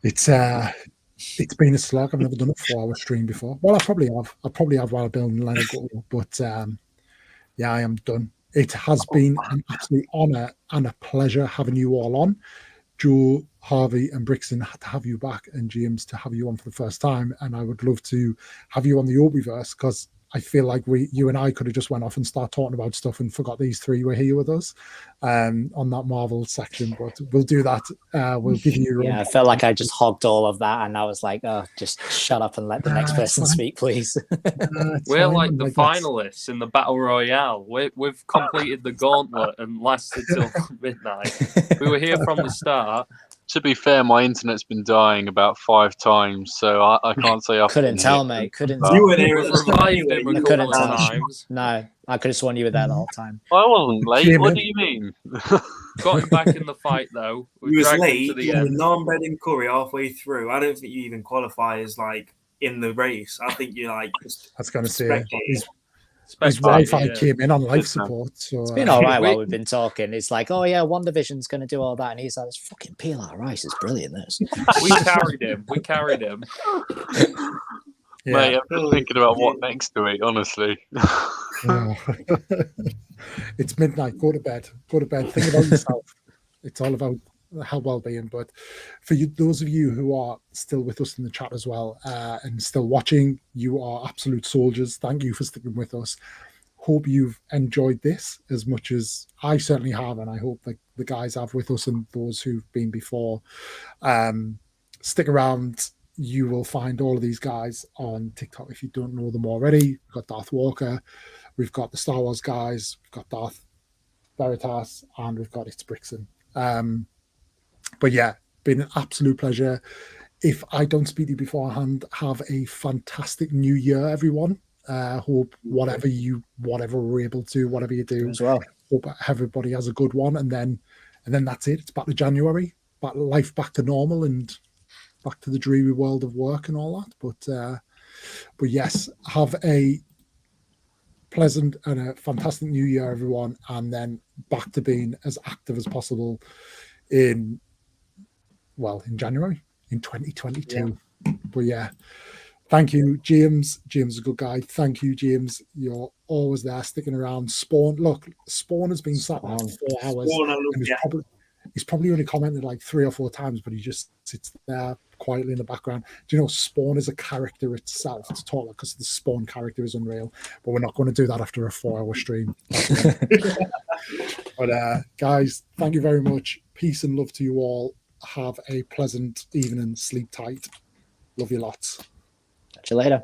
It's been a slog. I've never done a 4-hour stream before. Well, I probably have while building Lego, but yeah, I am done. It has been an absolute honor and a pleasure having you all on. Joe, Harvey, and Brixton, to have you back, and James, to have you on for the first time. And I would love to have you on the Opieverse, because I feel like you and I could have just went off and start talking about stuff and forgot these three were here with us on that Marvel section. But we'll do that. We'll give you your Yeah, own I felt like content. I just hogged all of that, and I was like, "Oh, just shut up and let the next Nah, it's person fine. speak, please." It's We're fine, like man, the like that's- finalists in the battle royale. We've completed the gauntlet and lasted till midnight. We were here from the start. To be fair, my internet's been dying about 5 times, so I can't say I've Couldn't been tell, here. mate. Couldn't But You tell. were there We've at the start revived anyway. him You a I know couldn't couple of that. tell. times. No, I could have sworn you were there the whole time. I wasn't late. came What in. do you mean? Got him back in the fight though. We You was dragged him late. to the You had a end. non-bread and curry halfway through. I don't think you even qualify as like in the race. I think you're like just I was going to say spectator. his Spectator, Wi-Fi yeah. came in on life Good man. support. So It's been all right We- while we've been talking. It's like, oh yeah, WandaVision's going to do all that, and he's like, "Let's fucking peel our rice. It's brilliant." This. We carried him. We carried him. yeah. Mate, I'm just thinking about what next to eat, honestly. Oh. It's midnight. Go to bed. Go to bed. Think about yourself. It's all about health, well-being. But for you, those of you who are still with us in the chat as well and still watching, you are absolute soldiers. Thank you for sticking with us. Hope you've enjoyed this as much as I certainly have, and I hope that the guys have with us and those who've been before. Stick around. You will find all of these guys on TikTok if you don't know them already. We've got Darth Walker, we've got the Star Wars guys, we've got Darth Veritas, and we've got It's Brixton. But yeah, been an absolute pleasure. If I don't speak to you beforehand, have a fantastic new year, everyone. Hope whatever we're able to, whatever you do, as well. Hope everybody has a good one, and then that's it. It's back to January, life back to normal, and back to the dreary world of work and all that. But yes, have a pleasant and a fantastic new year, everyone, and then back to being as active as possible in January in 2022. Yeah. But yeah, thank you, James. James is a good guy. Thank you, James. You're always there, sticking around. Spawn has been sat there for 4 hours. And he's probably only commented like 3 or 4 times, but he just sits there quietly in the background. Do you know Spawn is a character itself to talk about, because the Spawn character is unreal, but we're not going to do that after a 4-hour stream. But guys, thank you very much. Peace and love to you all. Have a pleasant evening. Sleep tight. Love you lots. Catch you later.